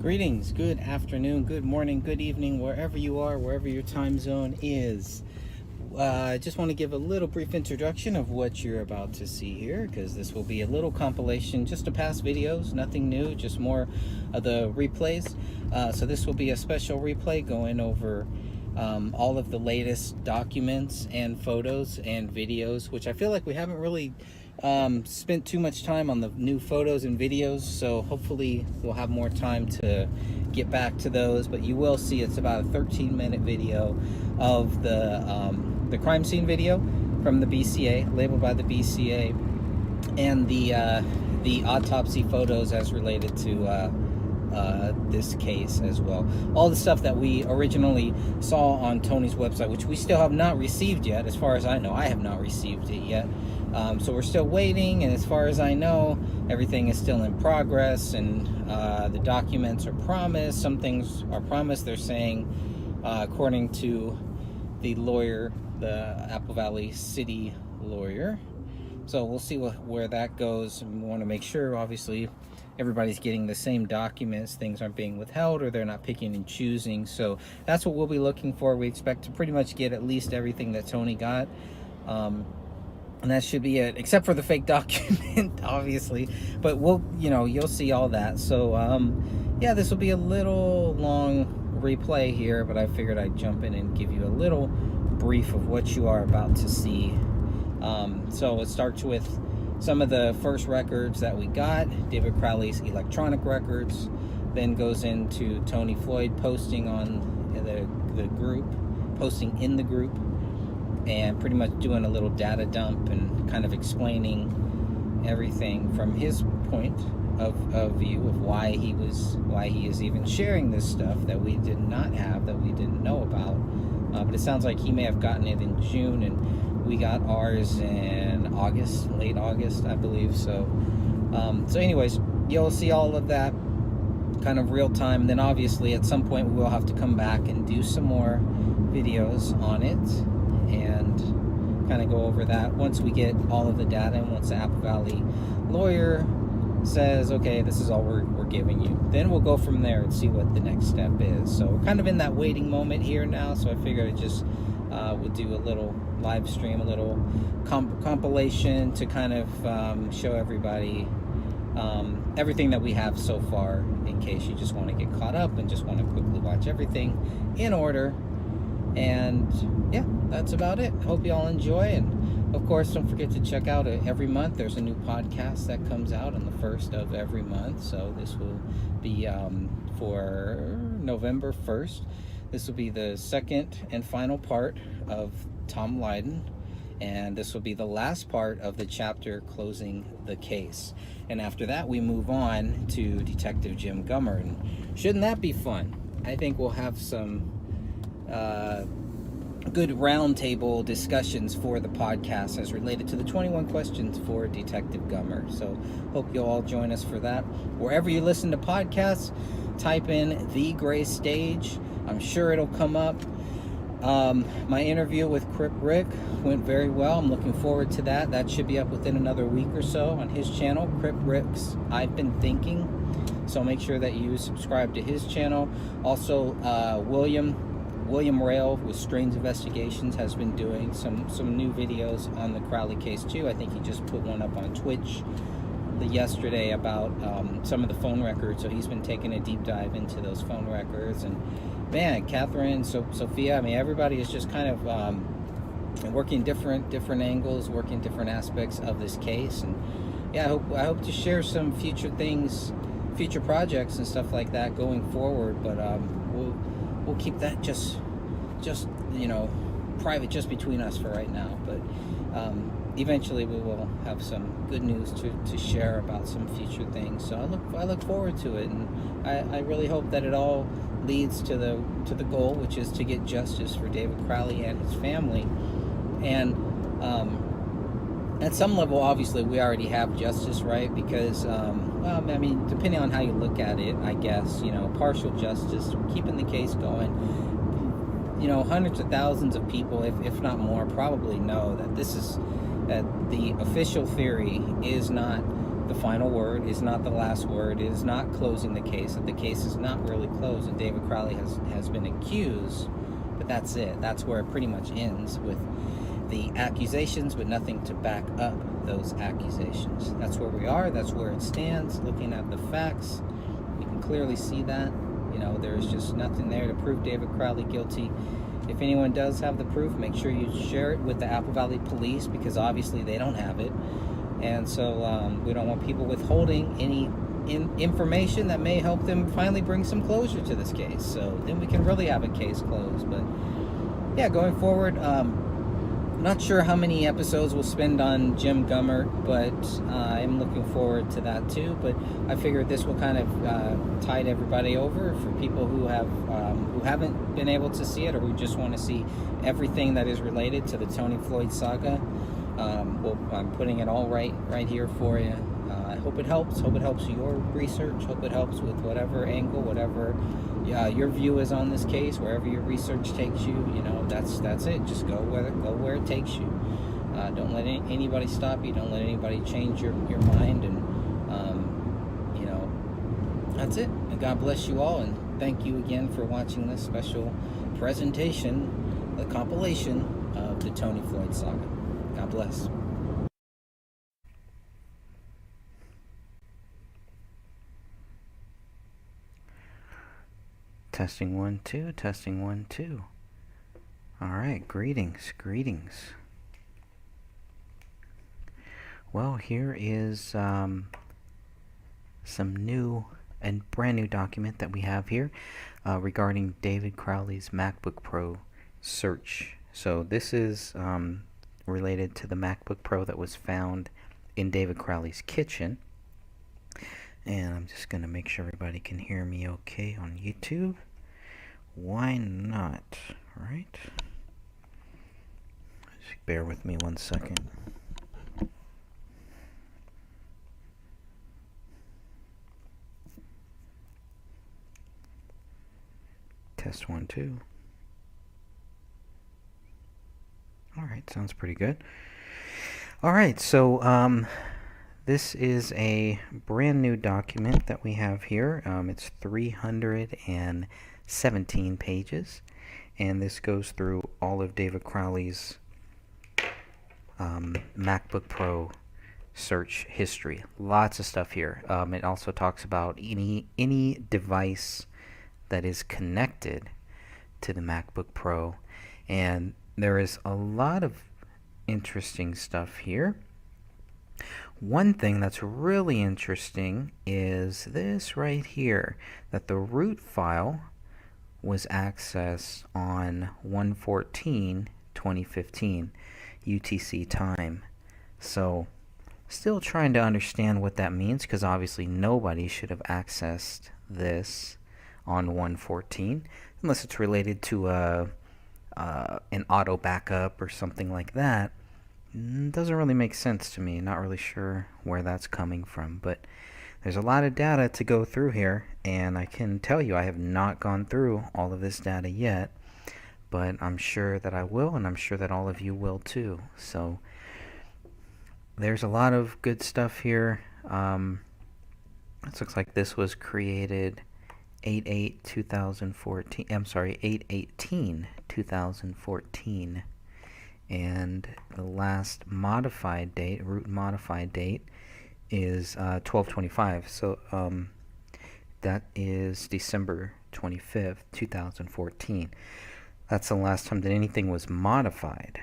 Greetings, good afternoon, good morning, good evening, wherever you are, wherever your time zone is. I just want to give a little brief introduction of what you're about to see here, because this will be a little compilation just of past videos, nothing new, just more of the replays. So this will be a special replay going over all of the latest documents and photos and videos, which I feel like we haven't really spent too much time on the new photos and videos, so hopefully we'll have more time to get back to those. But you will see it's about a 13-minute video of the crime scene video from the BCA, labeled by the BCA, and the autopsy photos as related to this case as well. All the stuff that we originally saw on Tony's website, which we still have not received yet. As far as I know, I have not received it yet. So we're still waiting, and as far as I know, everything is still in progress, and the documents are promised. Some things are promised. They're saying, according to the lawyer, the Apple Valley City lawyer. So we'll see where that goes. And we want to make sure, obviously, everybody's getting the same documents. Things aren't being withheld, or they're not picking and choosing. So that's what we'll be looking for. We expect to pretty much get at least everything that Tony got. And that should be it, except for the fake document, obviously. But you'll see all that. So, yeah, this will be a little long replay here, but I figured I'd jump in and give you a little brief of what you are about to see. So it starts with some of the first records that we got, David Crowley's electronic records, then goes into Tony Floyd posting on the group, posting in the group, and pretty much doing a little data dump and kind of explaining everything from his point of view of why he is even sharing this stuff that we did not have, that we didn't know about. But it sounds like he may have gotten it in June, and we got ours in August, late August, I believe. So anyways, you'll see all of that kind of real time. And then obviously at some point we will have to come back and do some more videos on it and kind of go over that once we get all of the data, and once the Apple Valley lawyer says, okay, this is all we're giving you, then we'll go from there and see what the next step is. So we're kind of in that waiting moment here now, so I figured I just would do a little live stream, a little compilation to kind of show everybody everything that we have so far, in case you just want to get caught up and just want to quickly watch everything in order. And yeah, that's about it. Hope you all enjoy, and of course don't forget to check out every month there's a new podcast that comes out on the first of every month. So this will be for November 1st. This will be the second and final part of Tom Lydon, and this will be the last part of the chapter closing the case. And after that we move on to Detective Jim Gummer, and shouldn't that be fun? I think we'll have some good roundtable discussions for the podcast as related to the 21 questions for Detective Gummer. So hope you'll all join us for that. Wherever you listen to podcasts, type in The Gray Stage. I'm sure it'll come up. My interview with Crip Rick went very well. I'm looking forward to that. That should be up within another week or so on his channel, Crip Rick's I've Been Thinking. So make sure that you subscribe to his channel. Also, William Rail with Strange Investigations has been doing some new videos on the Crowley case too. I think he just put one up on Twitch yesterday about some of the phone records. So he's been taking a deep dive into those phone records. And man, Catherine, Sophia, I mean, everybody is just kind of working different angles, working different aspects of this case. And yeah, I hope to share some future things, future projects and stuff like that going forward. But we'll keep that just private, just between us for right now. But eventually we will have some good news to share about some future things. So I look forward to it, and I really hope that it all leads to the goal, which is to get justice for David Crowley and his family. And at some level, obviously, we already have justice, right? Because, well, I mean, depending on how you look at it, I guess, partial justice, keeping the case going. Hundreds of thousands of people, if not more, probably know that that the official theory is not the final word, is not the last word, it is not closing the case, that the case is not really closed, and David Crowley has been accused, but that's it. That's where it pretty much ends, with the accusations but nothing to back up those accusations. That's where we are, that's where it stands. Looking at the facts, we can clearly see that. There's just nothing there to prove David Crowley guilty. If anyone does have the proof, make sure you share it with the Apple Valley Police, because obviously they don't have it. And so we don't want people withholding any information that may help them finally bring some closure to this case. So then we can really have a case closed. But yeah, going forward, not sure how many episodes we'll spend on Jim Gummert, but I'm looking forward to that too. But I figured this will kind of tide everybody over for people who haven't been able to see it, or who just want to see everything that is related to the Tony Floyd saga. I'm putting it all right here for you. I hope it helps. Hope it helps your research. Hope it helps with whatever angle, whatever your view is on this case. Wherever your research takes you, that's it. Just go where it takes you. Don't let anybody stop you. Don't let anybody change your mind. And that's it. And God bless you all. And thank you again for watching this special presentation, the compilation of the Tony Floyd saga. God bless. Testing 1 2, testing 1 2. All right, greetings. Well, here is some new and brand new document that we have here regarding David Crowley's MacBook Pro search. So this is related to the MacBook Pro that was found in David Crowley's kitchen. And I'm just going to make sure everybody can hear me okay on YouTube. Why not, right? Just bear with me 1 second. Test 1 2. All right, sounds pretty good. All right, so this is a brand new document that we have here. It's 317 pages, and this goes through all of David Crowley's MacBook Pro search history. Lots of stuff here. It also talks about any device that is connected to the MacBook Pro, and there is a lot of interesting stuff here. One thing that's really interesting is this right here, that the root file was accessed on 1/14/2015 UTC time. So still trying to understand what that means, because obviously nobody should have accessed this on 1/14 unless it's related to an auto backup or something like that. Doesn't really make sense to me. Not really sure where that's coming from, but there's a lot of data to go through here, and I can tell you I have not gone through all of this data yet, but I'm sure that I will, and I'm sure that all of you will too. So there's a lot of good stuff here. It looks like this was created 8/8/2014. I'm sorry, 8/18/2014. And the last modified date, root modified date, is 12/25. So that is December 25th, 2014. That's the last time that anything was modified.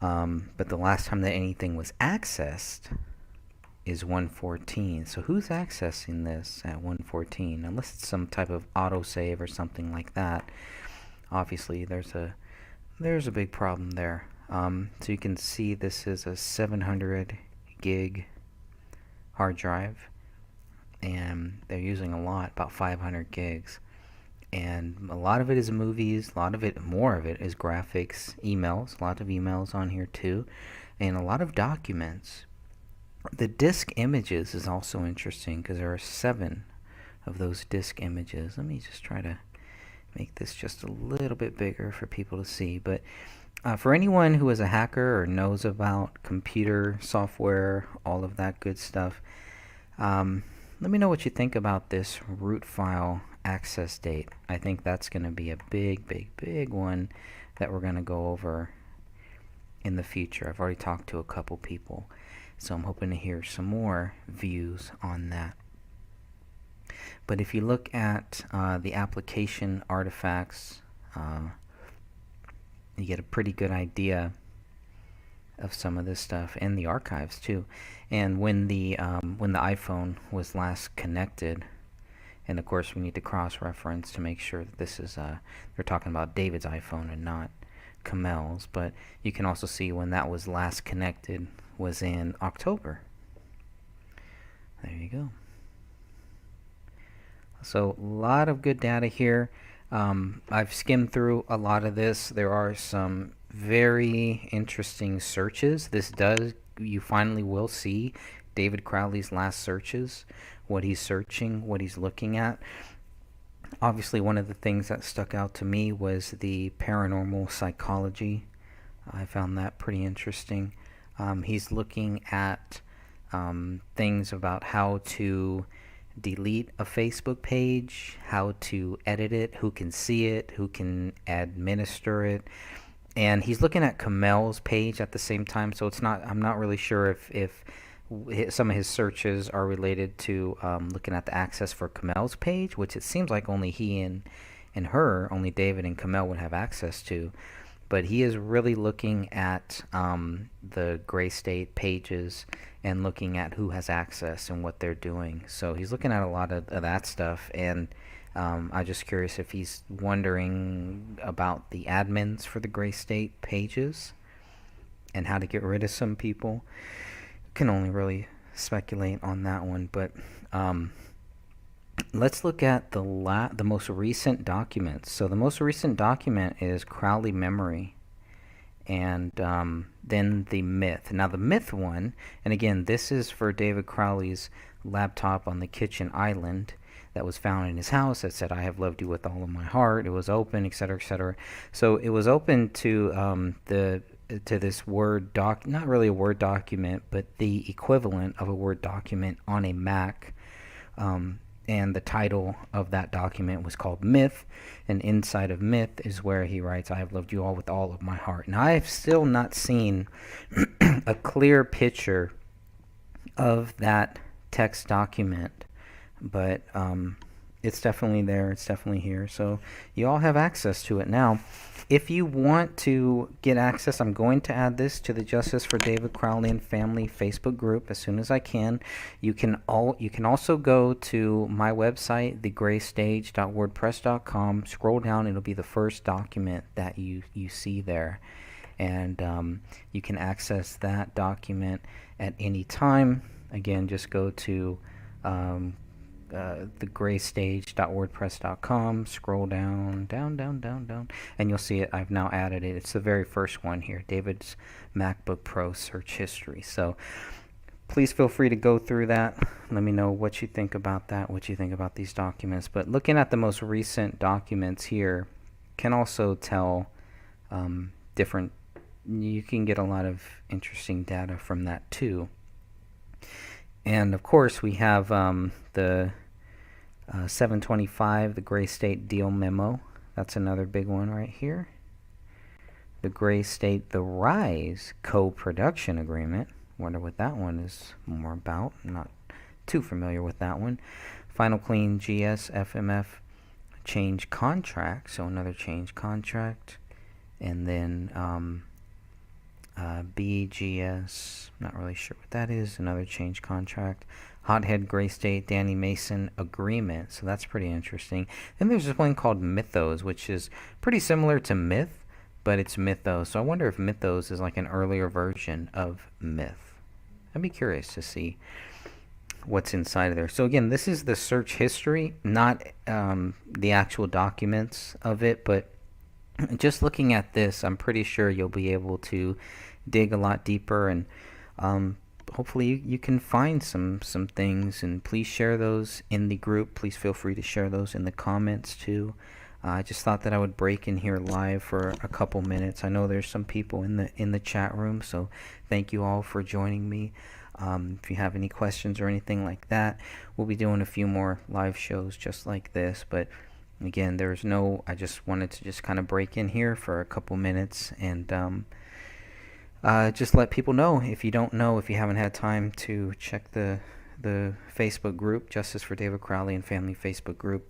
But the last time that anything was accessed is 1/14. So who's accessing this at 1/14? Unless it's some type of autosave or something like that. Obviously, there's a big problem there. So you can see this is a 700 gig hard drive, and they're using a lot, about 500 gigs. And a lot of it is movies, more of it is graphics, emails, a lot of emails on here too, and a lot of documents. The disk images is also interesting because there are 7 of those disk images. Let me just try to make this just a little bit bigger for people to see, but For anyone who is a hacker or knows about computer software, all of that good stuff, let me know what you think about this root file access date. I think that's going to be a big one that we're going to go over in the future. I've already talked to a couple people, so I'm hoping to hear some more views on that. But if you look at the application artifacts, you get a pretty good idea of some of this stuff, and the archives too. And when the iPhone was last connected, and of course we need to cross-reference to make sure that this is they're talking about David's iPhone and not Kamel's. But you can also see when that was last connected was in October. There you go. So a lot of good data here. I've skimmed through a lot of this. There are some very interesting searches. You finally will see David Crowley's last searches, what he's searching, what he's looking at. Obviously, one of the things that stuck out to me was the paranormal psychology. I found that pretty interesting. He's looking at things about how to delete a Facebook page, how to edit it, who can see it, who can administer it. And he's looking at Kamel's page at the same time, so I'm not really sure if some of his searches are related to looking at the access for Kamel's page, which it seems like only he and only David and Kamel would have access to. But he is really looking at the Gray State pages and looking at who has access and what they're doing. So he's looking at a lot of that stuff, and I'm just curious if he's wondering about the admins for the Gray State pages and how to get rid of some people. Can only really speculate on that one, but let's look at the most recent documents. So the most recent document is Crowley Memory, and then the myth. Now the myth one, and again, this is for David Crowley's laptop on the kitchen island that was found in his house that said, "I have loved you with all of my heart." It was open, etc., etc. So it was open to this Word doc, not really a Word document, but the equivalent of a Word document on a Mac. And the title of that document was called Myth, and inside of Myth is where he writes, "I have loved you all with all of my heart." Now, I have still not seen a clear picture of that text document, but it's definitely there. It's definitely here. So you all have access to it now. If you want to get access, I'm going to add this to the Justice for David Crowley and Family Facebook group as soon as I can. You can also go to my website, thegraystage.wordpress.com. Scroll down, it'll be the first document that you see there. And you can access that document at any time. Again, just go to thegraystage.wordpress.com, scroll down, and you'll see it. I've now added it. It's the very first one here, David's MacBook Pro search history. So please feel free to go through that. Let me know what you think about that, what you think about these documents. But looking at the most recent documents here can also tell different, you can get a lot of interesting data from that too. And of course, we have the 725, the Gray State Deal Memo. That's another big one right here. The Gray State The Rise Co-Production Agreement. Wonder what that one is more about. I'm not too familiar with that one. Final Clean GS FMF Change Contract. So another change contract. And then BGS, not really sure what that is, another change contract. Hothead Gray State Danny Mason Agreement, so that's pretty interesting. Then there's this one called Mythos, which is pretty similar to Myth, but it's Mythos. So I wonder if Mythos is like an earlier version of Myth. I'd be curious to see what's inside of there. So again, this is the search history, not the actual documents of it, but just looking at this, I'm pretty sure you'll be able to dig a lot deeper, and hopefully you can find some things. And please share those in the group. Please feel free to share those in the comments too. I just thought that I would break in here live for a couple minutes. I know there's some people in the chat room, so thank you all for joining me. If you have any questions or anything like that, we'll be doing a few more live shows just like this. But again, I just wanted to just kind of break in here for a couple minutes and just let people know. If you don't know, if you haven't had time to check the Facebook group, Justice for David Crowley and Family Facebook group,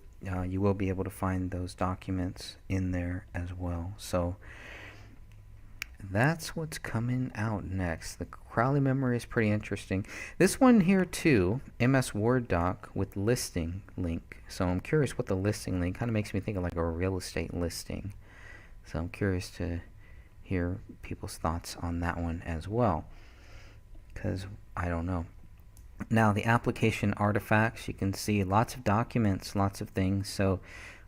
you will be able to find those documents in there as well. So that's what's coming out next. The Crowley memory is pretty interesting. This one here too, MS Word doc with listing link. So I'm curious what the listing link kind of makes me think of, like a real estate listing. So I'm curious to hear people's thoughts on that one as well, because I don't know. Now the application artifacts, you can see lots of documents, lots of things. So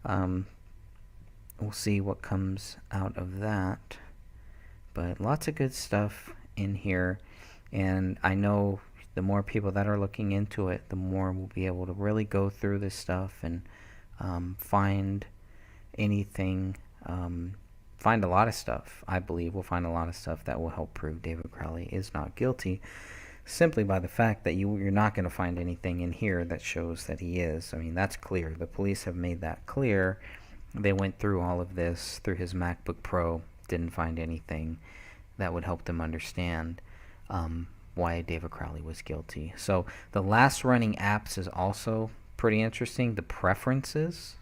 we'll see what comes out of that. But lots of good stuff in here, and I know the more people that are looking into it, the more we'll be able to really go through this stuff and find anything, find a lot of stuff. I believe we'll find a lot of stuff that will help prove David Crowley is not guilty, simply by the fact that you're not going to find anything in here that shows that he is. I mean, that's clear. The police have made that clear. They went through all of this through his MacBook Pro, didn't find anything that would help them understand why David Crowley was guilty. So the last running apps is also pretty interesting. The preferences,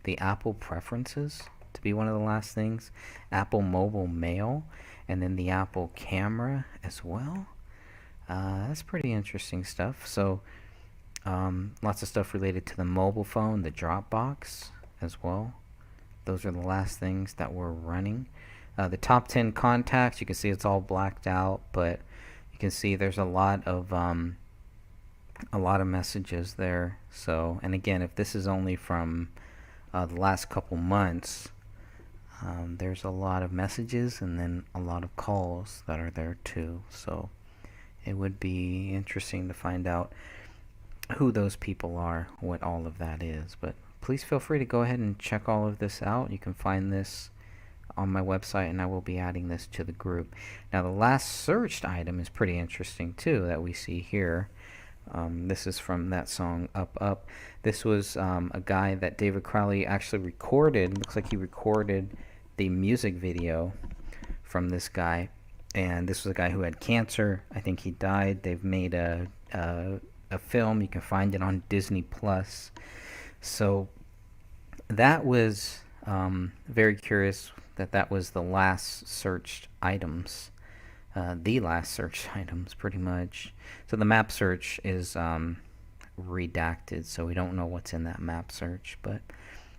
the Apple preferences to be one of the last things, Apple Mobile Mail, and then the Apple Camera as well. That's pretty interesting stuff. So lots of stuff related to the mobile phone, the Dropbox as well. Those are the last things that were running. The top 10 contacts, you can see it's all blacked out, but you can see there's a lot of messages there. So, and again, if this is only from the last couple months, there's a lot of messages and then a lot of calls that are there too. So it would be interesting to find out who those people are, what all of that is. But please feel free to go ahead and check all of this out. You can find this on my website, and I will be adding this to the group. Now the last searched item is pretty interesting too, that we see here. This is from that song Up Up. This was a guy that David Crowley actually recorded. Looks like he recorded the music video from this guy, and this was a guy who had cancer. I think he died. They've made a film. You can find it on Disney Plus. So that was very curious that was the last searched items, the last searched items pretty much. So the map search is redacted, so we don't know what's in that map search, but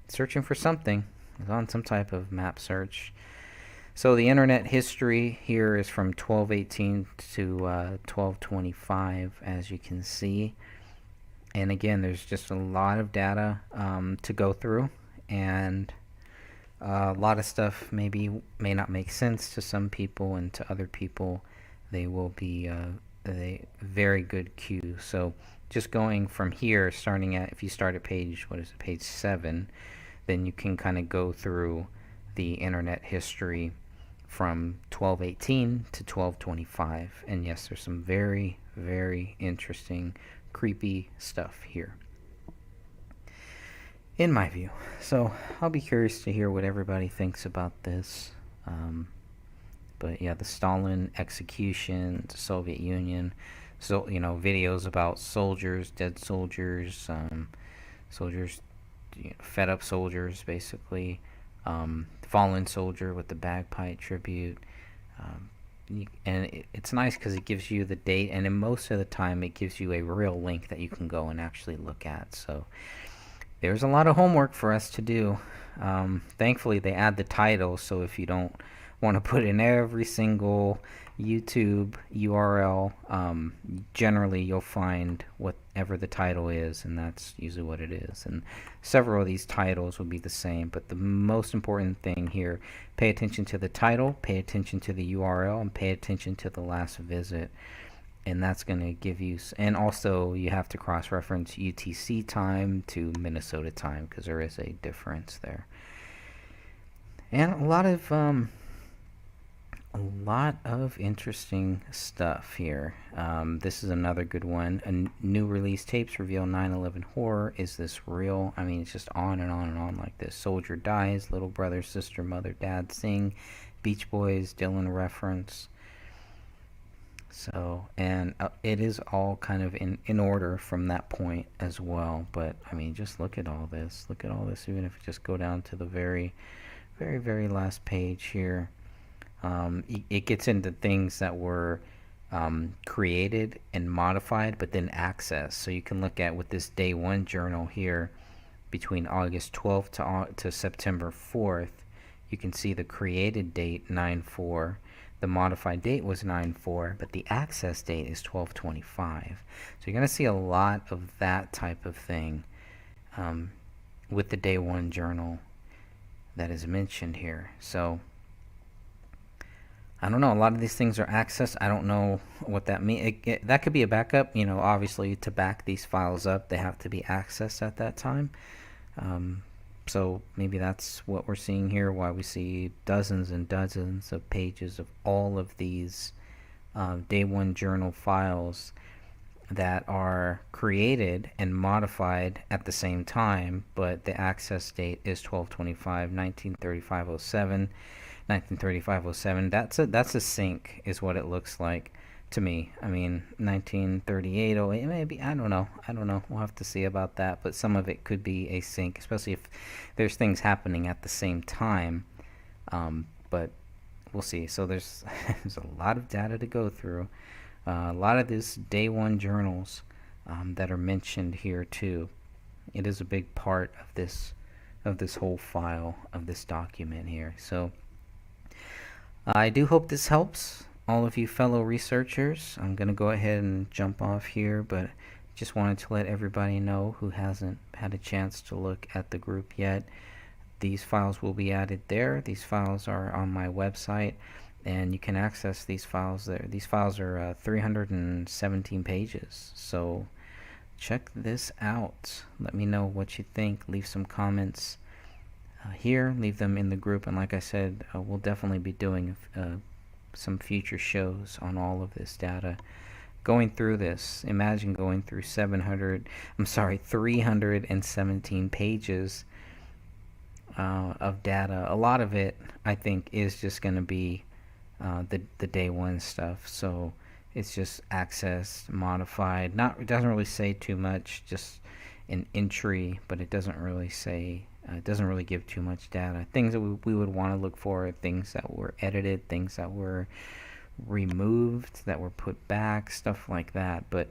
searching for something. It's on some type of map search. So the internet history here is from 1218 to 1225, as you can see. And again, there's just a lot of data to go through, and a lot of stuff may not make sense to some people, and to other people they will be a very good cue. So just going from here, starting at, if you start at page 7, then you can kind of go through the internet history from 1218 to 1225. And yes, there's some very, very interesting, creepy stuff here, in my view. So I'll be curious to hear what everybody thinks about this. But yeah, the Stalin execution, the Soviet Union, so videos about soldiers, dead soldiers, soldiers, fed up soldiers, basically, fallen soldier with the bagpipe tribute. And it's nice because it gives you the date, and in most of the time it gives you a real link that you can go and actually look at. So there's a lot of homework for us to do. Thankfully they add the title, so if you don't want to put in every single YouTube URL, generally you'll find whatever the title is, and that's usually what it is. And several of these titles will be the same, but the most important thing here, pay attention to the title, pay attention to the URL, and pay attention to the last visit. And that's going to give you, and also you have to cross-reference UTC time to Minnesota time, because there is a difference there. And a lot of interesting stuff here. This is another good one. New release tapes reveal 9/11 horror. Is this real? I mean, it's just on and on and on like this. Soldier dies. Little brother, sister, mother, dad sing. Beach Boys, Dylan reference. So, and it is all kind of in order from that point as well. But I mean, just look at all this. Look at all this. Even if you just go down to the very, very, very last page here. It gets into things that were created and modified, but then accessed. So you can look at with this day one journal here, between August 12th to September 4th, you can see the created date 9/4. The modified date was 9/4, but the access date is 12/25. So you're going to see a lot of that type of thing with the day one journal that is mentioned here. So I don't know. A lot of these things are accessed. I don't know what that means. That could be a backup. Obviously, to back these files up, they have to be accessed at that time. So maybe that's what we're seeing here, why we see dozens and dozens of pages of all of these day one journal files that are created and modified at the same time, but the access date is 12/25, 1935-07. 1935-07. That's a sync, is what it looks like to me. I mean, 1938-08, maybe. I don't know. We'll have to see about that. But some of it could be a sync, especially if there's things happening at the same time. But we'll see. So there's there's a lot of data to go through. A lot of these day one journals that are mentioned here too. It is a big part of this whole file, of this document here. So I do hope this helps all of you fellow researchers. I'm going to go ahead and jump off here, but just wanted to let everybody know who hasn't had a chance to look at the group yet. These files will be added there. These files are on my website, and you can access these files there. These files are 317 pages, so check this out. Let me know what you think. Leave some comments here, leave them in the group, and like I said, we'll definitely be doing some future shows on all of this data. Going through this, imagine going through 317 pages of data. A lot of it, I think, is just going to be the day one stuff. So it's just accessed, modified. It doesn't really say too much, just an entry, but it doesn't really say. It doesn't really give too much data. Things that we would want to look for are things that were edited, things that were removed, that were put back, stuff like that. But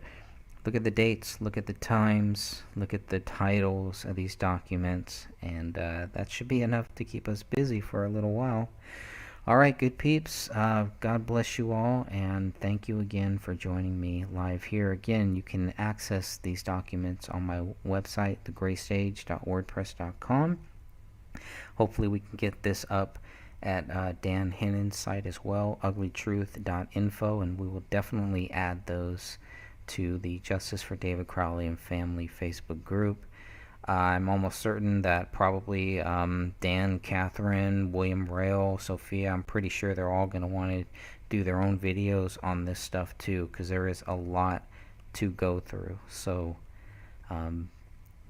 look at the dates, look at the times, look at the titles of these documents, and that should be enough to keep us busy for a little while. All right, good peeps. God bless you all, and thank you again for joining me live here. Again, you can access these documents on my website, thegraystage.wordpress.com. Hopefully we can get this up at Dan Hennon's site as well, uglytruth.info, and we will definitely add those to the Justice for David Crowley and Family Facebook group. I'm almost certain that probably Dan, Catherine, William Rail, Sophia, I'm pretty sure they're all going to want to do their own videos on this stuff too, because there is a lot to go through. So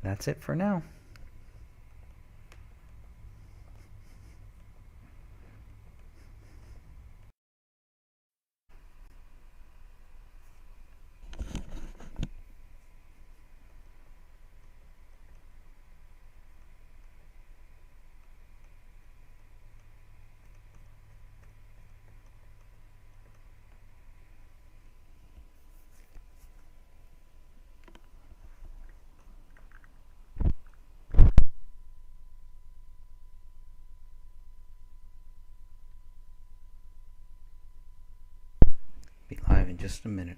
that's it for now. Be live in just a minute.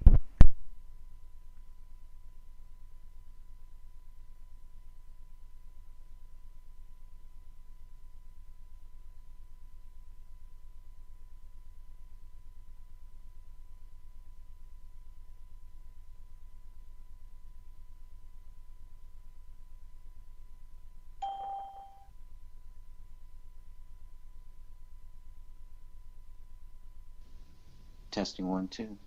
Testing 1, 2.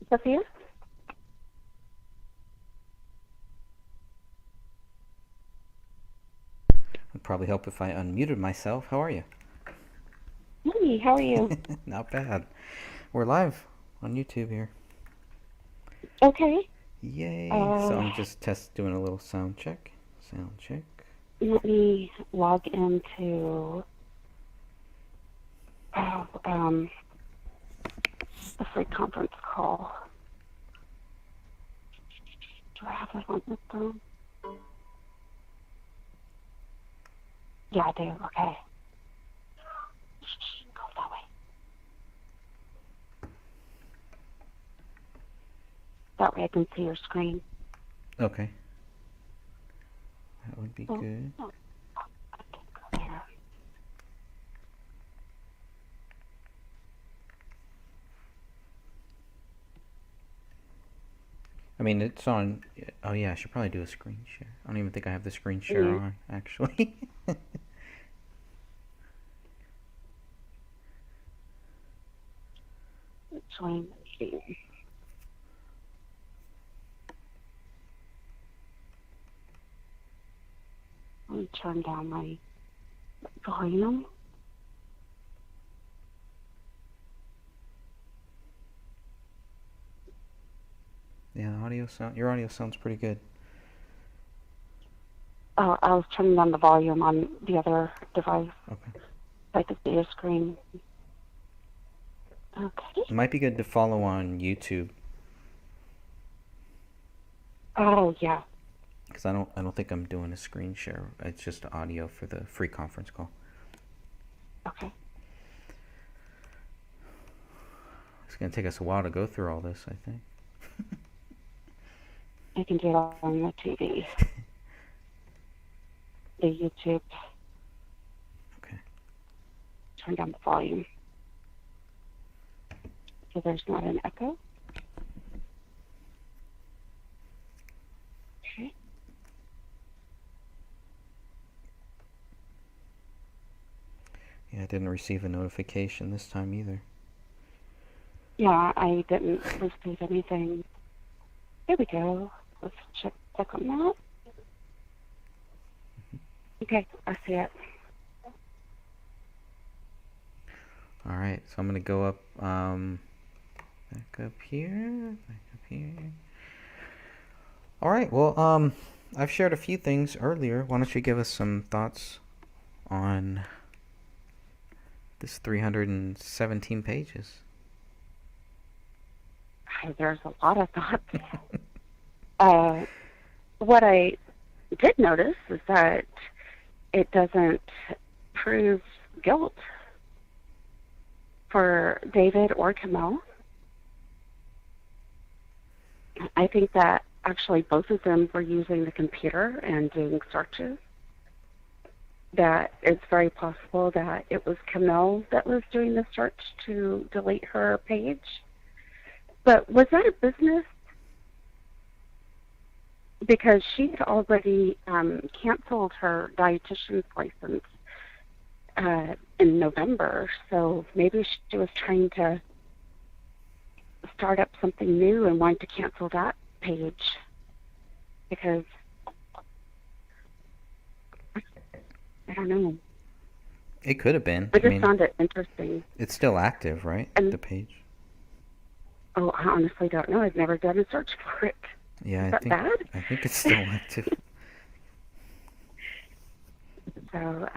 Sophia? It'd probably help if I unmuted myself. How are you? Hey, how are you? Not bad. We're live on YouTube here. Okay. Yay. So I'm just doing a little sound check. Sound check. Let me log into the free conference call. Do I have that on this phone? Yeah, I do. Okay. Go that way. That way I can see your screen. Okay. That would be good. Oh, I can go there. I mean, it's on. Oh, yeah, I should probably do a screen share. I don't even think I have the screen share on, actually. Join the meeting. Let me turn down my volume. Yeah, your audio sounds pretty good. Oh, I was turning down the volume on the other device. Okay. So I could see your screen. Okay. It might be good to follow on YouTube. Oh, yeah. Because I don't think I'm doing a screen share. It's just audio for the free conference call. Okay. It's going to take us a while to go through all this, I think. I can do it on the TV. The YouTube. Okay. Turn down the volume. So there's not an echo. Okay. Yeah, I didn't receive a notification this time either. Yeah, I didn't receive anything. There we go. Let's check on that. Okay, I see it. All right, so I'm going to go up, back up here. All right, well, I've shared a few things earlier. Why don't you give us some thoughts on this 317 pages? There's a lot of thoughts. What I did notice is that it doesn't prove guilt for David or Camille. I think that actually both of them were using the computer and doing searches. That it's very possible that it was Camille that was doing the search to delete her page. But was that a business? Because she had already canceled her dietitian's license in November, so maybe she was trying to start up something new and wanted to cancel that page. Because, I don't know. It could have been. I just found it interesting. It's still active, right? The page? Oh, I honestly don't know. I've never done a search for it. Yeah, I think it's still active. So,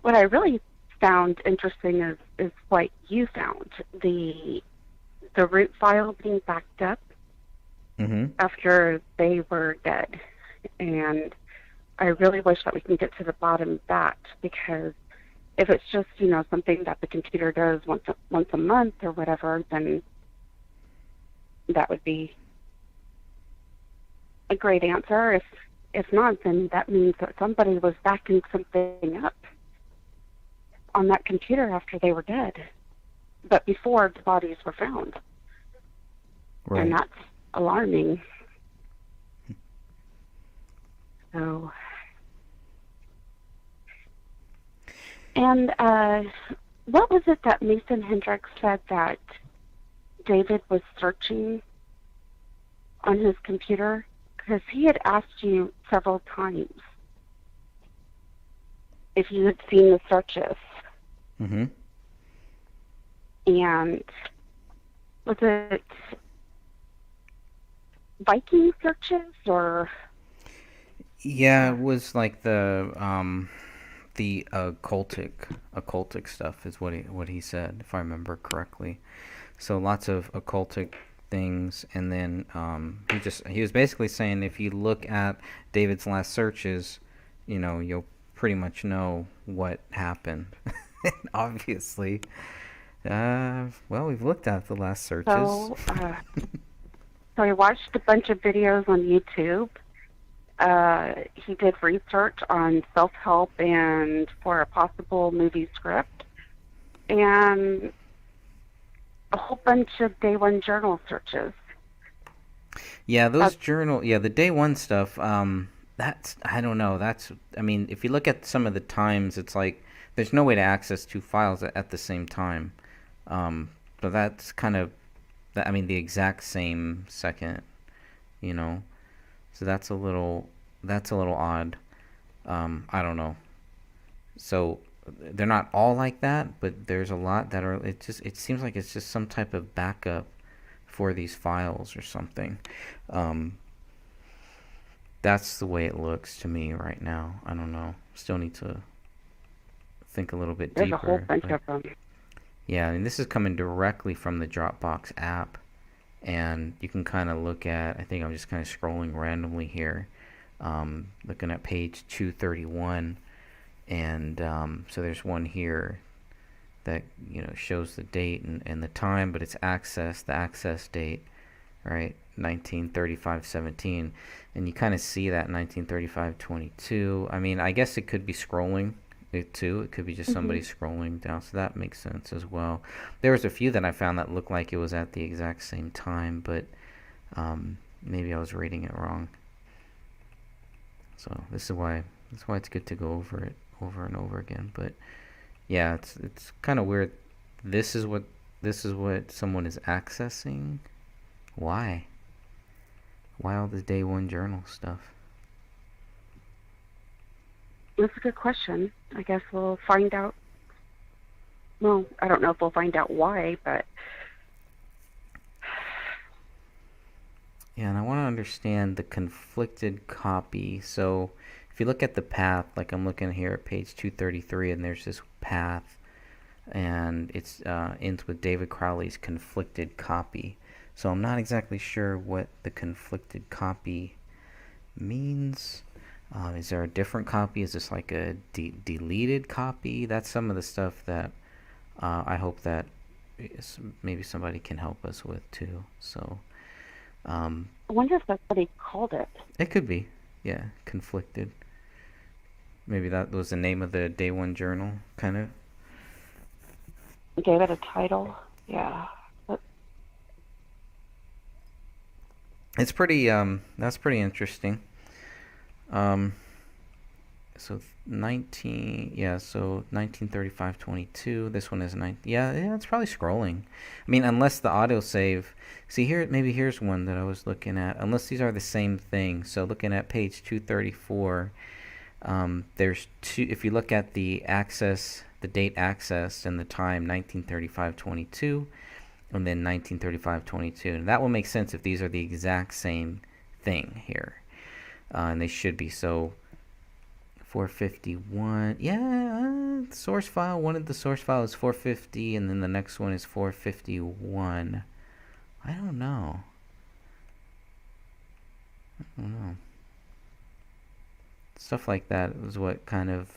what I really found interesting is what you found, the root file being backed up after they were dead. And I really wish that we can get to the bottom of that, because if it's just, something that the computer does once a month or whatever, then that would be a great answer. If not, then that means that somebody was backing something up on that computer after they were dead, but before the bodies were found. Right. And that's alarming. So, and what was it that Mason Hendricks said that David was searching on his computer? Because he had asked you several times if you had seen the searches. Mm-hmm. And was it Viking searches or? Yeah, it was like the occultic stuff is what he said, if I remember correctly. So lots of occultic things, and then he was basically saying if you look at David's last searches, you'll pretty much know what happened. Obviously, well, we've looked at the last searches. So I watched a bunch of videos on YouTube. He did research on self-help and for a possible movie script, and a whole bunch of day one journal searches. Yeah, the day one stuff, that's, I don't know, if you look at some of the times, it's like, there's no way to access two files at the same time. So that's kind of, the exact same second, so that's a little odd. I don't know. So they're not all like that, but there's a lot that are. It seems like it's just some type of backup for these files or something. That's the way it looks to me right now. I don't know. Still need to think a little bit deeper. There's a whole bunch of them. Yeah, and this is coming directly from the Dropbox app, and you can kind of look at. I think I'm just kind of scrolling randomly here, looking at page 231. And so there's one here that shows the date and the time, but it's the access date, right? 1935-17, and you kind of see that 1935-22. I guess it could be scrolling it too. It could be just somebody scrolling down, so that makes sense as well. There was a few that I found that looked like it was at the exact same time, but maybe I was reading it wrong. So that's why it's good to go over it over and over again. But yeah, it's kind of weird. This is what someone is accessing. Why all the day one journal stuff? That's a good question. I guess we'll find out. Well, I don't know if we'll find out why, but yeah, and I want to understand the conflicted copy. So if you look at the path, like I'm looking here at page 233, and there's this path, and it's ends with David Crowley's conflicted copy. So I'm not exactly sure what the conflicted copy means. Is there a different copy? Is this like a deleted copy? That's some of the stuff that I hope that maybe somebody can help us with too. So I wonder if that's what he called it. It could be, yeah, conflicted. Maybe that was the name of the day one journal, kind of. Gave it a title, yeah. It's pretty. That's pretty interesting. So 1935-22. This one is 9. Yeah, it's probably scrolling. Unless the autosave. See here, maybe here's one that I was looking at. Unless these are the same thing. So looking at page 234, there's two. If you look at the date accessed and the time 1935-22, and then 1935-22, and that will make sense if these are the exact same thing here. And they should be. So 451, yeah, source file, one of the source files is 450, and then the next one is 451. I don't know. Stuff like that is what kind of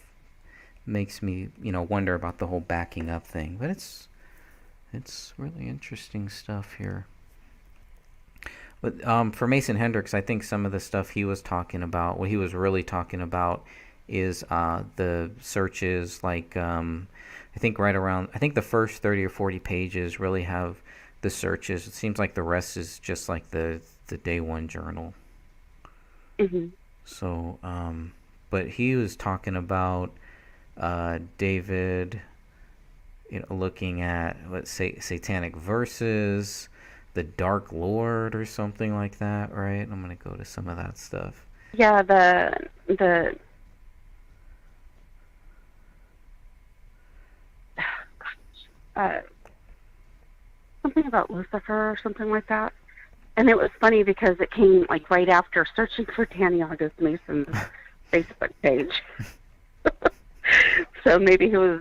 makes me wonder about the whole backing up thing. But it's really interesting stuff here. But for Mason Hendricks, I think some of the stuff he was talking about, what he was really talking about, is the searches like I think the first 30 or 40 pages really have the searches. It seems like the rest is just like the day one journal. Mm-hmm. So, but he was talking about David, looking at, let's say, Satanic Verses, the Dark Lord, or something like that, right? I'm gonna go to some of that stuff. Yeah, the something about Lucifer or something like that. And it was funny because it came like right after searching for Danny August Mason's Facebook page. So maybe he was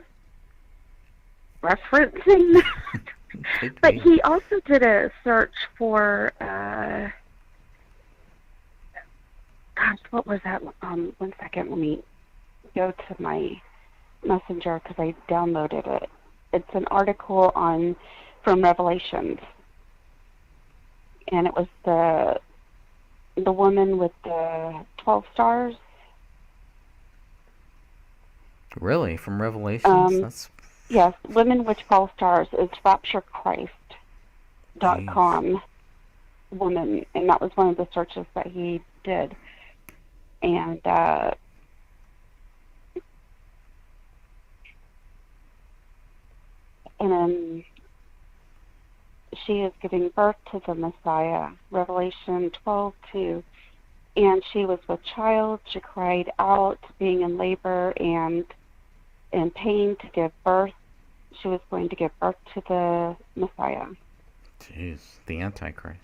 referencing that. But he also did a search for, gosh, what was that? 1 second, let me go to my messenger because I downloaded it. It's an article from Revelations. And it was the woman with the 12 stars. Really? From Revelations? Yes, Women with 12 Stars is rapturechrist.com woman. And that was one of the searches that he did. And then she is giving birth to the Messiah, Revelation 12:2. And she was with child. She cried out, being in labor and in pain to give birth. She was going to give birth to the Messiah. Jeez, the Antichrist.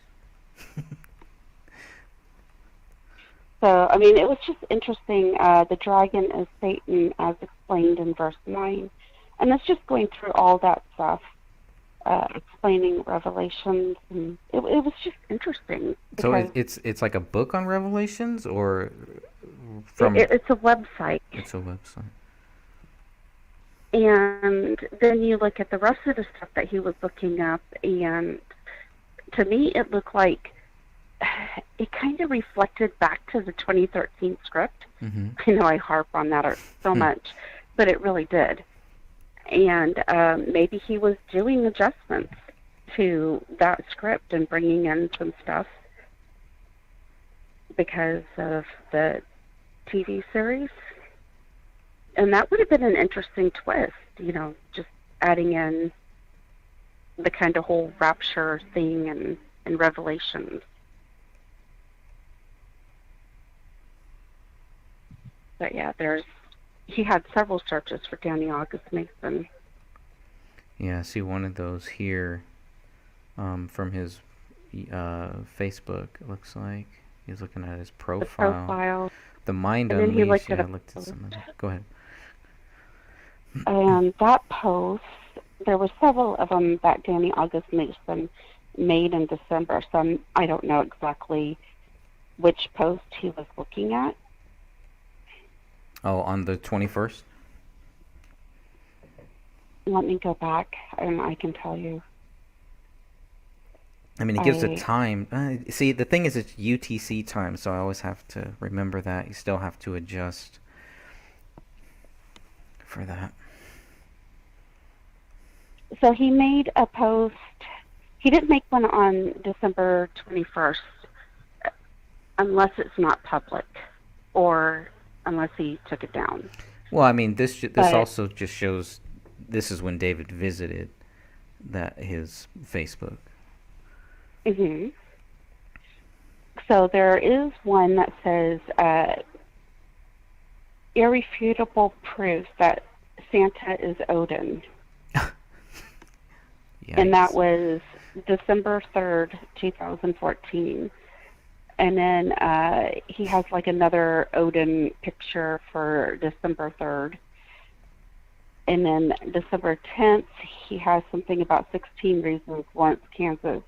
So, I mean, it was just interesting. The dragon is Satan, as explained in verse 9. And it's just going through all that stuff. Explaining Revelations, and it was just interesting. So it's like a book on Revelations, or from? It's a website. It's a website. And then you look at the rest of the stuff that he was looking up, and to me, it looked like it kind of reflected back to the 2013 script. Mm-hmm. I know I harp on that so much, but it really did. And maybe he was doing adjustments to that script and bringing in some stuff because of the TV series. And that would have been an interesting twist, just adding in the kind of whole rapture thing and Revelations. But yeah, he had several searches for Danny August Mason. Yeah, I see one of those here from his Facebook, it looks like. He's looking at his profile. The profile. The Mind Unleashed. I looked at some of that. Go ahead. And that post, there were several of them that Danny August Mason made in December. So I don't know exactly which post he was looking at. Oh, on the 21st? Let me go back, and I can tell you. I mean, it gives a time. See, the thing is, it's UTC time, so I always have to remember that. You still have to adjust for that. So he made a post. He didn't make one on December 21st, unless it's not public, or unless he took it down. Well, I mean, this also just shows this is when David visited his Facebook. Mm-hmm. So there is one that says irrefutable proof that Santa is Odin. And that was December 3rd, 2014. And then he has like another Odin picture for December 3rd. And then December 10th, he has something about 16 reasons Lawrence, Kansas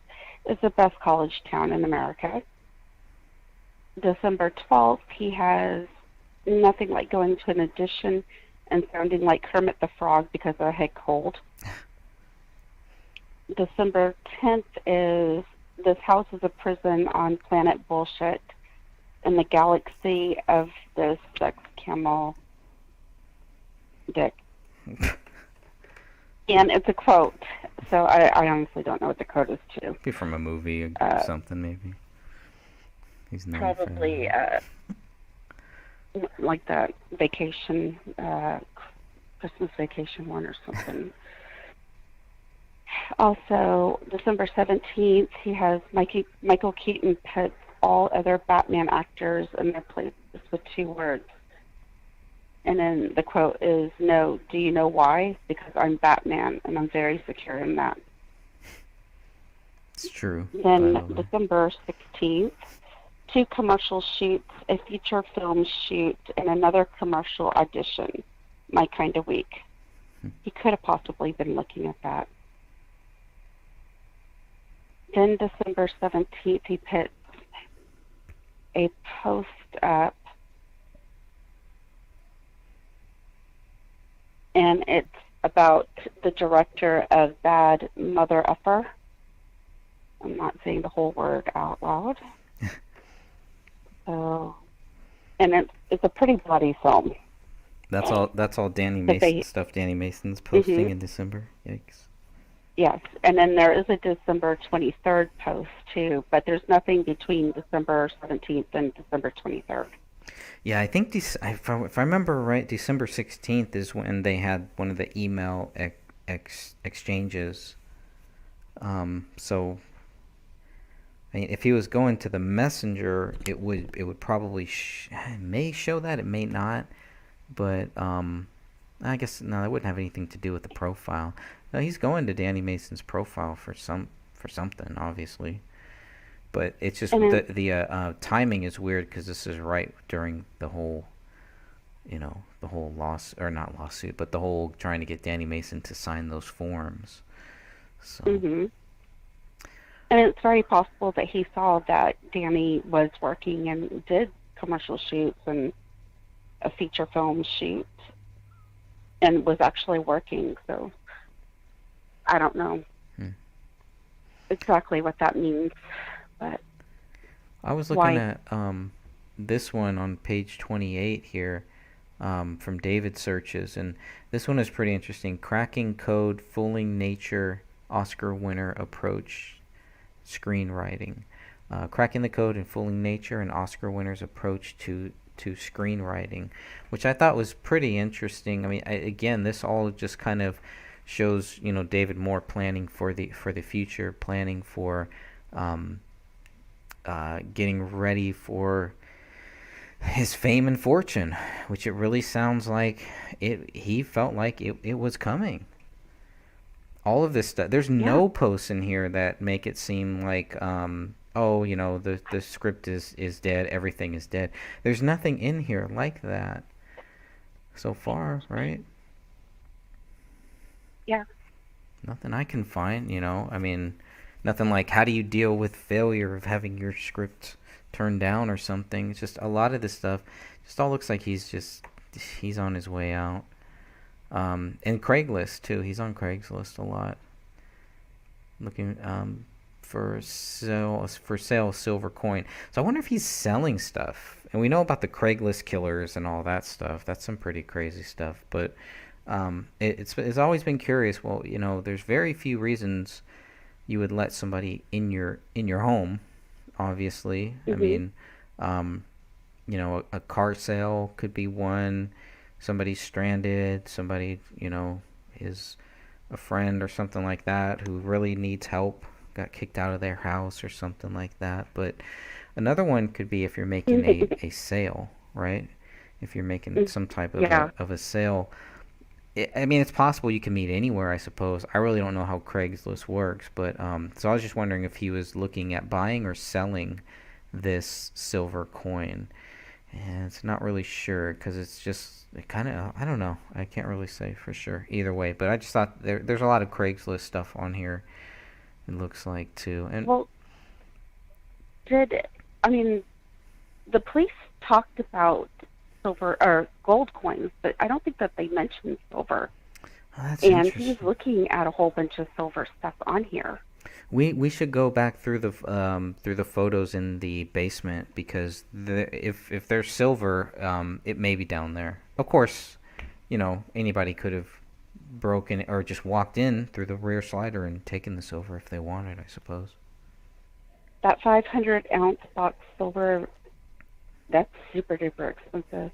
is the best college town in America. December 12th, he has nothing like going to an audition and sounding like Kermit the Frog because I had cold. December 10th is this house is a prison on planet bullshit in the galaxy of the sex camel dick. And it's a quote, so I honestly don't know what the quote is to. Be from a movie or something, maybe. He's known Probably for like that vacation, Christmas vacation one or something. Also, December 17th, he has Michael Keaton puts all other Batman actors in their places with 2 words. And then the quote is, "No, do you know why? Because I'm Batman, and I'm very secure in that." It's true. Then December 16th, 2 commercial shoots, a feature film shoot, and another commercial audition. My kind of week. He could have possibly been looking at that. Then December 17th, he puts a post up, and it's about the director of Bad Mother Upper. I'm not saying the whole word out loud. So, and it's a pretty bloody film. That's all Danny Mason stuff. Danny Mason's posting in December. Yikes. Yes, and then there is a December 23rd post too, but there's nothing between December 17th and December 23rd. Yeah, I think if I remember right, December 16th is when they had one of the email exchanges. So, I mean, if he was going to the messenger, it would probably it may show that, it may not, but I guess no, that wouldn't have anything to do with the profile. No, he's going to Danny Mason's profile for something, obviously. But it's just the timing is weird because this is right during the whole, the whole not lawsuit, but the whole trying to get Danny Mason to sign those forms. So. And it's very possible that he saw that Danny was working and did commercial shoots and a feature film shoot and was actually working. So I don't know exactly what that means. But I was looking at this one on page 28 here from David Searches, and this one is pretty interesting. Cracking Code, Fooling Nature, Oscar winner approach screenwriting. Cracking the Code and Fooling Nature, and Oscar winner's approach to screenwriting, which I thought was pretty interesting. I mean, again, this all just kind of shows, David Moore planning for the future, planning for getting ready for his fame and fortune, which it really sounds like he felt like it was coming. All of this stuff. There's no posts in here that make it seem like, the script is dead, everything is dead. There's nothing in here like that so far, right? Yeah. Nothing I can find, I mean, nothing like how do you deal with failure of having your script turned down or something. It's just a lot of this stuff just all looks like he's on his way out. And Craigslist too. He's on Craigslist a lot. Looking for sale silver coin. So I wonder if he's selling stuff. And we know about the Craigslist killers and all that stuff. That's some pretty crazy stuff. But it's always been curious. Well, there's very few reasons you would let somebody in your home, obviously. I mean, a car sale could be one. Somebody's stranded. Somebody, is a friend or something like that who really needs help, got kicked out of their house or something like that. But another one could be if you're making a sale, right? If you're making some type of a sale. I mean, it's possible you can meet anywhere, I suppose. I really don't know how Craigslist works, but so I was just wondering if he was looking at buying or selling this silver coin, and it's not really sure because it's just kind of, I don't know. I can't really say for sure either way, but I just thought there's a lot of Craigslist stuff on here. It looks like too, and the police talked about silver or gold coins, but I don't think that they mentioned silver. Oh, that's and interesting. He's looking at a whole bunch of silver stuff on here. We should go back through the photos in the basement because if there's silver, it may be down there. Of course, anybody could have broken or just walked in through the rear slider and taken the silver if they wanted, I suppose. That 500-ounce box silver, that's super duper expensive.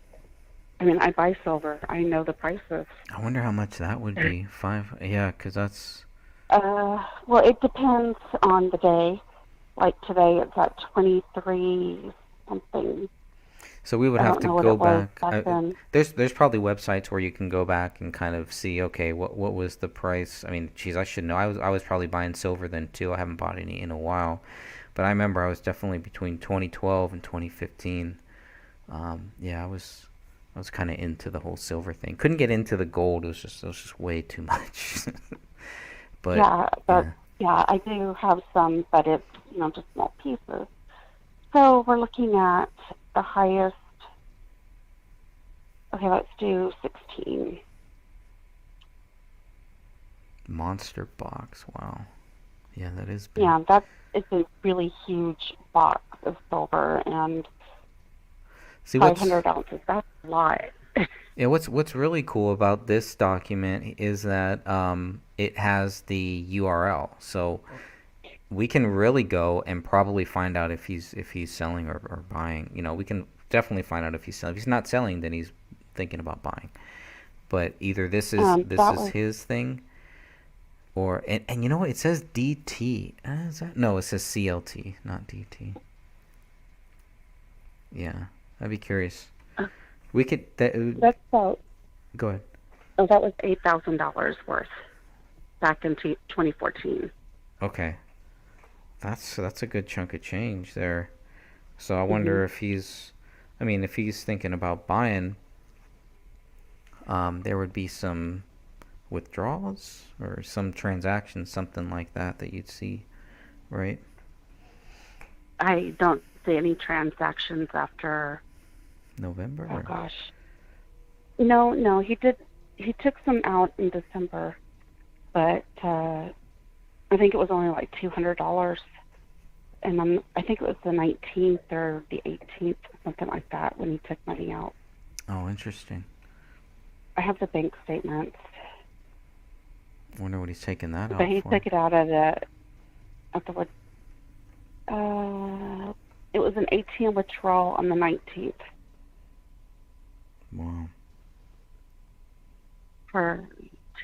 I mean, I buy silver. I know the prices. I wonder how much that would be. Yeah, because that's... Well, it depends on the day. Like today, it's at 23 something. So we would have to go back. Then. There's probably websites where you can go back and kind of see, okay, what was the price? I mean, geez, I should know. I was probably buying silver then too. I haven't bought any in a while, but I remember I was definitely between 2012 and 2015. Yeah, I was kind of into the whole silver thing. Couldn't get into the gold. It was just way too much. But yeah, I do have some, but it's just small pieces. So we're looking at the highest. Okay, let's do 16. Monster box. Wow. Yeah, that is big. Yeah, it's a really huge box of silver, and 500 ounces. That's a lot. Yeah, what's really cool about this document is that it has the URL, so we can really go and probably find out if he's selling or buying. We can definitely find out if he's selling. If he's not selling, then he's thinking about buying. But either this is his thing, or and you know what? It says DT. Is that? No, it says CLT, not DT. Yeah, I'd be curious. We could. That's about. Go ahead. Oh, that was $8,000 worth back in 2014. Okay. That's a good chunk of change there. So I wonder if he's thinking about buying, there would be some withdrawals or some transactions, something like that you'd see, right? I don't see any transactions after November. Oh gosh. No, he did. He took some out in December, but I think it was only like $200. And I think it was the 19th or the 18th, something like that, when he took money out. Oh, interesting. I have the bank statements. Wonder what he's taking that out for. But he took it out at it was an ATM withdrawal on the 19th. Wow. For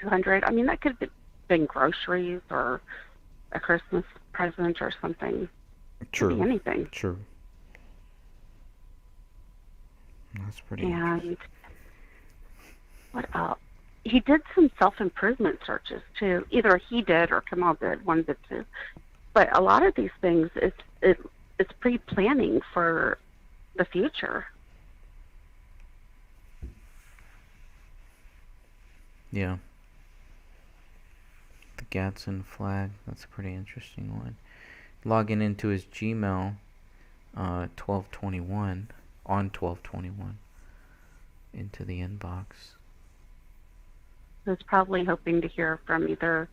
$200. I mean, that could have been groceries or a Christmas present or something. True. Could be anything. True. That's pretty. And what else? He did some self-improvement searches too. Either he did or Kamal did. One did too. But a lot of these things, it's pre-planning for the future. Yeah. The Gadsden flag. That's a pretty interesting one. Logging into his Gmail, 12/21 on 12/21 into the inbox. I was probably hoping to hear from either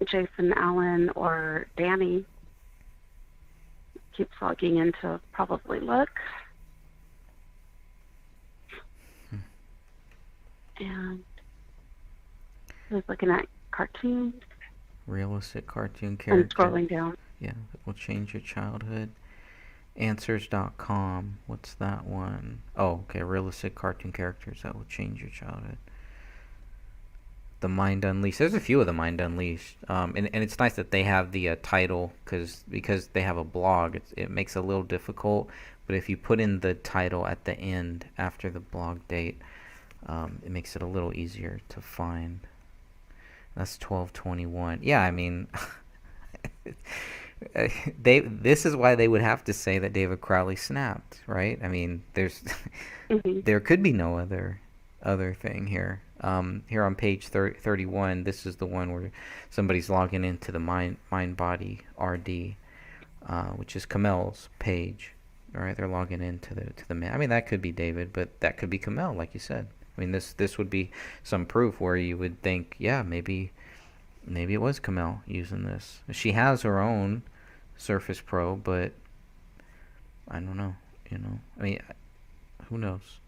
Jason Allen or Danny. Keeps logging in to probably look. And I was looking at cartoons. Realistic cartoon character. I'm scrolling down. Yeah, that will change your childhood. Answers.com. What's that one? Oh, okay. Realistic cartoon characters that will change your childhood. The Mind Unleashed. There's a few of the Mind Unleashed. And it's nice that they have the title because they have a blog. It makes it a little difficult. But if you put in the title at the end after the blog date, it makes it a little easier to find. That's 12/21. Yeah, I mean, this is why they would have to say that David Crowley snapped, right? I mean, there could be no other thing here. Here on page 31, this is the one where somebody's logging into the Mind Body RD, which is Kamel's page. All right, they're logging into the man. I mean, that could be David, but that could be Kamel, like you said. I mean, this would be some proof where you would think, yeah, maybe it was Kamel using this. She has her own Surface Pro, but I don't know. I mean, who knows?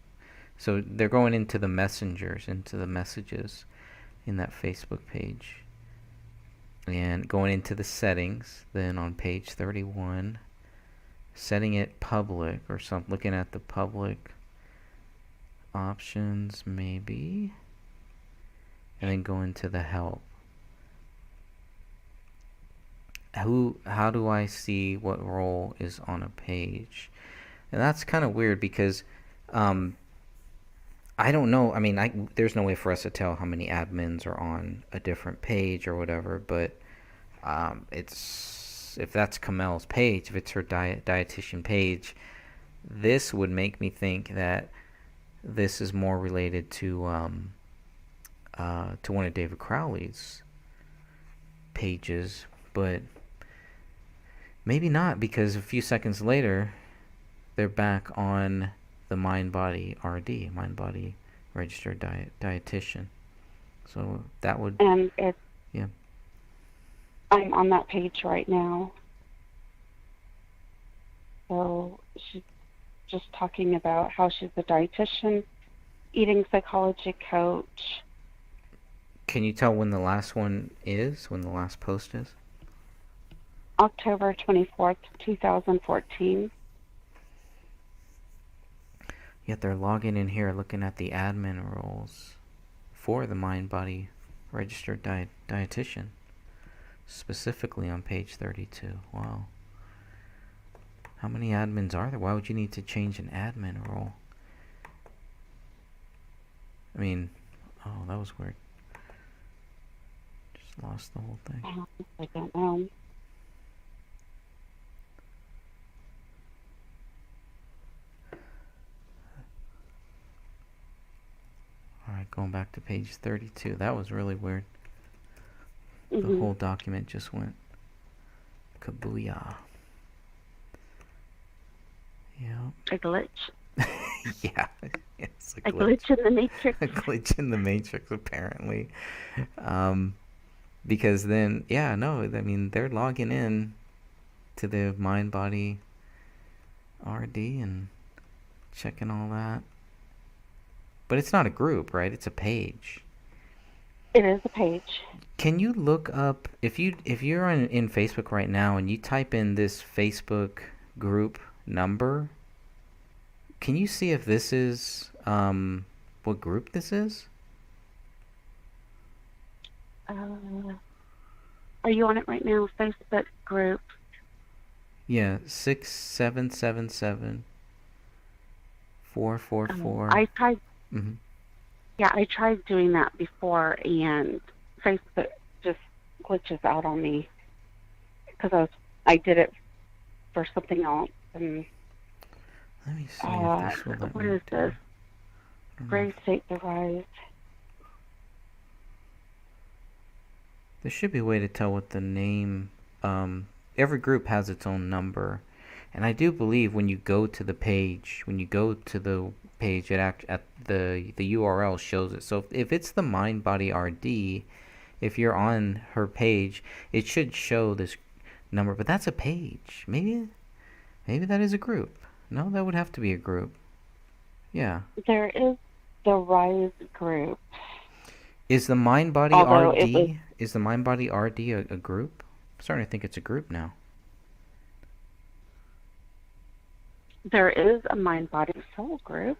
So they're going into the messengers, into the messages in that Facebook page. And going into the settings, then on page 31, setting it public or something, looking at the public options maybe, and then go into the help. How do I see what role is on a page? And that's kind of weird because I don't know. I mean, there's no way for us to tell how many admins are on a different page or whatever, but if that's Kamel's page, if it's her dietitian page, this would make me think that this is more related to one of David Crowley's pages, but maybe not, because a few seconds later they're back on the Mind Body RD, Mind Body Registered Dietitian. So that would, and it's, yeah. I'm on that page right now. So she's just talking about how she's a dietitian, eating psychology coach. Can you tell when the last one is, when the last post is? October 24th, 2014. Yet they're logging in here looking at the admin roles for the Mind Body Registered Dietitian, specifically on page 32. Wow. How many admins are there? Why would you need to change an admin role? I mean, oh, that was weird. Just lost the whole thing. I don't know. Alright, going back to page 32. That was really weird. The Mm-hmm. whole document just went kabooyah. Yep. A glitch. Yeah, it's A glitch in the matrix. A glitch in the matrix, apparently. Because then, yeah, no, I mean, they're logging in to the Mind Body RD and checking all that. But it's not a group, right? It's a page. It is a page. Can you look up, if you're in Facebook right now and you type in this Facebook group number, can you see if this is what group this is? Are you on it right now? Facebook group. Yeah, 6777 444. I tried. Mm-hmm. Yeah, I tried doing that before, and Facebook just glitches out on me because I did it for something else. And Let me see if this will let what me is do this? it. Gray state devised. There should be a way to tell what the name. Every group has its own number, and I do believe when you go to the page, it at the URL shows it. So if it's the Mind Body RD, if you're on her page, it should show this number. But that's a page. Maybe that is a group. No, that would have to be a group. Yeah. There is the Rise group. Is the Mind Body Although RD? Is the Mind Body RD a group? I'm starting to think it's a group now. There is a Mind Body Soul group.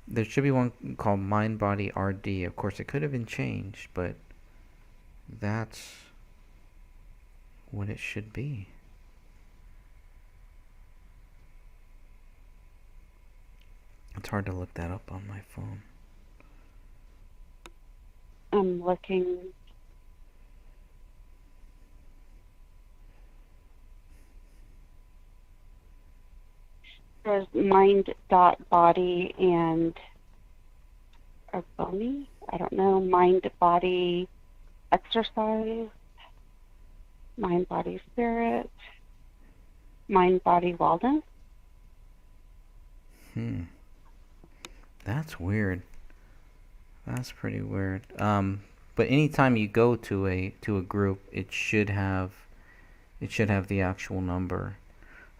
There should be one called Mind Body RD. Of course, it could have been changed, but that's what it should be. It's hard to look that up on my phone. I'm looking. There's mind.body and or bony. I don't know. Mind body exercise. Mind body spirit. Mind body wellness. That's weird. That's pretty weird. But anytime you go to a group, it should have the actual number.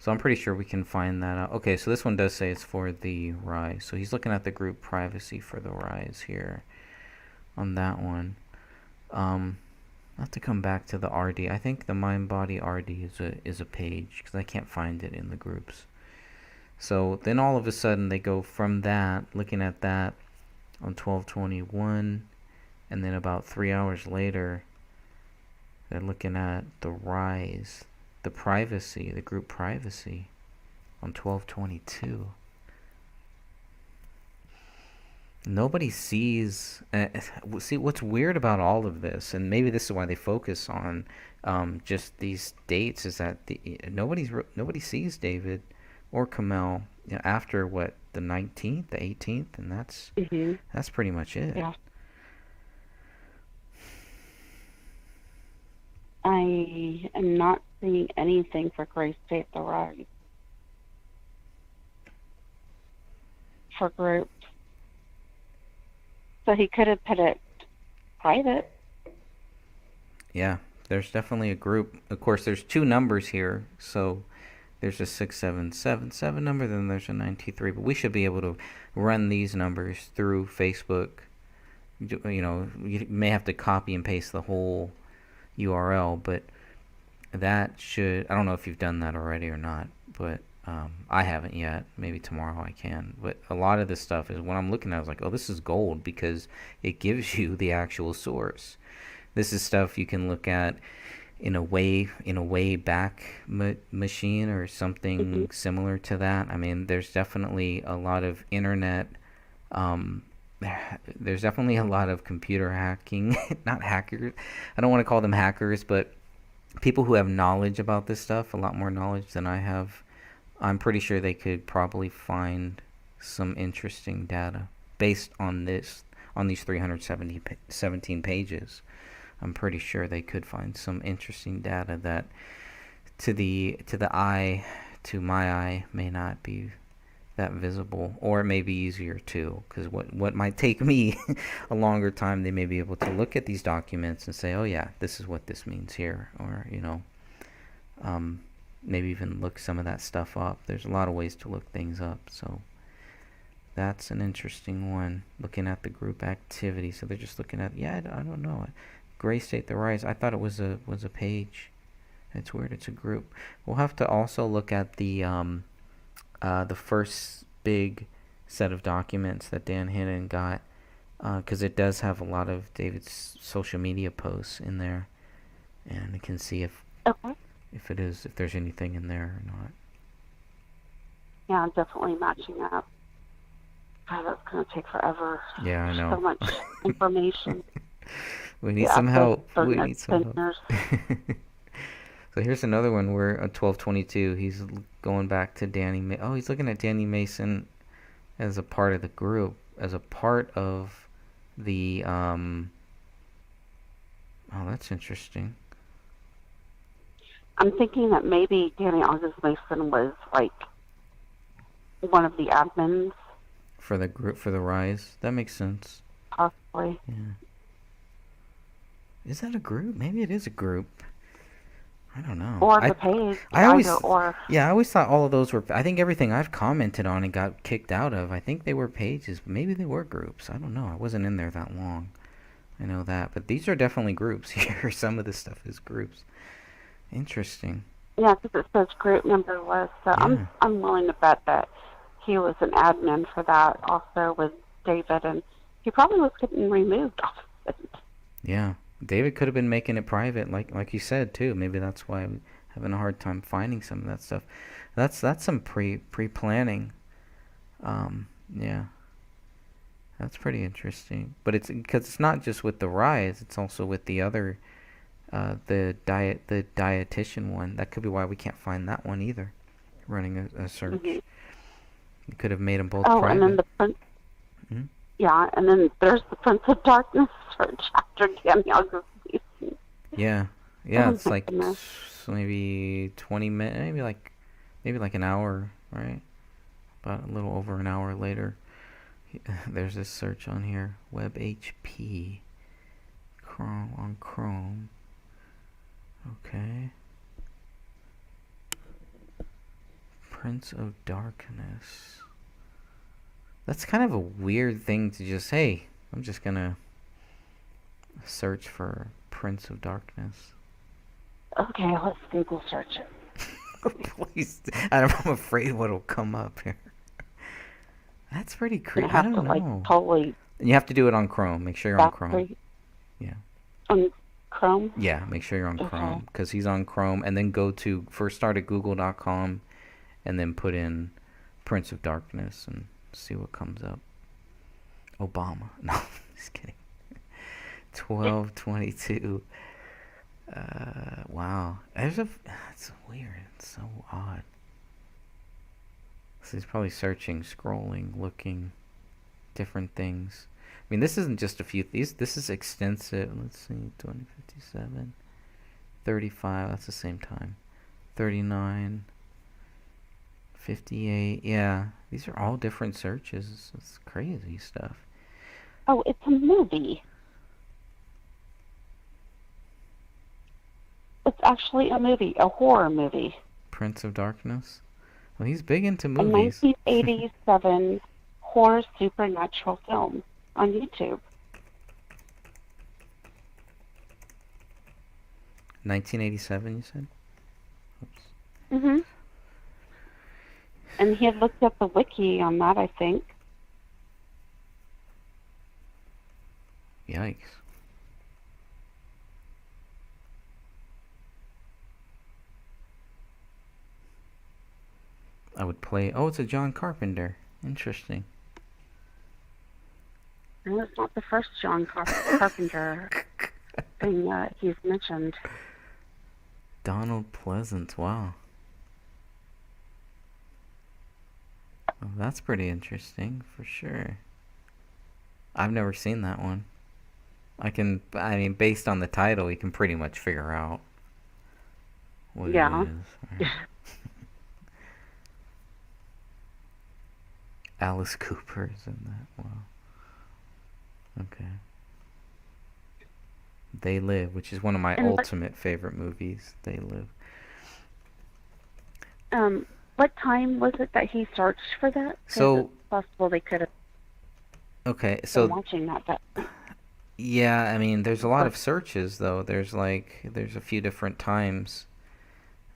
So I'm pretty sure we can find that out. Okay, so this one does say it's for the Rise. So he's looking at the group privacy for the Rise here on that one. I have to come back to the RD. I think the Mind Body RD is a page because I can't find it in the groups. So then all of a sudden they go from that, looking at that on 12/21, and then about 3 hours later they're looking at the Rise, the privacy, the group privacy on 12/22. Nobody sees. See, what's weird about all of this, and maybe this is why they focus on just these dates, is that nobody sees David or Kamel, after what, the 19th, the 18th, and that's pretty much it. Yeah. I am not seeing anything for Grace State the Rise for groups. So he could have put it private. Yeah, there's definitely a group. Of course, there's two numbers here, so there's a 6777 number, then there's a 923. But we should be able to run these numbers through Facebook. You may have to copy and paste the whole URL, but that should, I don't know if you've done that already or not, but I haven't yet. Maybe tomorrow I can. But a lot of this stuff is, when I'm looking at it, I was like, oh, this is gold, because it gives you the actual source. This is stuff you can look at in a way back machine or something similar to that. I mean, there's definitely a lot of internet. There's definitely a lot of computer hacking, not hackers. I don't want to call them hackers, but people who have knowledge about this stuff, a lot more knowledge than I have. I'm pretty sure they could probably find some interesting data based on these 317 pages. I'm pretty sure they could find some interesting data that to my eye may not be that visible, or it may be easier too, because what might take me a longer time, they may be able to look at these documents and say, oh yeah, this is what this means here, or maybe even look some of that stuff up. There's a lot of ways to look things up, so that's an interesting one, looking at the group activity. So they're just looking at, I don't know, Gray State the Rise. I thought it was a page. It's weird, it's a group. We'll have to also look at the first big set of documents that Dan Hinnon got, because it does have a lot of David's social media posts in there, and we can see if there's anything in there or not. Yeah, definitely matching up. God, that's going to take forever. Yeah, I know. So much information. We need some help. We need some help. So here's another one where at 12/22 he's going back to Danny. He's looking at Danny Mason as a part of the group, as a part of the. Oh, that's interesting. I'm thinking that maybe Danny August Mason was like one of the admins for the group, for the Rise. That makes sense. Possibly. Yeah. Is that a group? Maybe it is a group. I don't know. Or the page. I always thought all of those were. I think everything I've commented on and got kicked out of, I think they were pages, but maybe they were groups. I don't know. I wasn't in there that long. I know that, but these are definitely groups here. Some of this stuff is groups. Interesting. Yeah, because it says group number list. So yeah. I'm willing to bet that he was an admin for that, also with David, and he probably was getting removed off of it. Yeah. David could have been making it private, like you said too. Maybe that's why I'm having a hard time finding some of that stuff. That's some pre-planning. Yeah, that's pretty interesting. But it's because it's not just with the Rise; it's also with the other, the dietitian one. That could be why we can't find that one either. Running a search, you could have made them both private. And then the Prince. Mm-hmm. Yeah, and then there's the Prince of Darkness search after Danny August Mason. Yeah, it's like maybe 20 minutes, maybe like an hour, right? About a little over an hour later, there's this search on here, Web HP, Chrome. Okay. Prince of Darkness. That's kind of a weird thing to just, hey, I'm just gonna search for Prince of Darkness. Okay, let's Google search it. Please, I'm afraid what'll come up here. That's pretty creepy. I don't know. Like, totally. And you have to do it on Chrome. Make sure you're on Chrome. Yeah. On Chrome? Yeah, make sure you're on Chrome, because he's on Chrome. And then first start at google.com and then put in Prince of Darkness and see what comes up. Obama. No, just kidding. 1222. Wow. That's weird. It's so odd. So he's probably searching, scrolling, looking, different things. I mean, this isn't just a few. This is extensive. Let's see, 2057, 35. That's the same time. 39, 58. Yeah, these are all different searches. It's crazy stuff. Oh, it's a movie. It's actually a movie, a horror movie. Prince of Darkness? Well, he's big into movies. A 1987 horror supernatural film on YouTube. 1987, you said? Oops. Mm-hmm. And he had looked up the wiki on that, I think. Yikes. I would play... Oh, it's a John Carpenter. Interesting. And it's not the first John Carpenter thing he's mentioned. Donald Pleasance, wow. Well, that's pretty interesting, for sure. I've never seen that one. I mean, based on the title, you can pretty much figure out what it is. Right? Alice Cooper is in that. Wow. Okay. They Live, which is one of my ultimate favorite movies. They Live. What time was it that he searched for that? So it's possible they could have. Okay, so been watching that. Yeah, I mean, there's a lot of searches though. There's a few different times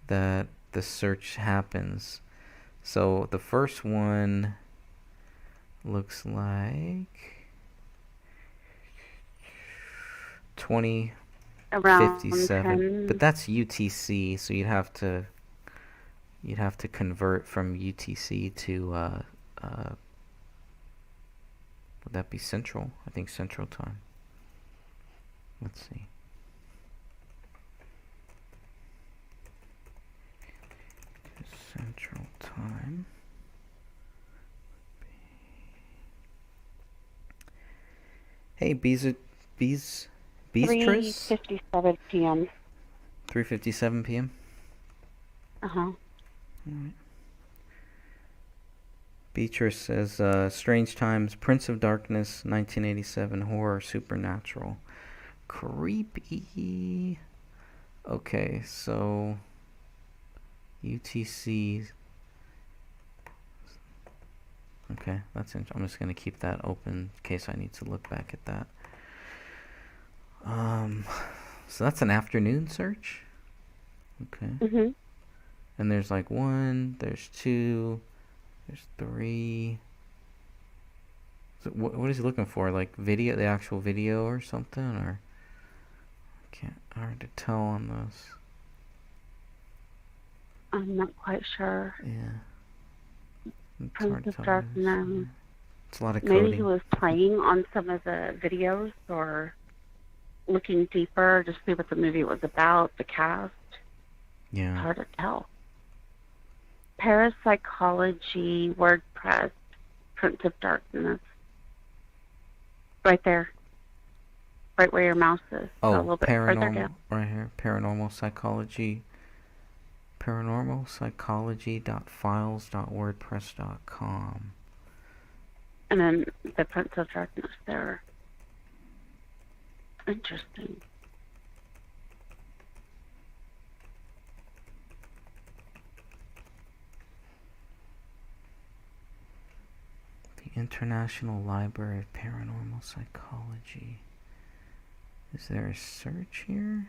that the search happens. So the first one looks like 2057, but that's UTC, so you'd have to convert from UTC to would that be Central? I think Central Time. Let's see. Central Time. Hey, Beatrice? 3:57 p.m. 3:57 p.m.? Uh-huh. All right. Beatrice says, Strange Times, Prince of Darkness, 1987, horror, supernatural. Creepy. Okay, so UTC. Okay, I'm just going to keep that open in case I need to look back at that. So that's an afternoon search? Okay. Mm-hmm. And there's like 1, there's 2, there's 3. So what is he looking for? Like video, the actual video or something? Or hard to tell on this. I'm not quite sure. Yeah. Prince of Darkness. It's a lot of coding. Maybe he was playing on some of the videos or looking deeper to see what the movie was about, the cast. Yeah. It's hard to tell. Parapsychology, WordPress, Prince of Darkness. Right there. Right where your mouse is. Oh, a little bit further down. Right here. Paranormal Psychology. Paranormalpsychology.files.wordpress.com. And then the Prince of Darkness there. Interesting. International Library of Paranormal Psychology. Is there a search here?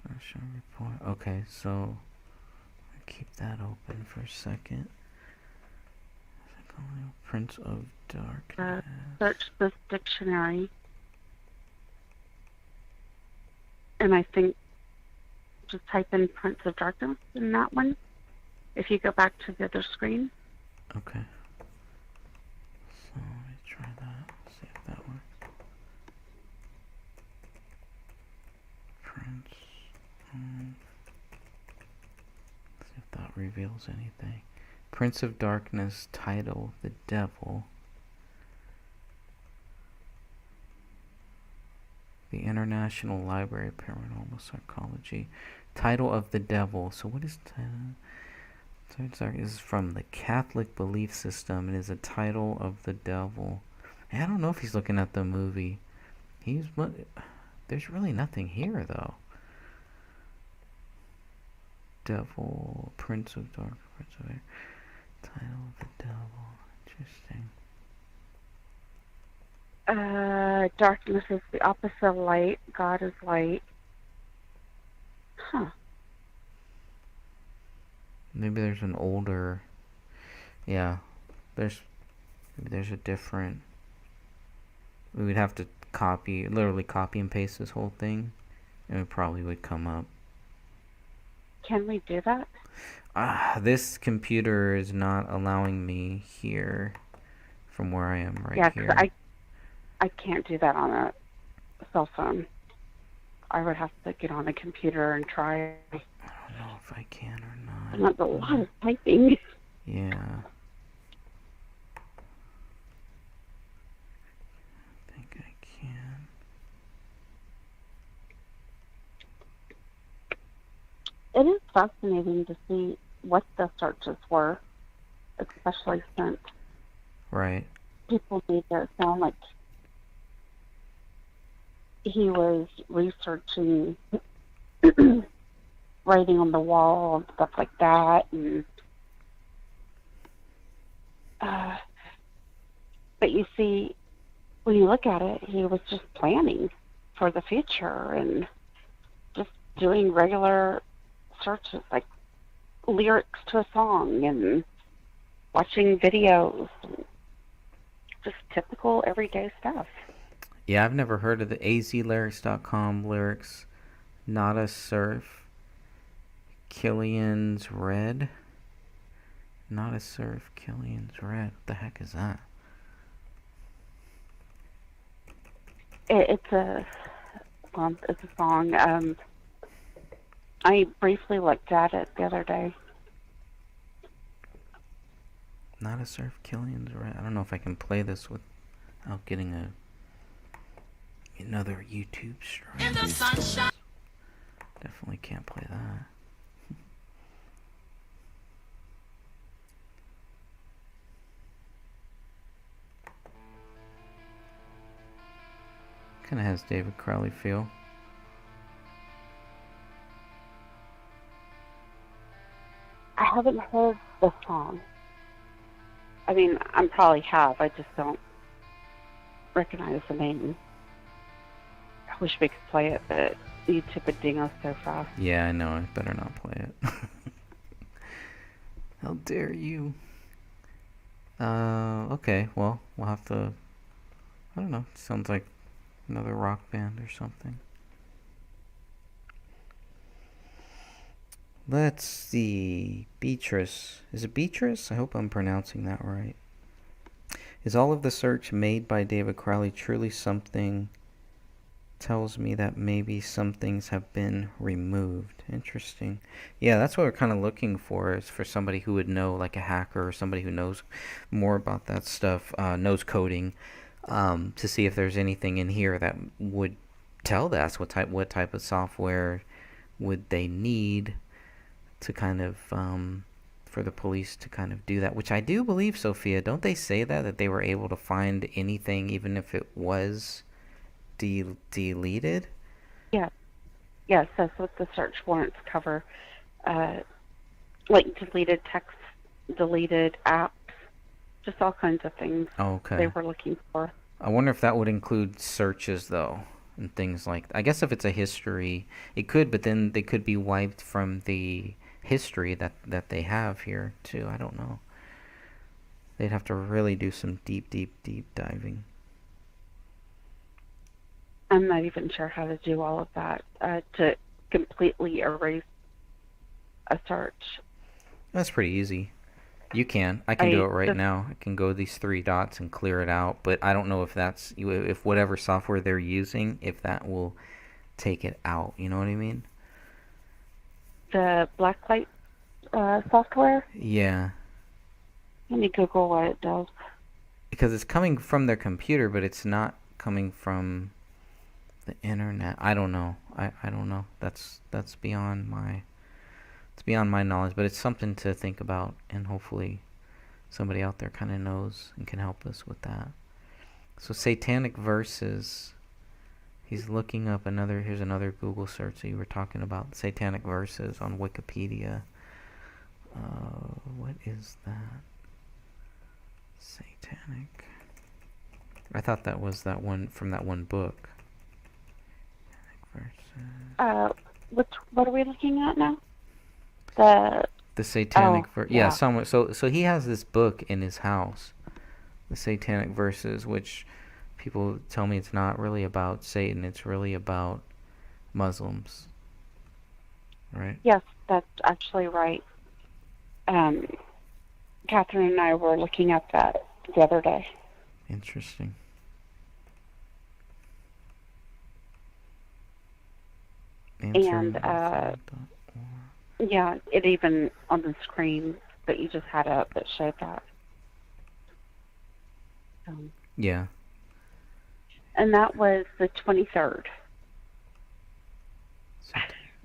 Special report. Okay, so I'll keep that open for a second. Prince of Darkness. Search this dictionary. And I think just type in Prince of Darkness in that one. If you go back to the other screen. Okay. So let me try that. See if that works. Prince. See if that reveals anything. Prince of Darkness, title, the devil. The International Library of Paranormal Psychology. Title of the devil. So what is title? This is from the Catholic belief system. It is a title of the devil. I don't know if he's looking at the movie. There's really nothing here, though. Devil, Prince of Dark, Prince of Air. Title of the devil. Interesting. Darkness is the opposite of light. God is light. Huh. Maybe there's an older... Yeah. Maybe there's a different... We would have to literally copy and paste this whole thing, and it probably would come up. Can we do that? This computer is not allowing me here from where I am right here. Yeah, I can't do that on a cell phone. I would have to get on a computer and try. I don't know if I can or not. And that's a lot of typing. Yeah. I think I can. It is fascinating to see what the searches were, especially since people made it sound like he was researching writing on the wall and stuff like that, and but you see, when you look at it, he was just planning for the future and just doing regular searches, like lyrics to a song and watching videos, just typical everyday stuff. Yeah, I've never heard of the azlyrics.com lyrics. Not a Surf, Killian's Red. Not a Surf, Killian's Red. What the heck is that? It's a song. I briefly looked at it the other day. Not a Surf, Killian's Red. I don't know if I can play this without getting another YouTube strike. In the sunshine. Definitely can't play that. Kind of has David Crowley feel. I haven't heard the song. I mean, I probably have. I just don't recognize the name. I wish we could play it, but YouTube would ding us so fast. Yeah, I know. I better not play it. How dare you? Okay. Well, we'll have to... I don't know. Sounds like another rock band or something. Let's see. Beatrice. Is it Beatrice? I hope I'm pronouncing that right. Is all of the search made by David Crowley truly something? Tells me that maybe some things have been removed. Interesting. Yeah, that's what we're kind of looking for, is for somebody who would know, like a hacker or somebody who knows more about that stuff, knows coding, to see if there's anything in here that would tell us what type of software would they need to kind of for the police to kind of do that, which I do believe, Sophia. Don't they say that they were able to find anything even if it was deleted? Yeah. Yes, that's what the search warrants cover. Like deleted text deleted apps, just all kinds of things they Okay. were looking for. I wonder if that would include searches though, and things like. I guess if it's a history, it could, but then they could be wiped from the history that they have here too. I don't know. They'd have to really do some deep, deep, deep diving. I'm not even sure how to do all of that to completely erase a search. That's pretty easy. You can. I can do it right now. I can go these three dots and clear it out, but I don't know if whatever software they're using, if that will take it out. You know what I mean? The blacklight software? Yeah. Let me Google what it does. Because it's coming from their computer, but it's not coming from the internet. I don't know. I don't know. That's beyond my knowledge, but it's something to think about, and hopefully somebody out there kind of knows and can help us with that. So Satanic Verses. He's looking up here's another Google search. So you were talking about Satanic Verses on Wikipedia. What is that? Satanic. I thought that was that one from that one book. Satanic Verses. What are we looking at now? The Satanic yeah. So he has this book in his house, the Satanic Verses, which people tell me it's not really about Satan. It's really about Muslims, right? Yes, that's actually right. Catherine and I were looking at that the other day. Interesting. And yeah, it even on the screen that you just had up, it showed that. Yeah. And that was the 23rd.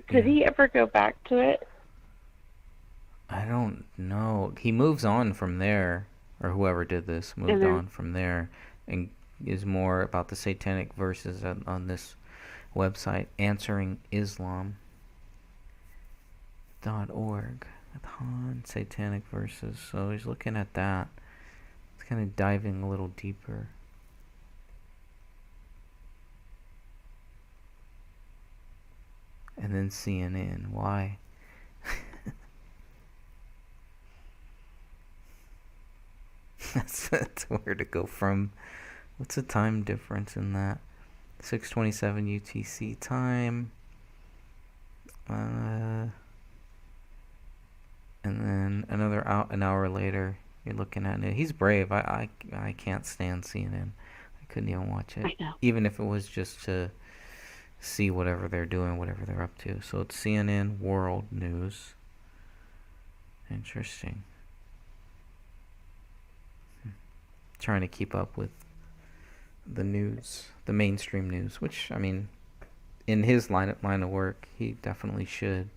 Did he ever go back to it? I don't know. He moves on from there, or whoever did this moved on from there, and is more about the Satanic Verses on this website, answeringislam.org. Satanic Verses. So he's looking at that. It's kind of diving a little deeper. And then CNN. Why? That's where to go from. What's the time difference in that? 6:27 UTC time. And then an hour later, you're looking at it. He's brave. I can't stand CNN. I couldn't even watch it. I know. Even if it was just to see whatever they're doing, whatever they're up to. So it's CNN World News. Interesting. Trying to keep up with the news, the mainstream news, which, I mean, in his line of work, he definitely should.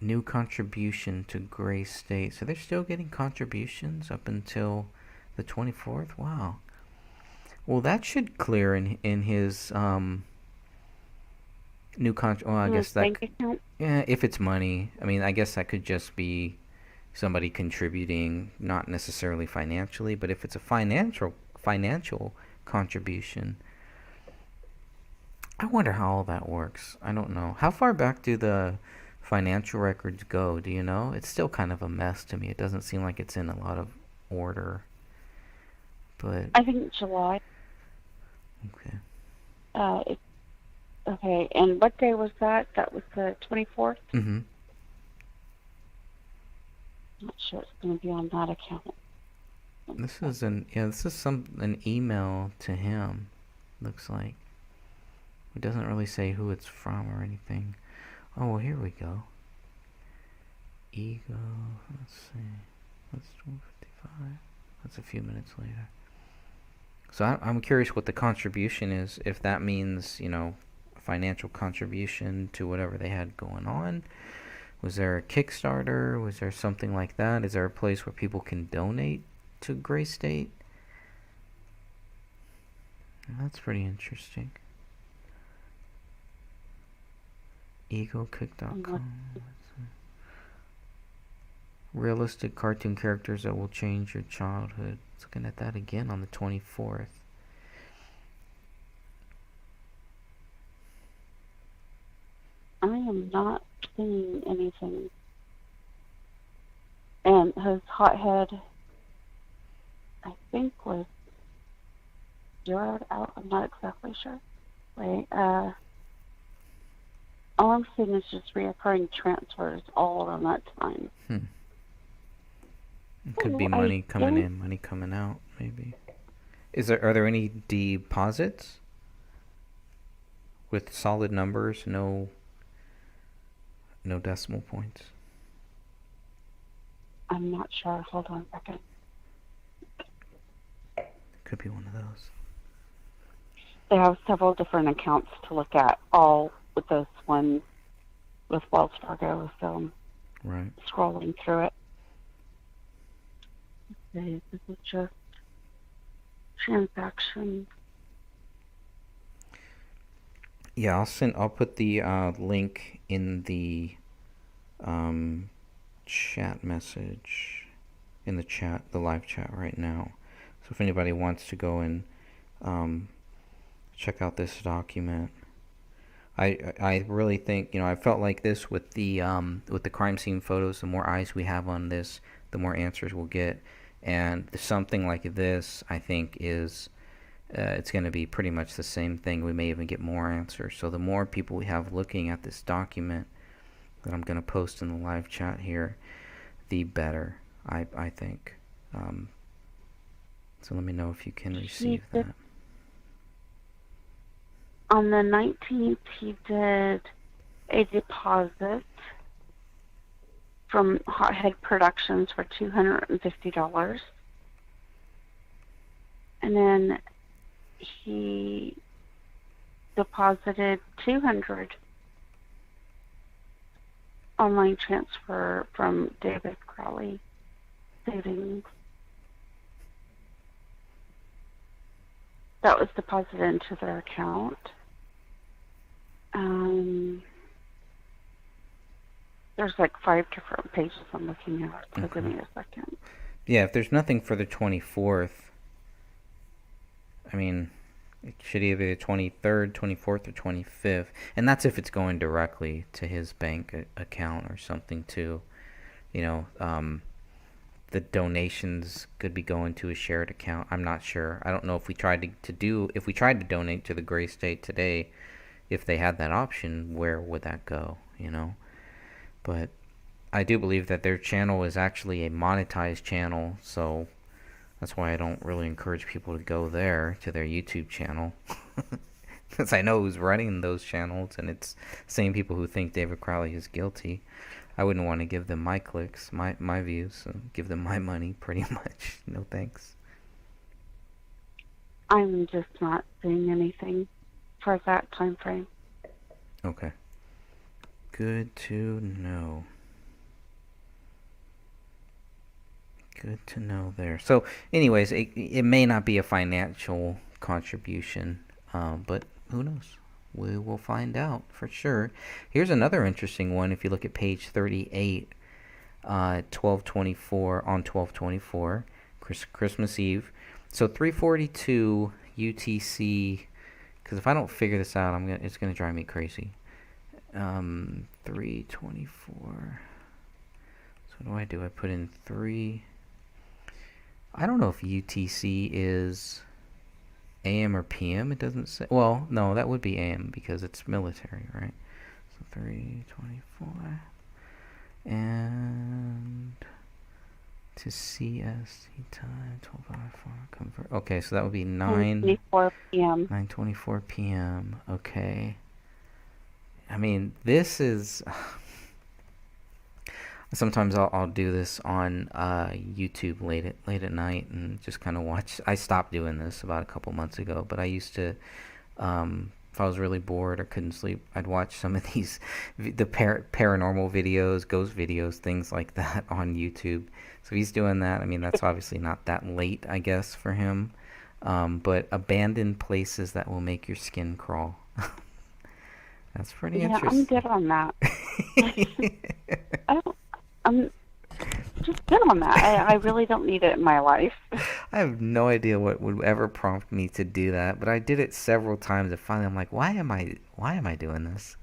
New contribution to Gray State. So they're still getting contributions up until the 24th? Wow. Well, that should clear in his new contract. Well, I guess that. Yeah, if it's money. I mean, I guess that could just be somebody contributing, not necessarily financially, but if it's a financial contribution, I wonder how all that works. I don't know. How far back do the financial records go? Do you know? It's still kind of a mess to me. It doesn't seem like it's in a lot of order. But I think July. Okay. Okay, and what day was that? That was the 24th? Mm-hmm. Not sure it's going to be on that account. This is an email to him. Looks like. It doesn't really say who it's from or anything. Oh, well, here we go. Ego. Let's see. That's 12:55. That's a few minutes later. So I'm curious what the contribution is. If that means, financial contribution to whatever they had going on. Was there a Kickstarter? Was there something like that? Is there a place where people can donate to Gray State? That's pretty interesting. Egokick.com. Realistic cartoon characters that will change your childhood. Looking at that again on the 24th. I am not seeing anything. And his hothead, I think, was zeroed out. I'm not exactly sure. Wait, all I'm seeing is just reoccurring transfers all around that time. It could be money coming in, money coming out, maybe. Are there any deposits with solid numbers, no decimal points? I'm not sure. Hold on a second. Could be one of those. They have several different accounts to look at, all with this one with Wells Fargo, so I'm scrolling through it. Okay, this is just transactions. Yeah, I'll put the link in the chat message, in the chat, the live chat right now. So if anybody wants to go and check out this document, I really think, I felt like this with the crime scene photos. The more eyes we have on this, the more answers we'll get. And something like this, I think, is it's going to be pretty much the same thing. We may even get more answers. So the more people we have looking at this document that I'm going to post in the live chat here, the better, I think. So let me know if you can receive that. On the 19th, he did a deposit from Hothead Productions for $250. And then he deposited $200 online transfer from David Crowley Savings. That was deposited into their account. There's like 5 different pages I'm looking at, so give me a second. Yeah, if there's nothing for the 24th, I mean, it should either be the 23rd, 24th, or 25th. And that's if it's going directly to his bank account or something too. The donations could be going to a shared account. I'm not sure. I don't know if we tried if we tried to donate to the Gray State today, if they had that option, where would that go, But I do believe that their channel is actually a monetized channel, so that's why I don't really encourage people to go there, to their YouTube channel. Because I know who's running those channels, and it's the same people who think David Crowley is guilty. I wouldn't want to give them my clicks, my views, so give them my money, pretty much. No thanks. I'm just not seeing anything for that time frame. Okay. Good to know. Good to know there. So, anyways, it may not be a financial contribution, but who knows? We will find out for sure. Here's another interesting one. If you look at page 38, 12/24 on 12/24, Christmas Eve. So 3:42 UTC. Because if I don't figure this out, it's gonna drive me crazy. 3:24. So what do I do? I put in 3. I don't know if UTC is AM or PM. It doesn't say. Well, no, that would be AM because it's military, right? So 3:24. And to CST time, 12:04 convert. Okay, so that would be 9:24 p.m. 9:24 p.m. Okay. I mean, this is. Sometimes I'll do this on YouTube late at night and just kind of watch. I stopped doing this about a couple months ago, but I used to. If I was really bored or couldn't sleep, I'd watch some of these paranormal videos, ghost videos, things like that on YouTube. So if he's doing that, I mean, that's obviously not that late, I guess, for him. But abandoned places that will make your skin crawl. That's pretty Yeah, I'm interesting. good on that. I don't, I'm just good on that. I really don't need it in my life. I have no idea what would ever prompt me to do that, but I did it several times and finally I'm like, why am I doing this?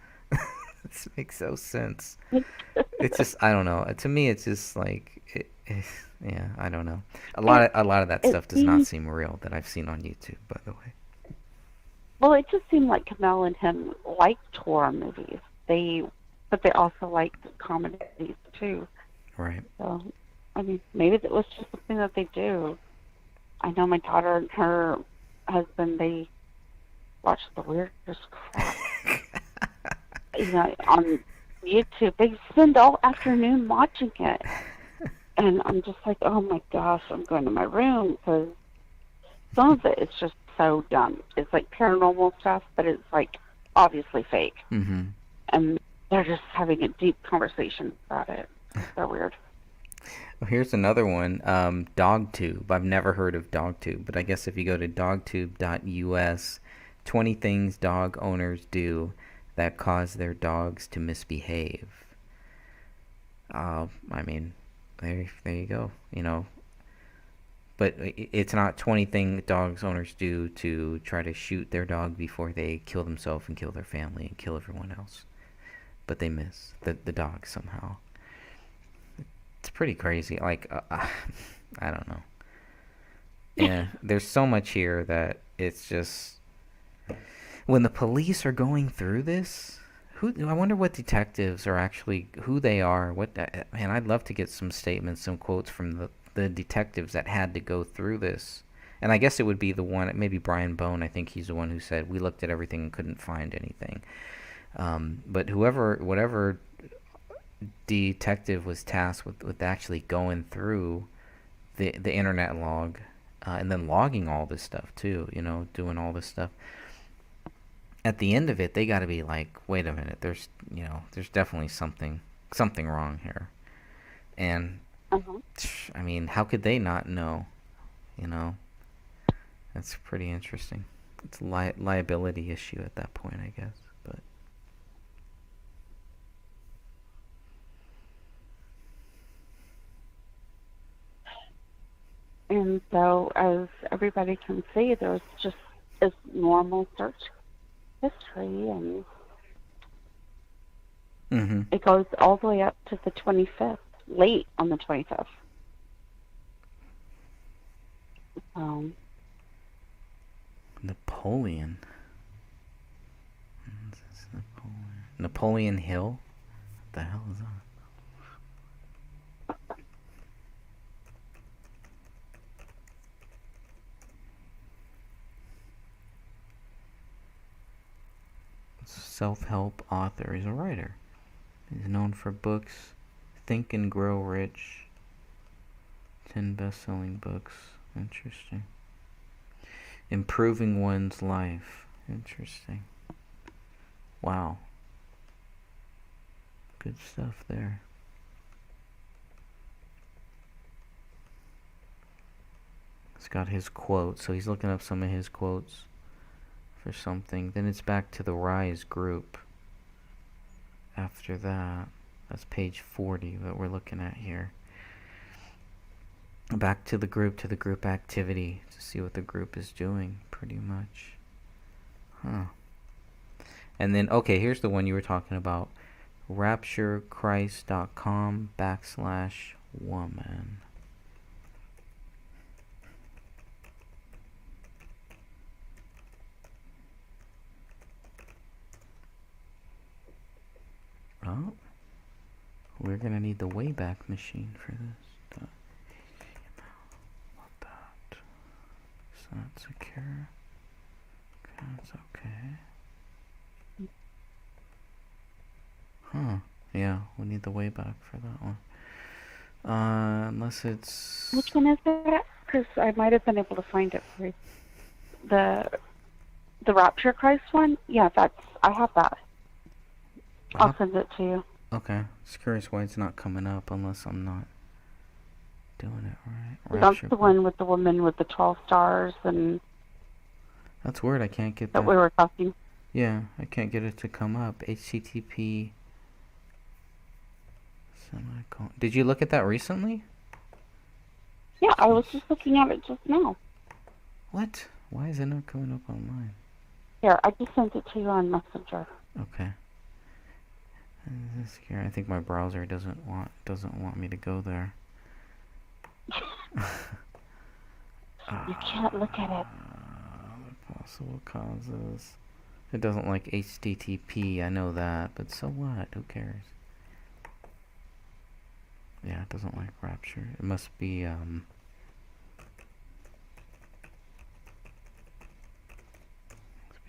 This makes no sense. It's just, I don't know. To me it's just like yeah, I don't know. It A lot of that it stuff does not seems seem real that I've seen on YouTube, by the way. well. It just seemed like Kamel and him liked horror movies. But they also liked comedies too. Right. So, I mean, maybe that was just something that they do. I know my daughter and her husband, they watch the weirdest crap. On YouTube. They spend all afternoon watching it. And I'm just like, oh my gosh, I'm going to my room because some of it is just so dumb. It's like paranormal stuff, but it's like obviously fake. Mm-hmm. And they're just having a deep conversation about it. It's so weird. Well, here's another one. DogTube. I've never heard of DogTube, but I guess if you go to dogtube.us, 20 things dog owners do that cause their dogs to misbehave. I mean, there you go. But it's not 20 things dogs owners do to try to shoot their dog before they kill themselves and kill their family and kill everyone else. But they miss the dog somehow. It's pretty crazy. Like, I don't know. Yeah, there's so much here that it's just when the police are going through this. I wonder what detectives are actually, who they are. Man, I'd love to get some statements, some quotes from the detectives that had to go through this. And I guess it would be the one, maybe Brian Bone. I think he's the one who said we looked at everything and couldn't find anything. But whatever detective was tasked with actually going through the internet log, and then logging all this stuff too, doing all this stuff. At the end of it, they got to be like, wait a minute, there's definitely something wrong here. And I mean, how could they not know? That's pretty interesting. It's a liability issue at that point, I guess. But And so, as everybody can see, there's just this normal search history, and it goes all the way up to the 25th, late on the 25th. Napoleon. Napoleon Hill? What the hell is that? Self-help author. He's a writer. He's known for books Think and Grow Rich, 10 best-selling books. Interesting. Improving One's Life. Interesting. Wow. Good stuff there. It's got his quotes, so he's looking up some of his quotes for something. Then it's back to the Rise group. After that, that's page 40 that we're looking at here. Back to the group activity to see what the group is doing, pretty much. And then, okay, here's the one you were talking about. rapturechrist.com/woman. Oh, we're gonna need the Wayback Machine for this. What that? Is that secure? Okay, that's okay. Huh. Yeah, we need the Wayback for that one. Unless it's... Which one is that? Because I might have been able to find it for you. The Rapture Christ one? Yeah, I have that. I'll send it to you. Okay. Just curious why it's not coming up unless I'm not doing it right. That's the one with the woman with the 12 stars and... That's weird. I can't get that. That we were talking. Yeah, I can't get it to come up. HTTP. Did you look at that recently? Yeah, I was just looking at it just now. What? Why is it not coming up on mine? Here, I just sent it to you on Messenger. Okay. I think my browser doesn't want me to go there. You can't look at it. Possible causes. It doesn't like HTTP, I know that, but so what? Who cares? Yeah, it doesn't like Rapture. It must be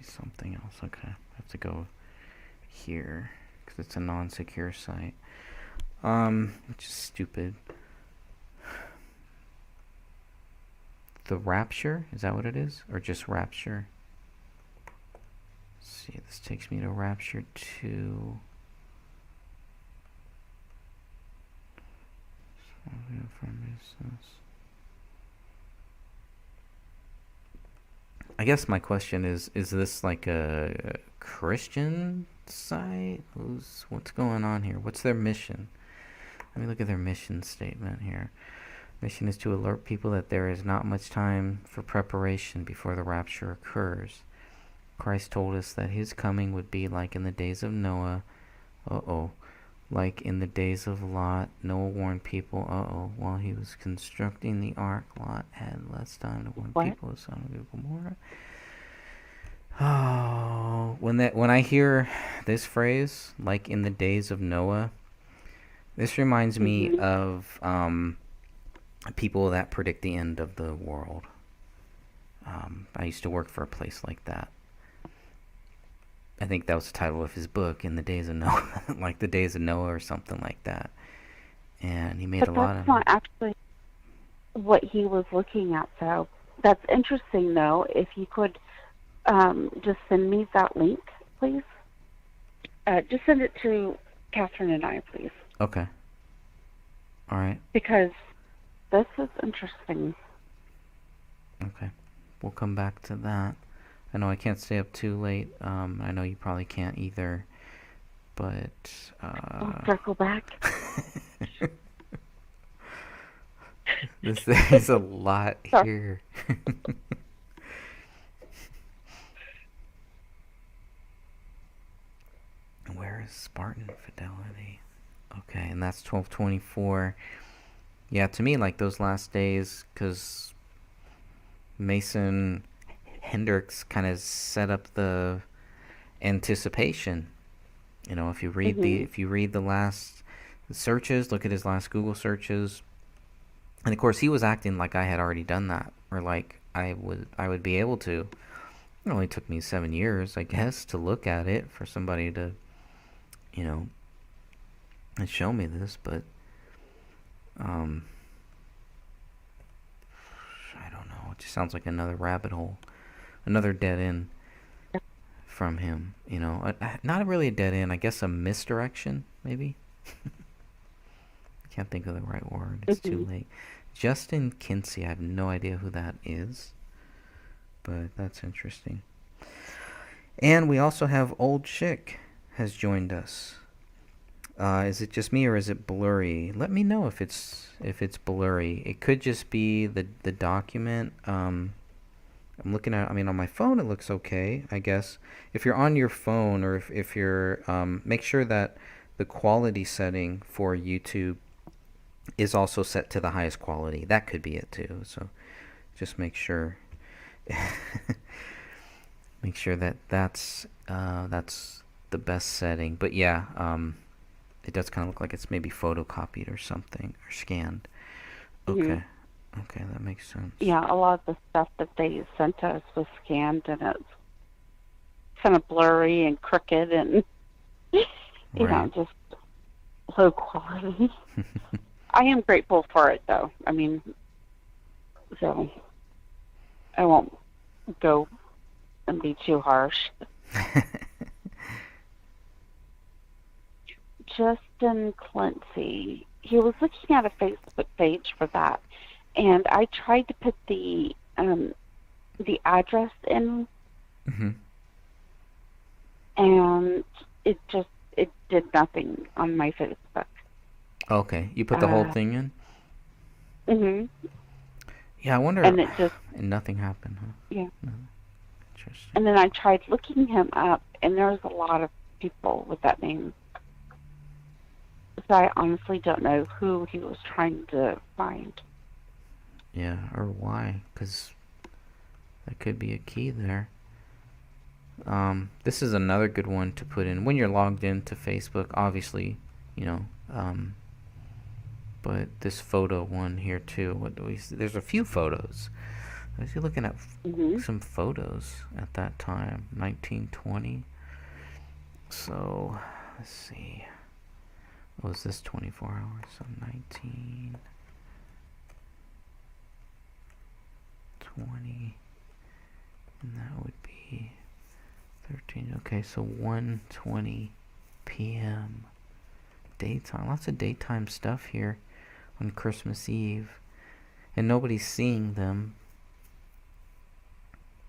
something else. Okay, I have to go here because it's a non-secure site. Which is stupid. The Rapture? Is that what it is? Or just Rapture? Let's see, this takes me to Rapture 2. I guess my question is this like a Christian site? What's going on here? What's their mission? Let me look at their mission statement here. Mission is to alert people that there is not much time for preparation before the rapture occurs. Christ told us that his coming would be like in the days of Noah. Like in the days of Lot. Noah warned people, while he was constructing the ark, Lot had less time to warn people of Sodom and Gomorrah. Oh, when I hear this phrase, like in the days of Noah, this reminds me of people that predict the end of the world. I used to work for a place like that. I think that was the title of his book, In the Days of Noah, like the Days of Noah or something like that. And he made a lot of... But that's not actually what he was looking at, though. That's interesting, though. If you could just send me that link, please. Just send it to Catherine and I, please. Okay. All right. Because this is interesting. Okay. We'll come back to that. I know I can't stay up too late. I know you probably can't either. But... I'll circle back. There's a lot here. Where is Spartan Fidelity? Okay, and that's 1224. Yeah, to me, like those last days, because Mason Hendricks kind of set up the anticipation. You know, if you read the last searches, look at his last Google searches, and of course he was acting like I had already done that, or like I would be able to. It only took me 7 years, I guess, to look at it for somebody to, you know, and show me this, but I don't know. It just sounds like another rabbit hole, another dead end from him. You know, not really a dead end. I guess a misdirection, maybe. Can't think of the right word. It's too late. Justin Kinsey. I have no idea who that is, but that's interesting. And we also have Old Chick has joined us. Is it just me or is it blurry? Let me know if it's blurry. It could just be the document. I'm looking at. I mean, on my phone it looks okay, I guess. If you're on your phone, or if you're make sure that the quality setting for YouTube is also set to the highest quality. That could be it too. So just make sure. Make sure that that's the best setting. But yeah, it does kind of look like it's maybe photocopied or something, or scanned. Okay. Okay, that makes sense. Yeah, a lot of the stuff that they sent us was scanned, and it's kind of blurry and crooked and, you know, just low quality. I am grateful for it, though. I mean, so I won't go and be too harsh. Justin Clancy, he was looking at a Facebook page for that, and I tried to put the address in, and it did nothing on my Facebook. Okay, you put the whole thing in? Mhm. Yeah, I wonder. And it just And nothing happened, huh? yeah. No. Interesting. And then I tried looking him up, and there's a lot of people with that name. So I honestly don't know who he was trying to find. Yeah, or why? Because that could be a key there. This is another good one to put in when you're logged into Facebook, obviously, you know. But this photo one here too. What do we see? There's a few photos. I was looking at some photos at that time, 1920. So let's see. What was this 24 hours? So 1920, and that would be 13. Okay, so 1:20 p.m. daytime. Lots of daytime stuff here on Christmas Eve, and nobody's seeing them.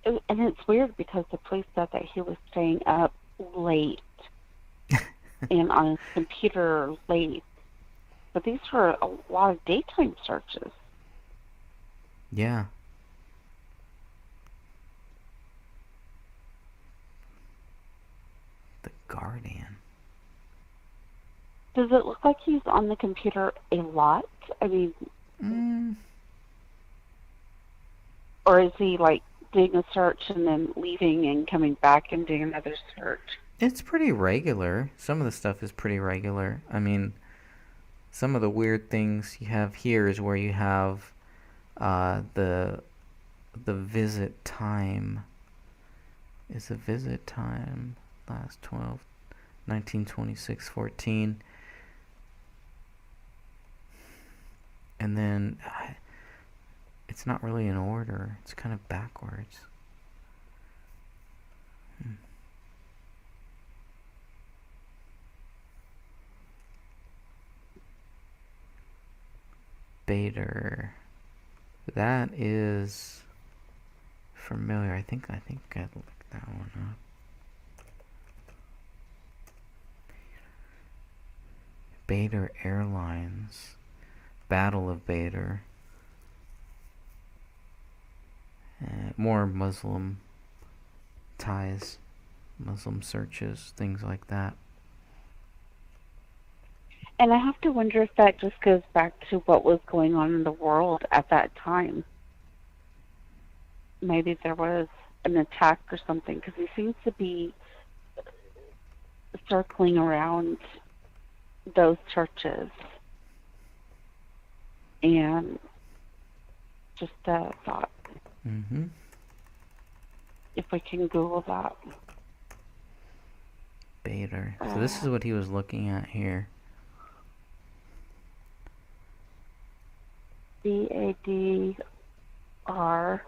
And it's weird because the police said that he was staying up late and on his computer late. But these were a lot of daytime searches. Yeah. The Guardian. Does it look like he's on the computer a lot? I mean, or is he like doing a search and then leaving and coming back and doing another search? It's pretty regular. Some of the stuff is pretty regular. I mean, some of the weird things you have here is where you have the visit time. Is the visit time last 1926-14, and then it's not really in order. It's kind of backwards. Bader. That is familiar. I think I'd look that one up. Bader Airlines. Battle of Bader. More Muslim ties, Muslim searches, things like that. And I have to wonder if that just goes back to what was going on in the world at that time. Maybe there was an attack or something, because he seems to be circling around those churches. And just a thought. If we can Google that. Bader. So this is what he was looking at here. BADR. Wow,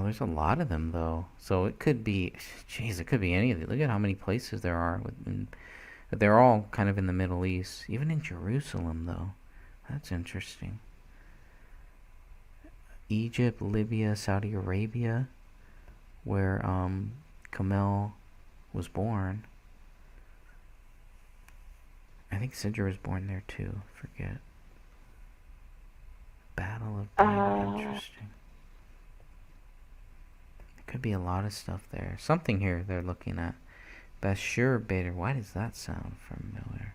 there's a lot of them though. So it could be, jeez, it could be any of these. Look at how many places there are. They're all kind of in the Middle East. Even in Jerusalem though. That's interesting. Egypt, Libya, Saudi Arabia, where Kamel was born. I think Sidra was born there too. Forget. Battle of Bader. Interesting. There could be a lot of stuff there. Something here they're looking at. Bashir Bader. Why does that sound familiar?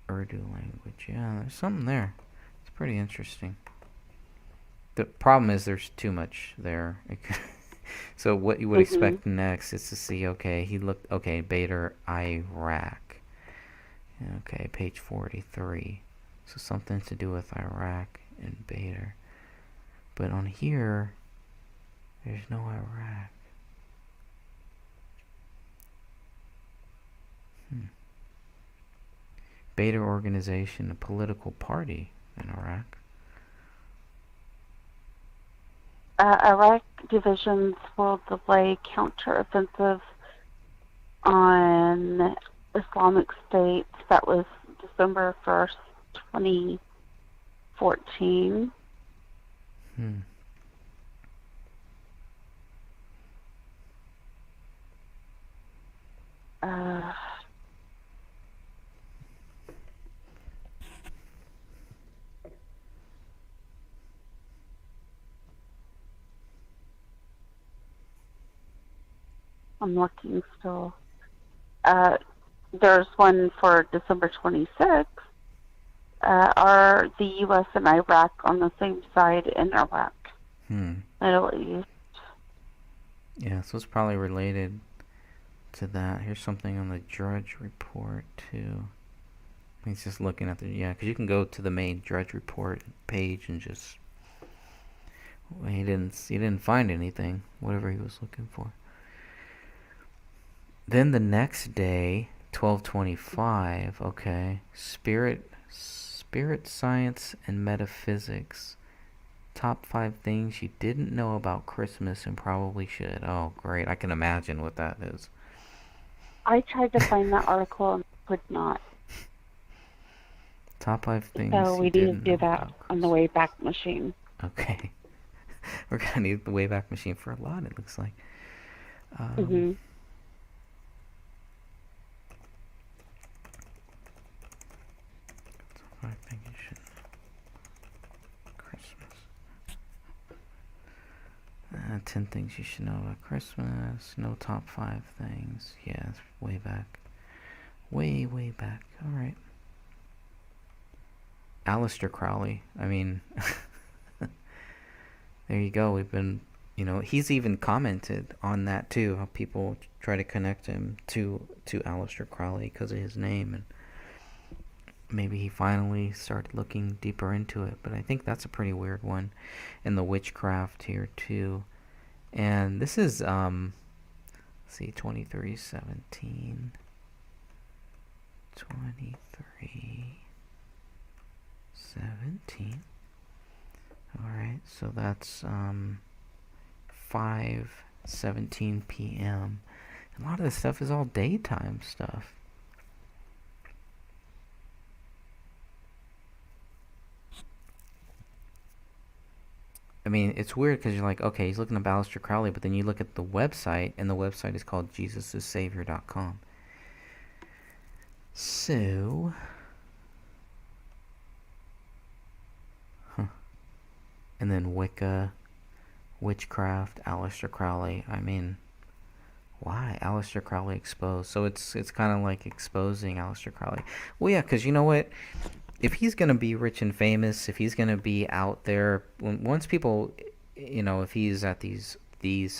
Urdu language. Yeah, there's something there. It's pretty interesting. The problem is there's too much there. So what you would expect next is to see, okay, Bader, Iraq. Okay, page 43. So something to do with Iraq and Bader. But on here, there's no Iraq. Bader organization, a political party in Iraq. Iraq divisions will delay counteroffensive on Islamic State. That was December 1st, 2014. Uh, I'm looking still. There's one for December 26th. Are the U.S. and Iraq on the same side in Iraq? Middle East. Yeah, so it's probably related to that. Here's something on the Drudge Report, too. He's just looking at the... Yeah, because you can go to the main Drudge Report page and just... He didn't find anything, whatever he was looking for. Then the next day, 1225, okay. Spirit, science, and metaphysics. Top 5 things you didn't know about Christmas and probably should. Oh, great. I can imagine what that is. I tried to find that article and could not. Top 5 things so we you didn't need to do know that about on the Wayback Machine. Okay. We're going to need the Wayback Machine for a lot, it looks like. Mm-hmm. I think you should know. Christmas. 10 things you should know about Christmas. No top 5 things. Yeah, it's way back. Way back. Alright. Aleister Crowley. I mean, there you go. We've been, he's even commented on that too. How people try to connect him to Aleister Crowley because of his name, and maybe he finally started looking deeper into it. But I think that's a pretty weird one. And the witchcraft here too. And this is let's see, 2317. 2317. Alright, so that's 5:17 p.m. A lot of this stuff is all daytime stuff. I mean, it's weird because you're like, okay, he's looking at Aleister Crowley, but then you look at the website, and the website is called JesusIsSavior.com. So, and then Wicca, witchcraft, Aleister Crowley. I mean, why Aleister Crowley exposed? So it's kind of like exposing Aleister Crowley. Well, yeah, because you know what? If he's gonna be rich and famous, if he's gonna be out there, once people, if he's at these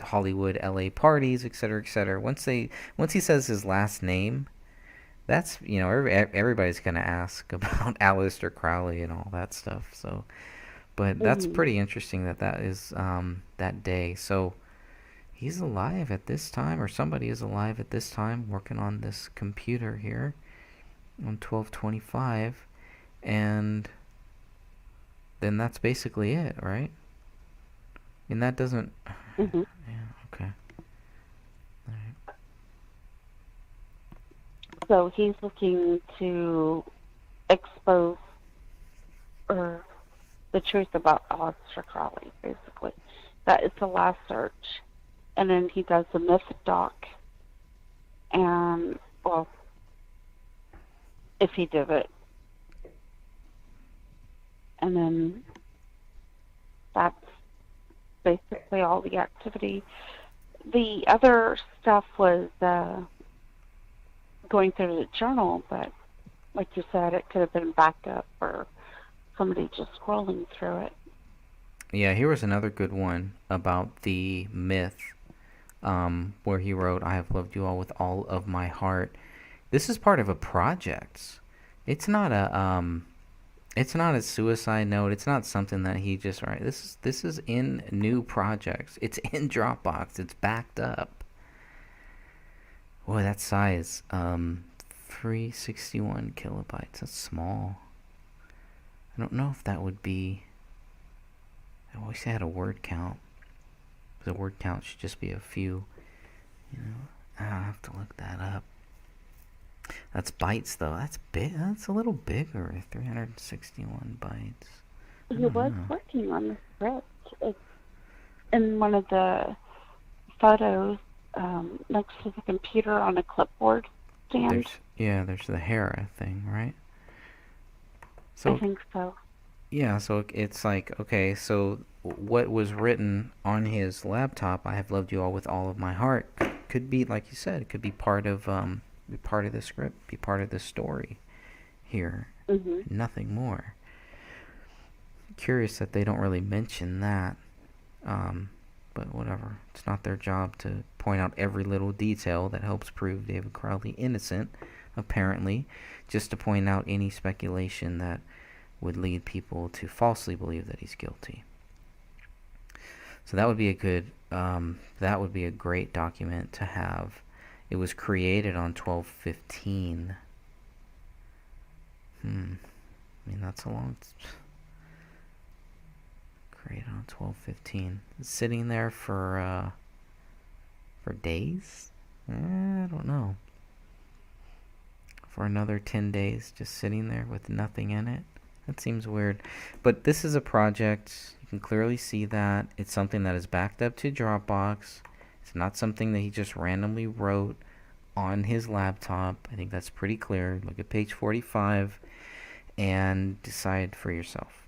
Hollywood, LA parties, etc., once he says his last name, that's everybody's gonna ask about Aleister Crowley and all that stuff. So, but that's pretty interesting that is that day. So he's alive at this time, or somebody is alive at this time, working on this computer here on 1225. And then that's basically it, right? And that doesn't... Mm-hmm. Yeah, okay. All right. So he's looking to expose the truth about Aleister Crowley, basically. That is the last search. And then he does the myth doc. And, well, if he did it. And then that's basically all the activity. The other stuff was going through the journal, but like you said, it could have been backed up or somebody just scrolling through it. Yeah, here was another good one about the myth, where he wrote, "I have loved you all with all of my heart." This is part of a project. It's not a suicide note. It's not something that he just write. This is in new projects. It's in Dropbox. It's backed up. Boy, that size, 361 kilobytes. That's small. I don't know if that would be... I wish I had a word count. The word count should just be a few. I'll have to look that up. That's bytes, though. That's big. That's a little bigger. 361 bytes. He was working on the script. It's in one of the photos. next to the computer on a clipboard stand. There's the Hera thing, right? I So think so. yeah, so it's like, okay, so what was written on his laptop, I have loved you all with all of my heart, could be, like you said, it could be part of the script, be part of the story here. Mhm. Nothing more. Curious that they don't really mention that. But whatever. It's not their job to point out every little detail that helps prove David Crowley innocent, apparently, just to point out any speculation that would lead people to falsely believe that he's guilty. So that would be that would be a great document to have. It was created on 12/15. I mean, that's a long... Created on 12/15. Sitting there for days? I don't know. For another 10 days, just sitting there with nothing in it? That seems weird. But this is a project, you can clearly see that. It's something that is backed up to Dropbox. It's not something that he just randomly wrote on his laptop. I think that's pretty clear. Look at page 45 and decide for yourself.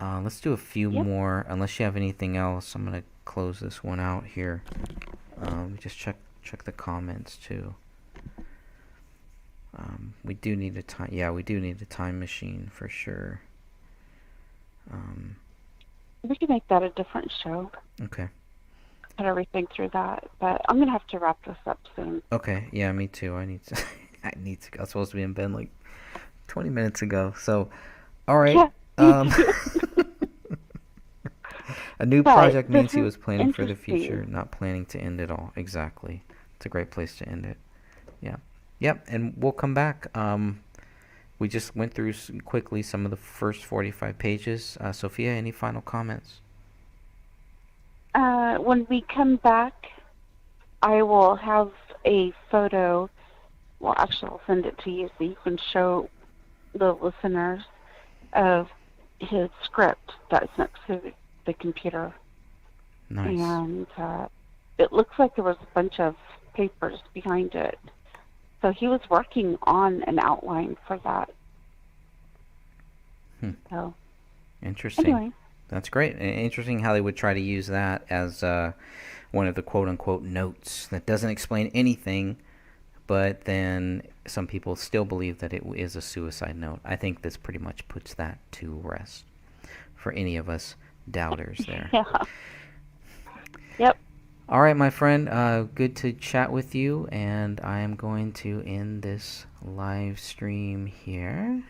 Let's do a few more. Unless you have anything else, I'm gonna close this one out here. Just check the comments too. We do need a time. Yeah, we do need a time machine for sure. We could make that a different show. Okay. Put everything through that, but I'm gonna have to wrap this up soon. Okay. Yeah, me too. I need to. I need to. I was supposed to be in bed like 20 minutes ago. So, all right. Yeah. A new project means he was planning for the interesting. future, not planning to end it all. Exactly. It's a great place to end it. Yeah. Yep. And we'll come back. We just went through quickly some of the first 45 pages. Sophia, any final comments? When we come back, I will have a photo. Well, actually, I'll send it to you so you can show the listeners of his script that's next to the computer. Nice. And it looks like there was a bunch of papers behind it. So he was working on an outline for that. So, interesting. Anyway. That's great. Interesting how they would try to use that as one of the quote-unquote notes that doesn't explain anything, but then some people still believe that it is a suicide note. I think this pretty much puts that to rest for any of us doubters there. Yeah. Yep. All right, my friend. Good to chat with you, and I am going to end this live stream here.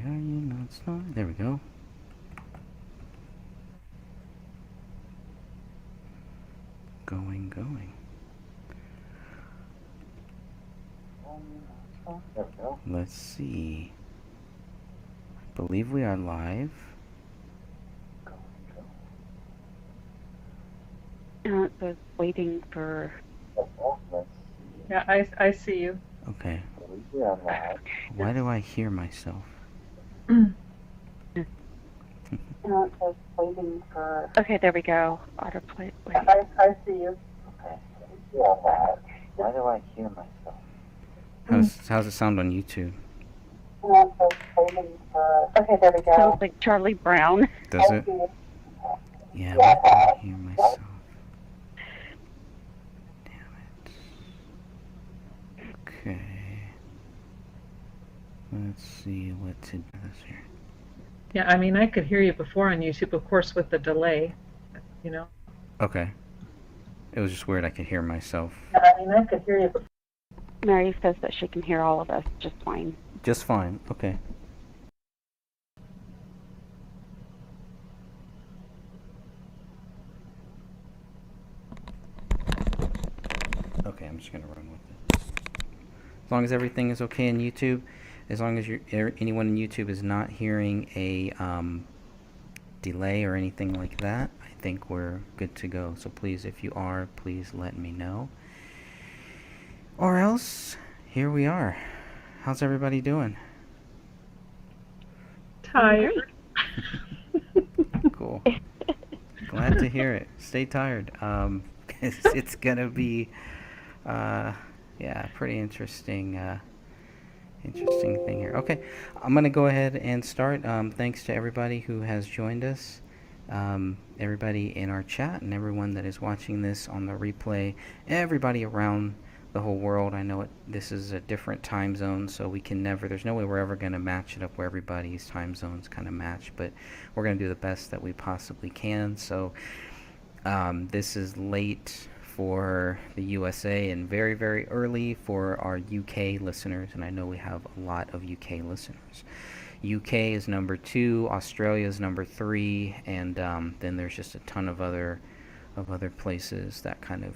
are you not sorry? There we go. Going. Let's see. Believe we are live. It says waiting for... Yeah, I see you. Okay. Why do I hear myself? It says waiting for... Okay, there we go. Autoplay. Wait. I see you. Okay. Why do I hear myself? How's it sound on YouTube? Okay, there we go. Sounds like Charlie Brown. Does it? Yeah, why do I hear myself? Damn it. Okay. Let's see what to do this here. Yeah, I mean, I could hear you before on YouTube, of course, with the delay, you know. Okay. It was just weird I could hear myself. Yeah, I mean, I could hear you before. Mary says that she can hear all of us just fine. Just fine. Okay. Okay, I'm just going to run with it. As long as everything is okay in YouTube, as long as anyone in YouTube is not hearing a delay or anything like that, I think we're good to go. So please, if you are, please let me know. Or else, here we are. How's everybody doing? Tired. Cool. Glad to hear it. Stay tired. It's gonna be, yeah, pretty interesting. Interesting thing here. Okay, I'm gonna go ahead and start. Thanks to everybody who has joined us, everybody in our chat, and everyone that is watching this on the replay. Everybody around the whole world. I know this is a different time zone, so we can never, there's no way we're ever going to match it up where everybody's time zones kind of match, but we're going to do the best that we possibly can. So this is late for the USA and very, very early for our UK listeners, and I know we have a lot of UK listeners. UK is number 2, Australia is number 3, and then there's just a ton of other places that kind of,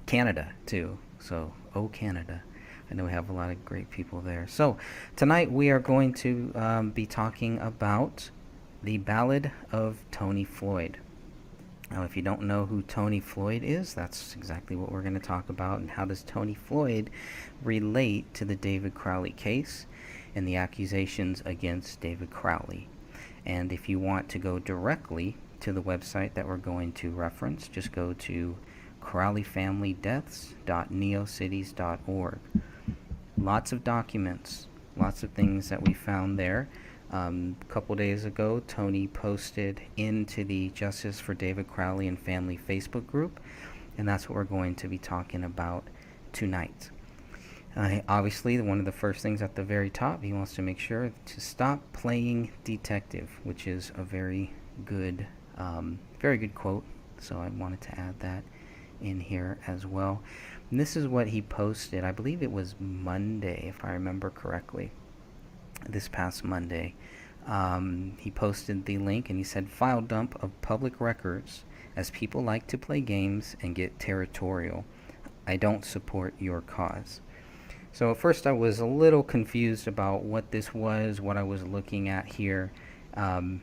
Canada too. So, Canada. I know we have a lot of great people there. So, tonight we are going to be talking about the Ballad of Tony Floyd. Now, if you don't know who Tony Floyd is, that's exactly what we're going to talk about. And how does Tony Floyd relate to the David Crowley case and the accusations against David Crowley? And if you want to go directly to the website that we're going to reference, just go to crowleyfamilydeaths.neocities.org. Lots of documents, lots of things that we found there. A couple days ago, Tony posted into the Justice for David Crowley and Family Facebook group, and that's what we're going to be talking about tonight. Obviously, one of the first things at the very top, he wants to make sure to stop playing detective, which is a very good quote, so I wanted to add that in here as well. And this is what he posted. I believe it was Monday, if I remember correctly. This past Monday, he posted the link and he said, "File dump of public records as people like to play games and get territorial. I don't support your cause." So at first I was a little confused about what this was, what I was looking at here, so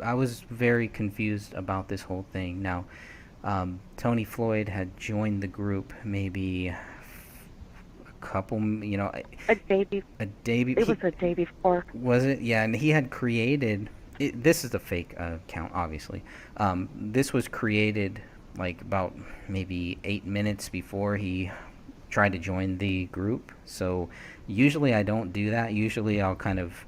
I was very confused about this whole thing. Now, Tony Floyd had joined the group maybe a couple, a day before. It was a day before. Was it? Yeah, and he had created. This is a fake account, obviously. This was created like about maybe 8 minutes before he tried to join the group. So usually I don't do that. Usually I'll kind of,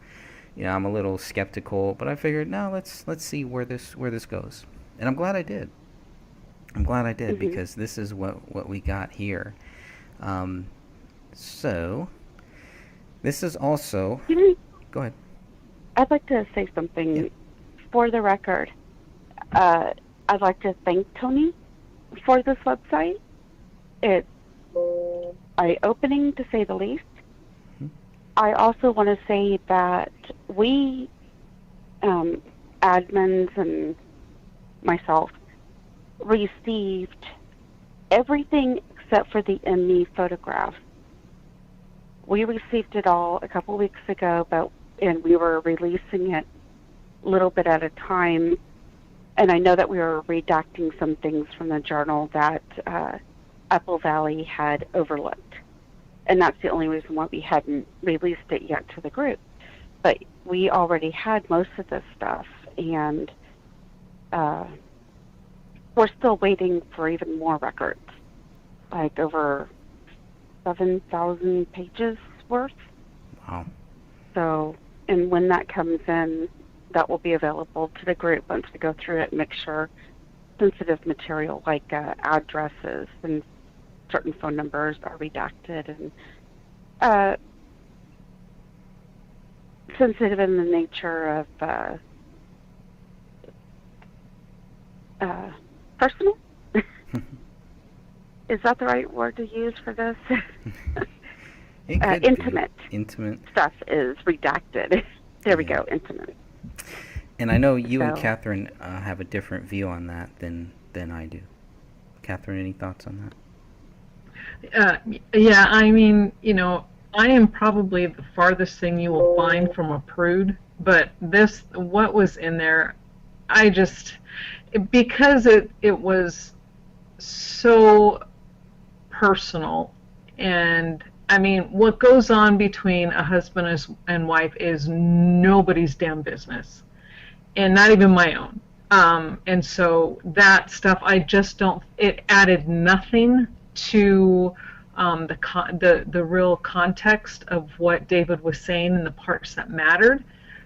I'm a little skeptical, but I figured, no, let's see where this goes. And I'm glad I did. Because this is what we got here. So this is also, go ahead. I'd like to say something. Yeah. For the record. I'd like to thank Tony for this website. It's eye-opening, to say the least. I also want to say that we, admins and myself, received everything except for the ME photograph. We received it all a couple weeks ago, and we were releasing it a little bit at a time. And I know that we were redacting some things from the journal that Apple Valley had overlooked. And that's the only reason why we hadn't released it yet to the group. But we already had most of this stuff, and we're still waiting for even more records, like over 7,000 pages worth. Wow. So, and when that comes in, that will be available to the group once we go through it and make sure sensitive material like addresses and certain phone numbers are redacted, and sensitive in the nature of personal. Is that the right word to use for this? Intimate. Intimate stuff is redacted. There we go, intimate. And I know you and Catherine have a different view on that than I do. Catherine, any thoughts on that? Yeah, I mean, I am probably the farthest thing you will find from a prude, but what was in there, because it was so personal, and I mean, what goes on between a husband and wife is nobody's damn business, and not even my own. And so that stuff, it added nothing to the real context of what David was saying and the parts that mattered.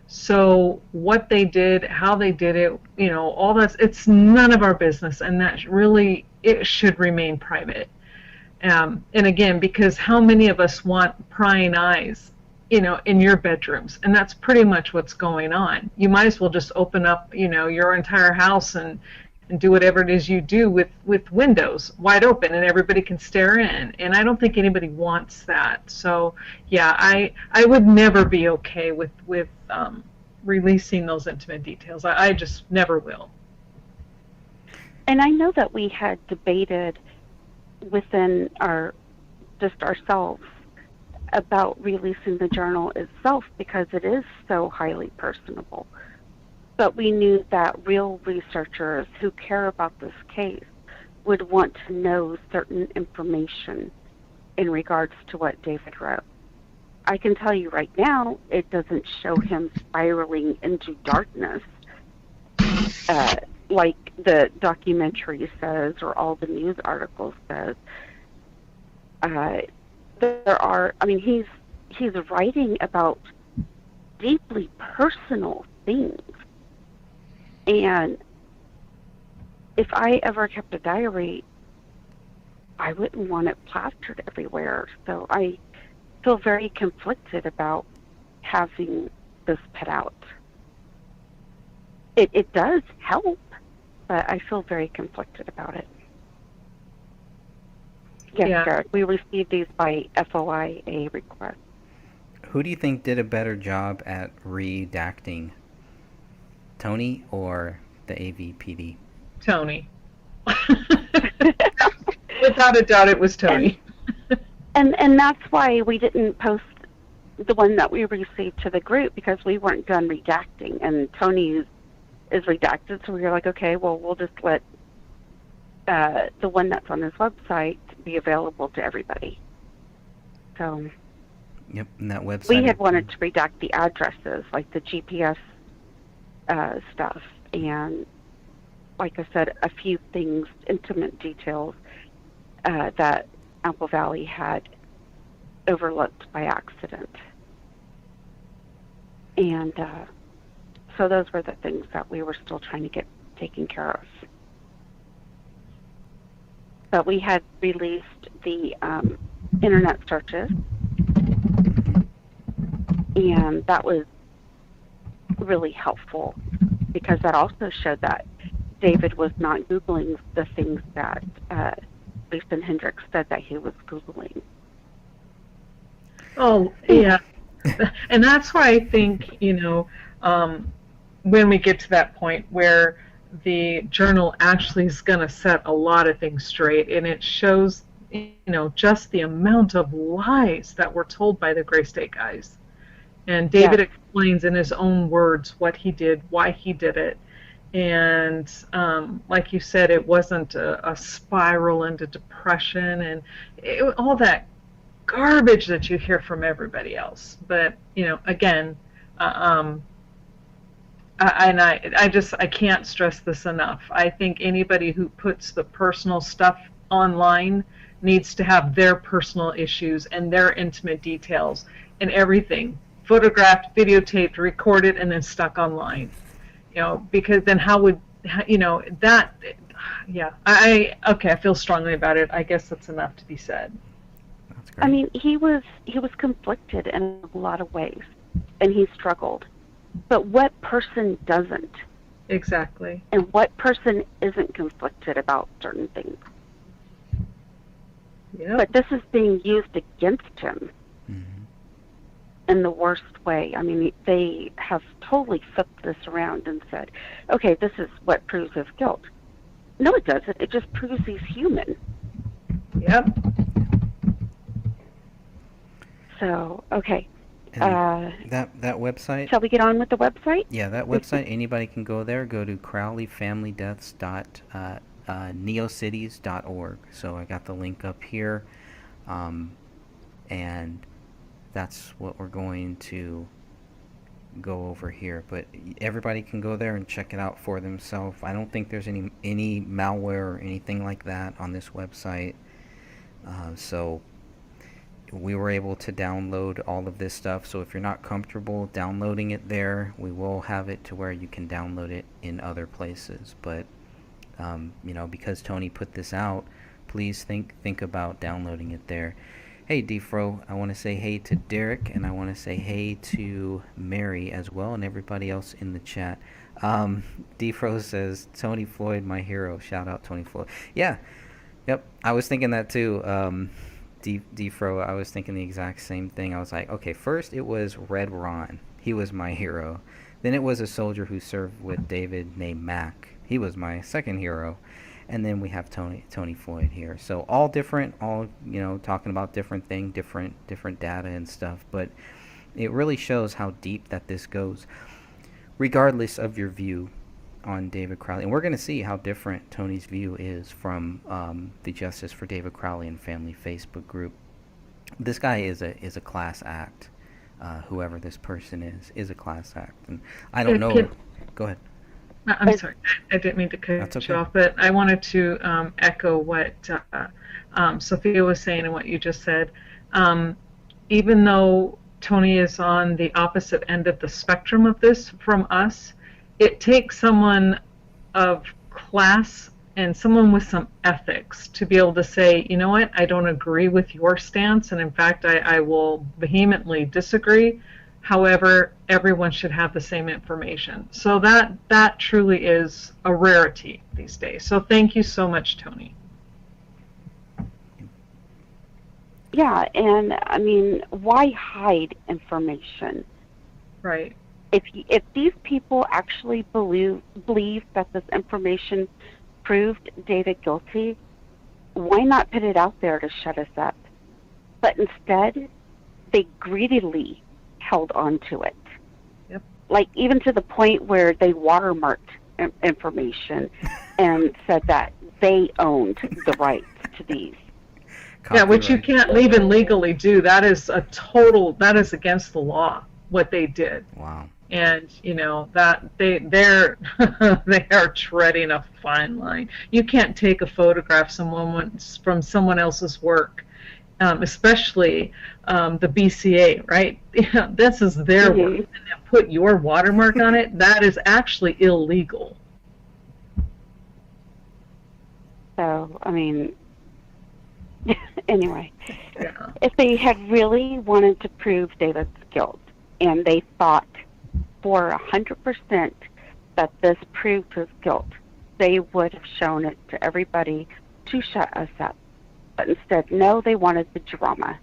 So what they did, how they did it, all that, it's none of our business, and that really, it should remain private. And again, because how many of us want prying eyes, in your bedrooms? And that's pretty much what's going on. You might as well just open up, your entire house and do whatever it is you do with windows wide open and everybody can stare in. And I don't think anybody wants that. So yeah, I would never be okay with releasing those intimate details. I just never will. And I know that we had debated within ourselves about releasing the journal itself because it is so highly personable. But we knew that real researchers who care about this case would want to know certain information in regards to what David wrote. I can tell you right now, it doesn't show him spiraling into darkness like the documentary says or all the news articles says. He's writing about deeply personal things. And if I ever kept a diary, I wouldn't want it plastered everywhere. So I feel very conflicted about having this put out. It does help, but I feel very conflicted about it. Yes, yeah. Derek, we received these by FOIA request. Who do you think did a better job at redacting, Tony or the AVPD? Tony. Without a doubt, it was Tony. And that's why we didn't post the one that we received to the group, because we weren't done redacting, and Tony's is redacted, so we were like, okay, well, we'll just let the one that's on his website be available to everybody. So yep, and that website, we had wanted to redact the addresses, like the GPS stuff, and like I said, a few things, intimate details that Apple Valley had overlooked by accident. And so those were the things that we were still trying to get taken care of. But we had released the internet searches, and that was really helpful because that also showed that David was not Googling the things that Lisa Hendricks said that he was Googling. Oh, yeah. And that's why I think, when we get to that point where the journal actually is going to set a lot of things straight, and it shows, just the amount of lies that were told by the Gray State guys. And David explains in his own words what he did, why he did it. And like you said, it wasn't a spiral into depression and all that garbage that you hear from everybody else. But, again, I can't stress this enough. I think anybody who puts the personal stuff online needs to have their personal issues and their intimate details and everything photographed, videotaped, recorded, and then stuck online. Because then how would, that, yeah. I feel strongly about it. I guess that's enough to be said. That's great. I mean, he was conflicted in a lot of ways, and he struggled. But what person doesn't? Exactly. And what person isn't conflicted about certain things? Yep. But this is being used against him in the worst way. I mean, they have totally flipped this around and said, okay, this is what proves his guilt. No, it doesn't. It just proves he's human. Yep. So, okay. That website. Shall we get on with the website? Yeah, that website. Anybody can go there. Go to crowleyfamilydeaths.neocities.org. So I got the link up here, and that's what we're going to go over here. But everybody can go there and check it out for themselves. I don't think there's any malware or anything like that on this website. So we were able to download all of this stuff. So if you're not comfortable downloading it there, we will have it to where you can download it in other places. But because Tony put this out, please think about downloading it there. Hey Defro, I want to say hey to Derek, and I want to say hey to Mary as well, and everybody else in the chat. Defro says, Tony Floyd, my hero. Shout out Tony Floyd. Yeah, yep, I was thinking that too. Defro, I was thinking the exact same thing. I was like, okay, first it was Red Ron. He was my hero. Then it was a soldier who served with David named Mac. He was my second hero. And then we have Tony Floyd here. So all different, all talking about different things, different data and stuff. But it really shows how deep that this goes, regardless of your view on David Crowley. And we're going to see how different Tony's view is from the Justice for David Crowley and Family Facebook group. This guy is a class act. Whoever this person is a class act. And I don't know. Go ahead. I'm sorry, I didn't mean to cut you off, but I wanted to echo what Sophia was saying and what you just said. Even though Tony is on the opposite end of the spectrum of this from us, it takes someone of class and someone with some ethics to be able to say, you know what, I don't agree with your stance, and in fact, I will vehemently disagree. However, everyone should have the same information. So that truly is a rarity these days. So thank you so much, Tony. Yeah, and I mean, why hide information? Right. If these people actually believe that this information proved David guilty, why not put it out there to shut us up? But instead, they greedily held on to it. Yep. Like even to the point where they watermarked information and said that they owned the rights to these. Yeah, which you can't even legally do. That is against the law, what they did. Wow. And that they're they are treading a fine line. You can't take a photograph from someone else's work. Especially the BCA, right? This is their work, and then put your watermark on it. That is actually illegal. So, I mean, anyway, Yeah. If they had really wanted to prove David's guilt, and they thought for 100% that this proved his guilt, they would have shown it to everybody to shut us up. But instead, no, they wanted the drama.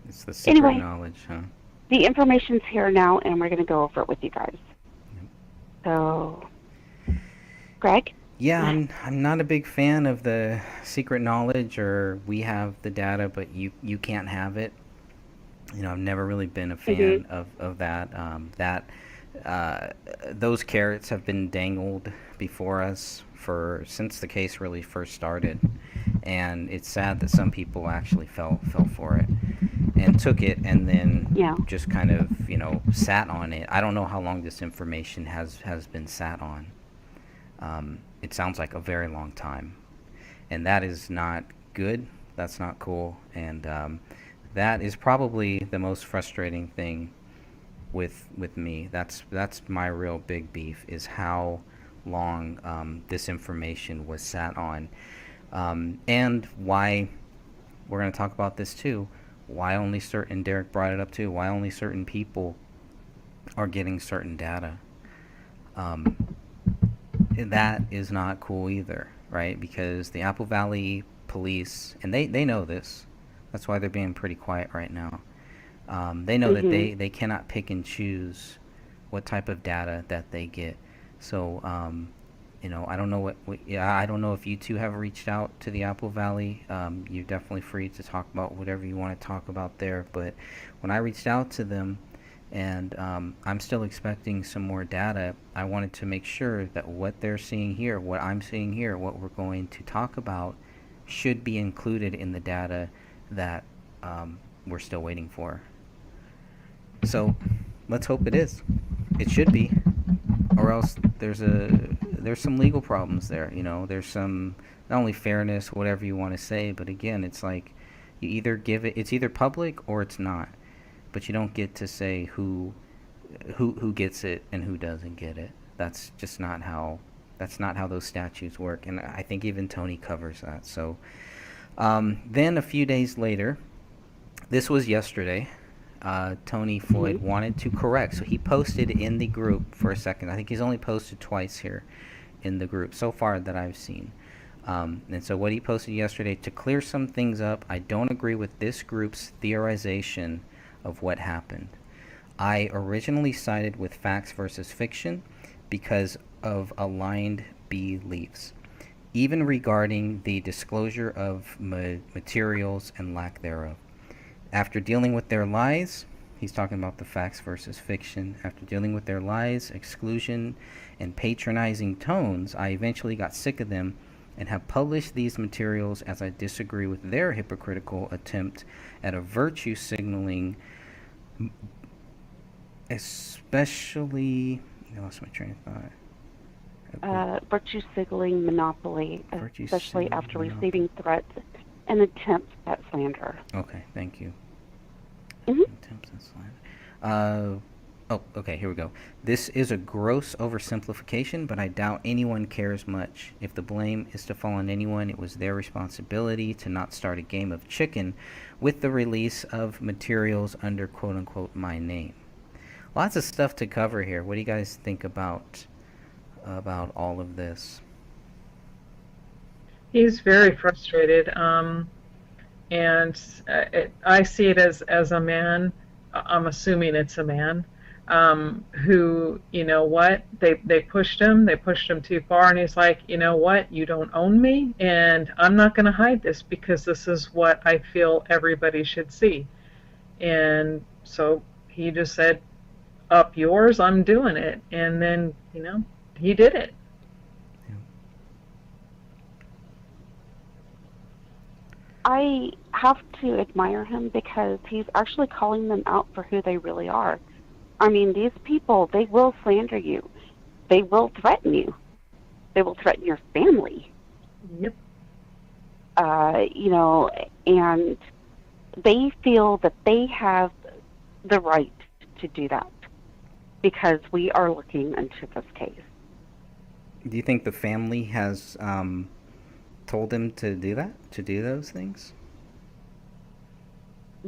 It's the secret Anyway, knowledge, huh? the information's here now, and we're going to go over it with you guys. So, Greg? Yeah, I'm not a big fan of the secret knowledge, or we have the data but you can't have it. I've never really been a fan of that. Those carrots have been dangled before us since the case really first started, and it's sad that some people actually fell for it and took it, and then just kind of sat on it. I don't know how long this information has been sat on. It sounds like a very long time, and that is not good. That's not cool, and that is probably the most frustrating thing with me. That's my real big beef, is how long this information was sat on, and why we're going to talk about this too. Why only certain, Derek brought it up too, why only certain people are getting certain data. That is not cool either, right? Because the Apple Valley police, and they know this, that's why they're being pretty quiet right now. They know that they cannot pick and choose what type of data that they get. So, I don't know I don't know if you two have reached out to the Apple Valley. You're definitely free to talk about whatever you want to talk about there. But when I reached out to them, and I'm still expecting some more data, I wanted to make sure that what they're seeing here, what I'm seeing here, what we're going to talk about should be included in the data that we're still waiting for. So let's hope it is. It should be, or else there's some legal problems there. There's some, not only fairness, whatever you want to say, but again, it's like you either give it, it's either public or it's not. But you don't get to say who gets it and who doesn't get it. That's just not how those statutes work. And I think even Tony covers that. So then a few days later, this was yesterday, Tony Floyd wanted to correct. So he posted in the group for a second. I think he's only posted twice here in the group so far that I've seen. And so what he posted yesterday, to clear some things up, I don't agree with this group's theorization of what happened. I originally sided with facts versus fiction because of aligned beliefs, even regarding the disclosure of materials and lack thereof. After dealing with their lies, he's talking about the facts versus fiction. After dealing with their lies, exclusion, and patronizing tones, I eventually got sick of them and have published these materials as I disagree with their hypocritical attempt at a virtue signaling, especially, I lost my train of thought. Virtue signaling monopoly, Virtue especially after signaling receiving threats and attempts at slander. Okay, thank you. Mm-hmm. Attempts at slander. Okay, here we go. This is a gross oversimplification, but I doubt anyone cares much. If the blame is to fall on anyone, it was their responsibility to not start a game of chicken with the release of materials under quote-unquote my name. Lots of stuff to cover here. What do you guys think about all of this? He's very frustrated, and I see it as a man. I'm assuming it's a man who, they pushed him too far, and he's like, you know what, you don't own me, and I'm not going to hide this because this is what I feel everybody should see. And so he just said, up yours, I'm doing it. And then, he did it. I have to admire him because he's actually calling them out for who they really are. I mean, these people, they will slander you. They will threaten you. They will threaten your family. Yep. And they feel that they have the right to do that because we are looking into this case. Do you think the family has told him to do that, to do those things?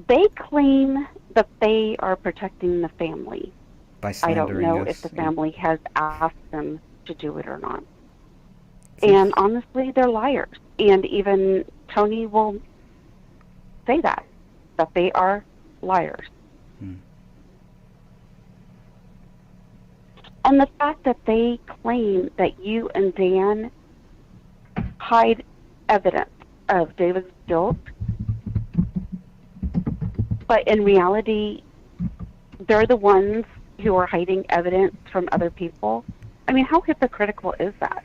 They claim that they are protecting the family. By I don't slandering know us, if the family has asked them to do it or not. And honestly, they're liars. And even Tony will say that they are liars. Hmm. And the fact that they claim that you and Dan hide evidence of David's guilt, but in reality, they're the ones who are hiding evidence from other people. I mean, how hypocritical is that?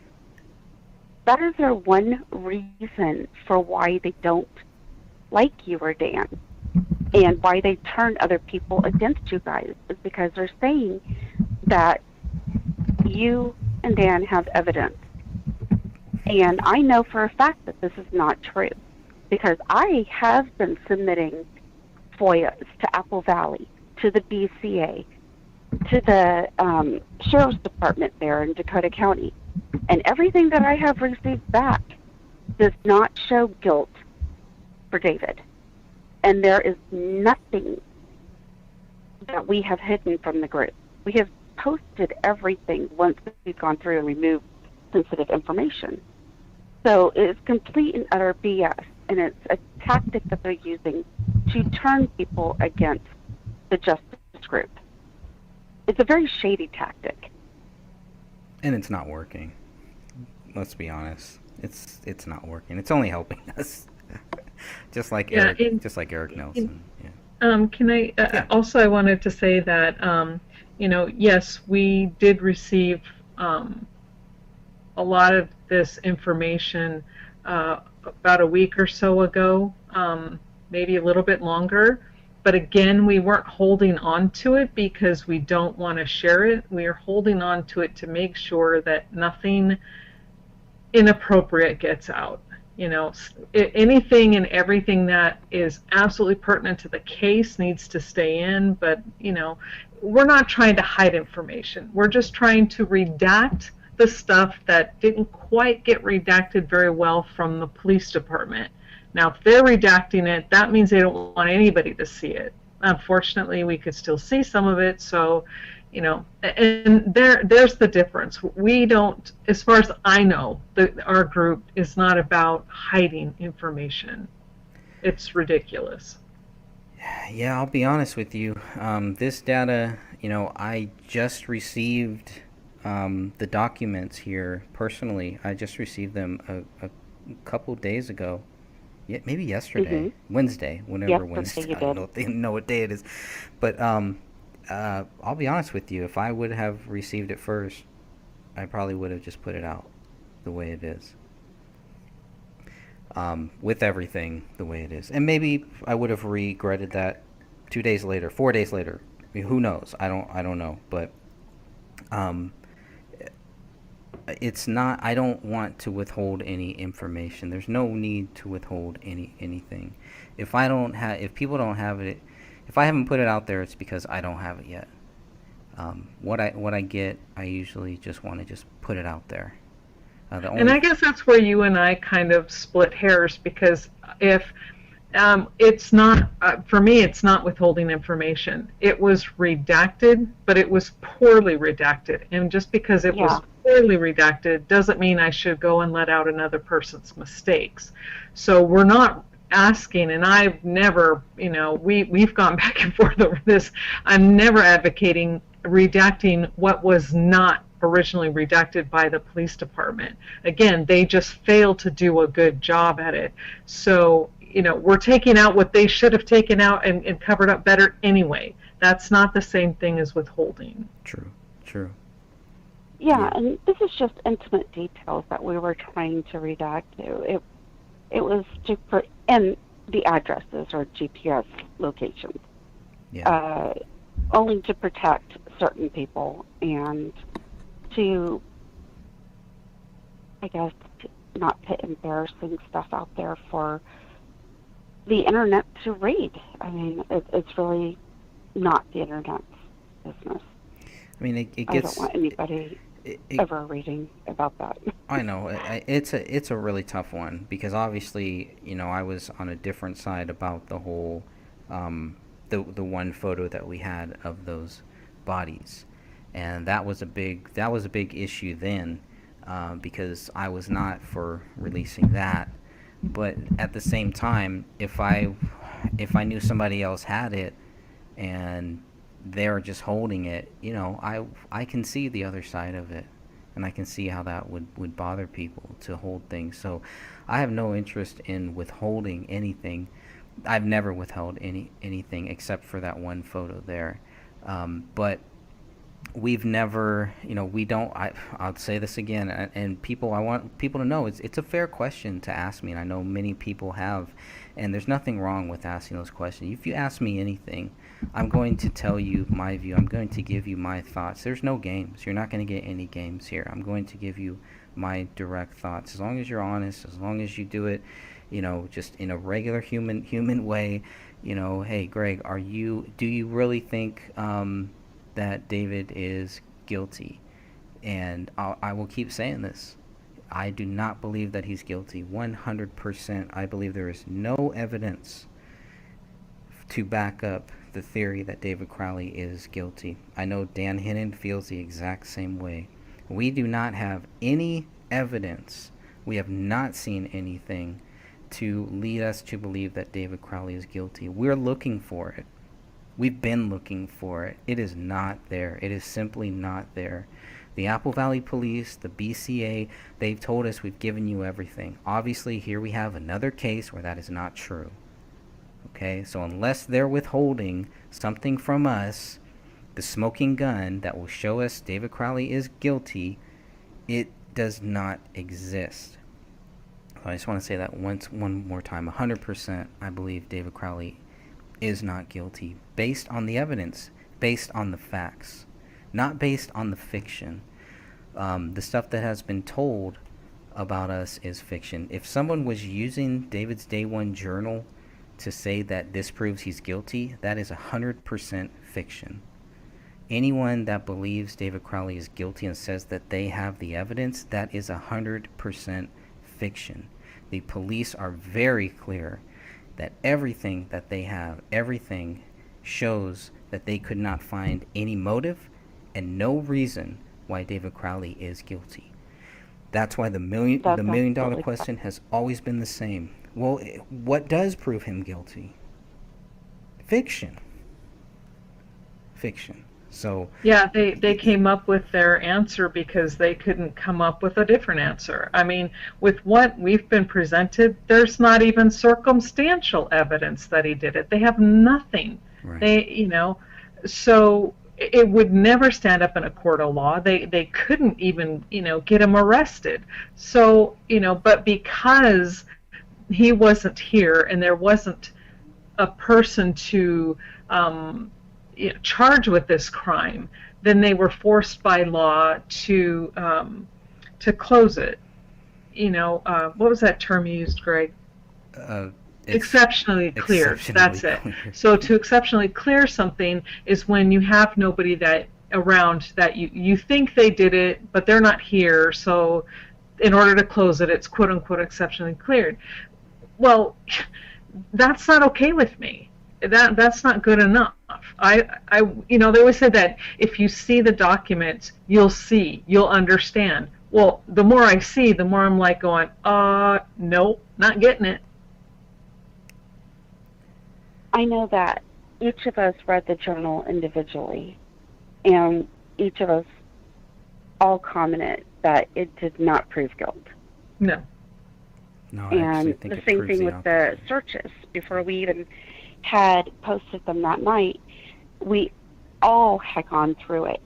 That is their one reason for why they don't like you or Dan, and why they turn other people against you guys, is because they're saying that you and Dan have evidence. And I know for a fact that this is not true, because I have been submitting FOIAs to Apple Valley, to the BCA, to the Sheriff's Department there in Dakota County. And everything that I have received back does not show guilt for David. And there is nothing that we have hidden from the group. We have posted everything once we've gone through and removed sensitive information. So it's complete and utter BS, and it's a tactic that they're using to turn people against the justice group. It's a very shady tactic. And it's not working. Let's be honest. It's not working. It's only helping us. just like Eric Nelson. Yeah. Can I also I wanted to say that yes, we did receive a lot of this information about a week or so ago, maybe a little bit longer. But again, we weren't holding on to it because we don't want to share it. We are holding on to it to make sure that nothing inappropriate gets out. Anything and everything that is absolutely pertinent to the case needs to stay in, but we're not trying to hide information. We're just trying to redact the stuff that didn't quite get redacted very well from the police department. Now, if they're redacting it, that means they don't want anybody to see it. Unfortunately, we could still see some of it, so and there's the difference. We don't, as far as I know, our group is not about hiding information. It's ridiculous. Yeah, I'll be honest with you. This data, I just received the documents here personally. I just received them a couple days ago. Yeah, maybe yesterday, Wednesday, whenever Wednesday. I don't know what day it is, but I'll be honest with you. If I would have received it first, I probably would have just put it out the way it is, with everything the way it is, and maybe I would have regretted that 2 days later, 4 days later. I mean, who knows? I don't know, but it's not. I don't want to withhold any information. There's no need to withhold anything. If people don't have it, if I haven't put it out there, it's because I don't have it yet. What I get, I usually just want to just put it out there. And I guess that's where you and I kind of split hairs, because if it's not, for me, it's not withholding information. It was redacted, but it was poorly redacted. And just because it was poorly redacted doesn't mean I should go and let out another person's mistakes. So we're not asking, and I've never, we've gone back and forth over this. I'm never advocating redacting what was not originally redacted by the police department. Again, they just failed to do a good job at it. So, we're taking out what they should have taken out and covered up better anyway. That's not the same thing as withholding. True. Yeah, and this is just intimate details that we were trying to redact to. It was to put in the addresses or GPS locations, only to protect certain people and to, I guess, not put embarrassing stuff out there for the internet to read. I mean, it's really not the internet's business. I mean, it gets. I don't want anybody ever reading about that. I know it's a really tough one, because obviously, I was on a different side about the whole the one photo that we had of those bodies, and that was a big issue then, because I was not for releasing that. But at the same time, if I knew somebody else had it, and they're just holding it, I can see the other side of it, and I can see how that would bother people to hold things. So I have no interest in withholding anything. I've never withheld anything except for that one photo there. But we've never, we don't. I'll say this again, and I want people to know it's a fair question to ask me, and I know many people have, and there's nothing wrong with asking those questions. If you ask me anything, I'm going to tell you my view. I'm going to give you my thoughts. There's no games. You're not going to get any games here. I'm going to give you my direct thoughts. As long as you're honest, as long as you do it, just in a regular human way. Hey, Greg, do you really think that David is guilty? And I will keep saying this. I do not believe that he's guilty. 100%. I believe there is no evidence to back up the theory that David Crowley is guilty. I know Dan Hennon feels the exact same way. We do not have any evidence. We have not seen anything to lead us to believe that David Crowley is guilty. We're looking for it. We've been looking for it. It is not there. It is simply not there. The Apple Valley Police, the BCA, they've told us we've given you everything. Obviously, here we have another case where that is not true. Okay, so unless they're withholding something from us, the smoking gun that will show us David Crowley is guilty, it does not exist. So I just want to say that one more time. 100% I believe David Crowley is not guilty based on the evidence, based on the facts, not based on the fiction. The stuff that has been told about us is fiction. If someone was using David's Day One journal to say that this proves he's guilty, that is 100% fiction. Anyone that believes David Crowley is guilty and says that they have the evidence, that is 100% fiction. The police are very clear that everything that they have, everything shows that they could not find any motive and no reason why David Crowley is guilty. That's why the million dollar question has always been the same. Well, what does prove him guilty? Fiction. So yeah, they came up with their answer because they couldn't come up with a different answer. I mean, with what we've been presented, there's not even circumstantial evidence that he did it. They have nothing. Right. So it would never stand up in a court of law. They couldn't even, get him arrested. So, but because he wasn't here and there wasn't a person to charged with this crime, then they were forced by law to close it. What was that term you used, Greg? Exceptionally clear. That's it. So to exceptionally clear something is when you have nobody that around that you think they did it, but they're not here. So in order to close it, it's quote unquote exceptionally cleared. Well, that's not okay with me. That's not good enough. They always said that if you see the documents, you'll understand. Well, the more I see, the more I'm like going, nope, not getting it. I know that each of us read the journal individually, and each of us all commented that it did not prove guilt. No. No, and the same thing with the searches. Before we even had posted them that night, we all had gone through it,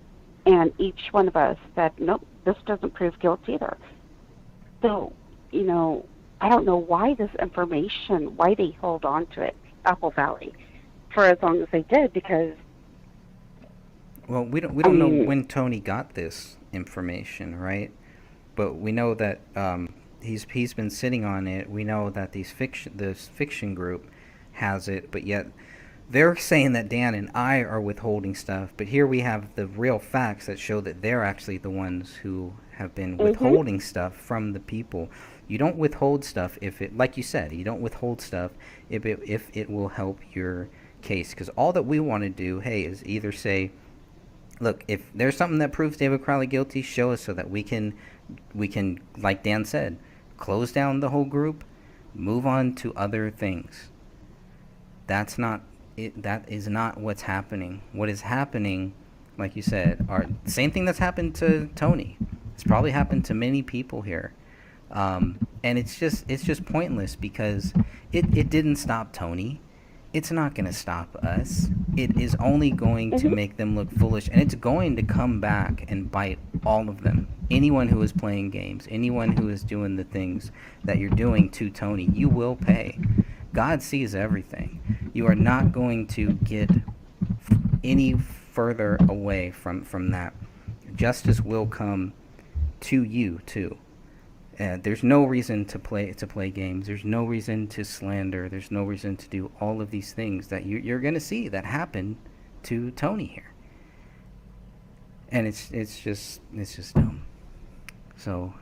and each one of us said, nope, this doesn't prove guilt either. So, I don't know why this information, why they hold on to it, Apple Valley, for as long as they did, because... Well, we don't know when Tony got this information, right? But we know that he's been sitting on it. We know that this fiction group has it, but yet they're saying that Dan and I are withholding stuff, but here we have the real facts that show that they're actually the ones who have been withholding stuff from the people. You don't withhold stuff if it, like you said, you don't withhold stuff if it will help your case, because all that we want to do, hey, is either say, look, if there's something that proves David Crowley guilty, show us so that we can, like Dan said, close down the whole group, move on to other things. That's not that is not what's happening. What is happening, like you said, are the same thing that's happened to Tony. It's probably happened to many people here. And it's just pointless because it didn't stop Tony. It's not going to stop us. It is only going to make them look foolish, and it's going to come back and bite all of them. Anyone who is playing games, anyone who is doing the things that you're doing to Tony, you will pay. God sees everything. You are not going to get any further away from that. Justice will come to you too. There's no reason to play games. There's no reason to slander. There's no reason to do all of these things that you're going to see that happen to Tony here. And it's just dumb. So,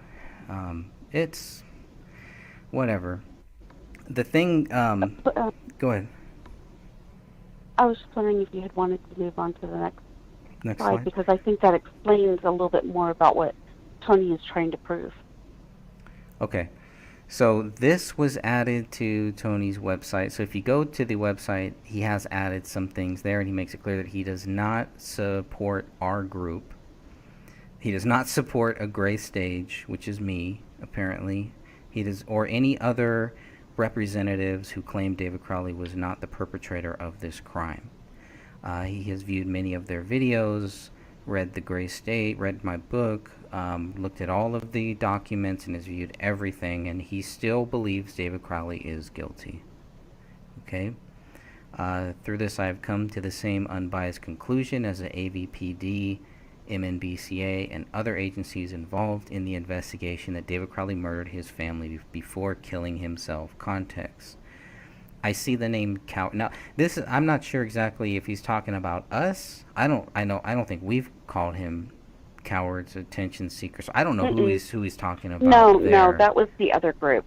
it's whatever. The thing. Go ahead. I was just wondering if you had wanted to move on to the next slide, slide, because I think that explains a little bit more about what Tony is trying to prove. Okay, so this was added to Tony's website. So if you go to the website, he has added some things there, and he makes it clear that he does not support our group. He does not support a gray stage, which is me, apparently. He does, or any other representatives who claim David Crowley was not the perpetrator of this crime. He has viewed many of their videos, read the Gray State, read my book, looked at all of the documents, and has viewed everything, and he still believes David Crowley is guilty. Okay? Through this, I have come to the same unbiased conclusion as the AVPD, MNBCA, and other agencies involved in the investigation that David Crowley murdered his family before killing himself. Context. I see the name cow. Now, this I'm not sure exactly if he's talking about us. I don't think we've called him cowards, attention seekers. I don't know who he's talking about. No, that was the other group.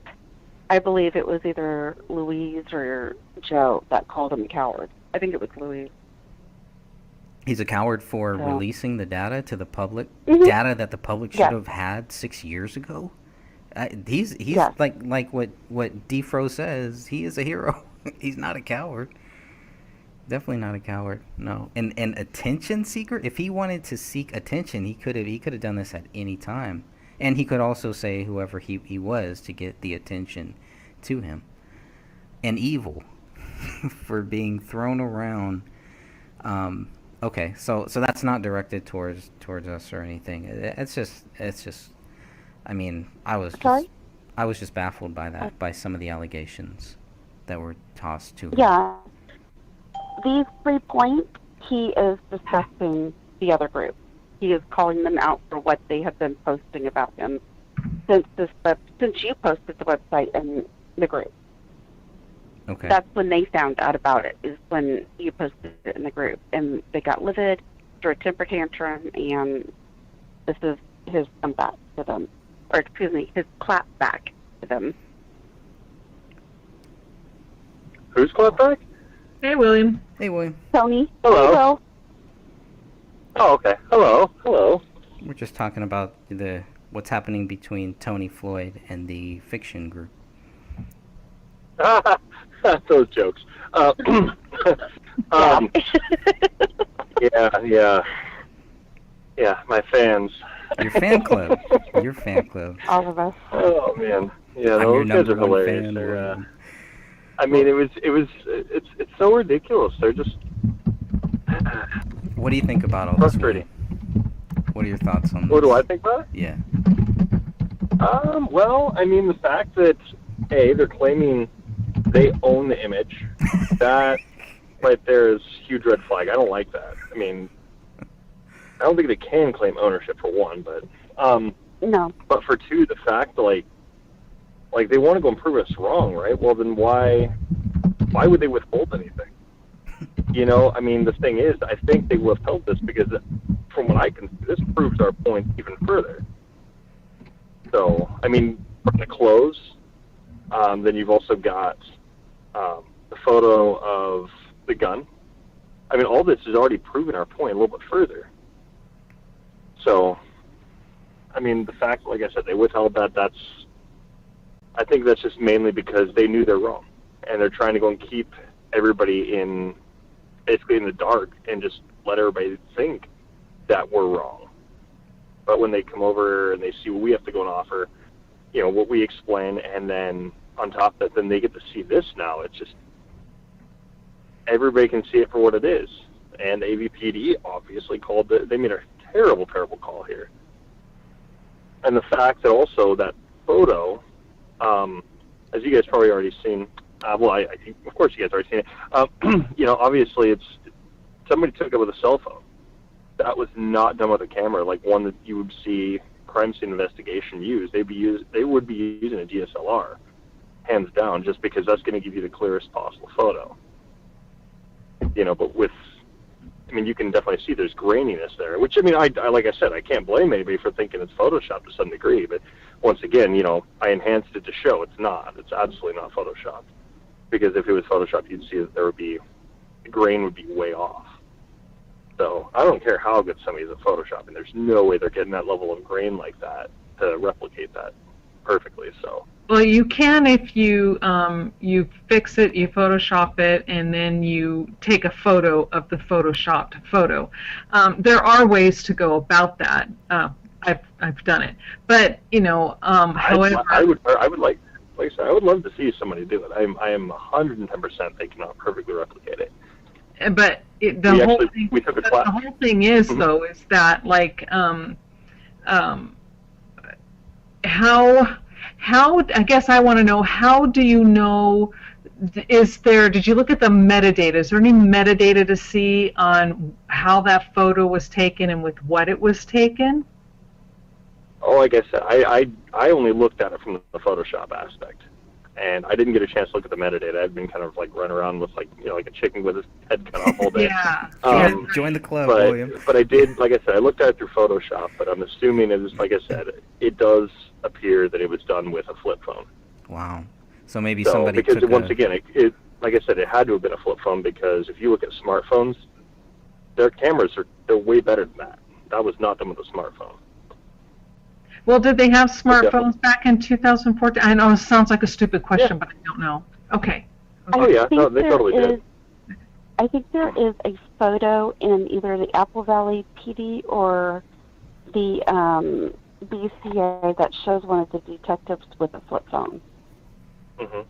I believe it was either Louise or Joe that called him a coward. I think it was Louise. He's a coward for releasing the data to the public, data that the public should have had 6 years ago. He's like what Defro says. He is a hero. He's not a coward. Definitely not a coward. No. And attention seeker. If he wanted to seek attention, he could have done this at any time. And he could also say whoever he was to get the attention to him. And evil for being thrown around. Okay, so that's not directed towards us or anything. It's just. I mean, I was just baffled by that, by some of the allegations that were tossed to him. Yeah. These 3 points, he is discussing the other group. He is calling them out for what they have been posting about him since you posted the website and the group. Okay. That's when they found out about it, is when you posted it in the group. And they got livid, threw a temper tantrum, and this is his comeback to them. Or, excuse me, his clap back to them. Who's clap back? Hey, William. Hey, William. Tony. Hello. Hello. Oh, okay. Hello. We're just talking about what's happening between Tony Floyd and the fiction group. Those jokes. Yeah, my fans. Your fan club. Your fan club. All of us. Oh man, yeah, those guys are hilarious. I mean, it's so ridiculous. They're just. What do you think about all this? Frustrating. What are your thoughts on this? What do I think about it? Yeah. Well, I mean, the fact that they're claiming they own the image, that right there is a huge red flag. I don't like that. I mean, I don't think they can claim ownership, for one, but no. But for two, the fact like they want to go and prove us wrong, right? Well, then why would they withhold anything? You know, I mean, the thing is, I think they withheld this because, from what I can see, this proves our point even further. So, I mean, from the clothes, then you've also got the photo of the gun. I mean, all this has already proven our point a little bit further. So, I mean, the fact, like I said, they withheld that, I think that's just mainly because they knew they're wrong. And they're trying to go and keep everybody in basically in the dark and just let everybody think that we're wrong. But when they come over and they see what we have to go and offer, you know, what we explain, and then on top of that, then they get to see this now. It's just, everybody can see it for what it is. And AVPD obviously they made a terrible, terrible call here. And the fact that also that photo, as you guys probably already seen, well, I think, of course you guys already seen it, you know, obviously it's, somebody took it with a cell phone. That was not done with a camera, like one that you would see crime scene investigation use. They would be using a DSLR, hands down, just because that's going to give you the clearest possible photo. You know, but with, I mean, you can definitely see there's graininess there, which, I mean, I like I said, I can't blame anybody for thinking it's Photoshopped to some degree, but once again, you know, I enhanced it to show it's not. It's absolutely not Photoshopped. Because if it was Photoshopped, you'd see that the grain would be way off. So I don't care how good somebody's at Photoshopping. There's no way they're getting that level of grain like that to replicate that perfectly. So. Well, you can if you you fix it, you Photoshop it, and then you take a photo of the Photoshopped photo. There are ways to go about that. I've done it, but you know, however, I would like I said, I would love to see somebody do it. I am 110% they cannot perfectly replicate it. But the whole thing is though is that like how I guess I want to know, how do you know, did you look at the metadata? Is there any metadata to see on how that photo was taken and with what it was taken? Oh, like I said, I only looked at it from the Photoshop aspect, and I didn't get a chance to look at the metadata. I've been kind of like running around with like, you know, like a chicken with his head cut off all day. Yeah. Join the club, William. But I did, like I said, I looked at it through Photoshop, but I'm assuming it was, like I said, it does appear that it was done with a flip phone. Wow. So maybe somebody because took once again, it like I said, it had to have been a flip phone, because if you look at smartphones, their cameras they're way better than that. That was not done with a smartphone. Well, did they have smartphones back in 2014? I know it sounds like a stupid question, but I don't know. Okay. Oh yeah, no, they totally did. I think there is a photo in either the Apple Valley PD or the BCA that shows one of the detectives with a flip phone. Mm-hmm.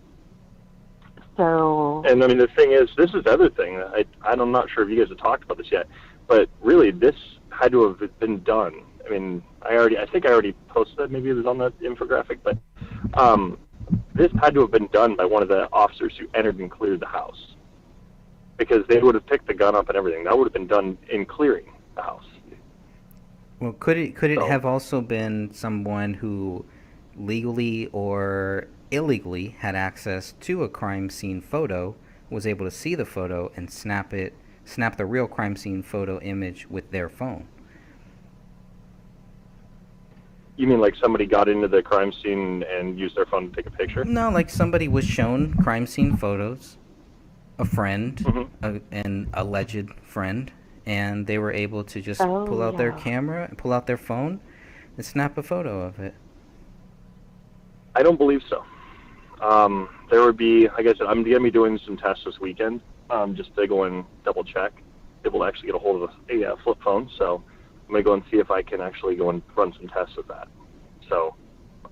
So. And I mean, the thing is, this is the other thing. I'm not sure if you guys have talked about this yet, but really, this had to have been done. I mean, I think I already posted it. Maybe it was on the infographic, but this had to have been done by one of the officers who entered and cleared the house, because they would have picked the gun up and everything. That would have been done in clearing the house. Well, could it have also been someone who legally or illegally had access to a crime scene photo, was able to see the photo and snap the real crime scene photo image with their phone? You mean like somebody got into the crime scene and used their phone to take a picture? No, like somebody was shown crime scene photos, a friend, an alleged friend, and they were able to just pull out their camera, pull out their phone, and snap a photo of it. I don't believe so. There would be, like I said, I'm going to be doing some tests this weekend, just to go and double check, able to actually get a hold of a flip phone. So I'm going to go and see if I can actually go and run some tests with that. So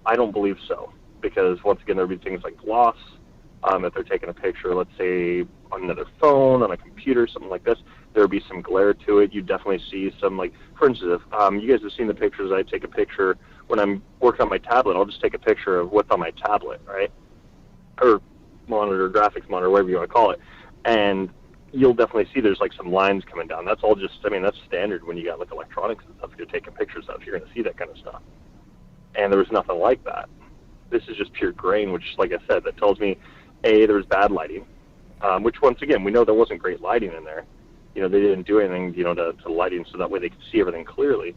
I don't believe so, because once again, there would be things like gloss. If they're taking a picture, let's say on another phone, on a computer, something like this, there would be some glare to it. You definitely see some, like, for instance, if you guys have seen the pictures, I take a picture when I'm working on my tablet. I'll just take a picture of what's on my tablet, right? Or monitor, graphics monitor, whatever you want to call it. And you'll definitely see there's like some lines coming down. That's all just, I mean, that's standard when you got like electronics and stuff you're taking pictures of. You're going to see that kind of stuff. And there was nothing like that. This is just pure grain, which, like I said, that tells me, A, there was bad lighting, which, once again, we know there wasn't great lighting in there. You know, they didn't do anything, you know, to lighting so that way they could see everything clearly.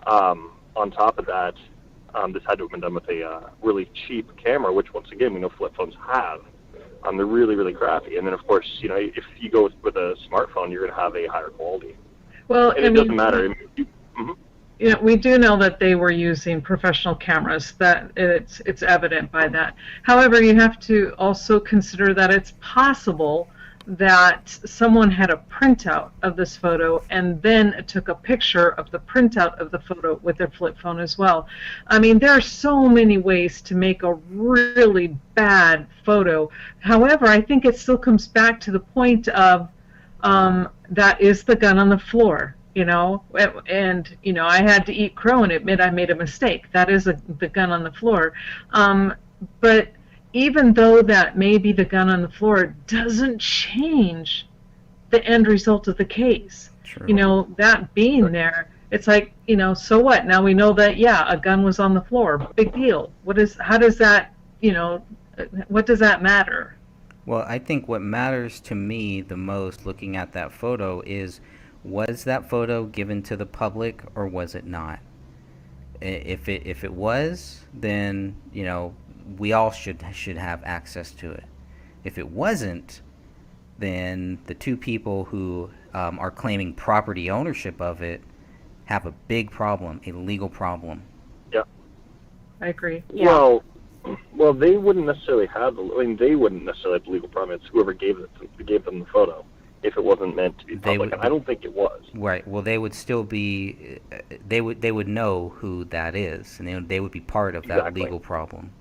On top of that, this had to have been done with a really cheap camera, which, once again, we know flip phones have. They're really, really crappy. And then, of course, you know, if you go with a smartphone, you're going to have a higher quality. Well, and it doesn't matter. Yeah, we do know that they were using professional cameras. That it's evident by that. However, you have to also consider that it's possible that someone had a printout of this photo and then took a picture of the printout of the photo with their flip phone as well. I mean, there are so many ways to make a really bad photo. However, I think it still comes back to the point of that is the gun on the floor, you know, and, you know, I had to eat crow and admit I made a mistake. That is the gun on the floor. But even though that may be the gun on the floor, doesn't change the end result of the case. True. You know, that being there, it's like, you know, so what? Now we know that, yeah, a gun was on the floor. Big deal. How does that, you know, what does that matter? Well, I think what matters to me the most looking at that photo is, was that photo given to the public or was it not? If it was, then, you know, we all should have access to it. If it wasn't, then the two people who are claiming property ownership of it have a big problem, a legal problem. Yeah, I agree. Yeah. Well, they wouldn't necessarily have. They wouldn't necessarily have the legal problem. It's whoever gave them the photo. If it wasn't meant to be public, and I don't think it was. Right. Well, they would still be. They would know who that is, and they would be part of that Exactly. legal problem.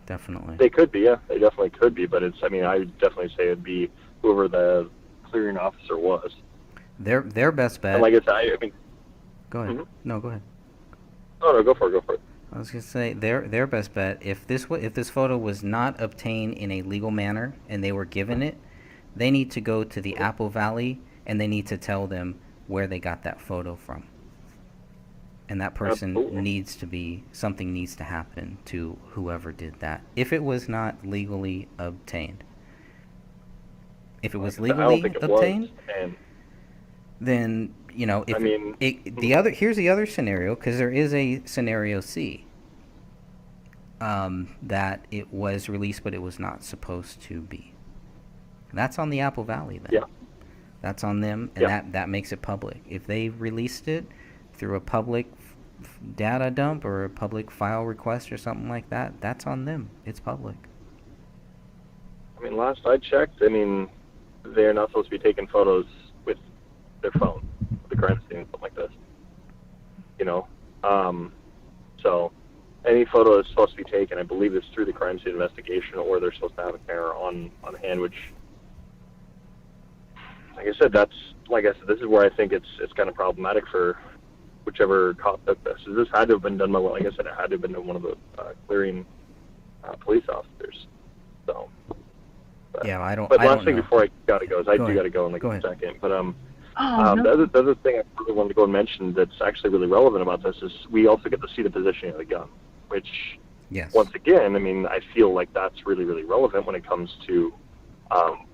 Definitely. They could be, yeah. They definitely could be, but it's. I mean, I would definitely say it'd be whoever the clearing officer was. Their best bet. And like I said, I mean. Go ahead. Mhm. No, go ahead. Oh no, go for it. I was gonna say their best bet. If this photo was not obtained in a legal manner and they were given it, they need to go to the Apple Valley and they need to tell them where they got that photo from. And that person Absolutely. something needs to happen to whoever did that. If it was not legally obtained. If it was I don't legally think it obtained, was, and then, you know, if I mean, here's the other scenario, because there is a scenario C, that it was released but it was not supposed to be. That's on the Apple Valley then. Yeah. That's on them, and Yeah. that makes it public. If they released it through a public data dump or a public file request or something like that, that's on them. It's public. I mean, last I checked, I mean, they're not supposed to be taking photos with their phone, the crime scene, something like this. You know, so any photo is supposed to be taken. I believe it's through the crime scene investigation, or they're supposed to have a camera on hand. Which, like I said, this is where I think it's kind of problematic for whichever cop took this. This had to have been done by, like I said, it had to have been done one of the clearing police officers. So. Yeah, I don't. But I last don't thing know. before I gotta go is I Go do ahead. gotta go in like Go a ahead. second. But No. the other thing I really wanted to go and mention that's actually really relevant about this is we also get to see the positioning of the gun, which Yes. once again, I mean, I feel like that's really, really relevant when it comes to,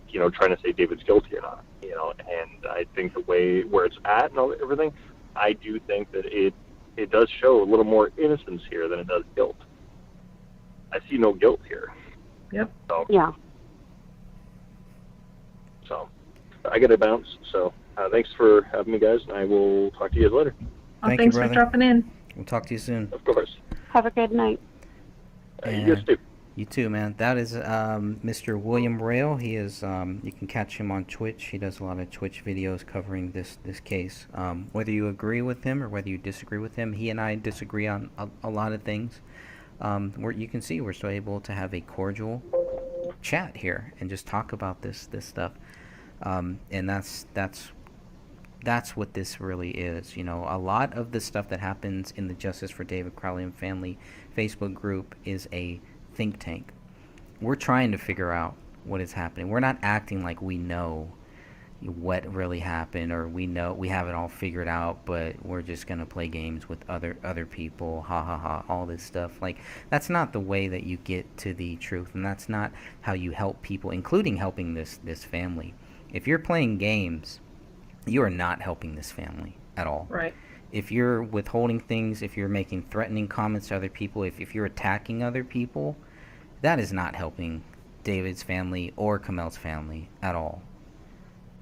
you know, trying to say David's guilty or not. You know, and I think the way where it's at and everything, I do think that it does show a little more innocence here than it does guilt. I see no guilt here. Yep. So. Yeah. So, I got to bounce. So, thanks for having me, guys, and I will talk to you guys later. Thank you, Thanks for brother. dropping in. We'll talk to you soon. Of course. Have a good night. You guys too. You too, man. That is Mr. William Rail. He is. You can catch him on Twitch. He does a lot of Twitch videos covering this case. Whether you agree with him or whether you disagree with him, he and I disagree on a lot of things. Where you can see we're still able to have a cordial chat here and just talk about this stuff. And that's what this really is. You know, a lot of the stuff that happens in the Justice for David Crowley and Family Facebook group is a think tank. We're trying to figure out what is happening. We're not acting like we know what really happened or we have it all figured out, but we're just gonna play games with other people, ha ha ha, all this stuff. Like, that's not the way that you get to the truth, and that's not how you help people, including helping this family. If you're playing games, you are not helping this family at all. Right. If you're withholding things, if you're making threatening comments to other people, if you're attacking other people, that is not helping David's family or Kamel's family at all.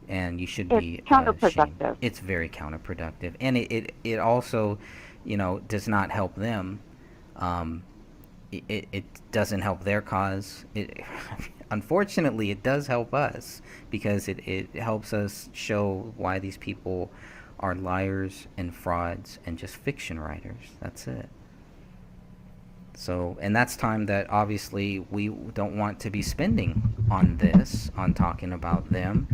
And you should be It's counterproductive. ashamed. It's very counterproductive, and it also, you know, does not help them. It doesn't help their cause. unfortunately, it does help us because it helps us show why these people are liars and frauds and just fiction writers. That's it. So, and that's time that obviously we don't want to be spending on this, on talking about them.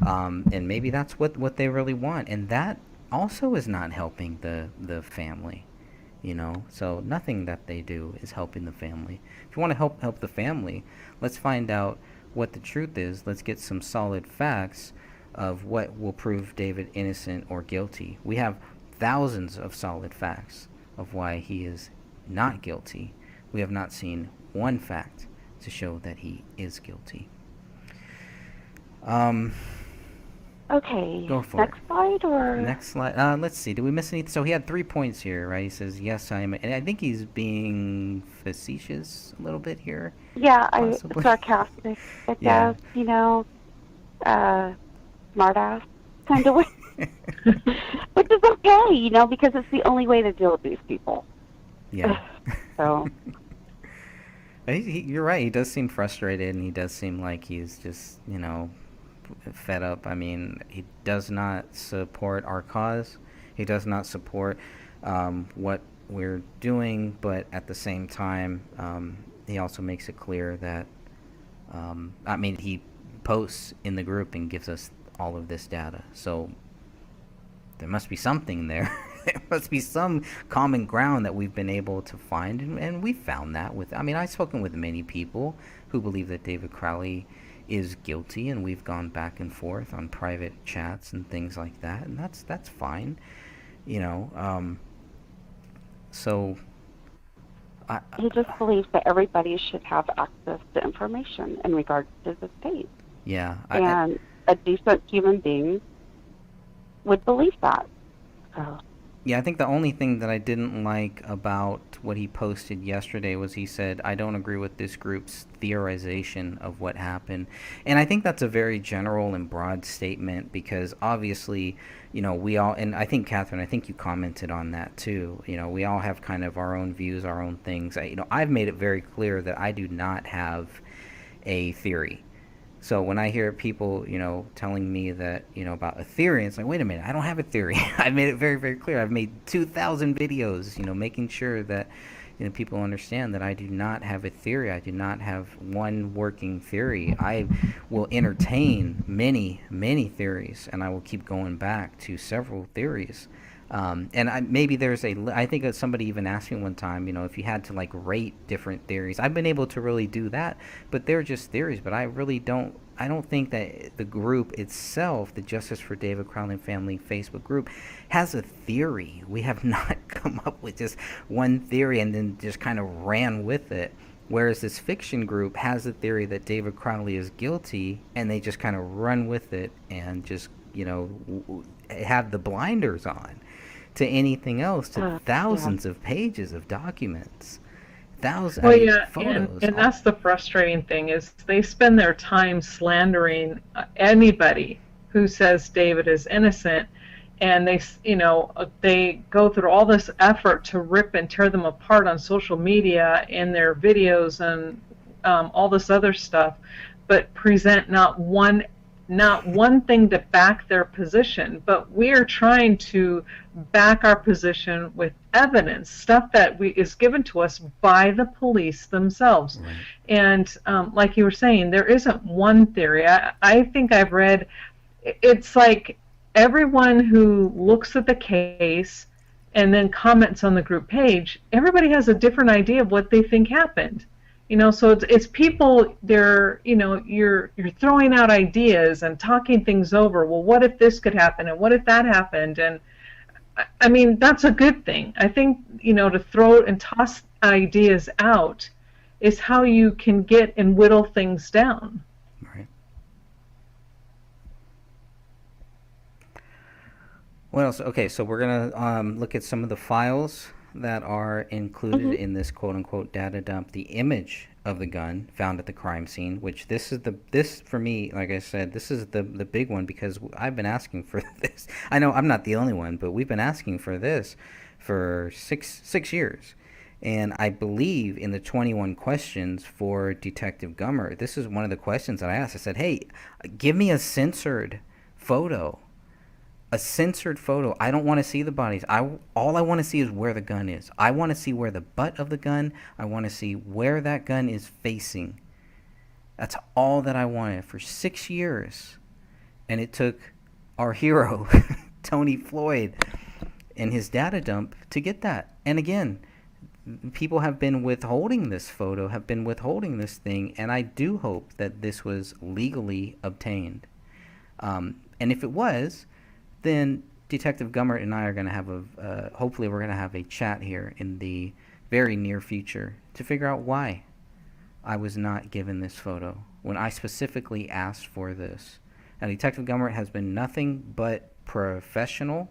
And maybe that's what they really want. And that also is not helping the family, you know? So nothing that they do is helping the family. If you want to help the family, let's find out what the truth is. Let's get some solid facts of what will prove David innocent or guilty. We have thousands of solid facts of why he is not guilty. We have not seen one fact to show that he is guilty. Okay. Go for Next it. slide or Next slide. Let's see. Did we miss anything? So he had 3 points here, right? He says, yes, I am. And I think he's being facetious a little bit here. yeah, Possibly. sarcastic. I Yeah. guess, you know, smartass kind of way, which is okay, you know, because it's the only way to deal with these people. Yeah. So. You're right. He does seem frustrated, and he does seem like he's just, you know, fed up. I mean, he does not support our cause. He does not support what we're doing, but at the same time, he also makes it clear that, I mean, he posts in the group and gives us all of this data. So there must be something there. There must be some common ground that we've been able to find, and we found that with, I mean, I've spoken with many people who believe that David Crowley is guilty, and we've gone back and forth on private chats and things like that, and that's fine, you know. So He just believes that everybody should have access to information in regards to the state. yeah, And a decent human being would believe that. So. Yeah, I think the only thing that I didn't like about what he posted yesterday was he said, I don't agree with this group's theorization of what happened. And I think that's a very general and broad statement because obviously, you know, we all, and I think, Catherine, I think you commented on that too. You know, we all have kind of our own views, our own things. You know, I've made it very clear that I do not have a theory. So when I hear people, you know, telling me that, you know, about a theory, it's like, wait a minute, I don't have a theory. I've made it very, very clear. I've made 2,000 videos, you know, making sure that, you know, people understand that I do not have a theory. I do not have one working theory. I will entertain many, many theories, and I will keep going back to several theories. Maybe there's I think that somebody even asked me one time, you know, if you had to like rate different theories. I've been able to really do that, but they're just theories. But I don't think that the group itself, the Justice for David Crowley Family Facebook group, has a theory. We have not come up with just one theory and then just kind of ran with it. Whereas this fiction group has a theory that David Crowley is guilty, and they just kind of run with it and just, you know, have the blinders on to anything else, to thousands of pages of documents, thousands of photos. And that's the frustrating thing is they spend their time slandering anybody who says David is innocent, and they, you know, they go through all this effort to rip and tear them apart on social media in their videos and all this other stuff, but present not one thing to back their position. But we are trying to back our position with evidence, stuff that is given to us by the police themselves. Right. And like you were saying, there isn't one theory. I think I've read, it's like everyone who looks at the case and then comments on the group page, everybody has a different idea of what they think happened. You know, so it's people, they're, you know, you're throwing out ideas and talking things over. Well, what if this could happen, and what if that happened? And I mean, that's a good thing. I think, you know, to throw and toss ideas out is how you can get and whittle things down. Right. What else? Okay, so we're gonna look at some of the files that are included in this quote-unquote data dump. The image of the gun found at the crime scene, which this for me, like I said, this is the big one, because I've been asking for this. I know I'm not the only one, but we've been asking for this for six years, And I believe in the 21 questions for Detective Gummer, this is one of the questions that I asked. I said, hey, give me a censored photo. A censored photo. I don't want to see the bodies. All I want to see is where the gun is. I want to see where the butt of the gun. I want to see where that gun is facing. That's all that I wanted for 6 years. And it took our hero, Tony Floyd, and his data dump to get that. And again, people have been withholding this photo, have been withholding this thing, and I do hope that this was legally obtained. And if it was, then Detective Gummert and I are going to have hopefully we're going to have a chat here in the very near future to figure out why I was not given this photo when I specifically asked for this. Now, Detective Gummert has been nothing but professional.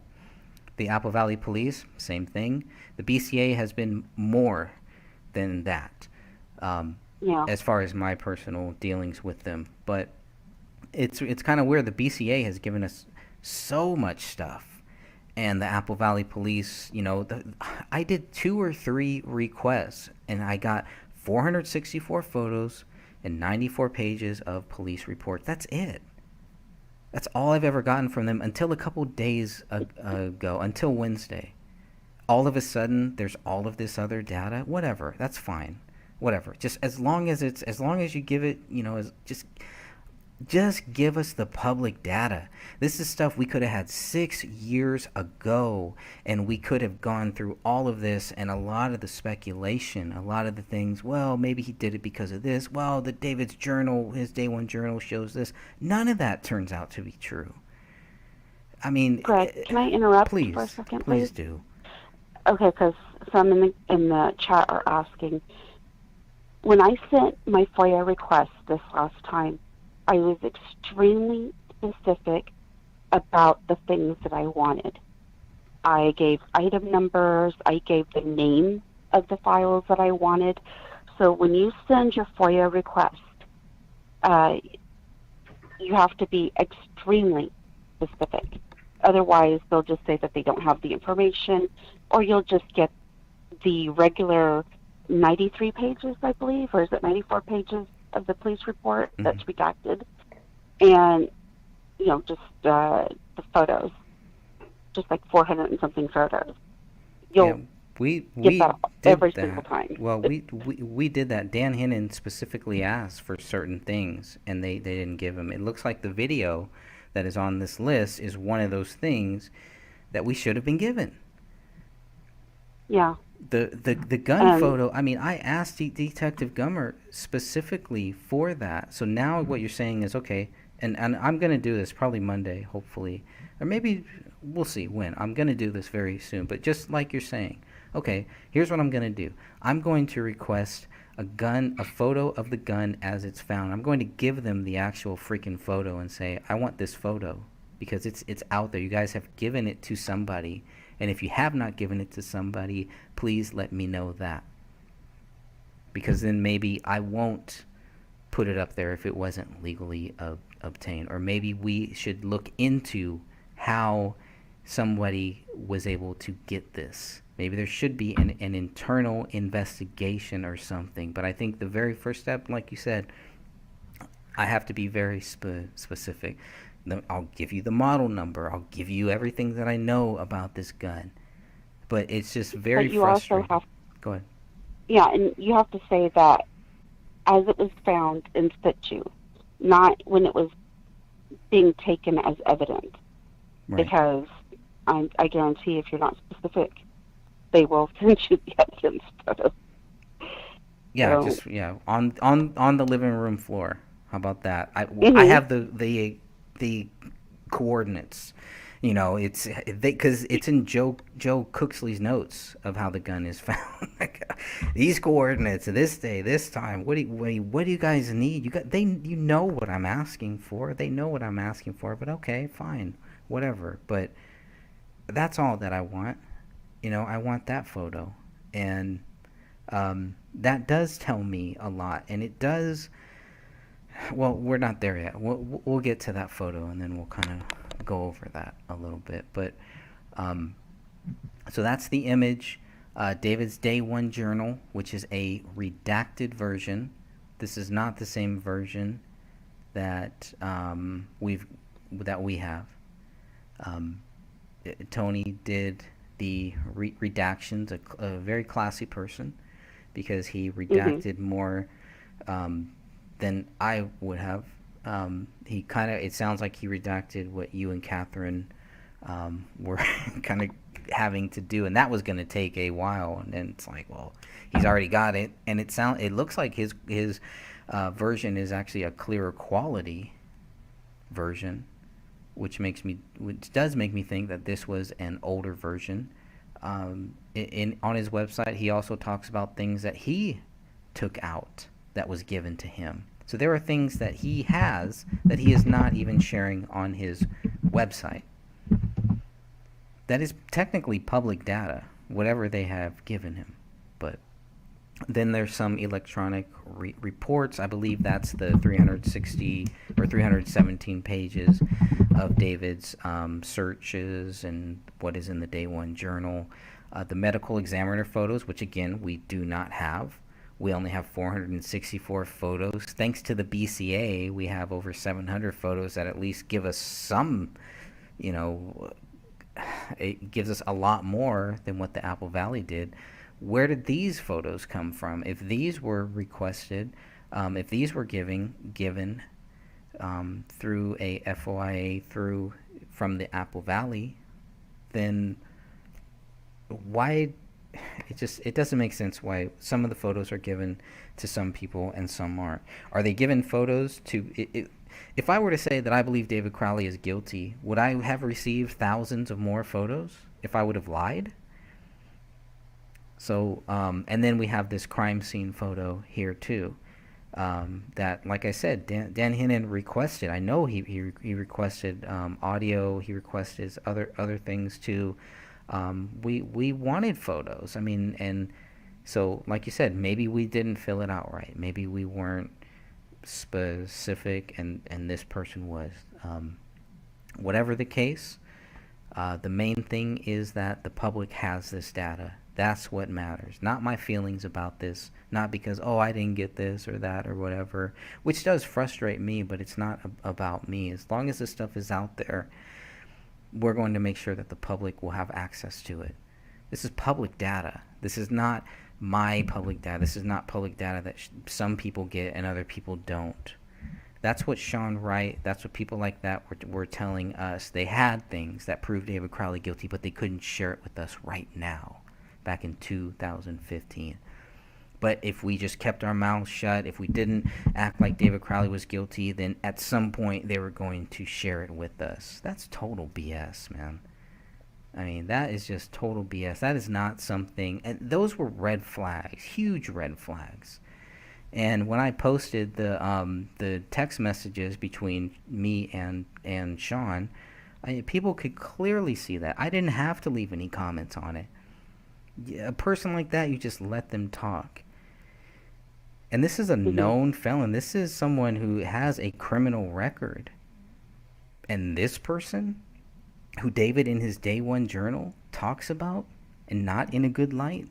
The Apple Valley Police, same thing. The BCA has been more than that, as far as my personal dealings with them. But it's kind of weird. The BCA has given us so much stuff, and the Apple Valley Police, I did 2 or 3 requests, and I got 464 photos and 94 pages of police reports. That's it. That's all I've ever gotten from them until a couple days ago, until Wednesday. All of a sudden, there's all of this other data. Whatever, that's fine. Whatever. Just as long as you give it, just give us the public data. This is stuff we could have had 6 years ago, and we could have gone through all of this and a lot of the speculation, a lot of the things, well, maybe he did it because of this. Well, the David's journal, his day one journal shows this. None of that turns out to be true. I mean, Greg, can I interrupt please, for a second, please do. Okay, because some in the chat are asking, when I sent my FOIA request this last time, I was extremely specific about the things that I wanted. I gave item numbers. I gave the name of the files that I wanted. So when you send your FOIA request, you have to be extremely specific. Otherwise, they'll just say that they don't have the information, or you'll just get the regular 93 pages, I believe, or is it 94 pages of the police report that's redacted, and just the photos, just like 400 and something photos. We get that did every that. single time. Well, we did that. Dan Hennon specifically asked for certain things, and they didn't give him. It looks like the video that is on this list is one of those things that we should have been given. Yeah. The gun photo, I mean, I asked Detective Gummer specifically for that. So now what you're saying is, okay, and I'm going to do this probably Monday, hopefully. Or maybe we'll see when. I'm going to do this very soon. But just like you're saying, okay, here's what I'm going to do. I'm going to request a photo of the gun as it's found. I'm going to give them the actual freaking photo and say, I want this photo because it's out there. You guys have given it to somebody. And if you have not given it to somebody, please let me know that. Because then maybe I won't put it up there if it wasn't legally obtained. Or maybe we should look into how somebody was able to get this. Maybe there should be an internal investigation or something. But I think the very first step, like you said, I have to be very specific. I'll give you the model number. I'll give you everything that I know about this gun. But it's just very frustrating. Go ahead. Yeah, and you have to say that as it was found in situ, not when it was being taken as evidence. Right. Because I guarantee if you're not specific, they will send you the evidence photos. Yeah, so, on the living room floor. How about that? I have the coordinates. It's because it's in Joe Cooksley's notes of how the gun is found. These coordinates, this day, this time. What do you guys need? You know what I'm asking for. They know what I'm asking for. But okay, fine, whatever. But that's all that I want. I want that photo, and that does tell me a lot, and it does. Well, we're not there yet. We'll get to that photo, and then we'll kind of go over that a little bit. But so that's the image. David's Day One Journal, which is a redacted version. This is not the same version that we have. Tony did the redactions, a very classy person, because he redacted more than I would have. He it sounds like he redacted what you and Catherine were kind of having to do, and that was going to take a while. And then it's like, well, he's already got it, and it looks like his version is actually a clearer quality version, which does make me think that this was an older version. On his website, he also talks about things that he took out that was given to him. So there are things that he has that he is not even sharing on his website. That is technically public data, whatever they have given him. But then there's some electronic reports. I believe that's the 360 or 317 pages of David's searches and what is in the Day One Journal. The medical examiner photos, which again we do not have. We only have 464 photos. Thanks to the BCA, we have over 700 photos that at least give us some, it gives us a lot more than what the Apple Valley did. Where did these photos come from? If these were requested, if these were given through a FOIA from the Apple Valley, then why? It doesn't make sense why some of the photos are given to some people and some aren't. Are they given photos to? If I were to say that I believe David Crowley is guilty, would I have received thousands of more photos if I would have lied? So, and then we have this crime scene photo here too. That, like I said, Dan Hinnon requested. I know he requested audio. He requested other things too. We wanted photos. I mean, and so, like you said, maybe we didn't fill it out right. Maybe we weren't specific, and this person was. Whatever the case, the main thing is that the public has this data. That's what matters. Not my feelings about this. Not because, I didn't get this or that or whatever, which does frustrate me, but it's not about me. As long as this stuff is out there, we're going to make sure that the public will have access to it. This is public data. This is not my public data. This is not public data that some people get and other people don't. That's what Sean Wright, that's what people like that were telling us. They had things that proved David Crowley guilty, but they couldn't share it with us right now, back in 2015. But if we just kept our mouths shut, if we didn't act like David Crowley was guilty, then at some point they were going to share it with us. That's total BS, man. I mean, that is just total BS. That is not something... And those were red flags, huge red flags. And when I posted the text messages between me and Sean, people could clearly see that. I didn't have to leave any comments on it. A person like that, you just let them talk. And this is a known felon. This is someone who has a criminal record. And this person, who David in his Day One Journal talks about, and not in a good light,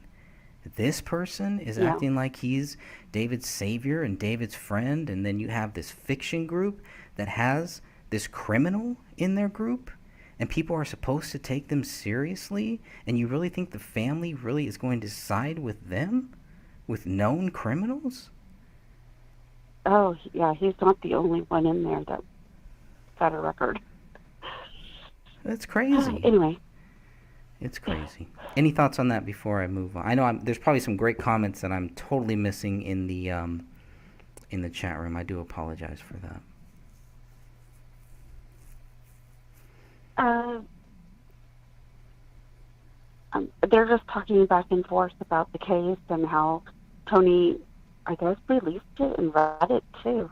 this person is acting like he's David's savior and David's friend, and then you have this fiction group that has this criminal in their group, and people are supposed to take them seriously, and you really think the family really is going to side with them? With known criminals? Oh, yeah, he's not the only one in there that's got a record. That's crazy. Anyway. It's crazy. Any thoughts on that before I move on? I know there's probably some great comments that I'm totally missing in the chat room. I do apologize for that. They're just talking back and forth about the case and how Tony, I guess, released it and read it too,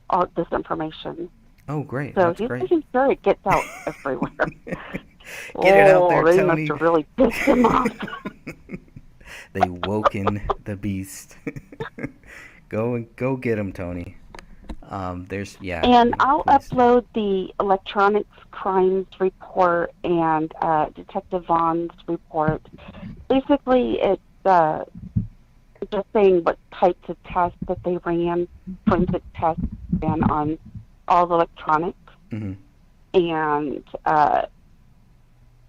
all this information. Oh, great. So That's he's great. making sure it gets out everywhere. Get it out there, they Tony. must have really pissed him off. They woken the beast. Go get him, Tony. And I'll upload the electronics crimes report and Detective Vaughn's report Basically, it's just saying what types of tests that they ran, forensic tests ran on all electronics. Mm-hmm. And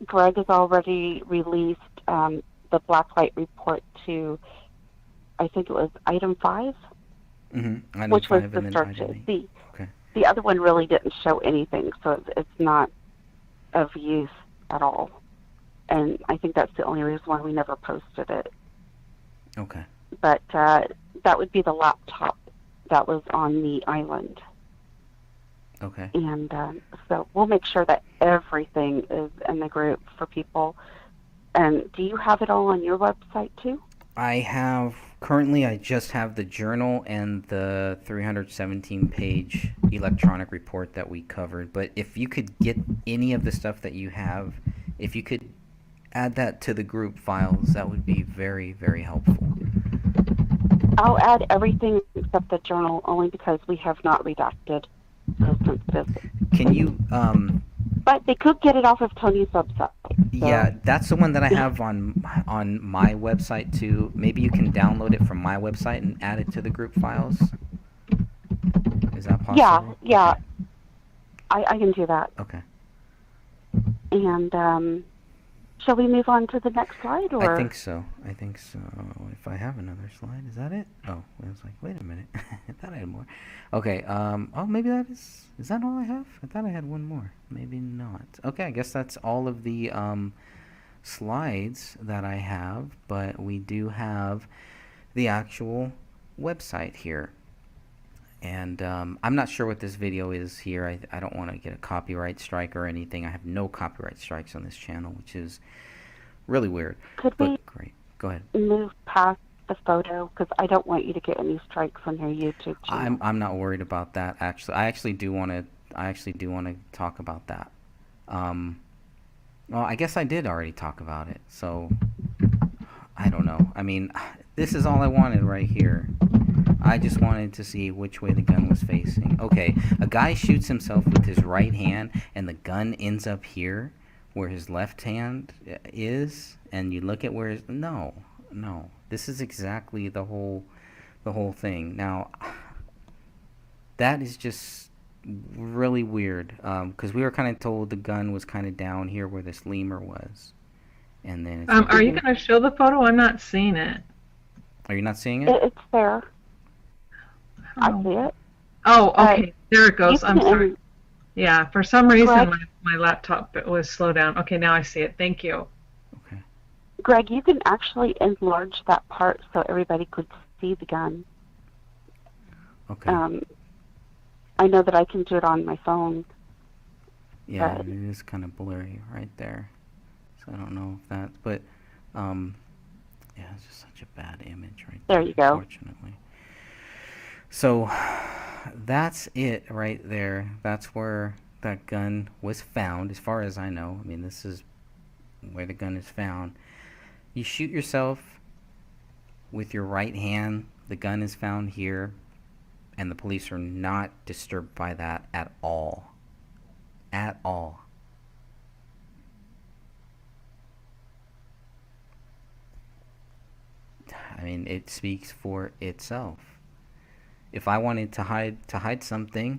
Greg has already released the blacklight report to, I think it was item 5, Item which was 5 the and then searches. item 8. Okay. The other one really didn't show anything, so it's not of use at all. And I think that's the only reason why we never posted it. Okay. But that would be the laptop that was on the island. Okay. And so we'll make sure that everything is in the group for people. And do you have it all on your website too? Currently I just have the journal and the 317-page electronic report that we covered. But if you could get any of the stuff that you have, if you could add that to the group files, that would be very, very helpful. I'll add everything except the journal, only because we have not redacted those sensitive. Can you But they could get it off of Tony's website. So. Yeah, that's the one that I have on my website too. Maybe you can download it from my website and add it to the group files. Is that possible? Yeah. Okay. I can do that. Okay. And shall we move on to the next slide? Or? I think so. If I have another slide, is that it? Oh, I was like, wait a minute. I thought I had more. Okay. Oh, maybe is that all I have? I thought I had one more. Maybe not. Okay, I guess that's all of the slides that I have, but we do have the actual website here. And I'm not sure what this video is here. I don't want to get a copyright strike or anything. I have no copyright strikes on this channel, which is really weird. Could we great. Go ahead. move past the photo? Because I don't want you to get any strikes on your YouTube channel. I'm not worried about that. Actually, I actually do want to talk about that. Well, I guess I did already talk about it. So I don't know. I mean, this is all I wanted right here. I just wanted to see which way the gun was facing. Okay, a guy shoots himself with his right hand, and the gun ends up here, where his left hand is, and you look at where his... No. This is exactly the whole thing. Now, that is just really weird, because we were kind of told the gun was kind of down here where this lemur was. And then are you going to show the photo? I'm not seeing it. Are you not seeing it? It's there. I see it. Oh, okay. There it goes. I'm sorry. Yeah, for some reason Greg, my laptop was slowed down. Okay, now I see it. Thank you. Okay. Greg, you can actually enlarge that part so everybody could see the gun. Okay. I know that I can do it on my phone. Yeah, it is kind of blurry right there. So I don't know if that, but yeah, it's just such a bad image right there. There you go. Unfortunately. So that's it right there. That's where that gun was found, as far as I know. I mean, this is where the gun is found. You shoot yourself with your right hand. The gun is found here, and the police are not disturbed by that at all. At all. I mean, it speaks for itself. If I wanted to hide something,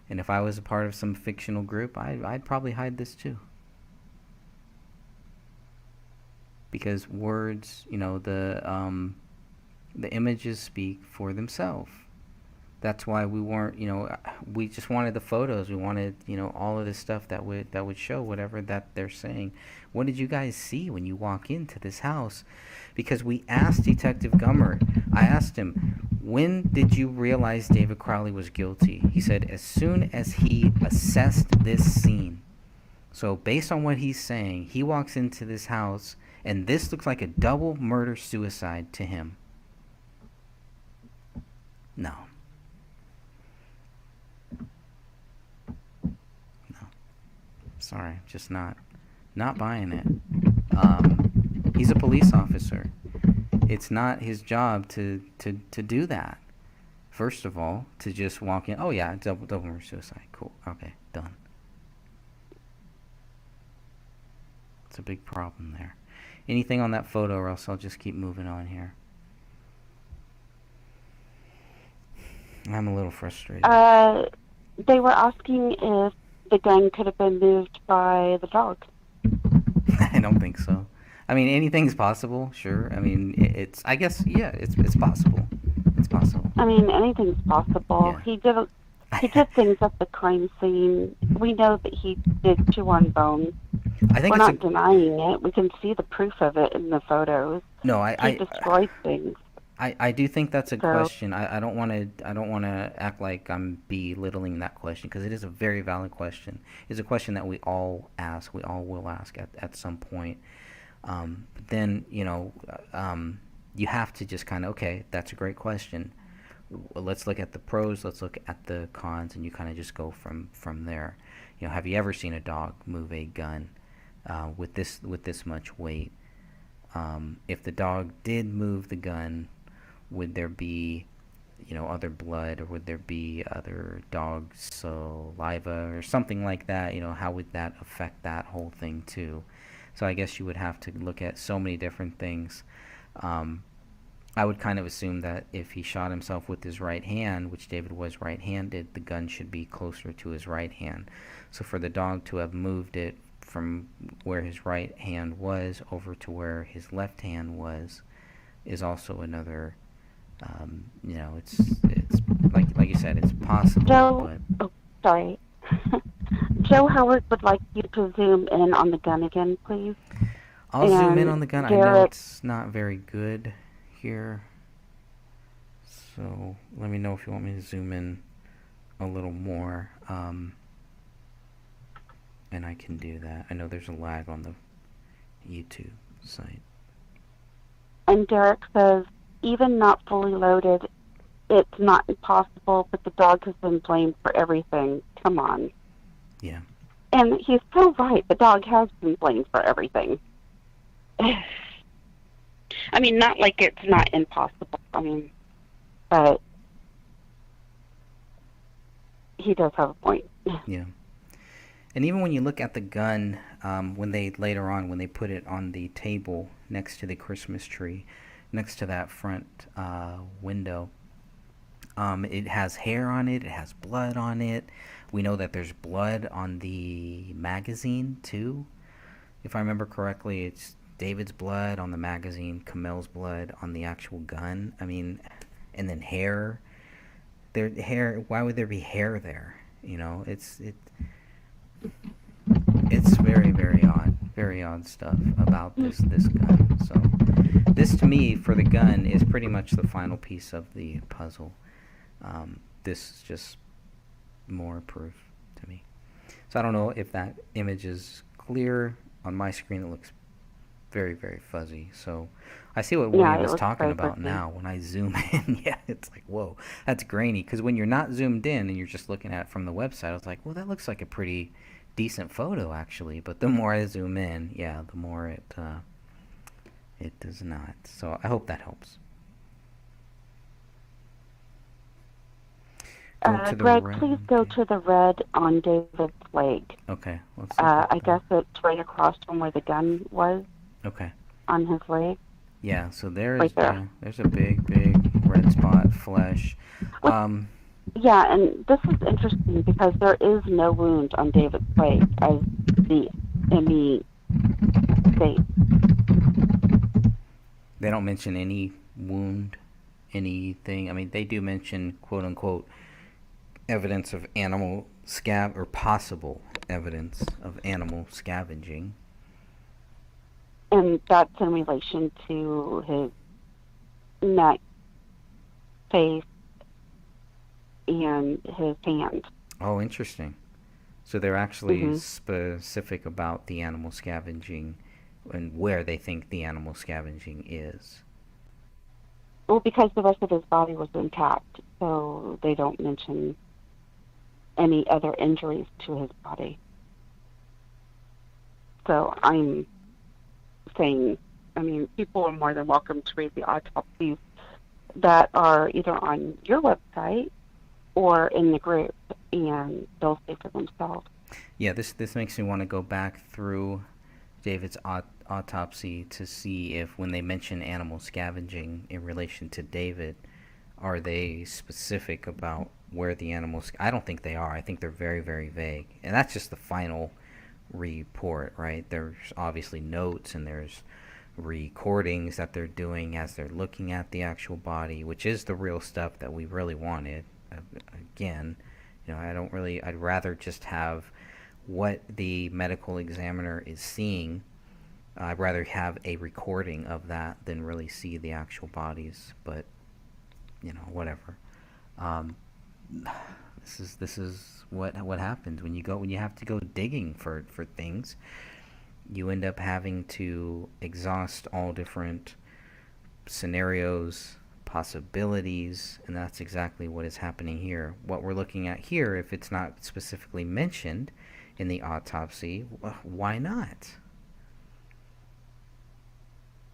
and if I was a part of some fictional group, I'd probably hide this too. Because words, the images speak for themselves. That's why we weren't, we just wanted the photos. We wanted, all of this stuff that would show whatever that they're saying. What did you guys see when you walk into this house? Because we asked Detective Gummer, I asked him, when did you realize David Crowley was guilty? He said, as soon as he assessed this scene. So based on what he's saying, he walks into this house, and this looks like a double murder-suicide to him. No. Sorry, just not buying it. He's a police officer. It's not his job to do that. First of all, to just walk in. Oh yeah, double murder suicide. Cool. Okay, done. It's a big problem there. Anything on that photo, or else I'll just keep moving on here. I'm a little frustrated. They were asking if the gun could have been moved by the dog. I don't think so. I mean, anything's possible, sure. I mean, I guess, yeah, it's possible. It's possible. I mean, anything's possible. Yeah. He did things at the crime scene. We know that he did chew on bones. We're not denying it. We can see the proof of it in the photos. No, he destroyed things. I do think that's a question. I don't want to act like I'm belittling that question, because it is a very valid question. It's a question that we all ask. We all will ask at some point. But then, you have to just kind of, okay, that's a great question. Let's look at the pros. Let's look at the cons, and you kind of just go from there. Have you ever seen a dog move a gun with this much weight? If the dog did move the gun, would there be, other blood, or would there be other dog saliva or something like that? How would that affect that whole thing too? So I guess you would have to look at so many different things. I would kind of assume that if he shot himself with his right hand, which David was right-handed, the gun should be closer to his right hand. So for the dog to have moved it from where his right hand was over to where his left hand was is also another, it's like you said, it's possible. Joe, sorry. Joe Howard would like you to zoom in on the gun again, please. I'll zoom in on the gun. Garrett, I know it's not very good here, so let me know if you want me to zoom in a little more, and I can do that. I know there's a lag on the YouTube site. And Derek says, even not fully loaded, it's not impossible, but the dog has been blamed for everything. Come on. Yeah. And he's so right. The dog has been blamed for everything. I mean, not like it's not impossible. I mean, but he does have a point. Yeah. And even when you look at the gun, when they put it on the table next to the Christmas tree, next to that front window, it has hair on it. It has blood on it. We know that there's blood on the magazine too. If I remember correctly, it's David's blood on the magazine, Camel's blood on the actual gun. I mean, and then hair. Why would there be hair there? It's very, very odd stuff about this gun. So this, to me, for the gun, is pretty much the final piece of the puzzle. This is just more proof to me. So I don't know if that image is clear. On my screen, it looks very, very fuzzy. So I see what William is talking about now. When I zoom in, it's like, whoa, that's grainy. Because when you're not zoomed in and you're just looking at it from the website, I was like, well, that looks like a pretty decent photo, actually. But the more I zoom in, the more it does not. So I hope that helps. Greg, please go to the red on David's leg. Okay. Let's I guess it's right across from where the gun was. Okay. On his leg. Yeah, so there's a big red spot, flesh. Yeah, and this is interesting because there is no wound on David's leg, as the ME states. They don't mention any wound, anything. I mean, they do mention, quote unquote, evidence of animal or possible evidence of animal scavenging. And that's in relation to his neck, face, and his hand. Oh, interesting. So they're actually specific about the animal scavenging and where they think the animal scavenging is. Well, because the rest of his body was intact, so they don't mention any other injuries to his body. So I'm saying, I mean, people are more than welcome to read the autopsies that are either on your website or in the group, and they'll say for themselves. Yeah, this makes me want to go back through David's autopsy to see if when they mention animal scavenging in relation to David, are they specific about where the animals... I don't think they are. I think they're very, very vague. And that's just the final report, right? There's obviously notes and there's recordings that they're doing as they're looking at the actual body, which is the real stuff that we really wanted. Again, I'd rather just have what the medical examiner is seeing. I'd rather have a recording of that than really see the actual bodies, but whatever. This is what happens when you have to go digging for things. You end up having to exhaust all different scenarios, possibilities, and that's exactly what is happening here. What we're looking at here, if it's not specifically mentioned in the autopsy, why not?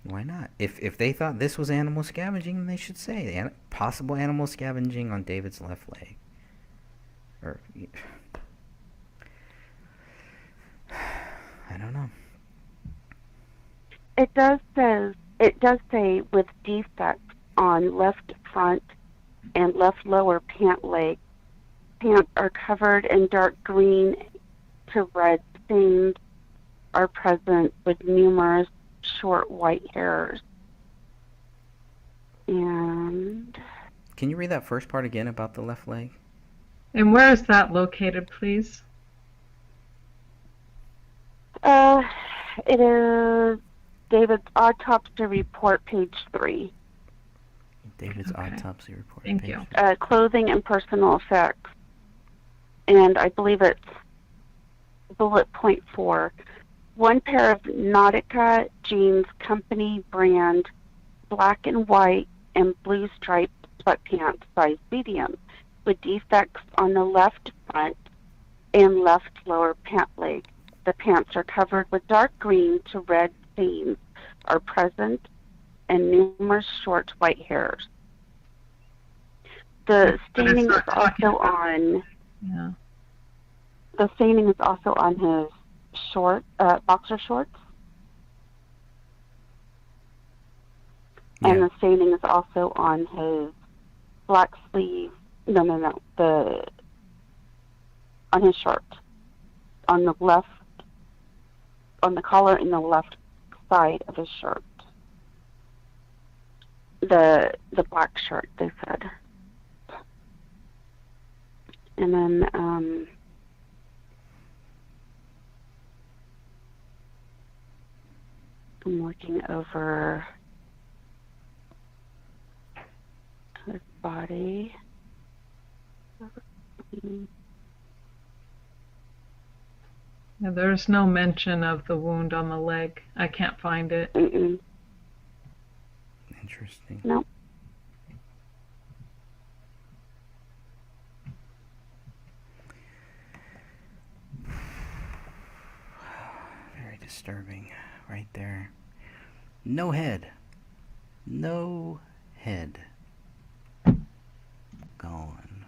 Why not? If they thought this was animal scavenging, then they should say possible animal scavenging on David's left leg. Or I don't know. It does say with defects on left front and left lower pant leg. Pants are covered in dark green to red stains are present with numerous short white hairs. And can you read that first part again about the left leg? And where is that located, please? It is David's autopsy report, page 3. David's autopsy report. Thank you. Clothing and personal effects. And I believe it's bullet point 4. One pair of Nautica jeans company brand black and white and blue striped sweatpants size medium with defects on the left front and left lower pant leg. The pants are covered with dark green to red stains are present and numerous short white hairs. The staining is also on... Yeah. The staining is also on his boxer shorts. Yeah. And the staining is also on his black sleeve. On his shirt. On the left, on the collar in the left side of his shirt. The black shirt, they said. And then, I'm looking over his body. Yeah, there's no mention of the wound on the leg. I can't find it. Mm-mm. Interesting. No. Very disturbing right there. No head. No head. Gone.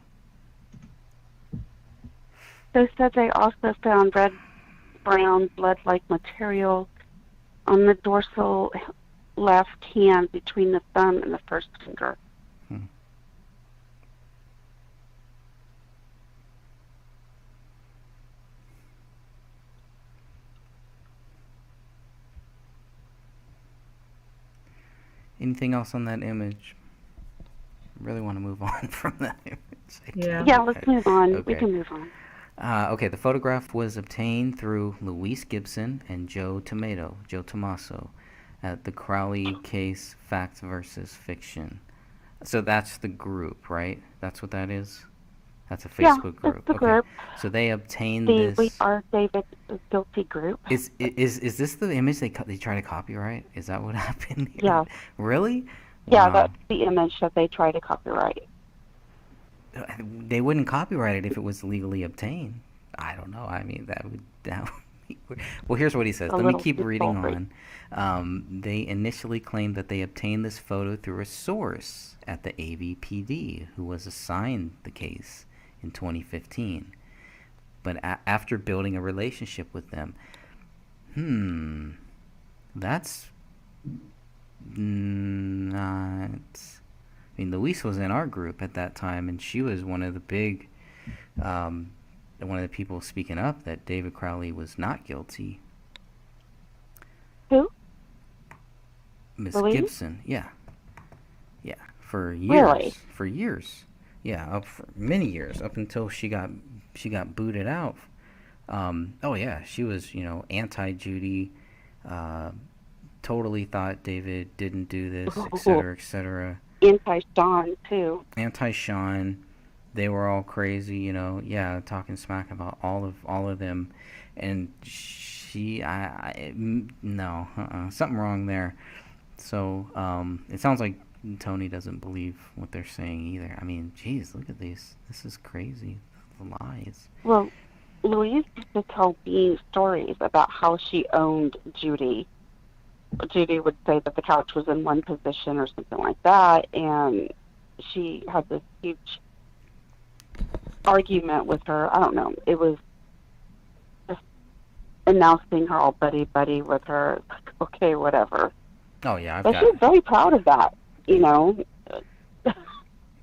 They said they also found red-brown blood-like material on the dorsal left hand between the thumb and the first finger. Anything else on that image? I really want to move on from that image. Yeah, let's move on. Okay. We can move on. Okay, the photograph was obtained through Luis Gibson and Joe Tomaso, at the Crowley case Facts versus Fiction. So that's the group, right? That's what that is? That's a Facebook group. That's the group. So they obtained this. We Are David Guilty group. Is this the image they try to copyright? Is that what happened here? Yeah. Really? Yeah, Wow. that's the image that they try to copyright. They wouldn't copyright it if it was legally obtained. I don't know. I mean, that would be weird. Well, here's what he says. Let me keep reading on. They initially claimed that they obtained this photo through a source at the AVPD who was assigned the case in 2015. But after building a relationship with them, That's not. I mean, Luis was in our group at that time, and she was one of the big, one of the people speaking up that David Crowley was not guilty. Who? Miss Louise? Gibson, yeah, for years, Really? for years, up for many years, up until she got booted out. Oh yeah, she was anti-Judy, totally thought David didn't do this, etc., etc. Anti-Sean too. Anti-Sean, they were all crazy, talking smack about all of them, and no, something wrong there. So it sounds like Tony doesn't believe what they're saying either. I mean, geez, look at these. This is crazy. The lies. Well, Louise used to tell me stories about how she owned Judy. Judy would say that the couch was in one position or something like that, and she had this huge argument with her. I don't know. It was just, and now seeing her all buddy with her, it's like, okay, whatever. Oh yeah, but she's very proud of that,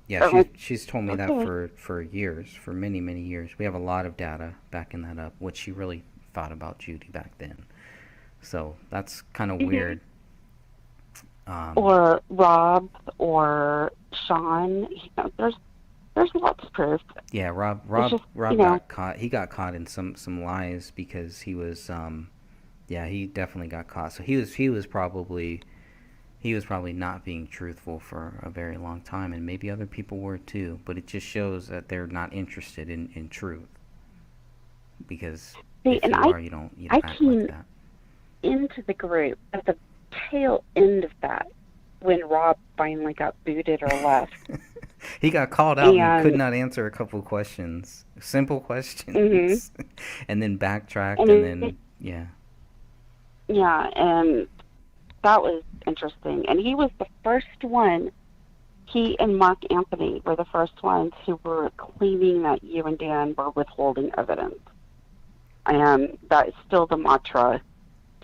Yeah, she's told me that for years, for many, many years. We have a lot of data backing that up, what she really thought about Judy back then. So that's kind of weird. Or Rob or Sean, there's lots of proof. Yeah, Rob got caught. He got caught in some lies because he was he definitely got caught. So he was probably not being truthful for a very long time, and maybe other people were too, but it just shows that they're not interested in truth. Because if you are, you don't act like that. Into the group at the tail end of that when Rob finally got booted or left. He got called out and could not answer a couple questions, simple questions, and then backtracked, and then and that was interesting. And he was the first one. He and Mark Anthony were the first ones who were claiming that you and Dan were withholding evidence, and that is still the mantra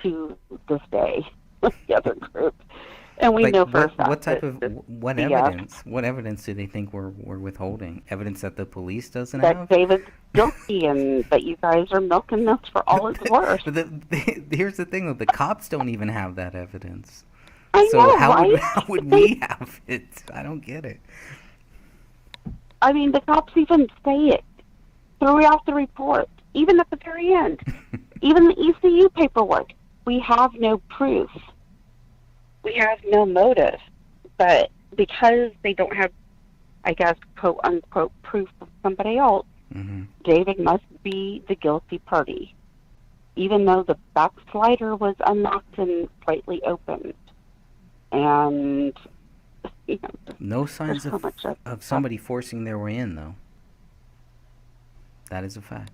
to this day with the other group. And we know for a fact what evidence? What evidence do they think we're withholding? Evidence that the police doesn't have? That David's guilty and that you guys are milking this for all it's worth. But here's the thing, though. The cops don't even have that evidence. I know, how would we have it? I don't get it. I mean, the cops even say it throughout the report, even at the very end. Even the ECU paperwork. We have no proof. We have no motive. But because they don't have, I guess, quote unquote, proof of somebody else, David must be the guilty party. Even though the backslider was unlocked and slightly opened. And, no signs of somebody forcing their way in, though. That is a fact.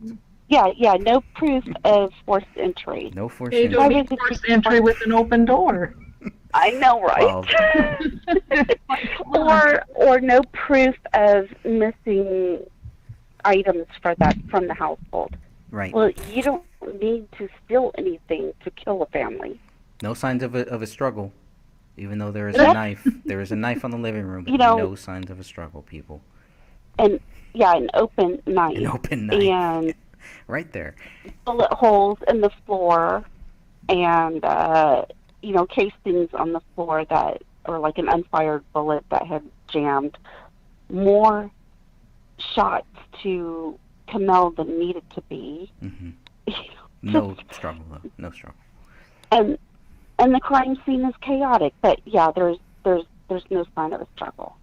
Yeah, no proof of forced entry. No forced entry. Don't need forced entry with an open door. I know, right? or no proof of missing items from the household. Right. Well, you don't need to steal anything to kill a family. No signs of a struggle, even though there is a knife. There is a knife on the living room, but no signs of a struggle, people. And an open knife. An open knife. And right there. Bullet holes in the floor, and casings on the floor or like an unfired bullet that had jammed. More shots to Kamel than needed to be. No struggle, though. No struggle. And the crime scene is chaotic, but there's no sign of a struggle.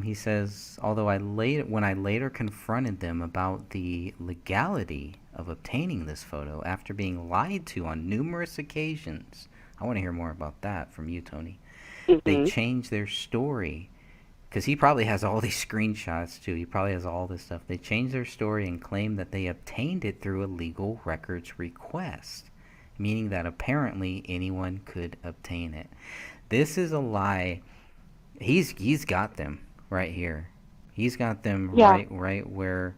He says, although when I later confronted them about the legality of obtaining this photo after being lied to on numerous occasions, I want to hear more about that from you, Tony. They changed their story, because he probably has all these screenshots too. He probably has all this stuff. They changed their story and claimed that they obtained it through a legal records request, meaning that apparently anyone could obtain it. This is a lie. He's got them right here. He's got them right where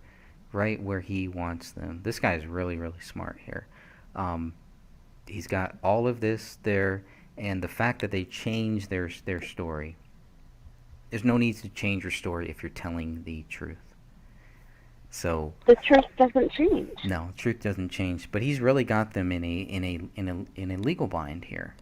he wants them. This guy's really, really smart here. he's got all of this there, and the fact that they changed their story. There's no need to change your story if you're telling the truth. So the truth doesn't change. no, truth doesn't change. But he's really got them in a legal bind here,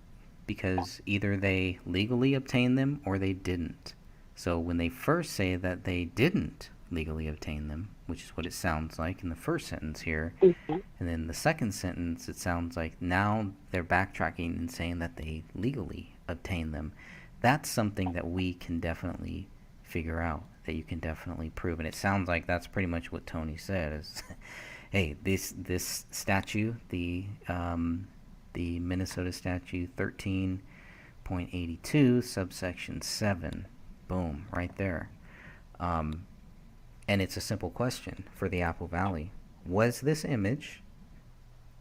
because either they legally obtained them or they didn't. So when they first say that they didn't legally obtain them, which is what it sounds like in the first sentence here, Mm-hmm. and then the second sentence, it sounds like now they're backtracking and saying that they legally obtained them. That's something that we can definitely figure out, that you can definitely prove. And it sounds like that's pretty much what Tony said is, hey, this statute, the Minnesota statute 13.82 subsection 7, boom, right there. And it's a simple question for the Apple Valley. Was this image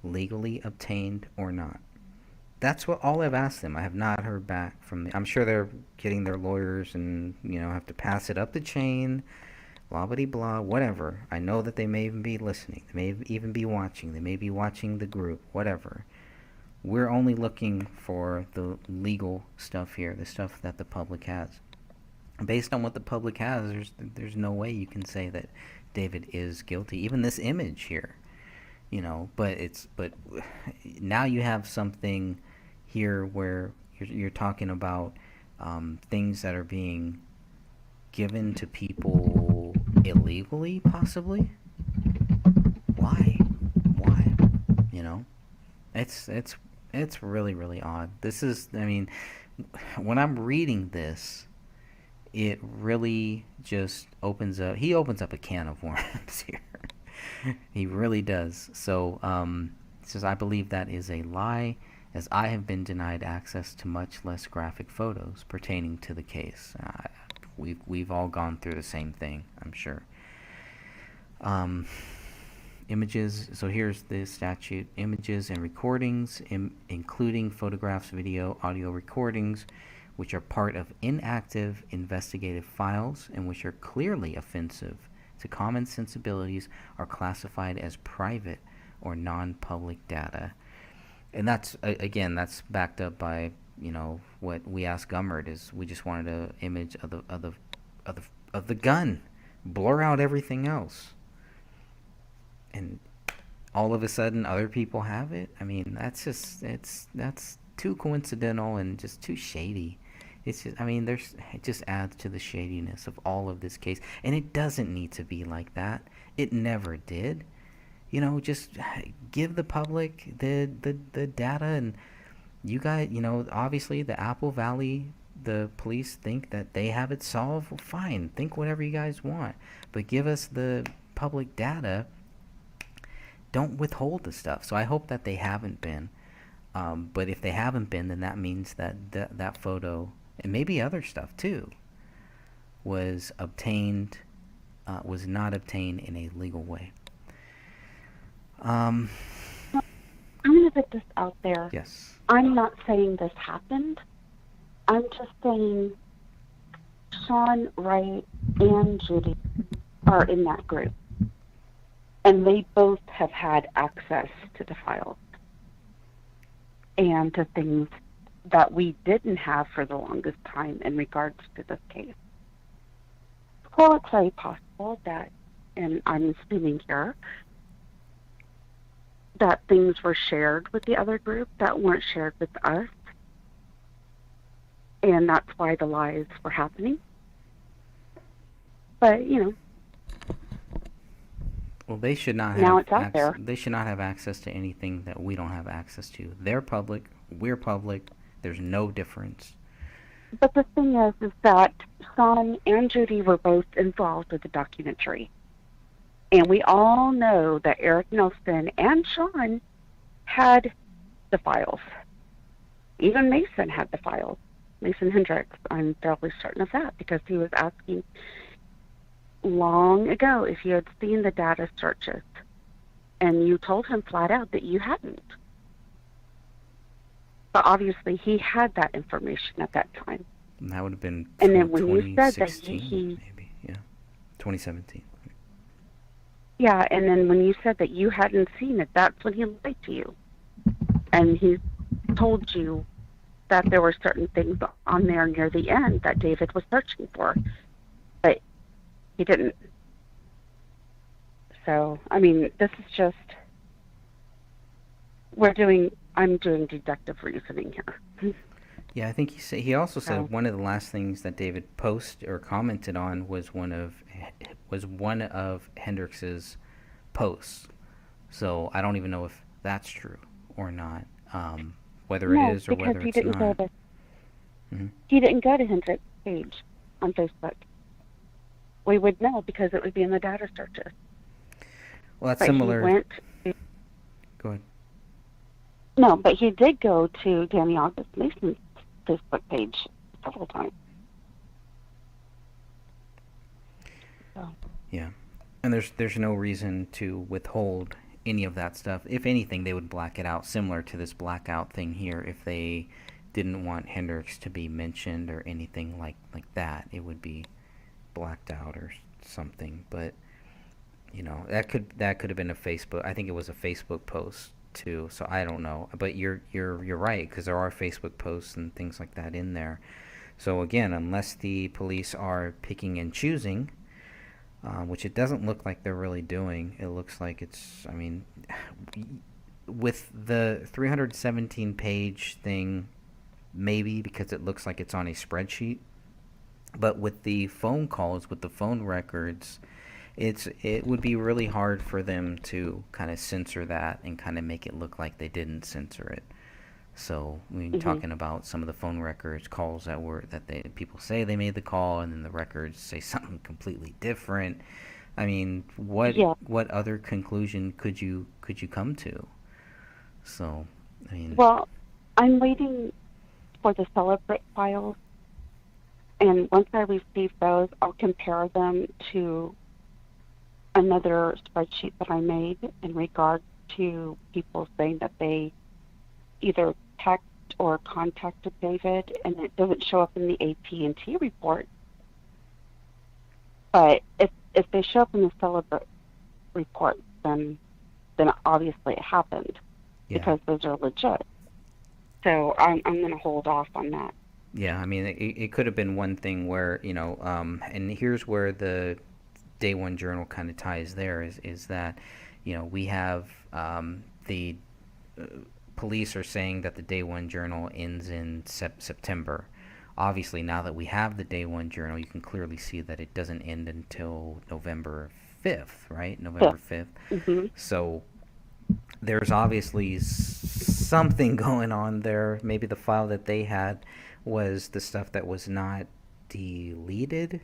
legally obtained or not? That's what all I've asked them. I have not heard back from them. I'm sure they're getting their lawyers and, have to pass it up the chain, blah, blah, blah, whatever. I know that they may even be listening. They may even be watching. They may be watching the group, whatever. We're only looking for the legal stuff here, the stuff that the public has. Based on what the public has, there's no way you can say that David is guilty. Even this image here, but now you have something here where you're talking about things that are being given to people illegally, possibly. Why? It's really, really odd. This is, when I'm reading this, it really just opens up a can of worms here. He really does. So, it says, I believe that is a lie, as I have been denied access to much less graphic photos pertaining to the case. We've all gone through the same thing, I'm sure. Images, so here's the statute. Images and recordings, including photographs, video, audio recordings, which are part of inactive investigative files and which are clearly offensive to common sensibilities, are classified as private or non-public data. And that's, again, that's backed up by, what we asked Gummert is we just wanted an image of the gun. Blur out everything else. And all of a sudden other people have it. That's too coincidental and just too shady. It's just, it just adds to the shadiness of all of this case. And it doesn't need to be like that. It never did. Just give the public the data, and you guys, obviously the Apple Valley, the police think that they have it solved. Well, fine. Think whatever you guys want. But give us the public data. Don't withhold the stuff. So I hope that they haven't been. But if they haven't been, then that means that that photo, and maybe other stuff too, was not obtained in a legal way. I'm going to put this out there. Yes. I'm not saying this happened. I'm just saying Sean, Wright, and Judy are in that group. And they both have had access to the files and to things that we didn't have for the longest time in regards to this case. Well, it's very possible that, and I'm assuming here, that things were shared with the other group that weren't shared with us. And that's why the lies were happening. But, Well, they should not now have it's out there. They should not have access to anything that we don't have access to. They're public. We're public. There's no difference. But the thing is that Sean and Judy were both involved with the documentary. And we all know that Eric Nelson and Sean had the files. Even Mason had the files. Mason Hendricks, I'm fairly certain of that, because he was asking long ago if you had seen the data searches. And you told him flat out that you hadn't. But obviously he had that information at that time. And that would have been and then when you said that 2016, maybe, yeah, 2017. Yeah, and then when you said that you hadn't seen it, that's when he lied to you. and he told you that there were certain things on there near the end that David was searching for, but he didn't. So, I mean, this is just, I'm doing deductive reasoning here. Yeah, I think he also said one of the last things that David posted or commented on was one of Hendrix's posts. So I don't even know if that's true or not. Whether it is or whether it's not. He didn't go to Hendrix's page on Facebook. We would know because it would be in the data searches. Well, that's similar. Go ahead. No, but he did go to Danny August Mason's Facebook page several times. So. Yeah, and there's no reason to withhold any of that stuff. If anything, they would black it out, similar to this blackout thing here. If they didn't want Hendrix to be mentioned or anything like that, it would be blacked out or something. But you know, that could have been a Facebook. I think it was a Facebook post too. So I don't know. But you're right, because there are Facebook posts and things like that in there. So again, unless the police are picking and choosing, which it doesn't look like they're really doing. It looks like it's, I mean, with the 317-page thing, maybe because it looks like it's on a spreadsheet. But with the phone calls, with the phone records, it would be really hard for them to kind of censor that and kind of make it look like they didn't censor it. So we're talking about some of the phone records, calls that people say they made the call, and then the records say something completely different. I mean, what other conclusion could you come to? So, I mean. Well, I'm waiting for the Celebrate files, and once I receive those, I'll compare them to another spreadsheet that I made in regard to people saying that they either text or contacted David, and it doesn't show up in the AT&T report. But if they show up in the Celebrate report, then obviously it happened, because those are legit. So I'm going to hold off on that. Yeah, I mean, it could have been one thing where, you know, and here's where the Day One Journal kind of ties there, is that, you know, we have the police are saying that the Day One Journal ends in September. Obviously, now that we have the Day One Journal, you can clearly see that it doesn't end until November 5th, right? November 5th. Mm-hmm. So there's obviously something going on there. Maybe the file that they had was the stuff that was not deleted,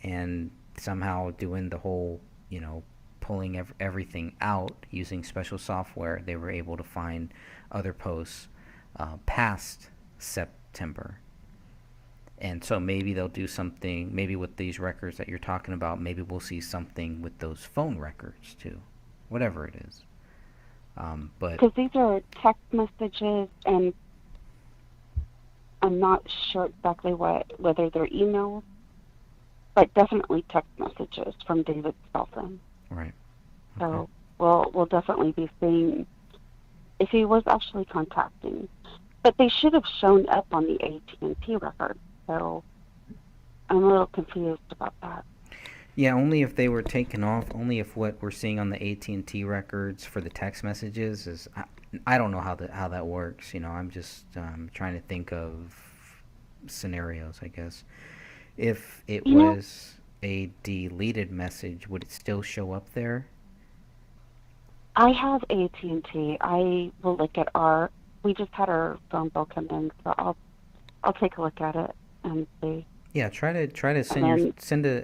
and somehow doing the whole, you know, pulling everything out using special software, they were able to find other posts past September. And so maybe they'll do something, maybe with these records that you're talking about, maybe we'll see something with those phone records too, whatever it is. But because these are text messages, and I'm not sure exactly whether they're emails, but definitely text messages from David's cell phone. Right. So we'll definitely be seeing if he was actually contacting. But they should have shown up on the AT&T record. So I'm a little confused about that. Yeah, only if they were taken off. Only if what we're seeing on the AT&T records for the text messages is. I don't know how that works. You know, I'm just trying to think of scenarios, I guess. If it was a deleted message, would it still show up there? I have AT&T. I will look at we just had our phone bill come in, so I'll take a look at it and see. Yeah, try to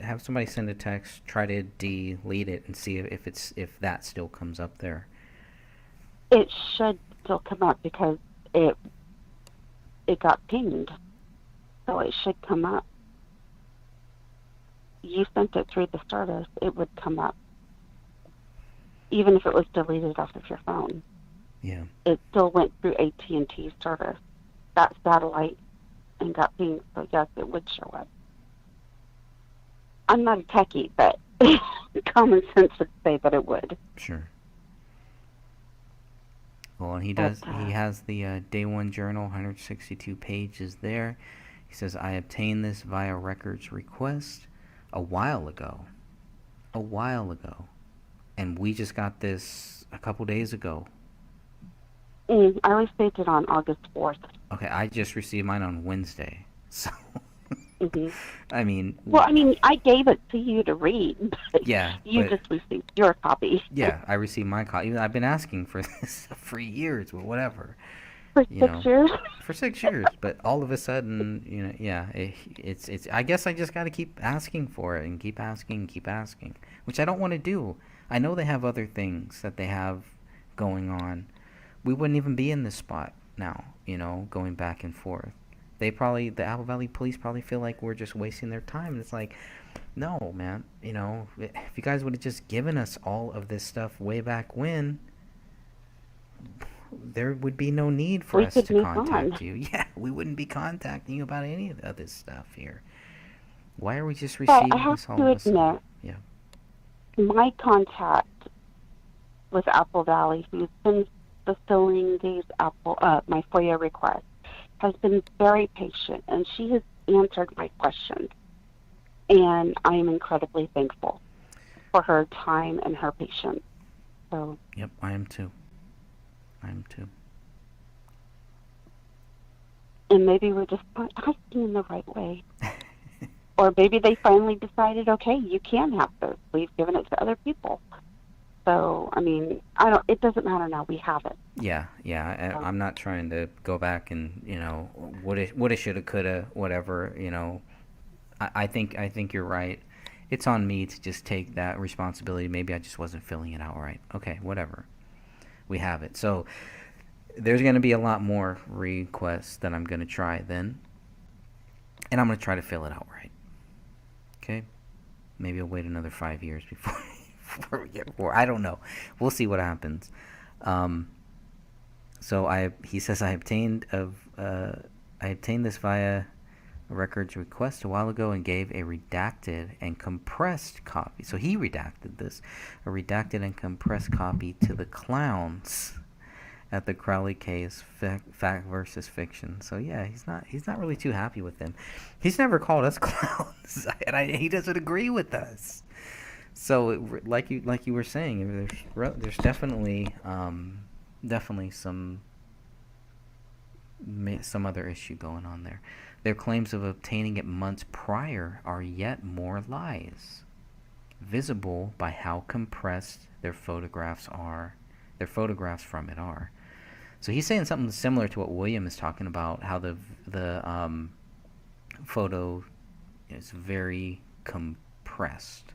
have somebody send a text, try to delete it and see if that still comes up there. It should still come up because it got pinged. So it should come up. You sent it through the service, it would come up. Even if it was deleted off of your phone. Yeah. It still went through AT&T service, that satellite, and got pinged. So yes, it would show up. I'm not a techie, but common sense would say that it would. Sure. Well, and he But, does. He has the day one journal, 162 pages there. He says, "I obtained this via records request a while ago, and we just got this a couple days ago." I received it on August 4th. Okay, I just received mine on Wednesday, so. Mm-hmm. I mean. Well, I mean, I gave it to you to read. But yeah. You just received your copy. Yeah, I received my copy. I've been asking for this for years, but whatever. For 6 years? For 6 years, but all of a sudden, it's. I guess I just got to keep asking for it and keep asking, which I don't want to do. I know they have other things that they have going on. We wouldn't even be in this spot now, going back and forth. The Apple Valley Police probably feel like we're just wasting their time. And it's like, no, man, if you guys would have just given us all of this stuff way back when, there would be no need for us to contact you. Yeah, we wouldn't be contacting you about any of this stuff here. Why are we just receiving this all of a sudden? Yeah. My contact with Apple Valley, who's been fulfilling these my FOIA requests, has been very patient, and she has answered my questions. And I am incredibly thankful for her time and her patience. So. Yep, I am too. And maybe we're just not acting in the right way. Or maybe they finally decided, okay, you can have this. We've given it to other people. So, I mean, it doesn't matter now. We have it. Yeah. I'm not trying to go back and, woulda, shoulda, coulda, whatever, I think you're right. It's on me to just take that responsibility. Maybe I just wasn't filling it out right. Okay, whatever. We have it. So there's going to be a lot more requests that I'm going to try then. And I'm going to try to fill it out right. Okay? Maybe I'll wait another 5 years before we get more. I don't know. We'll see what happens. So he says I obtained this via a records request a while ago and gave a redacted and compressed copy. So he redacted this, a redacted and compressed copy to the clowns at the Crowley case, fact versus fiction. So yeah, he's not really too happy with them. He's never called us clowns, and he doesn't agree with us. So like you were saying, there's definitely some other issue going on there. Their claims of obtaining it months prior are yet more lies, visible by how compressed their photographs from it are. So he's saying something similar to what William is talking about, how the photo is very compressed.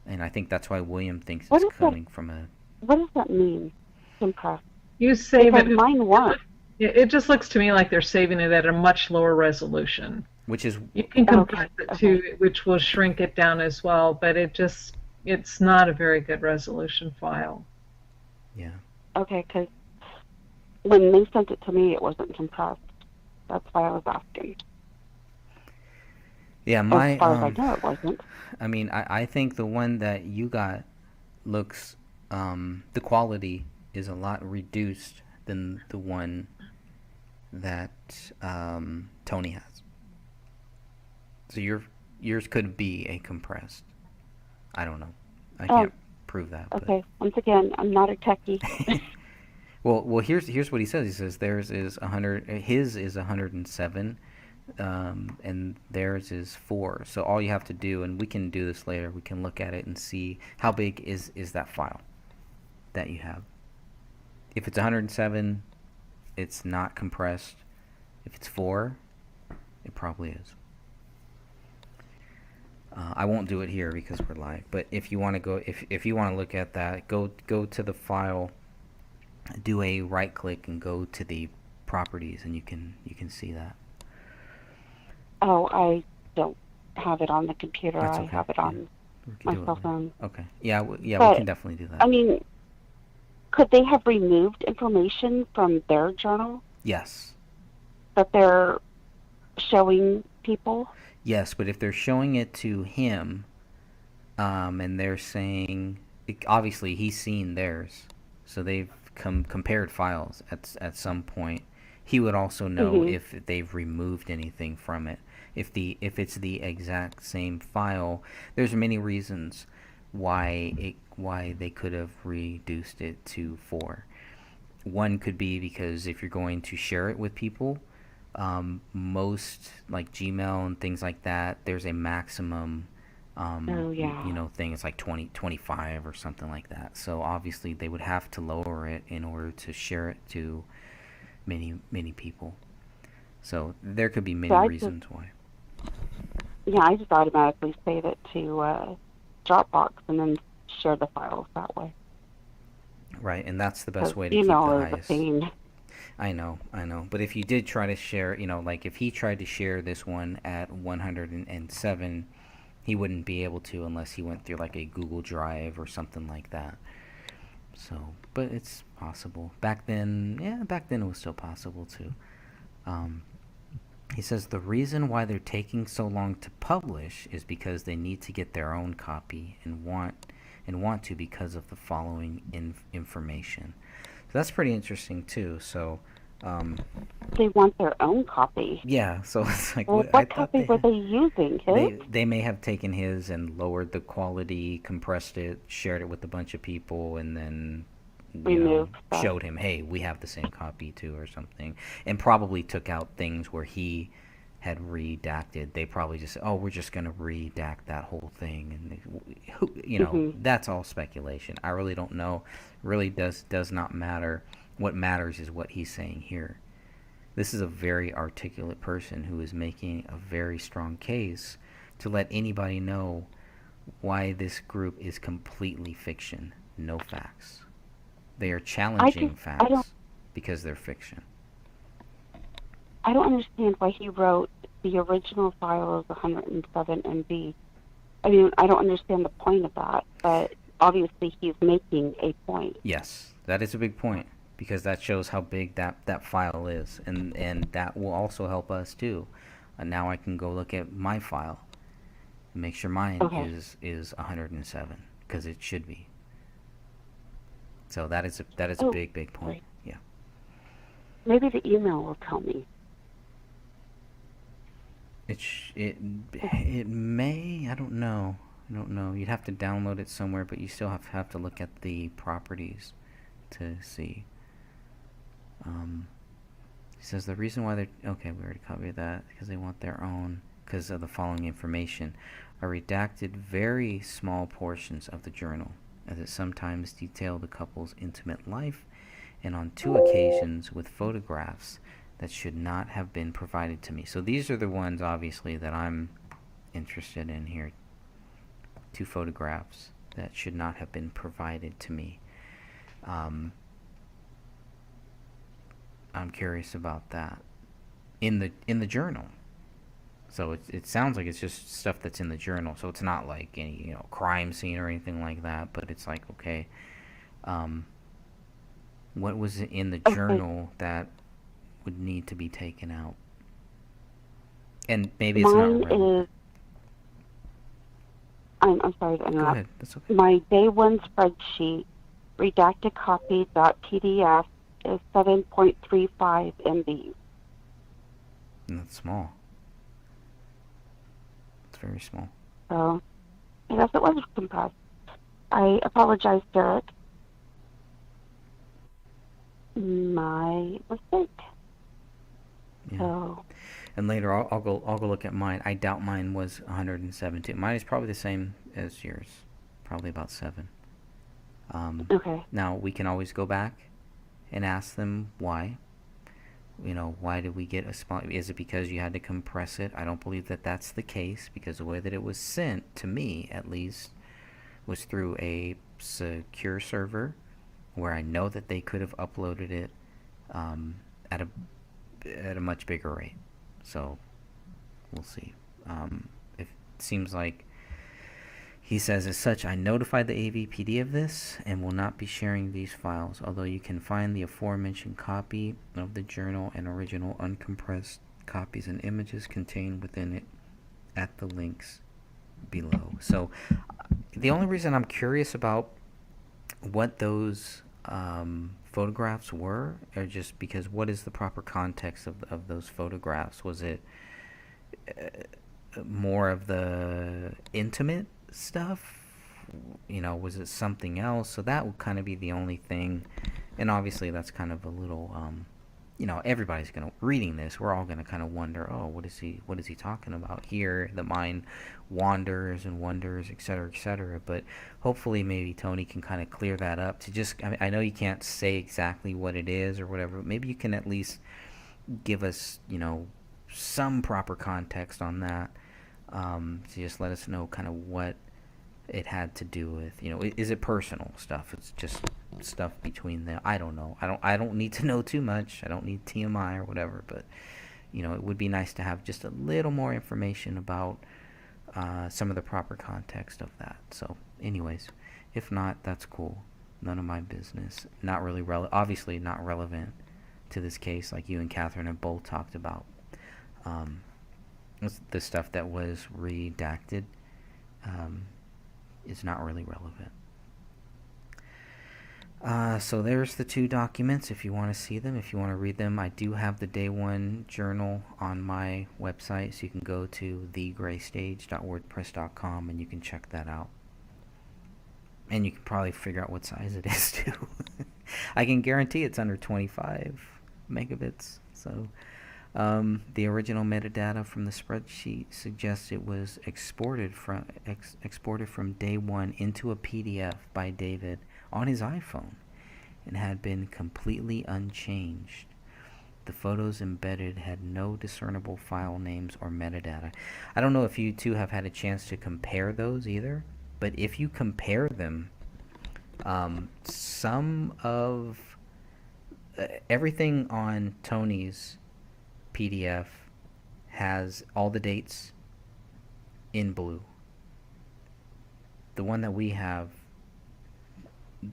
And I think that's why William thinks it's coming from a... What does that mean, compressed? You save it... Mine was. It just looks to me like they're saving it at a much lower resolution. Which is... You can compress it too, which will shrink it down as well, but it's not a very good resolution file. Yeah. Okay, because when they sent it to me, it wasn't compressed. That's why I was asking. Yeah, as far as I know, it wasn't. I mean, I think the one that you got looks... the quality is a lot reduced than the one that Tony has. So yours could be a compressed. I don't know. I can't prove that. Okay. Once again, I'm not a techie. Well, here's what he says. He says theirs is 100. His is 107, and theirs is 4. So all you have to do, and we can do this later. We can look at it and see how big is that file that you have. If it's 107, it's not compressed. If it's 4, it probably is. I won't do it here because we're live. But if you want to go, if you want to look at that, go to the file, do a right click, and go to the properties, and you can see that. Oh, I don't have it on the computer. That's okay. I have it on my cell phone. Okay. Yeah, but we can definitely do that. I mean, could they have removed information from their journal? Yes. That they're showing people? Yes, but if they're showing it to him, and they're saying, obviously he's seen theirs, so they've compared files at some point, he would also know if they've removed anything from it. If it's the exact same file, there's many reasons why they could have reduced it to 4. One could be because if you're going to share it with people, most like Gmail and things like that, there's a maximum thing. It's like 25 or something like that. So obviously they would have to lower it in order to share it to many people. So there could be many reasons why. Yeah, I just automatically save it to Dropbox and then share the files that way. Right, and that's the best way to keep the highest. I know. But if you did try to share, like if he tried to share this one at 107, he wouldn't be able to unless he went through like a Google Drive or something like that. So, but it's possible. Back then it was still possible too. He says the reason why they're taking so long to publish is because they need to get their own copy and want to because of the following information. So that's pretty interesting too. So they want their own copy. Yeah, so it's like, well, what copy were they using? They may have taken his and lowered the quality, compressed it, shared it with a bunch of people, and then showed him, hey, we have the same copy too, or something, and probably took out things where he had redacted. They probably just said, oh, we're just going to redact that whole thing, and that's all speculation. I really don't know. Really does not matter. What matters is what he's saying here. This is a very articulate person who is making a very strong case to let anybody know why this group is completely fiction, no facts. They are challenging facts because they're fiction. I don't understand why he wrote the original file is 107 MB. I mean, I don't understand the point of that, but obviously he's making a point. Yes, that is a big point, because that shows how big that file is, and that will also help us too. Now I can go look at my file and make sure mine is 107, because it should be. So that is a big point. Right. Yeah. Maybe the email will tell me. It may. I don't know. You'd have to download it somewhere, but you still have to look at the properties to see. He says the reason why they're we already covered that, because they want their own, because of the following information: are redacted very small portions of the journal, as it sometimes detailed the couple's intimate life, and on 2 occasions with photographs that should not have been provided to me. So these are the ones, obviously, that I'm interested in here. 2 photographs that should not have been provided to me. I'm curious about that in the journal. So it sounds like it's just stuff that's in the journal. So it's not like any crime scene or anything like that. But it's like, okay, what was in the journal that would need to be taken out? And maybe it's not relevant. I'm sorry to interrupt. Go ahead. That's okay. My day 1 spreadsheet, redacted copy.pdf, is 7.35 MB. And that's small. It's very small. So, I guess it was compressed. I apologize, Derek. My mistake. Yeah. So. And later I'll go look at mine. I doubt mine was 117. Mine is probably the same as yours, probably about 7. Okay. Now we can always go back and ask them why. Why did we get a small? Is it because you had to compress it? I don't believe that that's the case, because the way that it was sent to me, at least, was through a secure server, where I know that they could have uploaded it at a much bigger rate. So we'll see. It seems like he says, as such, I notified the AVPD of this and will not be sharing these files, although you can find the aforementioned copy of the journal and original uncompressed copies and images contained within it at the links below. So the only reason I'm curious about what those photographs were, or just because what is the proper context of those photographs? Was it more of the intimate stuff? Was it something else? So that would kind of be the only thing. And obviously that's kind of a little, everybody's reading this, we're all going to kind of wonder, oh, what is he talking about here? The mind wanders and wonders, etc., etc. But hopefully maybe Tony can kind of clear that up to just, I know you can't say exactly what it is or whatever, but maybe you can at least give us, some proper context on that. To just let us know kind of what it had to do with, is it personal stuff? It's just stuff between them. I don't know. I don't need to know too much. I don't need TMI or whatever, but it would be nice to have just a little more information about some of the proper context of that. So anyways, if not, that's cool. None of my business. Not really obviously not relevant to this case, like you and Catherine have both talked about. The stuff that was redacted is not really relevant. So there's the two documents if you want to see them, if you want to read them. I do have the Day One Journal on my website, so you can go to thegraystage.wordpress.com and you can check that out. And you can probably figure out what size it is too. I can guarantee it's under 25 megabits. So the original metadata from the spreadsheet suggests it was exported from Day One into a PDF by David on his iPhone and had been completely unchanged. The photos embedded had no discernible file names or metadata. I don't know if you two have had a chance to compare those either, but if you compare them, some of everything on Tony's PDF has all the dates in blue. The one that we have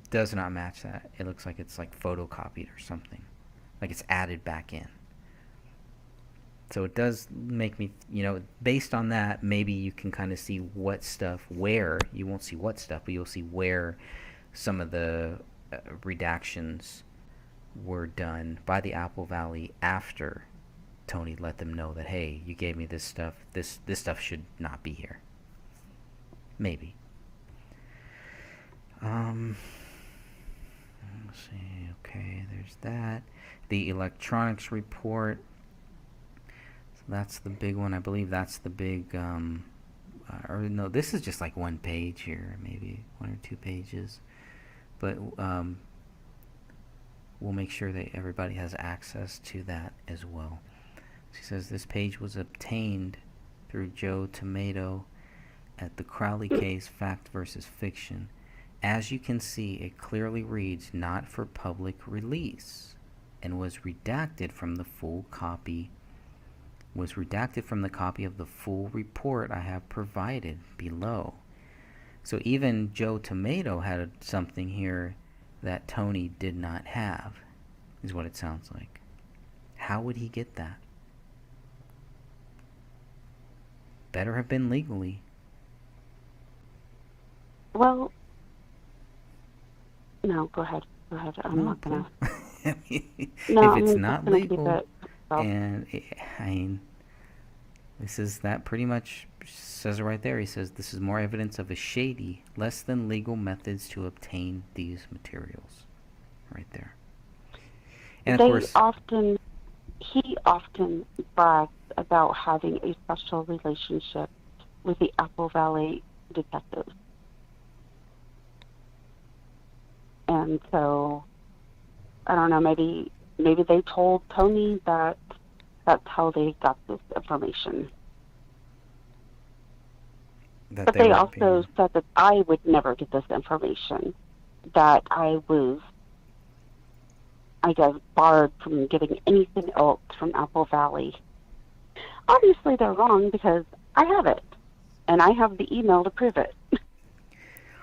does not match that. It looks like it's like photocopied or something, like it's added back in. So it does make me, based on that, maybe you can kind of see what stuff, where, you won't see what stuff, but you'll see where some of the redactions were done by the Apple Valley after Tony let them know that, hey, you gave me this stuff, this stuff should not be here. Maybe. Let's see, okay, there's that. The electronics report. So that's the big one. I believe that's the big, or no, this is just like one page here, maybe 1 or 2 pages. But we'll make sure that everybody has access to that as well. She says this page was obtained through Joe Tomato at the Crowley case, Fact versus Fiction. As you can see, it clearly reads not for public release and was redacted from the copy of the full report I have provided below. So even Joe Tomato had something here that Tony did not have, is what it sounds like. How would he get that? Better have been legally. Well, no, go ahead. I'm not gonna. I mean, No, if it's I'm not just gonna keep legal, it. and this is that pretty much says it right there. He says this is more evidence of a shady, less than legal methods to obtain these materials. Right there. And of course, he often brags about having a special relationship with the Apple Valley detectives. And so, I don't know, maybe they told Tony that that's how they got this information. But they also said that I would never get this information, that I guess, barred from getting anything else from Apple Valley. Obviously, they're wrong because I have it, and I have the email to prove it.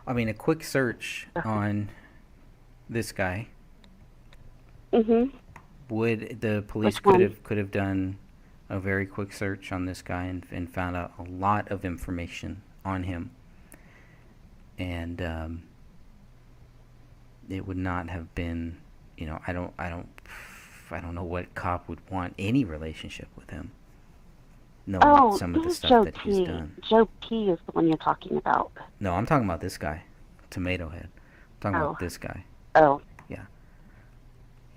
I mean, a quick search on this guy. Mm-hmm. Would the police could have done a very quick search on this guy and found out a lot of information on him, and it would not have been, I don't know what cop would want any relationship with him, knowing some of the this is stuff Joe that he's P. done. Joe P. is the one you're talking about. No, I'm talking about this guy, Tomato Head. I'm talking about this guy. Oh. Yeah.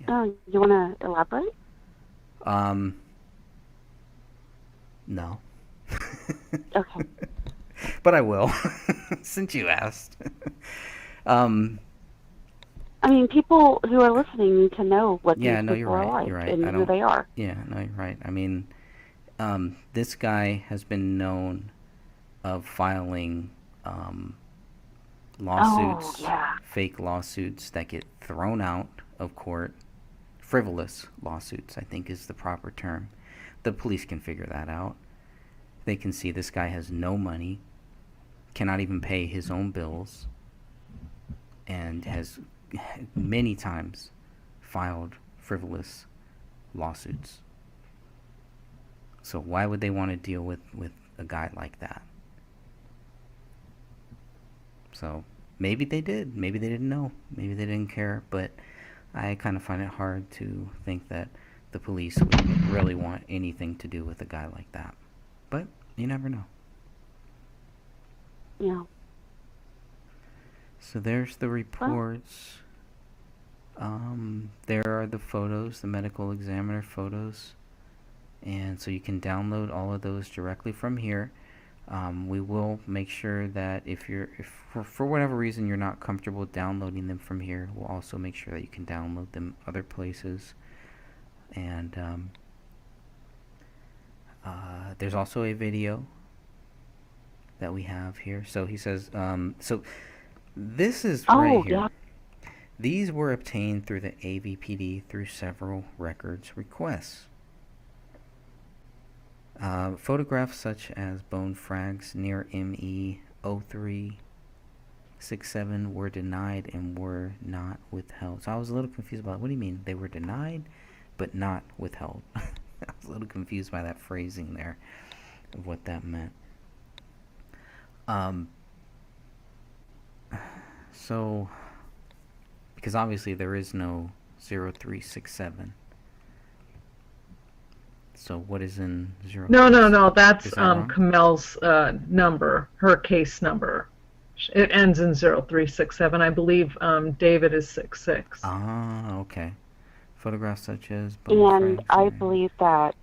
Oh, you want to elaborate? No. Okay. But I will, since you asked. I mean, people who are listening need to know what these people are like and who they are. Yeah, no, you're right. I mean, this guy has been known of filing lawsuits, fake lawsuits that get thrown out of court. Frivolous lawsuits, I think, is the proper term. The police can figure that out. They can see this guy has no money, cannot even pay his own bills, and has many times filed frivolous lawsuits. So why would they want to deal with a guy like that? So maybe they did. Maybe they didn't know. Maybe they didn't care. But I kind of find it hard to think that the police would really want anything to do with a guy like that. But you never know. Yeah. So there's the reports. There are the photos, the medical examiner photos. And so you can download all of those directly from here. We will make sure that if for whatever reason you're not comfortable downloading them from here, we'll also make sure that you can download them other places. And there's also a video that we have here. So he says, so this is right here. Yeah. These were obtained through the AVPD through several records requests. Photographs such as bone frags near ME 0367 were denied and were not withheld. So I was a little confused about what do you mean they were denied but not withheld? I was a little confused by that phrasing there of what that meant. So because obviously there is no 0367. So what is in 0? No. That's Kamel's number, her case number. It ends in 0367. I believe David is 66. Ah, okay. Photographs such as... And I believe that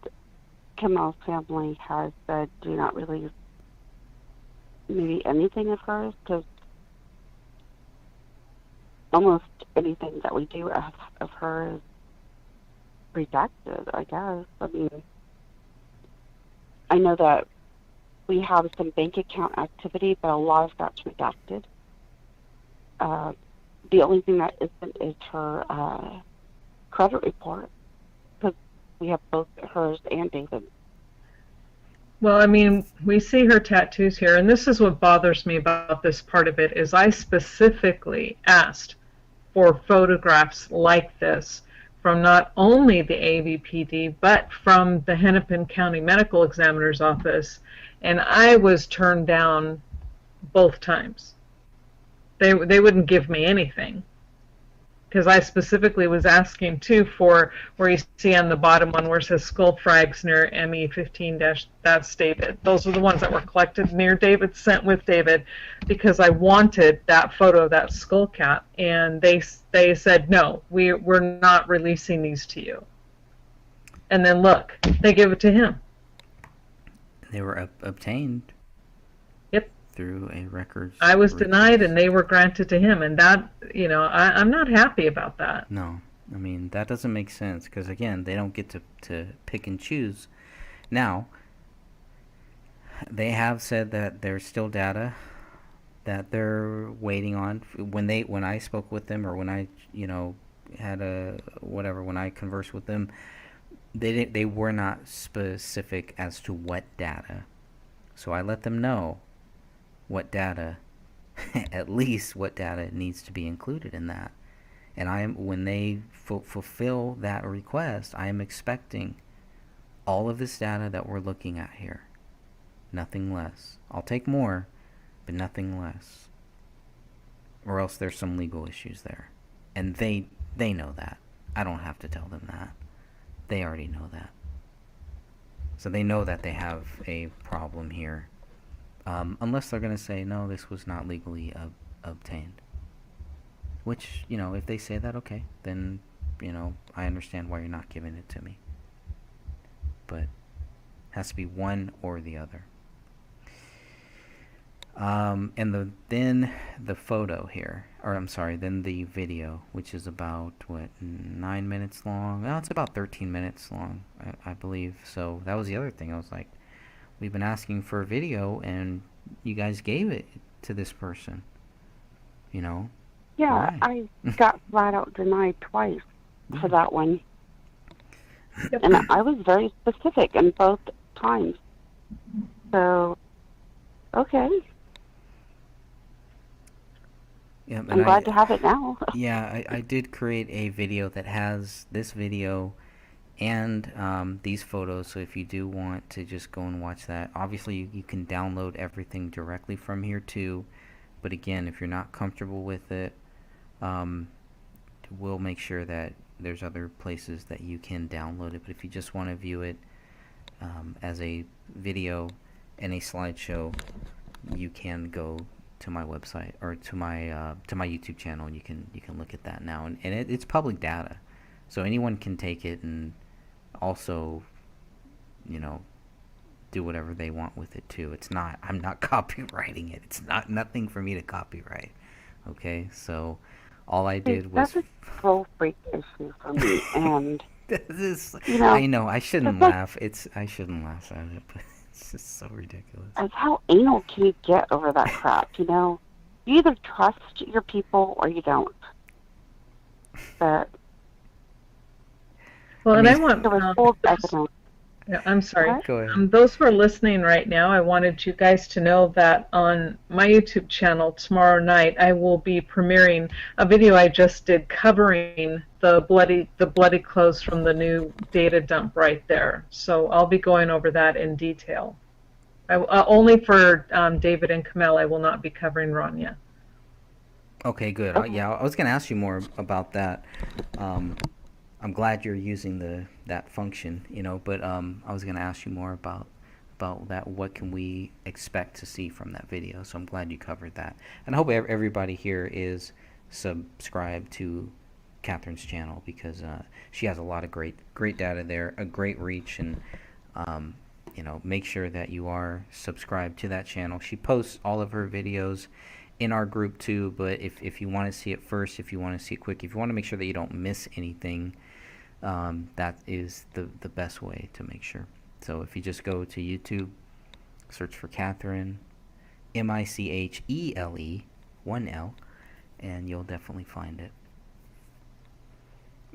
Kamel's family has said do not release maybe anything of hers, because almost anything that we do of her is redacted, I guess. I mean, I know that we have some bank account activity, but a lot of that's redacted. The only thing that isn't is her credit report, because we have both hers and David. Well, I mean, we see her tattoos here, and this is what bothers me about this part of it, is I specifically asked for photographs like this from not only the AVPD, but from the Hennepin County Medical Examiner's Office, and I was turned down both times. They wouldn't give me anything, because I specifically was asking, too, for where you see on the bottom one where it says skull frags near ME15- that's David. Those are the ones that were collected near David, sent with David, because I wanted that photo of that skull cat, and they said, no, we're not releasing these to you. And then look, they give it to him. They were obtained. Yep. Through a records. I was denied, and they were granted to him, and that, I'm not happy about that. No, I mean, that doesn't make sense, because again, they don't get to pick and choose. Now, they have said that there's still data that they're waiting on. When I spoke with them, or when I when I conversed with them, they were not specific as to what data. So I let them know what data, at least what data needs to be included in that. And when they fulfill that request, I am expecting all of this data that we're looking at here. Nothing less. I'll take more, but nothing less. Or else there's some legal issues there. And they know that. I don't have to tell them that. They already know that. So they know that they have a problem here. Unless they're going to say, no, this was not legally obtained. Which, if they say that, okay, then, I understand why you're not giving it to me. But it has to be one or the other. And then the photo here, then the video, which is about, 9 minutes long? Well, it's about 13 minutes long, I believe. So that was the other thing. I was like, we've been asking for a video, and you guys gave it to this person. Yeah, why? I got flat out denied twice for that one. And I was very specific in both times. So, okay. Yeah, I'm glad to have it now. Yeah, I did create a video that has this video and these photos. So if you do want to just go and watch that, obviously you can download everything directly from here too. But again, if you're not comfortable with it, we'll make sure that there's other places that you can download it. But if you just want to view it as a video and a slideshow, you can go to my website or to my YouTube channel, and you can look at that now. And it's public data, so anyone can take it and also, do whatever they want with it too. I'm not copywriting it. It's nothing for me to copyright. Okay, so all I did was... That's a control freak issue for me, and I know I shouldn't laugh. I shouldn't laugh at it, but it's just so ridiculous. As how anal can you get over that crap? You either trust your people or you don't. But well, and I want there was full evidence. I'm sorry. What? Go ahead. Those who are listening right now, I wanted you guys to know that on my YouTube channel tomorrow night, I will be premiering a video I just did covering the bloody clothes from the new data dump right there. So I'll be going over that in detail. Only for David and Kamel, I will not be covering Rania. Okay, good. Yeah, I was going to ask you more about that. I'm glad you're using that function, but I was going to ask you more about that. What can we expect to see from that video? So I'm glad you covered that. And I hope everybody here is subscribed to Catherine's channel, because she has a lot of great data there, a great reach, and make sure that you are subscribed to that channel. She posts all of her videos in our group too, but if you want to see it first, if you want to see it quick, if you want to make sure that you don't miss anything, that is the best way to make sure. So if you just go to YouTube, search for Catherine, Michele, 1L, and you'll definitely find it.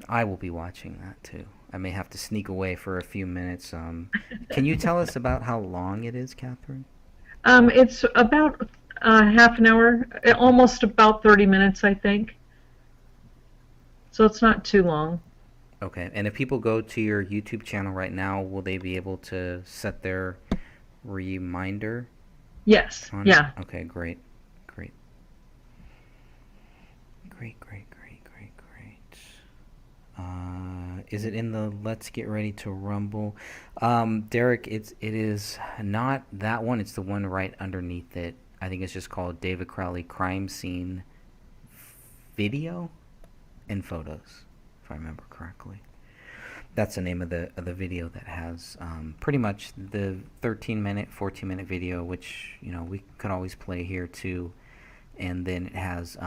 I will be watching that too. I may have to sneak away for a few minutes. Can you tell us about how long it is, Catherine? It's about half an hour, almost about 30 minutes, I think. So it's not too long. Okay, and if people go to your YouTube channel right now, will they be able to set their reminder? Yes. Yeah. Okay, great. Is it in the Let's Get Ready to Rumble? Derek, it is not that one. It's the one right underneath it. I think it's just called David Crowley Crime Scene Video and Photos, if I remember correctly. That's the name of the video that has pretty much the 13-minute, 14-minute video, which we could always play here too, and then it has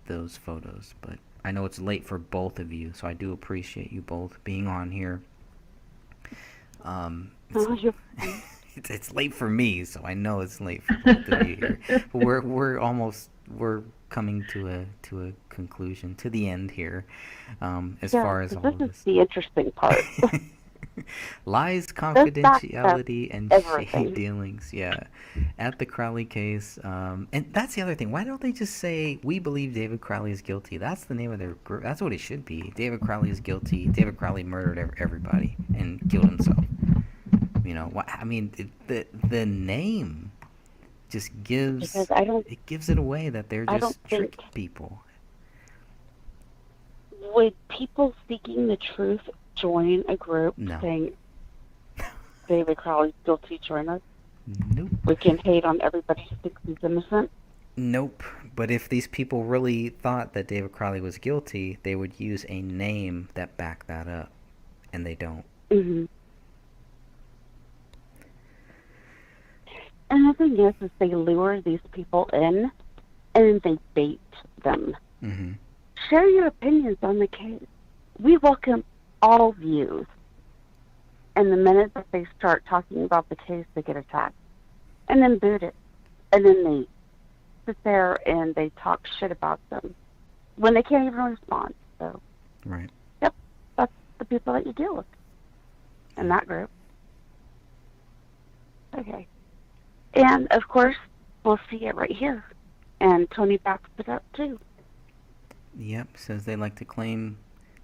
those photos. But I know it's late for both of you, so I do appreciate you both being on here. It's late for me, so I know it's late for both of you here. But we're coming to a conclusion, to the end here, as far as all of this. This is the interesting part. Lies, confidentiality, and everything. shady dealings. Yeah, at the Crowley case. And that's the other thing. Why don't they just say, we believe David Crowley is guilty? That's the name of their group. That's what it should be. David Crowley is guilty. David Crowley murdered everybody and killed himself. I mean, the name just gives it gives it away that they're just trick people. would people seeking the truth join a group No. saying David Crowley's guilty, join us? Nope. We can hate on everybody who thinks he's innocent? Nope. But if these people really thought that David Crowley was guilty, they would use a name that backed that up. And they don't. Mm-hmm. And the thing is they lure these people in and they bait them. Mm-hmm. Share your opinions on the case. We welcome all views. And the minute that they start talking about the case, they get attacked. And then booted. And then they sit there and they talk shit about them when they can't even respond. So, right. Yep, that's the people that you deal with in that group. Okay. And, of course, we'll see it right here. And Tony backs it up, too. Yep, says they like to claim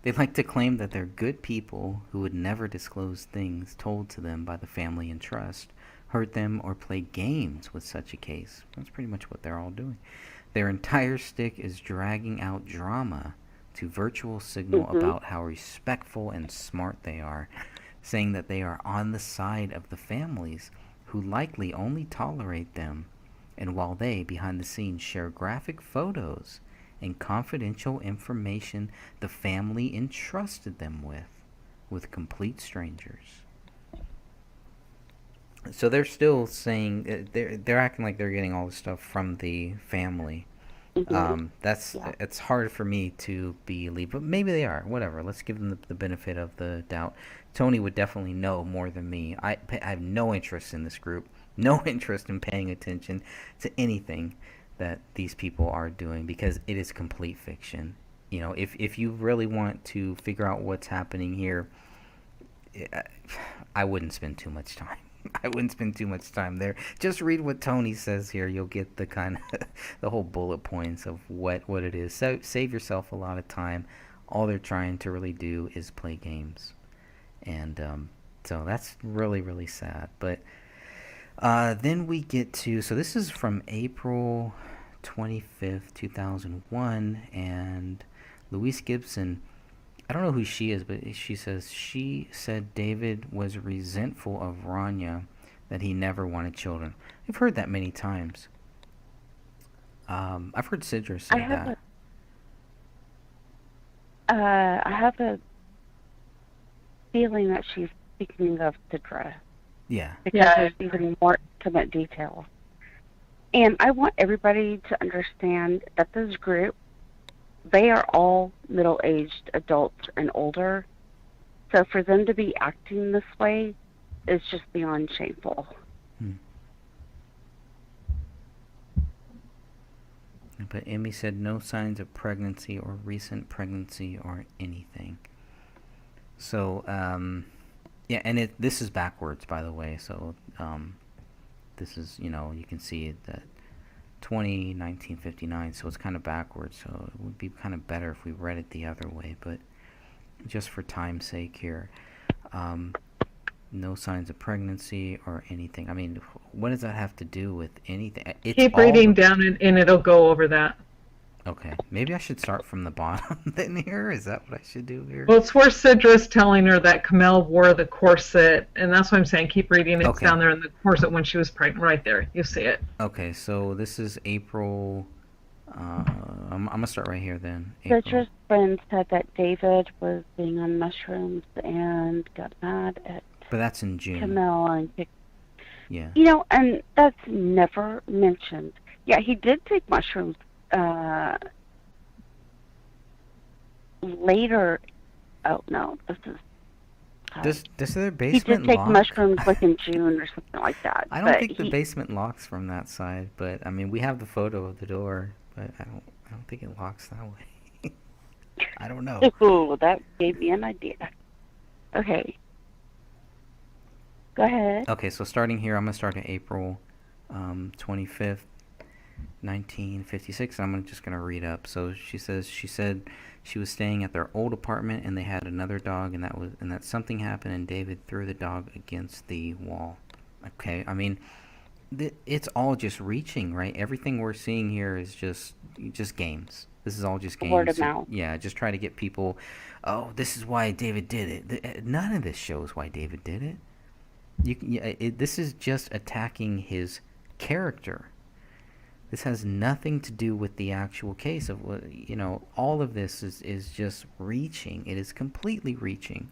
that they're good people who would never disclose things told to them by the family in trust, hurt them, or play games with such a case. That's pretty much what they're all doing. Their entire stick is dragging out drama to virtual signal about how respectful and smart they are, saying that they are on the side of the families who likely only tolerate them, and while they, behind the scenes, share graphic photos and confidential information the family entrusted them with complete strangers. So they're still saying they're acting like they're getting all this stuff from the family. It's hard for me to believe, but maybe they are. Whatever. Let's give them the benefit of the doubt. Tony would definitely know more than me. I have no interest in this group. No interest in paying attention to anything that these people are doing because it is complete fiction. You know, if you really want to figure out what's happening here, I wouldn't spend too much time. I wouldn't spend too much time there. Just read what Tony says here. You'll get the kind of the whole bullet points of what it is. So save yourself a lot of time. All they're trying to really do is play games, and so that's really, really sad. But then we get to, so this is from April 25th, 2001, and Louise Gibson, I don't know who she is, but she said David was resentful of Rania, that he never wanted children. I've heard that many times. I've heard Sidra say that. I have a feeling that she's speaking of Sidra. Yeah. Because there's even more intimate details. And I want everybody to understand that this group, they are all middle-aged adults and older. So for them to be acting this way is just beyond shameful. But Emmy said no signs of pregnancy or recent pregnancy or anything. So, yeah, and this is backwards, by the way. So, this is, you can see that 1959, so it's kind of backwards. So it would be kind of better if we read it the other way, but just for time's sake here, no signs of pregnancy or anything. I mean, what does that have to do with anything? Keep reading down and it'll go over that. Okay, maybe I should start from the bottom then here? Is that what I should do here? Well, it's where Sidra's telling her that Kamel wore the corset, and that's what I'm saying. Keep reading. It's down there in the corset when she was pregnant. Right there. You see it. Okay, so this is April. I'm going to start right here then. Sidra's friend said that David was being on mushrooms and got mad at But that's in June. Kamel and yeah. And that's never mentioned. Yeah, he did take mushrooms later. Oh no, this is. Does their basement He did take lock? mushrooms like in June or something like that. I don't think the basement locks from that side, but I mean we have the photo of the door, but I don't think it locks that way. I don't know. Ooh, that gave me an idea. Okay. Go ahead. Okay, so starting here, I'm going to start at April 25th, 1956, and I'm just going to read up. So she said she was staying at their old apartment, and they had another dog, and that something happened, and David threw the dog against the wall. Okay, I mean, it's all just reaching, right? Everything we're seeing here is just games. This is all just games. Word of mouth. Yeah, just try to get people, oh, this is why David did it. None of this shows why David did it. This is just attacking his character. This has nothing to do with the actual case of what, all of this is just reaching. It is completely reaching,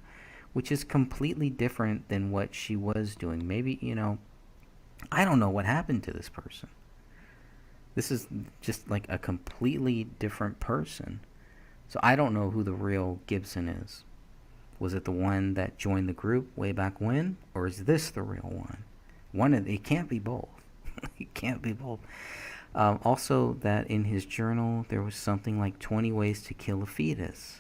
which is completely different than what she was doing. Maybe, I don't know what happened to this person. This is just like a completely different person. So I don't know who the real Gibson is. Was it the one that joined the group way back when? Or is this the real one? It can't be both. It can't be both. Also, that in his journal, there was something like 20 ways to kill a fetus.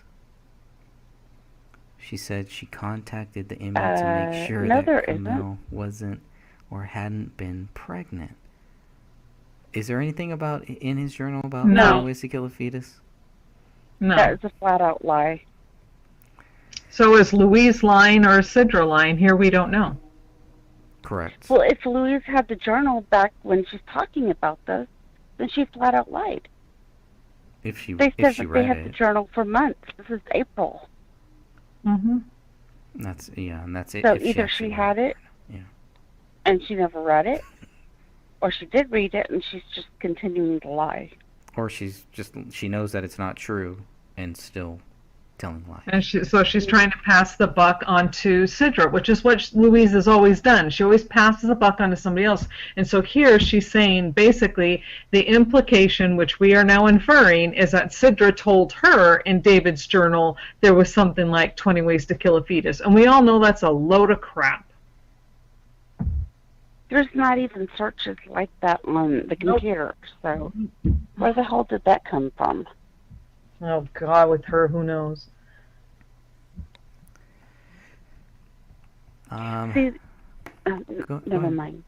She said she contacted the inmate to make sure that Camille wasn't or hadn't been pregnant. Is there anything about in his journal about 20 ways to kill a fetus? No. That is a flat-out lie. So is Louise lying or is Sidra lying? Here we don't know. Correct. Well, if Louise had the journal back when she's talking about this, then she flat-out lied. They said that they had the journal for months. This is April. Mm-hmm. And that's it. So either she had it, and she never read it, or she did read it and she's just continuing to lie. Or she knows that it's not true and still telling lies. And she's trying to pass the buck onto Sidra, which is what Louise has always done. She always passes the buck onto somebody else. And so here she's saying basically the implication, which we are now inferring, is that Sidra told her in David's journal there was something like 20 ways to kill a fetus. And we all know that's a load of crap. There's not even searches like that on the computer. So where the hell did that come from? Oh, God, with her, who knows? Never mind.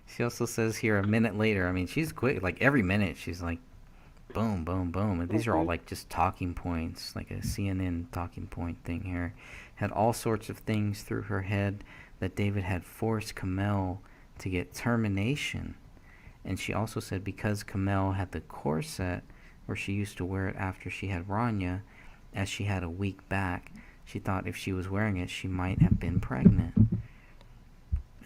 She also says here a minute later. I mean, she's quick. Like every minute, she's like, boom, boom, boom. And these are all like just talking points, like a CNN talking point thing here. Had all sorts of things through her head that David had forced Kamel to get termination. And she also said because Kamel had the corset, where she used to wear it after she had Rania, as she had a weak back, she thought if she was wearing it, she might have been pregnant. And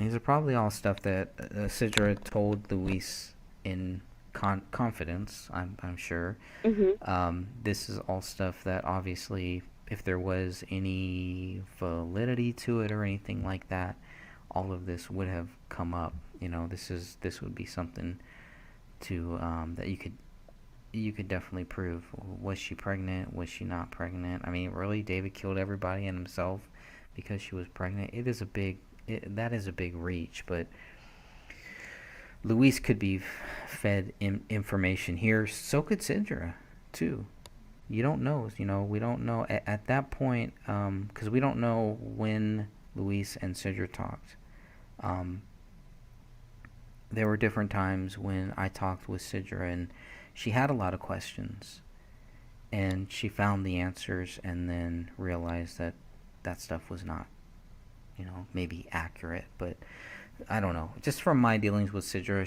these are probably all stuff that Sidra told Luis in confidence, I'm sure. Mm-hmm. This is all stuff that obviously, if there was any validity to it or anything like that, all of this would have come up. This would be something to that you could definitely prove. Was she pregnant? Was she not pregnant? I mean, really, David killed everybody and himself because she was pregnant. That is a big reach, but Luis could be fed information here. So could Sidra, too. You don't know. We don't know at that point, because we don't know when Luis and Sidra talked. There were different times when I talked with Sidra, and she had a lot of questions, and she found the answers and then realized that stuff was not, maybe accurate. But I don't know. Just from my dealings with Sidra,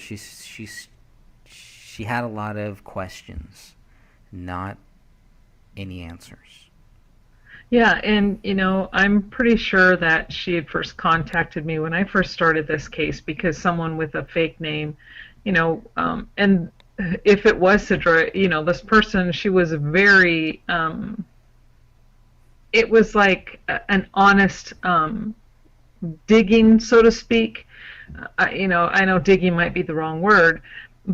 she had a lot of questions, not any answers. Yeah, and I'm pretty sure that she had first contacted me when I first started this case because someone with a fake name, and if it was Sidra, this person, she was very, it was like an honest digging, so to speak. I know digging might be the wrong word,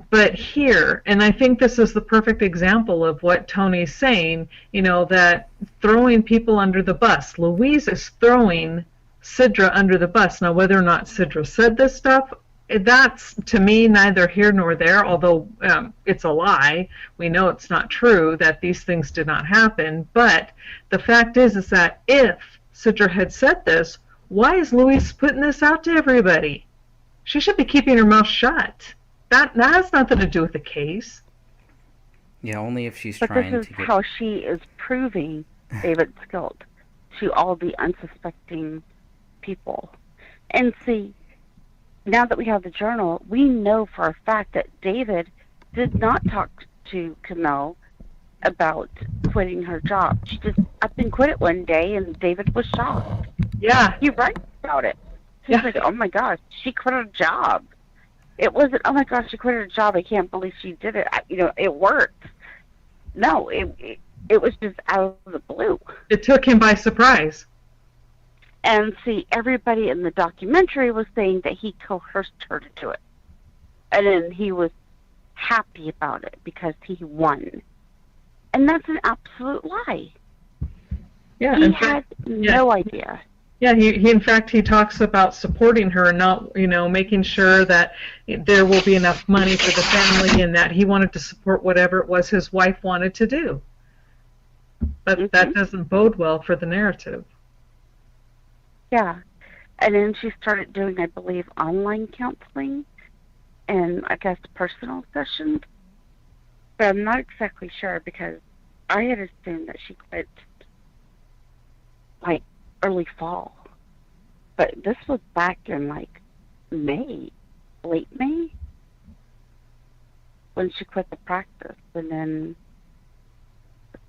but here, and I think this is the perfect example of what Tony's saying, that throwing people under the bus. Louise is throwing Sidra under the bus. Now, whether or not Sidra said this stuff, that's, to me, neither here nor there, although it's a lie. We know it's not true, that these things did not happen. But the fact is that if Sidra had said this, why is Louise putting this out to everybody? She should be keeping her mouth shut. That has nothing to do with the case. Yeah, only if she's but trying to this is how she is proving David's guilt to all the unsuspecting people. And see, now that we have the journal, we know for a fact that David did not talk to Camille about quitting her job. She just up and quit it one day, and David was shocked. Yeah. He writes about it. He's like, oh my gosh, she quit her job. It wasn't, oh my gosh, she quit her job. I can't believe she did it. It worked. No, it was just out of the blue. It took him by surprise. And see, everybody in the documentary was saying that he coerced her to do it. And then he was happy about it because he won. And that's an absolute lie. Yeah, he had no idea. Yeah, he in fact he talks about supporting her and not, making sure that there will be enough money for the family, and that he wanted to support whatever it was his wife wanted to do. But that doesn't bode well for the narrative. Yeah. And then she started doing, I believe, online counseling and I guess personal sessions. But I'm not exactly sure because I had assumed that she quit like early fall. But this was back in like May, late May, when she quit the practice. And then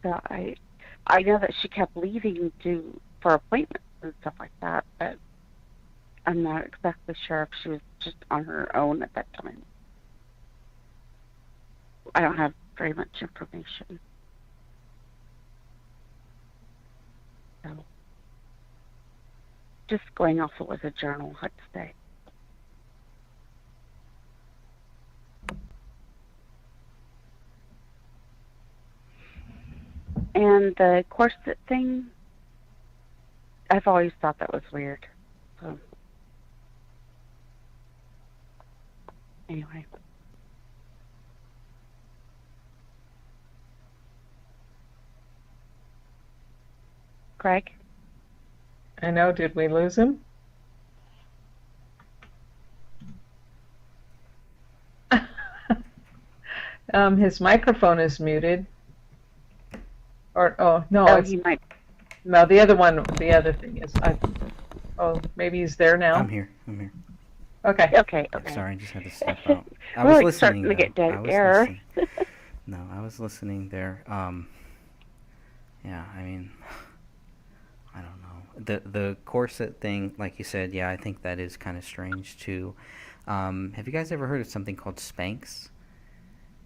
so I know that she kept leaving for appointments and stuff like that, but I'm not exactly sure if she was just on her own at that time. I don't have very much information. So, just going off what was a journal, I'd say. And the corset thing, I've always thought that was weird. So, anyway. Greg? I know, did we lose him? His microphone is muted. He might. No, the other thing is, maybe he's there now. I'm here. Okay. Sorry, I just had to step out. I was listening. Starting to get dead air. No, I was listening there. Yeah, I mean, I don't know. The corset thing, like you said, yeah, I think that is kind of strange too. Have you guys ever heard of something called Spanx?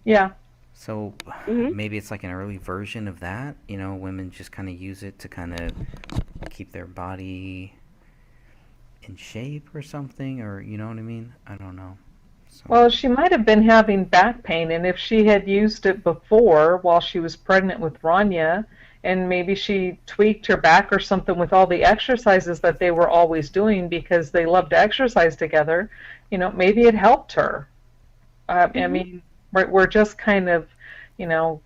Yeah. So maybe it's like an early version of that. Women just kind of use it to kind of keep their body in shape or something, or you know what I mean? I don't know. So. Well, she might have been having back pain, and if she had used it before while she was pregnant with Rania, and maybe she tweaked her back or something with all the exercises that they were always doing because they loved to exercise together, maybe it helped her. I mean, we're just kind of,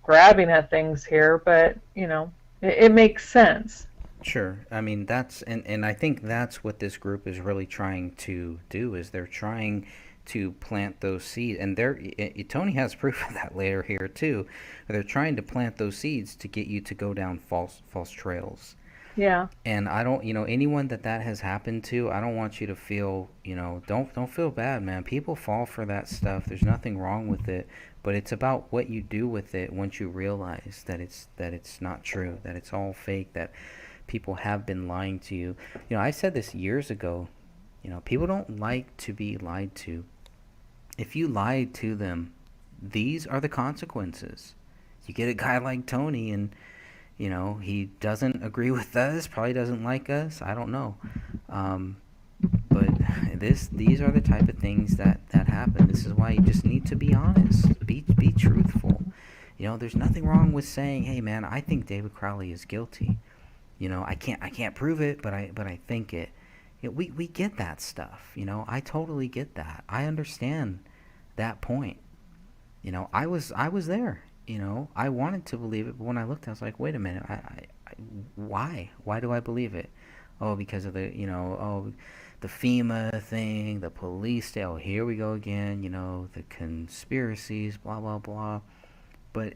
grabbing at things here, but, it makes sense. Sure. I mean, that's, and I think that's what this group is really trying to do, is they're trying to plant those seeds. And Tony has proof of that later here, too. They're trying to plant those seeds to get you to go down false trails. Yeah. And I don't, anyone that has happened to, I don't want you to feel, don't feel bad, man. People fall for that stuff. There's nothing wrong with it, but it's about what you do with it once you realize that it's not true, that it's all fake, that people have been lying to you. I said this years ago, people don't like to be lied to. If you lied to them, these are the consequences. You get a guy like Tony and he doesn't agree with us, probably doesn't like us, I don't know. But these are the type of things that happen. This is why you just need to be honest, be truthful. There's nothing wrong with saying, hey man, I think David Crowley is guilty. I can't prove it, but I think it. We get that stuff, I totally get that. I understand that point. I was there. I wanted to believe it, but when I looked, I was like, wait a minute, why? Why do I believe it? Oh, because of the, the FEMA thing, the police, here we go again, the conspiracies, blah, blah, blah. But,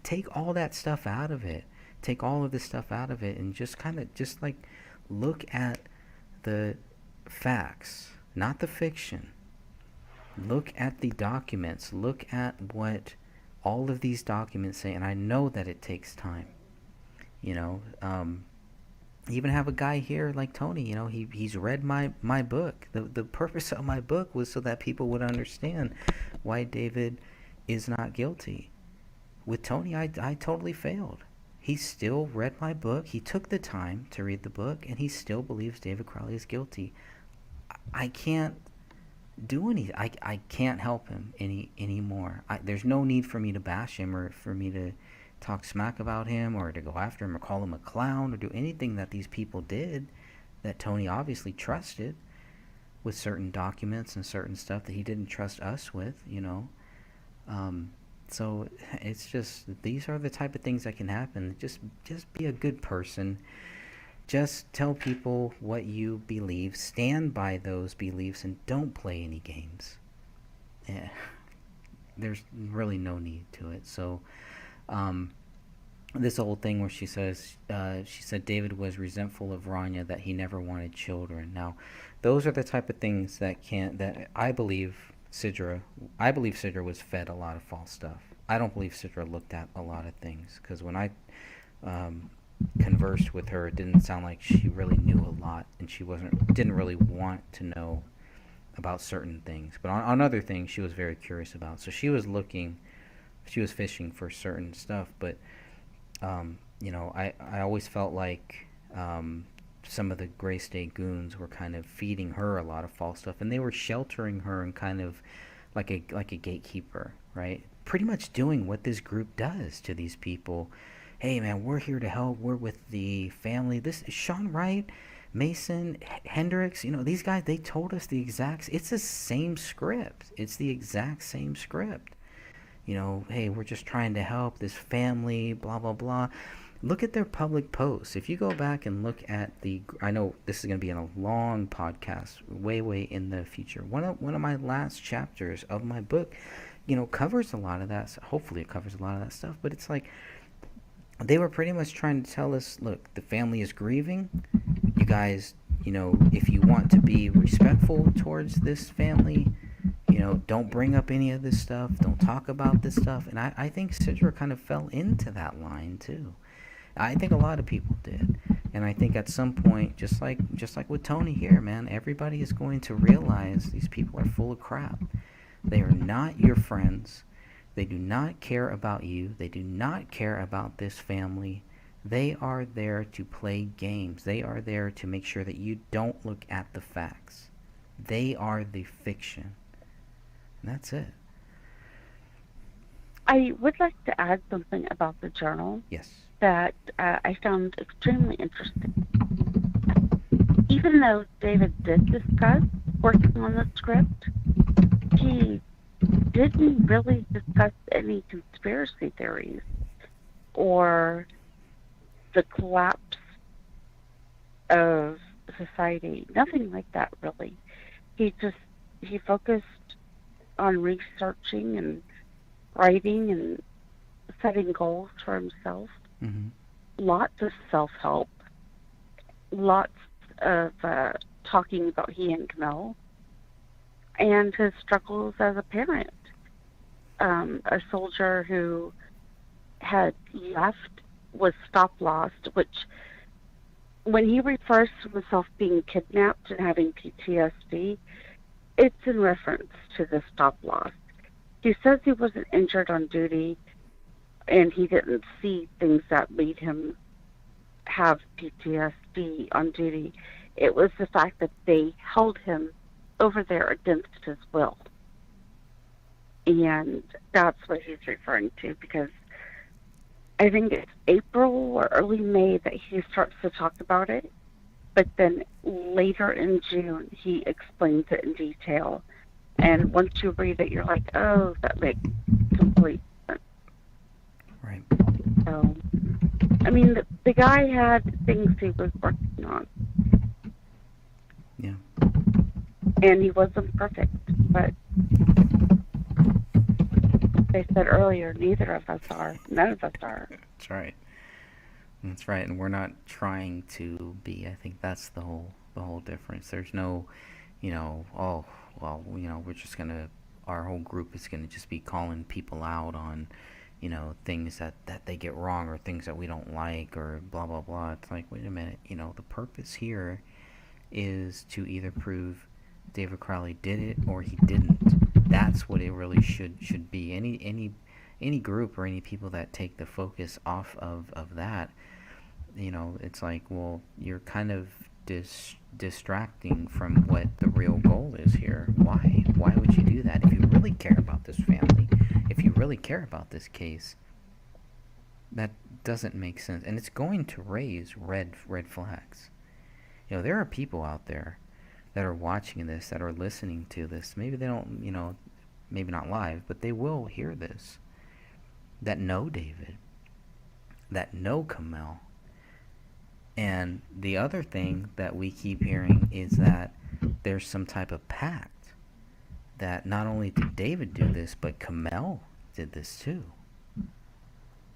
take all that stuff out of it. Take all of this stuff out of it and just look at the facts. not the fiction. Look at the documents. Look at what all of these documents say. And I know that it takes time. You know, even have a guy here like Tony, you know, he's read my book. The purpose of my book was so that people would understand why David is not guilty. With Tony, I totally failed. He still read my book. He took the time to read the book, and he still believes David Crowley is guilty. I can't do anything. I can't help him anymore. There's no need for me to bash him or for me to talk smack about him or to go after him or call him a clown or do anything that these people did that Tony obviously trusted with certain documents and certain stuff that he didn't trust us with, you know. So it's just, these are the type of things that can happen. Just be a good person. Just tell people what you believe, stand by those beliefs, and don't play any games. Yeah. There's really no need to it. So this old thing where she said David was resentful of Rania, that he never wanted children. Now, those are the type of things that I believe Sidra was fed a lot of false stuff. I don't believe Sidra looked at a lot of things, because when I conversed with her, it didn't sound like she really knew a lot, and she didn't really want to know about certain things. But on other things, she was very curious about. So she was fishing for certain stuff. But you know, I always felt like some of the Gray State goons were kind of feeding her a lot of false stuff, and they were sheltering her and kind of like a gatekeeper, right? Pretty much doing what this group does to these people. Hey man, we're here to help. We're with the family. This is Sean Wright, Mason, Hendricks. You know, these guys, they told us it's the same script. It's the exact same script. You know, hey, we're just trying to help this family, blah, blah, blah. Look at their public posts. If you go back and look at I know this is going to be in a long podcast, way, way in the future. One of my last chapters of my book, you know, covers a lot of that. Hopefully it covers a lot of that stuff. But it's like, they were pretty much trying to tell us, look, the family is grieving. You guys, you know, if you want to be respectful towards this family, you know, don't bring up any of this stuff. Don't talk about this stuff. And I think Sidra kind of fell into that line too. I think a lot of people did. And I think at some point, just like with Tony here, man, everybody is going to realize these people are full of crap. They are not your friends. They do not care about you. They do not care about this family. They are there to play games. They are there to make sure that you don't look at the facts. They are the fiction. And that's it. I would like to add something about the journal. Yes. That I found extremely interesting. Even though David did discuss working on the script, he didn't really discuss any conspiracy theories or the collapse of society. Nothing like that, really. He focused on researching and writing and setting goals for himself. Mm-hmm. Lots of self-help. Lots of talking about he and Camille and his struggles as a parent. A soldier who had left, was stop-lost, which when he refers to himself being kidnapped and having PTSD, it's in reference to the stop-loss. He says he wasn't injured on duty and he didn't see things that made him have PTSD on duty. It was the fact that they held him over there against his will. And that's what he's referring to, because I think it's April or early May that he starts to talk about it. But then later in June, he explains it in detail. And once you read it, you're like, oh, that makes complete sense. Right. So, I mean, the guy had things he was working on. Yeah. And he wasn't perfect, but they said earlier, neither of us are. None of us are. That's right. That's right. And we're not trying to be. I think that's the whole difference. There's no oh, well, we're just going to, our whole group is going to just be calling people out on, things that they get wrong or things that we don't like or blah, blah, blah. It's like, wait a minute, the purpose here is to either prove David Crowley did it or he didn't. That's what it really should be. Any group or any people that take the focus off of that, it's like, well, you're kind of distracting from what the real goal is here. Why would you do that? If you really care about this family, if you really care about this case, that doesn't make sense, and it's going to raise red flags. There are people out there that are watching this, that are listening to this. Maybe they don't, maybe not live, but they will hear this, that know David, that know Kamel. And the other thing that we keep hearing is that there's some type of pact that not only did David do this, but Kamel did this too.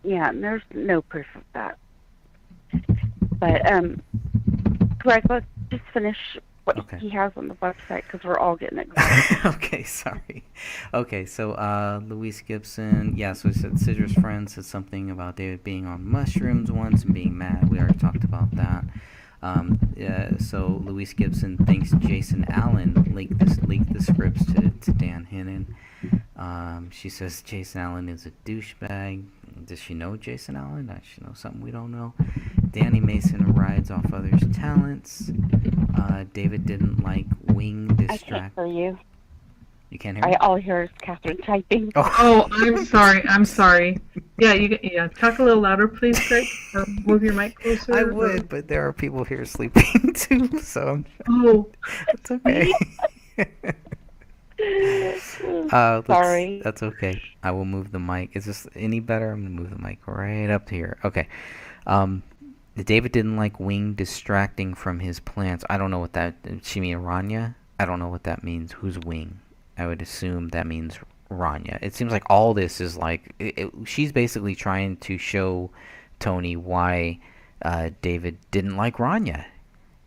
Yeah, and there's no proof of that. But, Greg, let's just finish what he has on the website, because we're all getting excited. Okay, sorry. Okay, so Louise Gibson, so he said Cidra's friend said something about David being on mushrooms once and being mad. We already talked about that. So Louise Gibson thinks Jason Allen leaked the scripts to Dan Hennon. She says Jason Allen is a douchebag. Does she know Jason Allen? Does she know something we don't know? Danny Mason rides off others' talents. David didn't like wing distract. I can't hear you. You can't hear me? All I hear is Catherine typing. Oh, I'm sorry. Yeah, talk a little louder, please, Craig. Or move your mic closer. I would, but there are people here sleeping too, so it's okay. Sorry. That's okay. I will move the mic. Is this any better? I'm gonna move the mic right up here. Okay. David didn't like wing distracting from his plans. I don't know what that. She mean Rania? I don't know what that means. Who's wing? I would assume that means Rania. It seems like all this is like she's basically trying to show Tony why David didn't like Rania.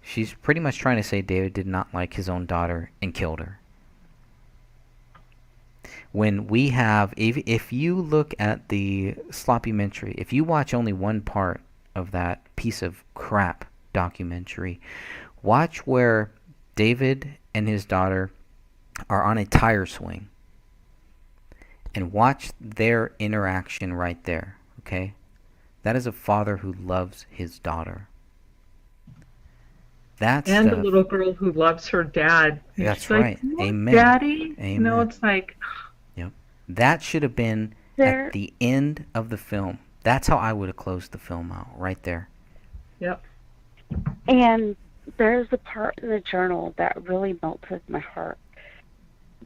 She's pretty much trying to say David did not like his own daughter and killed her. When we have, if you look at the sloppymentary, if you watch only one part of that piece of crap documentary, watch where David and his daughter are on a tire swing and watch their interaction right there, okay? That is a father who loves his daughter. That's and a little girl who loves her dad. That's right. Like, Amen. Daddy. Amen. It's like... Yep. That should have been at the end of the film. That's how I would have closed the film out, right there. Yep. And there's a part in the journal that really melted my heart.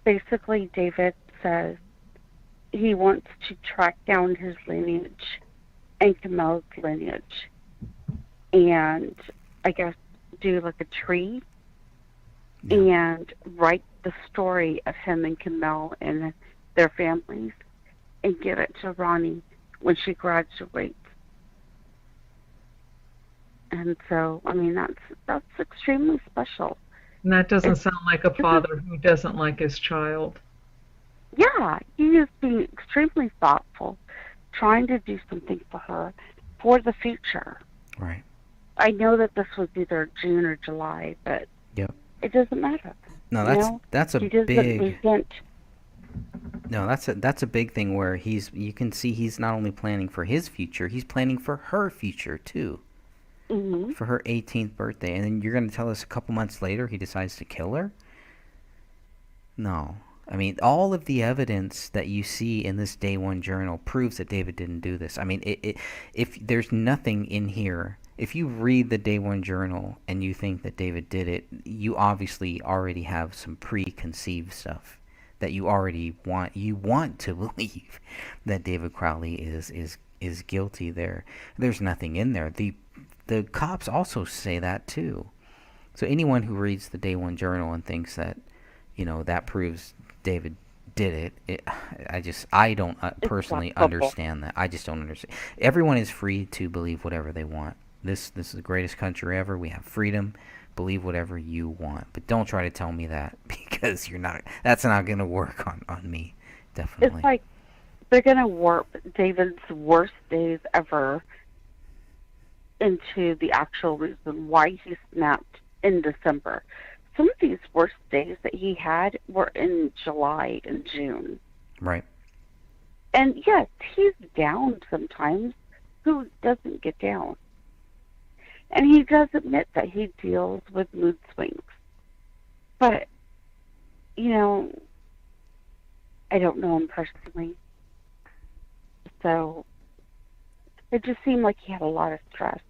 Basically, David says he wants to track down his lineage and Kamel's lineage. And I guess do like a tree and write the story of him and Kamel and their families and give it to Ronnie when she graduates. And so, I mean, that's extremely special. And that doesn't sound like a father who doesn't like his child. Yeah, he is being extremely thoughtful, trying to do something for her for the future. Right. I know that this was either June or July, but it doesn't matter. No, that's a he doesn't big. resent. No, that's a big thing where you can see he's not only planning for his future, he's planning for her future too. Mm-hmm. For her 18th birthday, and then you're going to tell us a couple months later he decides to kill her? No. I mean, all of the evidence that you see in this Day One journal proves that David didn't do this. I mean, if there's nothing in here, if you read the Day One journal and you think that David did it, you obviously already have some preconceived stuff that you already want to believe that David Crowley is guilty there. There's nothing in there. The cops also say that too. So anyone who reads the Day One journal and thinks that, that proves David did it, I don't personally understand that. I just don't understand. Everyone is free to believe whatever they want. This is the greatest country ever. We have freedom. Believe whatever you want, but don't try to tell me that because that's not going to work on me. Definitely. It's like they're going to warp David's worst days ever into the actual reason why he snapped in December. Some of these worst days that he had were in July and June. Right. And yes, he's down sometimes. Who doesn't get down? And he does admit that he deals with mood swings. But, I don't know him personally. So it just seemed like he had a lot of stress.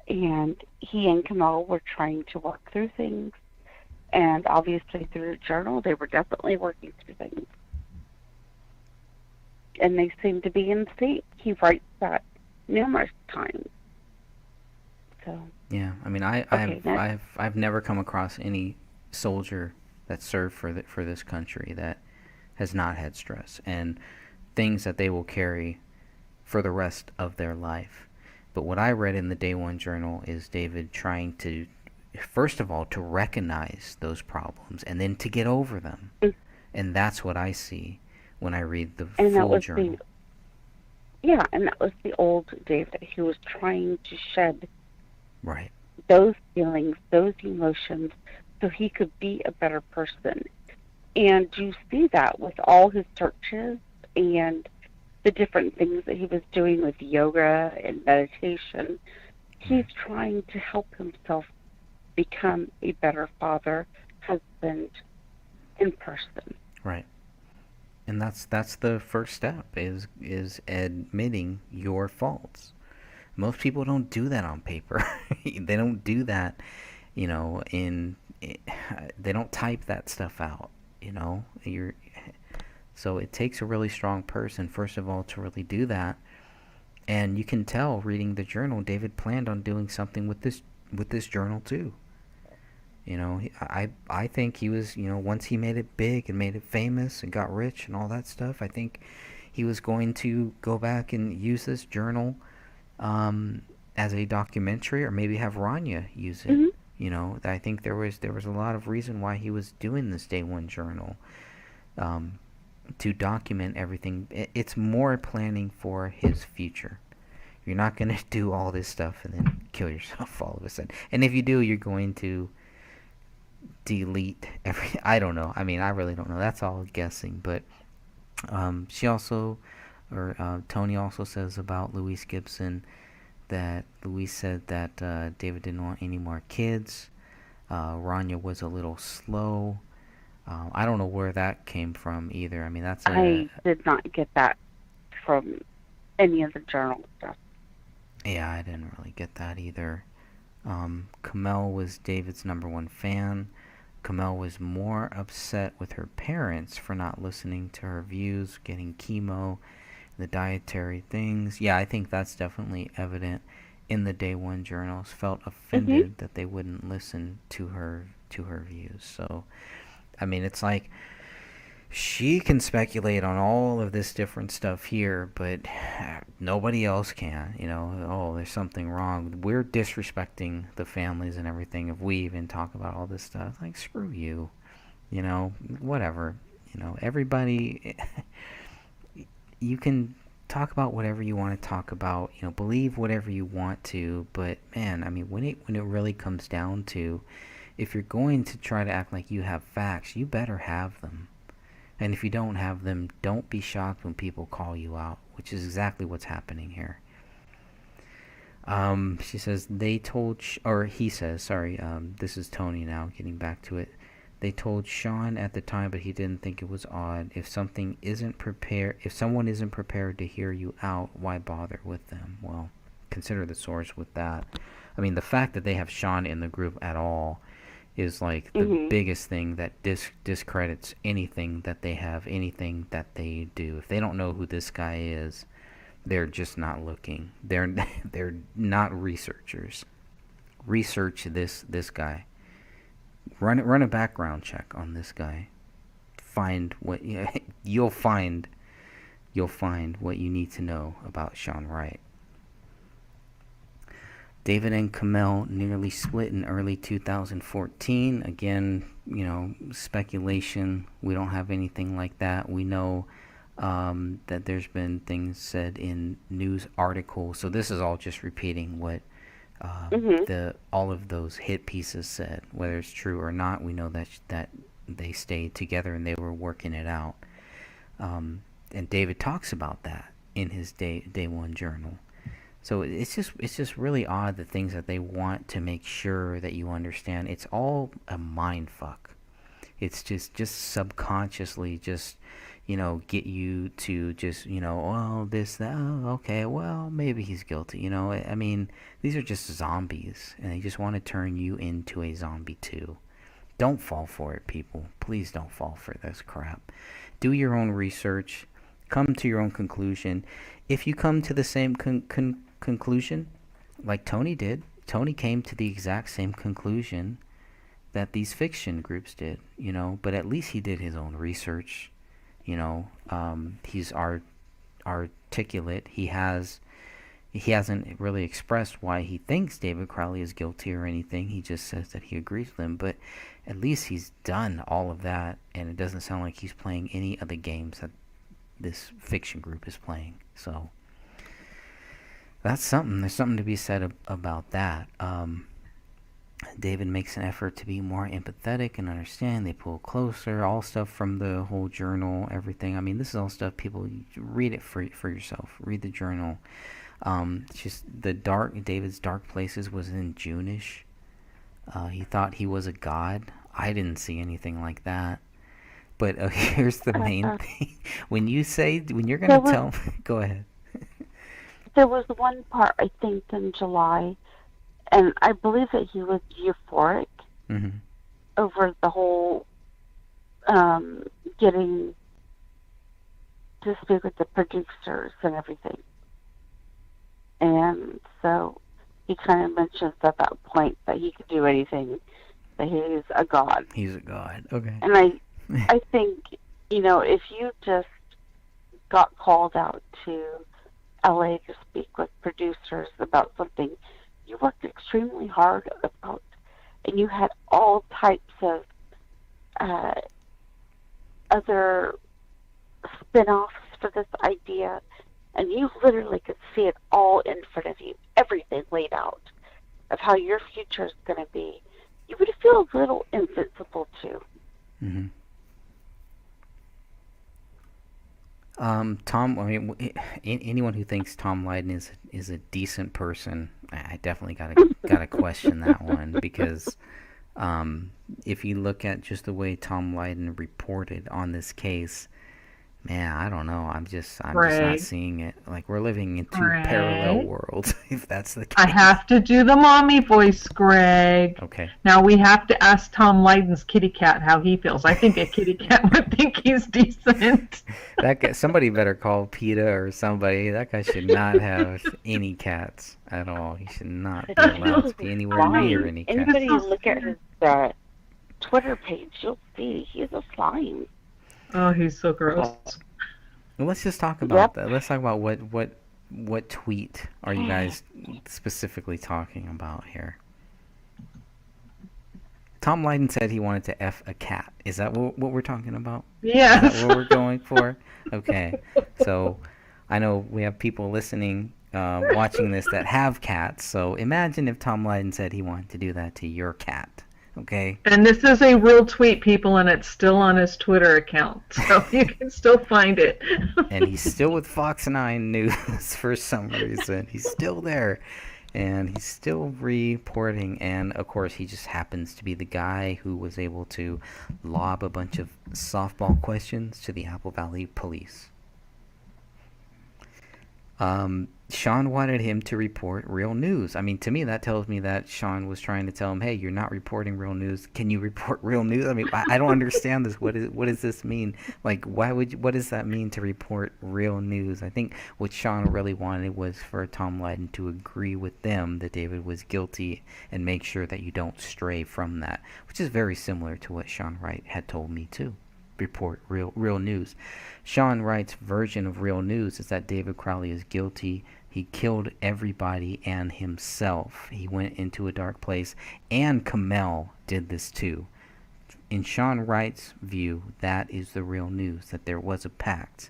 And he and Kamal were trying to work through things. And obviously through the journal, they were definitely working through things. And they seem to be in sync. He writes that numerous times. So yeah, I mean, I've never come across any soldier that served for this country that has not had stress and things that they will carry for the rest of their life. But what I read in the Day One Journal is David trying to, first of all, to recognize those problems and then to get over them. And that's what I see when I read the full journal. And that was the old David. He was trying to shed right those feelings, those emotions, so he could be a better person. And you see that with all his searches and the different things that he was doing with yoga and meditation. He's trying to help himself become a better father, husband, and person. Right. And that's the first step is admitting your faults. Most people don't do that on paper. They don't do that, they don't type that stuff out, So it takes a really strong person, first of all, to really do that. And you can tell reading the journal, David planned on doing something with this journal too. I think he was, once he made it big and made it famous and got rich and all that stuff, I think he was going to go back and use this journal as a documentary, or maybe have Rania use it. Mm-hmm. I think there was a lot of reason why he was doing this Day One Journal, to document everything. It's more planning for his future. You're not going to do all this stuff and then kill yourself all of a sudden. And if you do, you're going to delete I don't know. I mean, I really don't know. That's all guessing. But Tony also says about Louise Gibson that Louise said that David didn't want any more kids. Rania was a little slow. I don't know where that came from either. I mean, I did not get that from any of the journal stuff. Yeah, I didn't really get that either. Kamel was David's #1 fan. Kamel was more upset with her parents for not listening to her views, getting chemo, the dietary things. Yeah, I think that's definitely evident in the Day One journals. Felt offended that they wouldn't listen to her views. So, I mean, it's like she can speculate on all of this different stuff here, but nobody else can. Oh, there's something wrong. We're disrespecting the families and everything if we even talk about all this stuff. Like, screw you. Whatever. Everybody, you can talk about whatever you want to talk about. Believe whatever you want to, but man, I mean, when it really comes down to, if you're going to try to act like you have facts, you better have them. And if you don't have them, don't be shocked when people call you out, which is exactly what's happening here. She says, he says, this is Tony now, getting back to it. They told Sean at the time, but he didn't think it was odd. If someone isn't prepared to hear you out, why bother with them? Well, consider the source with that. I mean, the fact that they have Sean in the group at all is like the biggest thing that discredits anything that they have, anything that they do. If they don't know who this guy is, they're just not looking. They're not researchers. Research this guy. Run a background check on this guy. Find what you'll find what you need to know about Sean Wright. David and Kamel nearly split in early 2014. Again, speculation. We don't have anything like that. We know that there's been things said in news articles. So this is all just repeating what all of those hit pieces said. Whether it's true or not, we know that they stayed together and they were working it out. And David talks about that in his day one journal. So it's just really odd, the things that they want to make sure that you understand. It's all a mind fuck. It's just subconsciously just, get you to just, oh, this, that, oh, okay, well, maybe he's guilty. I mean, these are just zombies, and they just want to turn you into a zombie too. Don't fall for it, people. Please don't fall for this crap. Do your own research. Come to your own conclusion. If you come to the same conclusion like Tony did, Tony came to the exact same conclusion that these fiction groups did, but at least he did his own research. He's articulate. He hasn't really expressed why he thinks David Crowley is guilty or anything. He just says that he agrees with him, but at least he's done all of that, and it doesn't sound like he's playing any of the games that this fiction group is playing. So that's something. There's something to be said about that. David makes an effort to be more empathetic and understand. They pull closer. All stuff from the whole journal, everything. I mean, this is all stuff people read it for yourself. Read the journal. Just David's dark places was in June-ish. He thought he was a god. I didn't see anything like that. But here's the main thing. When you're going to tell... Go ahead. There was one part, I think, in July, and I believe that he was euphoric over the whole getting to speak with the producers and everything. And so he kind of mentions at that point that he could do anything, that he's a god. He's a god, okay. And I think, if you just got called out to LA to speak with producers about something you worked extremely hard about, and you had all types of other spin-offs for this idea, and you literally could see it all in front of you, everything laid out of how your future is going to be, you would feel a little invincible too. Mm-hmm. Tom, I mean, anyone who thinks Tom Lydon is a decent person, I definitely gotta question that one, because if you look at just the way Tom Lydon reported on this case, man, I don't know. I'm just not seeing it. Like, we're living in two parallel worlds, if that's the case. I have to do the mommy voice, Greg. Okay. Now we have to ask Tom Lydon's kitty cat how he feels. I think a kitty cat would think he's decent. That guy, somebody better call PETA or somebody. That guy should not have any cats at all. He should not be allowed to be anywhere near any cats. Anybody look at his Twitter page, you'll see he's a slime. Oh, he's so gross. Well, let's just talk about that. Let's talk about what tweet are you guys specifically talking about here? Tom Lydon said he wanted to F a cat. Is that what we're talking about? Yes. Is that what we're going for? Okay. So I know we have people listening, watching this that have cats. So imagine if Tom Lydon said he wanted to do that to your cat. Okay. And this is a real tweet, people, and it's still on his Twitter account, so you can still find it. And he's still with Fox 9 News for some reason. He's still there, and he's still reporting. And of course, he just happens to be the guy who was able to lob a bunch of softball questions to the Apple Valley police. Sean wanted him to report real news. I mean, to me, that tells me that Sean was trying to tell him, hey, you're not reporting real news. Can you report real news? I mean, I don't understand this. What does this mean? Like, what does that mean to report real news? I think what Sean really wanted was for Tom Lydon to agree with them that David was guilty and make sure that you don't stray from that, which is very similar to what Sean Wright had told me too. Report real news. Sean Wright's version of real news is that David Crowley is guilty, He killed everybody and himself. He went into a dark place, and Kamel did this too. In Sean Wright's view, that is the real news, that there was a pact.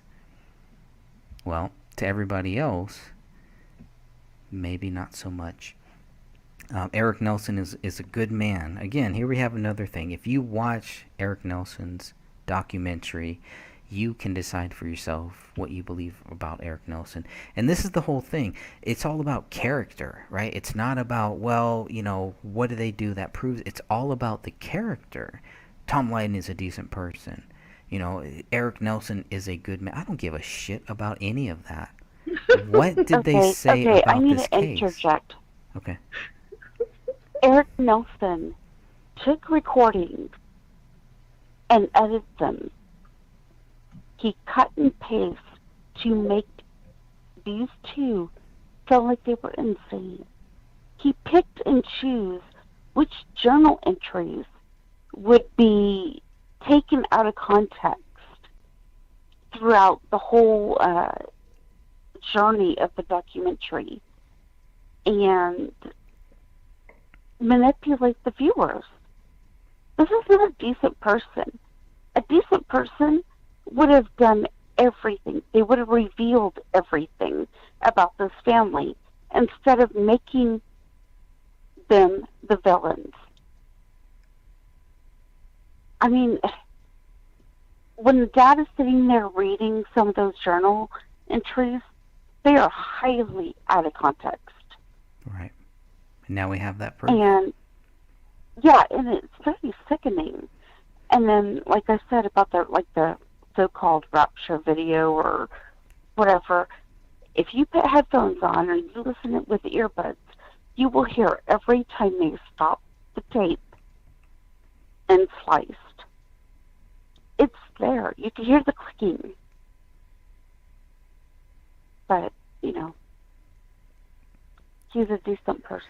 Well, to everybody else, maybe not so much. Eric Nelson is a good man. Again, here we have another thing. If you watch Eric Nelson's documentary, you can decide for yourself what you believe about Eric Nelson. And this is the whole thing. It's all about character, right? It's not about, well, what do they do that proves. It's all about the character. Tom Lydon is a decent person. Eric Nelson is a good man. I don't give a shit about any of that. What did they say about this case? I need to interject. Okay. Eric Nelson took recordings and edited them. He cut and pasted to make these two feel like they were insane. He picked and chose which journal entries would be taken out of context throughout the whole journey of the documentary and manipulate the viewers. This is not a decent person. A decent person would have done everything. They would have revealed everything about this family instead of making them the villains. I mean, when Dad is sitting there reading some of those journal entries, they are highly out of context. Right. And now we have that proof. And, yeah, and it's very sickening. And then, like I said about the so-called rapture video or whatever, if you put headphones on or you listen it with earbuds, you will hear every time they stop the tape and sliced. It's there. You can hear the clicking. But, he's a decent person.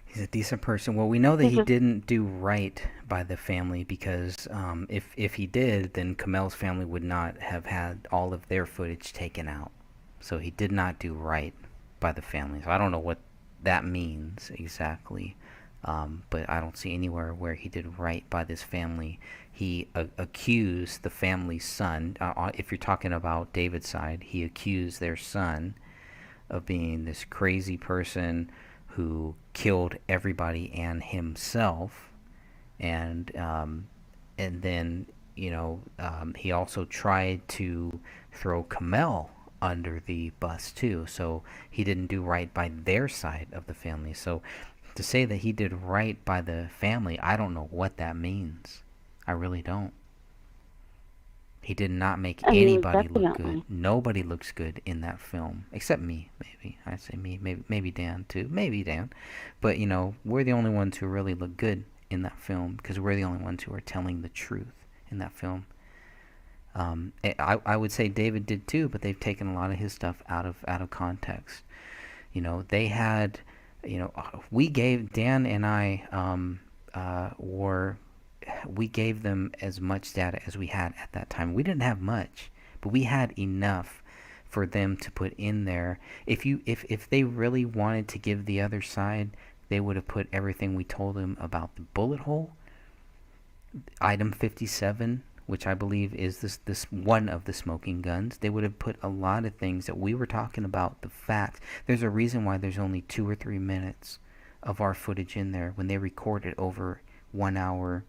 He's a decent person. Well, we know that he didn't do right by the family because if he did, then Kamel's family would not have had all of their footage taken out. So he did not do right by the family. So I don't know what that means exactly, but I don't see anywhere where he did right by this family. He accused the family's son. If you're talking about David's side, he accused their son of being this crazy person who killed everybody and himself, and then he also tried to throw Kamel under the bus too. So he didn't do right by their side of the family. So to say that he did right by the family, I don't know what that means. I really don't. He did not make anybody look good. Nobody looks good in that film, except me, maybe. I'd say me, maybe Dan too. Maybe Dan. But, we're the only ones who really look good in that film because we're the only ones who are telling the truth in that film. I would say David did too, but they've taken a lot of his stuff out of context. They had, we gave, Dan and I we gave them as much data as we had at that time. We didn't have much, but we had enough for them to put in there. If they really wanted to give the other side, they would have put everything we told them about the bullet hole, item 57, which I believe is this one of the smoking guns. They would have put a lot of things that we were talking about, the facts. There's a reason why there's only 2 or 3 minutes of our footage in there when they recorded over 1 hour,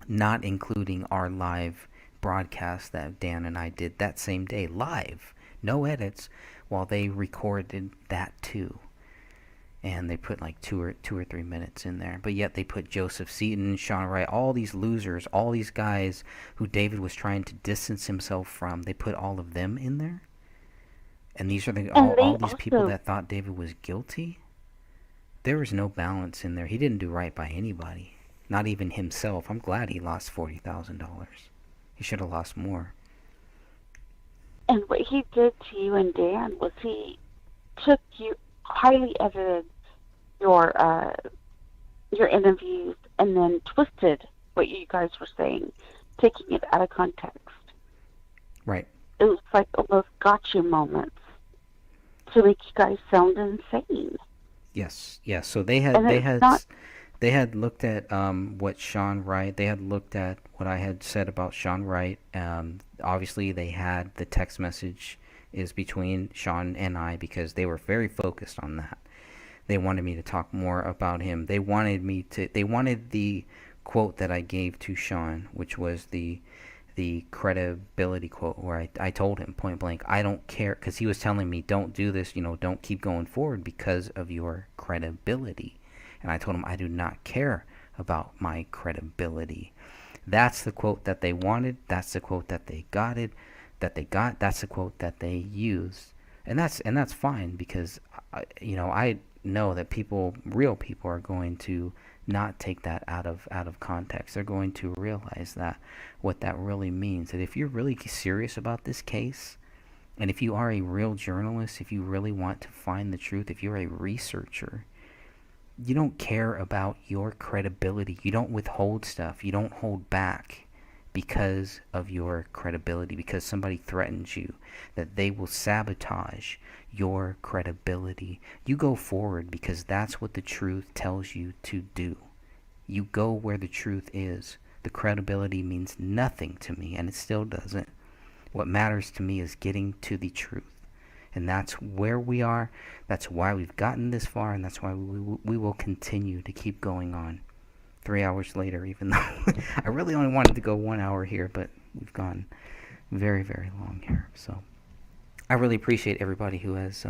not including our live broadcast that Dan and I did that same day, live, no edits, while they recorded that too. And they put like 2 or 3 minutes in there. But yet they put Joseph Seaton, Sean Wright, all these losers, all these guys who David was trying to distance himself from. They put all of them in there. And these are all these people that thought David was guilty. There was no balance in there. He didn't do right by anybody. Not even himself. I'm glad he lost $40,000. He should have lost more. And what he did to you and Dan was he took you, highly edited your interviews, and then twisted what you guys were saying, taking it out of context. Right. It was like almost gotcha moments to make you guys sound insane. Yes, yes. So they had And they it's had not. they had looked at what Sean Wright. They had looked at what I had said about Sean Wright. Obviously, they had the text message is between Sean and I because they were very focused on that. They wanted me to talk more about him. They wanted me to. They wanted the quote that I gave to Sean, which was the credibility quote, where I told him point blank, I don't care, because he was telling me, don't do this, don't keep going forward because of your credibility. And I told him, I do not care about my credibility. That's the quote that they wanted. That's the quote that they got. That's the quote that they used. And that's fine, because I know that real people are going to not take that out of context. They're going to realize that what that really means. That if you're really serious about this case, and if you are a real journalist, if you really want to find the truth, if you're a researcher, you don't care about your credibility. You don't withhold stuff. You don't hold back because of your credibility, because somebody threatens you, that they will sabotage your credibility. You go forward because that's what the truth tells you to do. You go where the truth is. The credibility means nothing to me, and it still doesn't. What matters to me is getting to the truth. And that's where we are. That's why we've gotten this far, and that's why we will continue to keep going on. 3 hours later, even though I really only wanted to go 1 hour here, but we've gone very, very long here. So I really appreciate everybody who has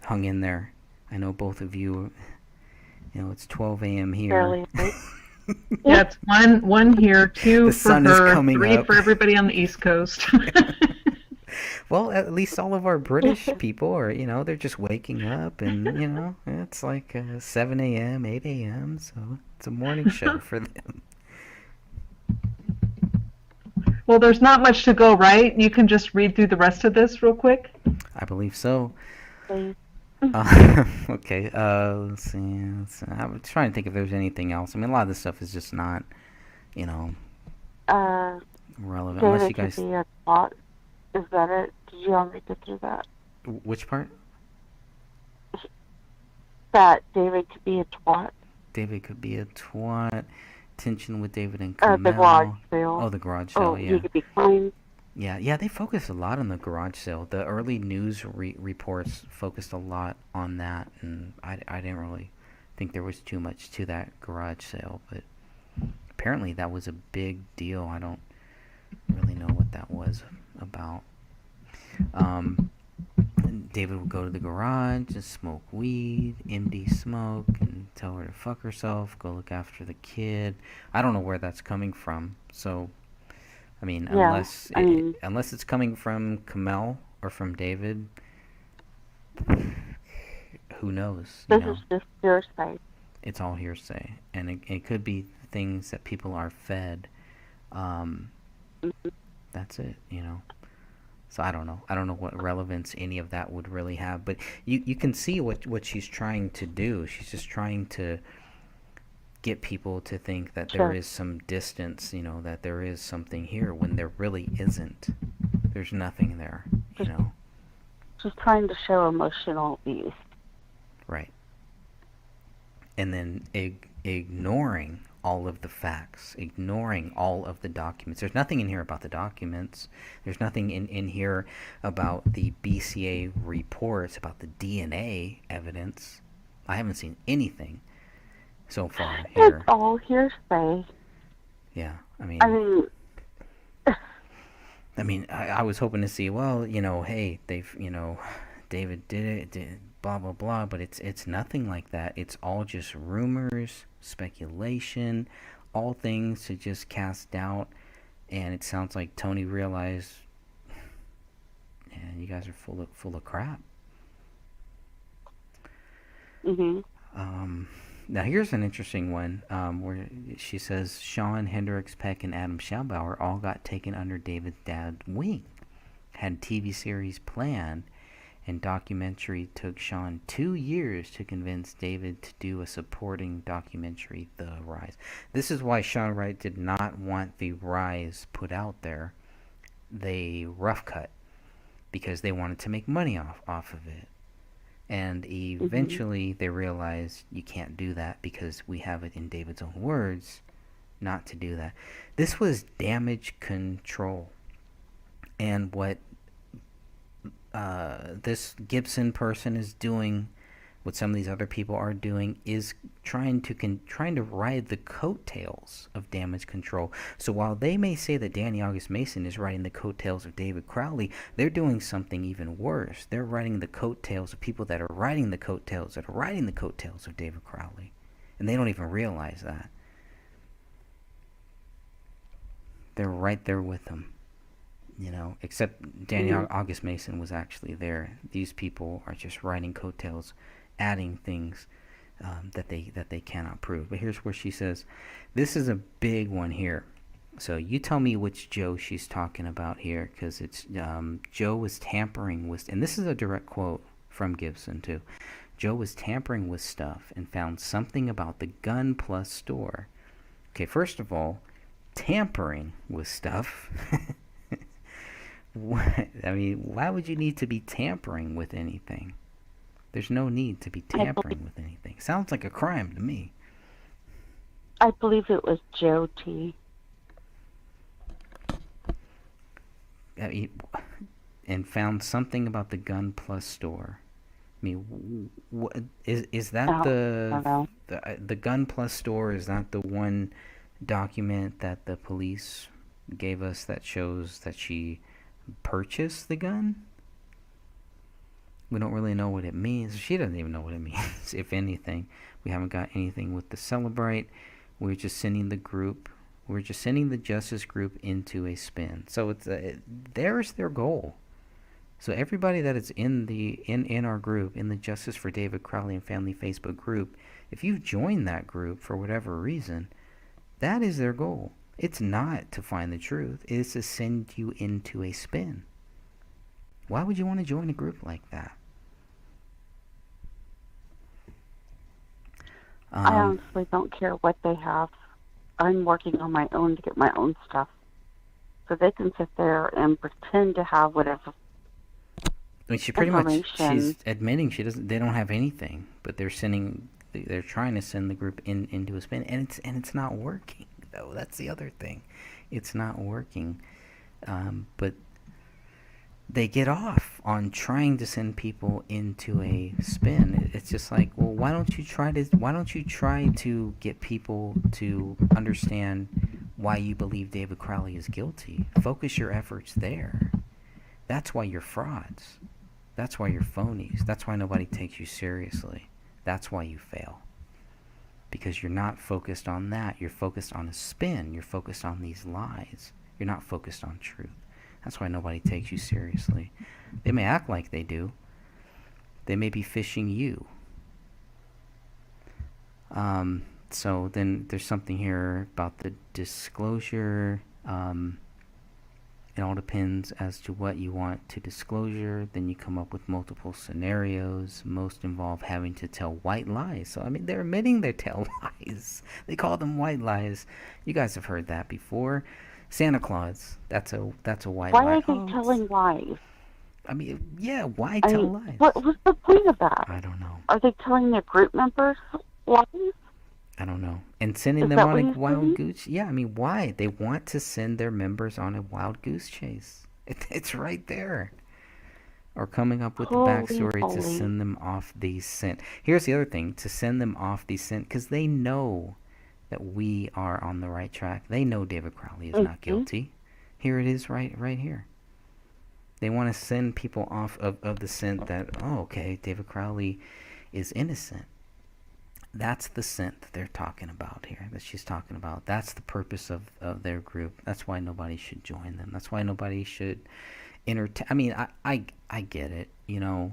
hung in there. I know both of you, it's 12 a.m. here. Fairly late. Yeah, it's one here, two The for sun is her, coming three up. for everybody on the East Coast. Well, at least all of our British people are, they're just waking up, and, it's like 7 a.m., 8 a.m., so it's a morning show for them. Well, there's not much to go, right? You can just read through the rest of this real quick. I believe so. Please. Okay, let's see. I'm trying to think if there's anything else. I mean, a lot of this stuff is just not, relevant. Unless you David guys... could be a twat. Is that it? Did you want me to do that? Which part? That David could be a twat. David could be a twat. Tension with David and The Kamel. garage sale. Oh, the garage sale, yeah. He could be kind. Yeah, they focused a lot on the garage sale. The early news reports focused a lot on that, and I didn't really think there was too much to that garage sale, but apparently that was a big deal. I don't really know what that was about. David would go to the garage and smoke weed, MD smoke, and tell her to fuck herself, go look after the kid. I don't know where that's coming from, so... I mean, unless it's coming from Kamel or from David, who knows? This is just hearsay. It's all hearsay, and it could be things that people are fed. That's it, So I don't know. I don't know what relevance any of that would really have, but you can see what she's trying to do. She's just trying to get people to think that there is some distance, that there is something here when there really isn't. There's nothing there, She's trying to show emotional abuse. Right. And then ignoring all of the facts, ignoring all of the documents. There's nothing in here about the documents. There's nothing in here about the BCA reports, about the DNA evidence. I haven't seen anything so far here. It's all hearsay. Yeah, I mean, I was hoping to see, well, hey, they've, David did it, blah, blah, blah, but it's nothing like that. It's all just rumors, speculation, all things to just cast doubt, and it sounds like Tony realized, you guys are full of crap. Now here's an interesting one, where she says Sean, Hendricks, Peck, and Adam Schaubauer all got taken under David's dad's wing, had TV series planned, and documentary took Sean 2 years to convince David to do a supporting documentary, The Rise. This is why Sean Wright did not want The Rise put out there. They rough cut because they wanted to make money off of it. And eventually they realize you can't do that because we have it in David's own words not to do that. This was damage control. And what this Gibson person is doing, what some of these other people are doing, is trying to ride the coattails of damage control. So while they may say that Danny August Mason is riding the coattails of David Crowley, they're doing something even worse. They're riding the coattails of people that are riding the coattails that are riding the coattails of David Crowley. And they don't even realize that. They're right there with them. You know, except Danny August Mason was actually there. These people are just riding coattails, adding things that they cannot prove. But here's where she says, this is a big one here. So you tell me which Joe she's talking about here, because it's Joe was tampering with, and this is a direct quote from Gibson too. Joe was tampering with stuff and found something about the Gun Plus store. Okay, first of all, tampering with stuff. I mean, why would you need to be tampering with anything? There's no need to be tampering with anything. Sounds like a crime to me. I believe it was Joe T. I mean, and found something about the Gun Plus store. I mean, is that the Gun Plus store? Is that the one document that the police gave us that shows that she purchased the gun? We don't really know what it means. She doesn't even know what it means, if anything. We haven't got anything with the Celebrate. We're just sending the group. We're just sending the Justice group into a spin. So it's there's their goal. So everybody that is in our group, in the Justice for David Crowley and Family Facebook group, if you've joined that group for whatever reason, that is their goal. It's not to find the truth. It's to send you into a spin. Why would you want to join a group like that? I honestly don't care what they have. I'm working on my own to get my own stuff. So they can sit there and pretend to have whatever. I mean, she pretty much, she's admitting they don't have anything, but they're trying to send the group into a spin, and it's not working. Though that's the other thing, it's not working. But they get off on trying to send people into a spin. It's just like, well, why don't you try to get people to understand why you believe David Crowley is guilty? Focus your efforts there. That's why you're frauds. That's why you're phonies. That's why nobody takes you seriously. That's why you fail. Because you're not focused on that. You're focused on a spin. You're focused on these lies. You're not focused on truth. That's why nobody takes you seriously. They may act like they do. They may be fishing you. So then there's something here about the disclosure. It all depends as to what you want to disclosure. Then you come up with multiple scenarios. Most involve having to tell white lies. So, I mean, they're admitting they tell lies. They call them white lies. You guys have heard that before. Santa Claus, that's a white lie. Why are they telling lies? I mean, yeah, why tell lies? What was the point of that? I don't know. Are they telling their group members lies? I don't know. And sending them on a wild goose. Yeah, I mean, why? They want to send their members on a wild goose chase. It's right there. Or coming up with the backstory to send them off the scent. Here's the other thing, to send them off the scent, because they know that we are on the right track. They know David Crowley is not guilty. Here it is right here. They want to send people off of the scent that, oh, okay, David Crowley is innocent. That's the scent that they're talking about here, that she's talking about. That's the purpose of their group. That's why nobody should join them. That's why nobody should entertain. I mean, I get it. You know,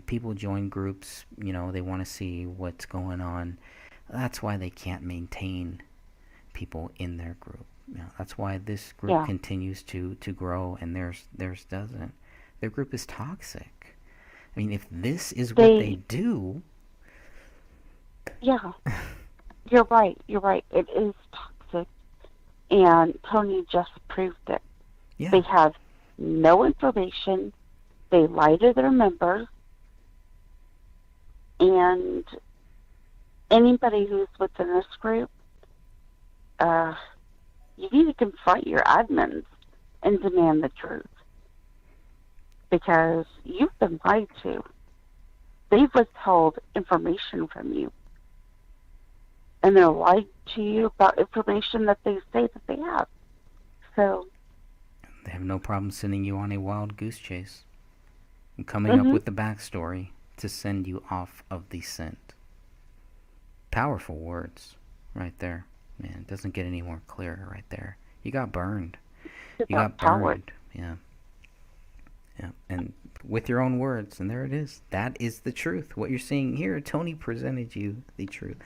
people join groups, you know, they want to see what's going on. That's why they can't maintain people in their group. You know, that's why this group continues to grow and theirs doesn't. Their group is toxic. I mean, if this is what they do... Yeah, you're right. It is toxic, and Tony just proved it. Yeah. They have no information. They lie to their members, And anybody who's within this group, you need to confront your admins and demand the truth. Because you've been lied to. They've withheld information from you. And they're lying to you about information that they say that they have. So They have no problem sending you on a wild goose chase and coming up with the backstory to send you off of the scent. Powerful words right there. Man, it doesn't get any more clearer right there. You got burned. You got burned. Yeah. Yeah. And with your own words, and there it is. That is the truth. What you're seeing here, Tony presented you the truth.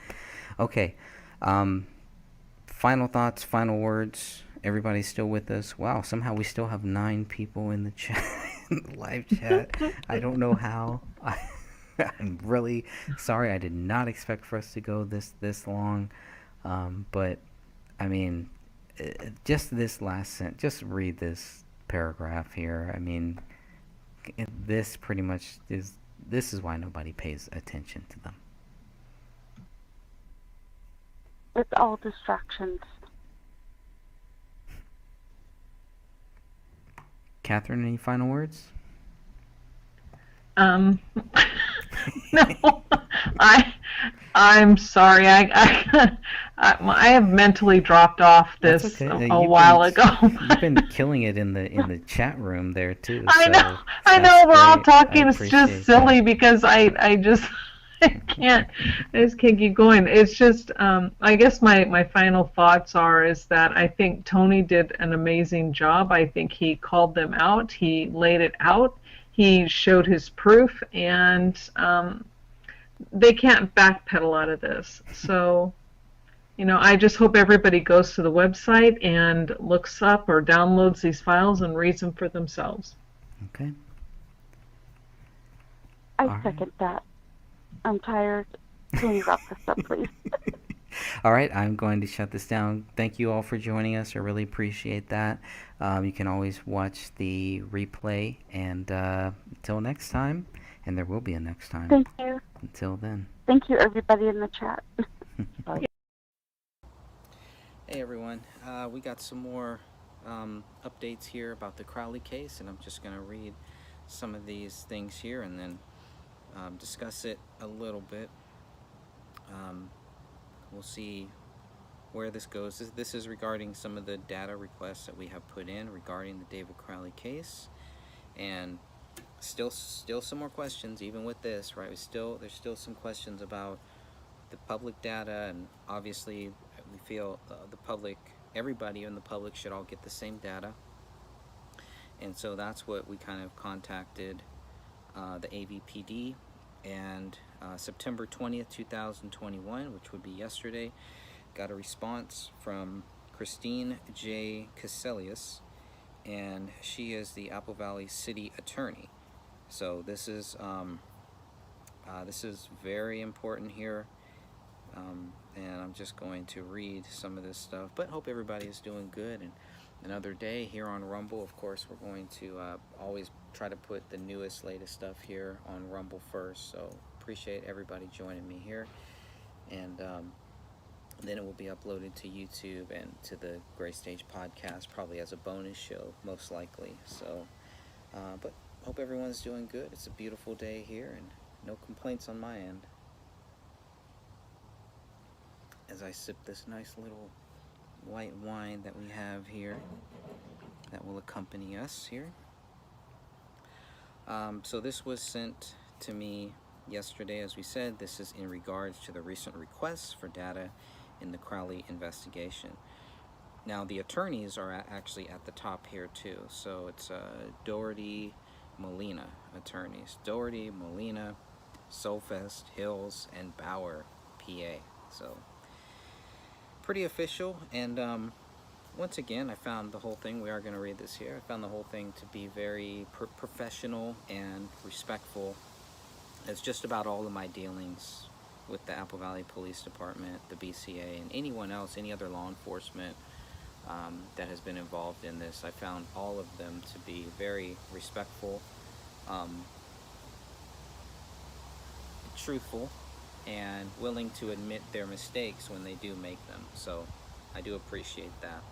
Okay. Final thoughts, final words. Everybody's still with us. Wow, somehow we still have 9 people in the chat, in the live chat. I don't know how. I'm really sorry. I did not expect for us to go this long. But, I mean, just this last sentence, just read this paragraph here. I mean, this pretty much this is why nobody pays attention to them. it's all distractions. Catherine, any final words? No, I'm sorry. I have mentally dropped off this a while ago. You've been killing it in the chat room there too. I know. We're all talking. It's just silly because I just can't keep going. It's just I guess my final thoughts is that I think Tony did an amazing job. I think he called them out. He laid it out. He showed his proof, and they can't backpedal out of this. So, I just hope everybody goes to the website and looks up or downloads these files and reads them for themselves. Okay. I second that. I'm tired. Can you wrap this up, please? All right, I'm going to shut this down. Thank you all for joining us. I really appreciate that. You can always watch the replay, and until next time, and there will be a next time. Thank you. Until then. Thank you, everybody in the chat. Hey, everyone. We got some more updates here about the Crowley case, and I'm just going to read some of these things here and then discuss it a little bit. We'll see where this goes. This is regarding some of the data requests that we have put in regarding the David Crowley case, and still some more questions even with this, right? There's still some questions about the public data, and obviously we feel everybody in the public should all get the same data, and so that's what we kind of contacted the AVPD. And September 20th, 2021, which would be yesterday, got a response from Christine J. Caselius, and she is the Apple Valley City Attorney. So this is very important here, and I'm just going to read some of this stuff. But hope everybody is doing good. And another day here on Rumble. Of course, we're going to always try to put the latest stuff here on Rumble first. So appreciate everybody joining me here, and then it will be uploaded to YouTube and to the Gray Stage podcast, probably as a bonus show, most likely. So, but hope everyone's doing good. It's a beautiful day here, and no complaints on my end. As I sip this nice little white wine that we have here that will accompany us here. So this was sent to me yesterday, as we said. This is in regards to the recent requests for data in the Crowley investigation. Now the attorneys are actually at the top here too. So it's Doherty, Molina attorneys. Doherty, Molina, Solfest, Hills, and Bauer, PA. So pretty official, and once again, I found the whole thing, we are going to read this here, I found the whole thing to be very professional and respectful. It's just about all of my dealings with the Apple Valley Police Department, the BCA, and anyone else, any other law enforcement that has been involved in this. I found all of them to be very respectful. truthful and willing to admit their mistakes when they do make them. So I do appreciate that.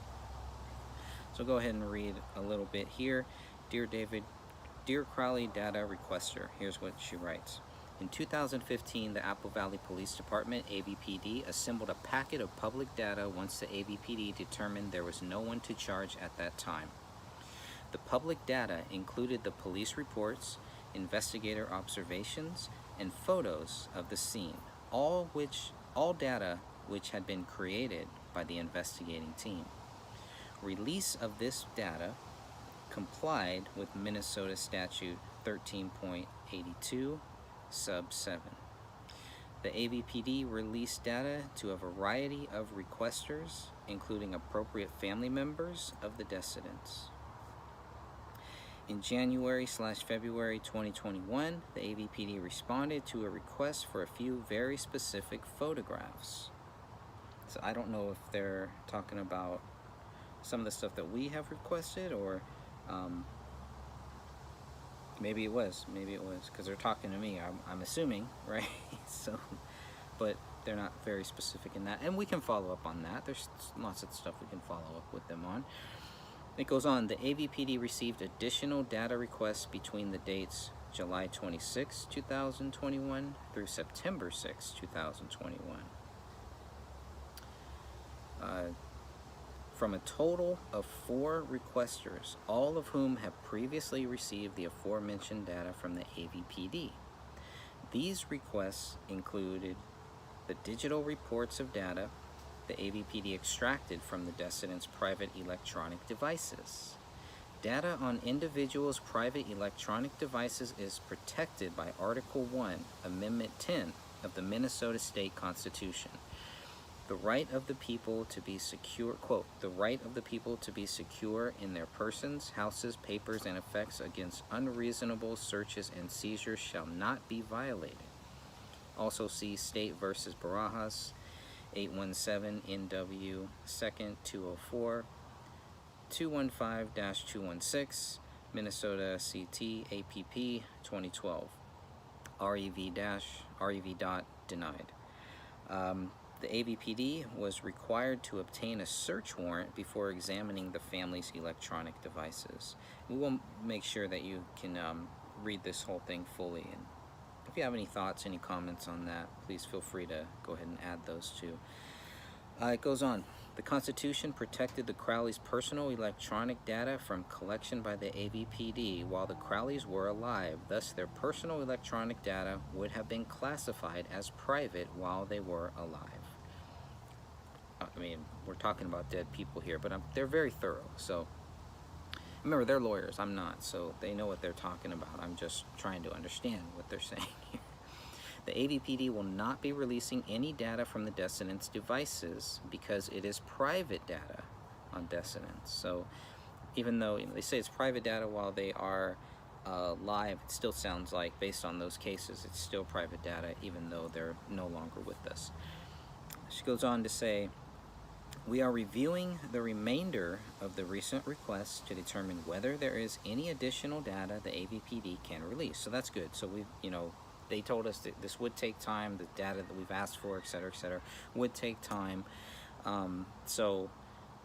So go ahead and read a little bit here. Dear David, Dear Crowley Data Requester, here's what she writes. In 2015, the Apple Valley Police Department, AVPD, assembled a packet of public data once the AVPD determined there was no one to charge at that time. The public data included the police reports, investigator observations, and photos of the scene, all data which had been created by the investigating team. Release of this data complied with Minnesota Statute 13.82, sub 7. The AVPD released data to a variety of requesters, including appropriate family members of the dissidents. In January/February 2021, the AVPD responded to a request for a few very specific photographs. So I don't know if they're talking about some of the stuff that we have requested, or maybe it was, because they're talking to me, I'm assuming, right? So, but they're not very specific in that, and we can follow up on that. There's lots of stuff we can follow up with them on. It goes on, the AVPD received additional data requests between the dates July 26, 2021 through September 6, 2021. From a total of 4 requesters, all of whom have previously received the aforementioned data from the AVPD. These requests included the digital reports of data the AVPD extracted from the dissidents' private electronic devices. Data on individuals' private electronic devices is protected by Article 1, Amendment 10 of the Minnesota State Constitution. The right of the people to be secure, quote, the right of the people to be secure in their persons, houses, papers, and effects against unreasonable searches and seizures shall not be violated. Also see State versus Barajas, 817 NW 2nd 204, 215-216, Minnesota CT APP 2012, REV.denied. The AVPD was required to obtain a search warrant before examining the family's electronic devices. We will make sure that you can read this whole thing fully, and if you have any thoughts, any comments on that, please feel free to go ahead and add those too. It goes on. The Constitution protected the Crowleys' personal electronic data from collection by the AVPD while the Crowleys were alive. Thus, their personal electronic data would have been classified as private while they were alive. I mean, we're talking about dead people here, but they're very thorough. So, remember, they're lawyers. I'm not, so they know what they're talking about. I'm just trying to understand what they're saying here. The AVPD will not be releasing any data from the dissidents' devices because it is private data on dissidents. So even though they say it's private data while they are live, it still sounds like, based on those cases, it's still private data even though they're no longer with us. She goes on to say, we are reviewing the remainder of the recent requests to determine whether there is any additional data the AVPD can release. So that's good. So we, they told us that this would take time, the data that we've asked for, et cetera, would take time. So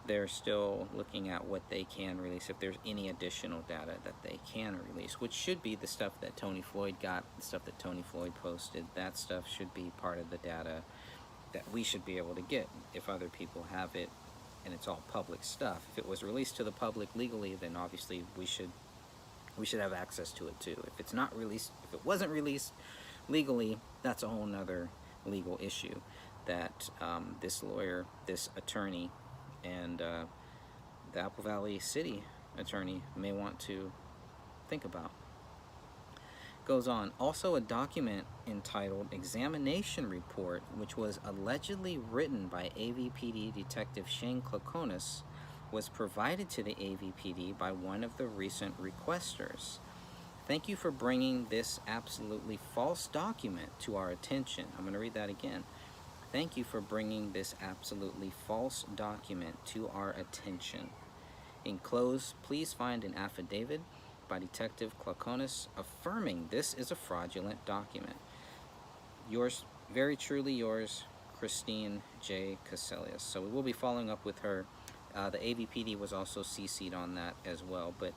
they're still looking at what they can release, if there's any additional data that they can release, which should be the stuff that Tony Floyd got, the stuff that Tony Floyd posted. That stuff should be part of the data that we should be able to get if other people have it and it's all public stuff. If it was released to the public legally, then obviously we should have access to it too. If it's not released, if it wasn't released legally, that's a whole nother legal issue that this lawyer, this attorney, and the Apple Valley City attorney may want to think about. Goes on, also a document entitled Examination Report, which was allegedly written by AVPD Detective Shane Klokonis, was provided to the AVPD by one of the recent requesters. Thank you for bringing this absolutely false document to our attention. I'm going to read that again. Thank you for bringing this absolutely false document to our attention. Enclosed, please find an affidavit by Detective Klokonis affirming this is a fraudulent document. yours, very truly yours, Christine J. Caselius. So we will be following up with her. The AVPD was also CC'd on that as well. But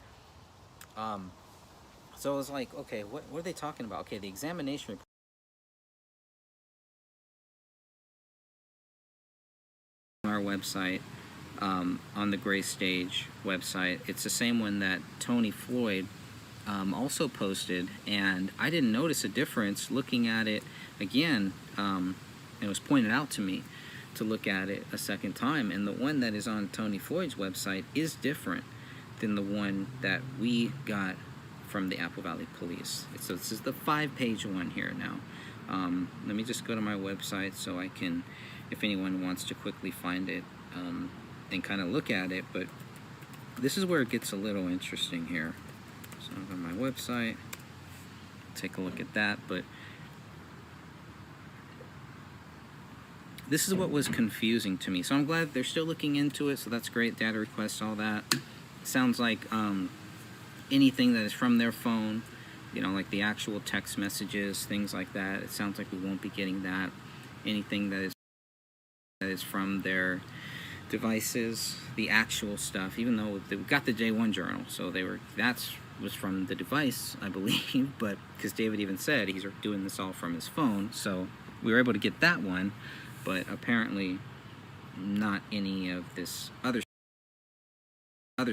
so I was like, okay, what are they talking about? Okay, the examination report on our website, on the Gray Stage website. It's the same one that Tony Floyd also posted, and I didn't notice a difference looking at it again. It was pointed out to me to look at it a second time, and the one that is on Tony Floyd's website is different than the one that we got from the Apple Valley Police. So this is the 5-page one here now. Let me just go to my website so I can, if anyone wants to quickly find it and kind of look at it. But this is where it gets a little interesting here. So I'm on my website, take a look at that. But this is what was confusing to me. So I'm glad they're still looking into it, so that's great. Data requests, all that. Sounds like anything that is from their phone, you know, like the actual text messages, things like that. It sounds like we won't be getting that. Anything that is from their devices, the actual stuff, even though we got the J1 journal, so that was from the device, I believe, but because David even said he's doing this all from his phone, so we were able to get that one, but apparently not any of this other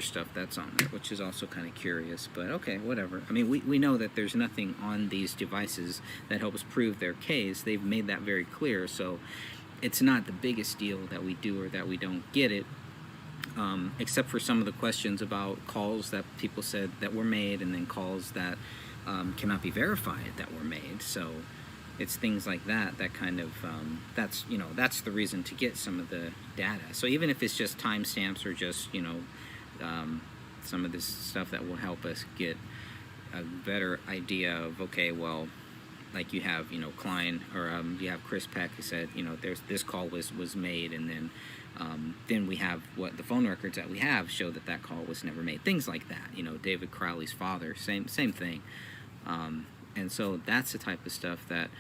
stuff that's on there, which is also kind of curious. But okay, whatever. I mean, we know that there's nothing on these devices that helps prove their case. They've made that very clear, so it's not the biggest deal that we do or that we don't get it, except for some of the questions about calls that people said that were made, and then calls that cannot be verified that were made. So it's things like that kind of that's the reason to get some of the data. So even if it's just timestamps or just some of this stuff that will help us get a better idea of, okay, well, like you have Klein, or you have Chris Peck, who said there's this call was made, and then we have what the phone records that we have show that call was never made. Things like that. David Crowley's father, same thing. And so that's the type of stuff that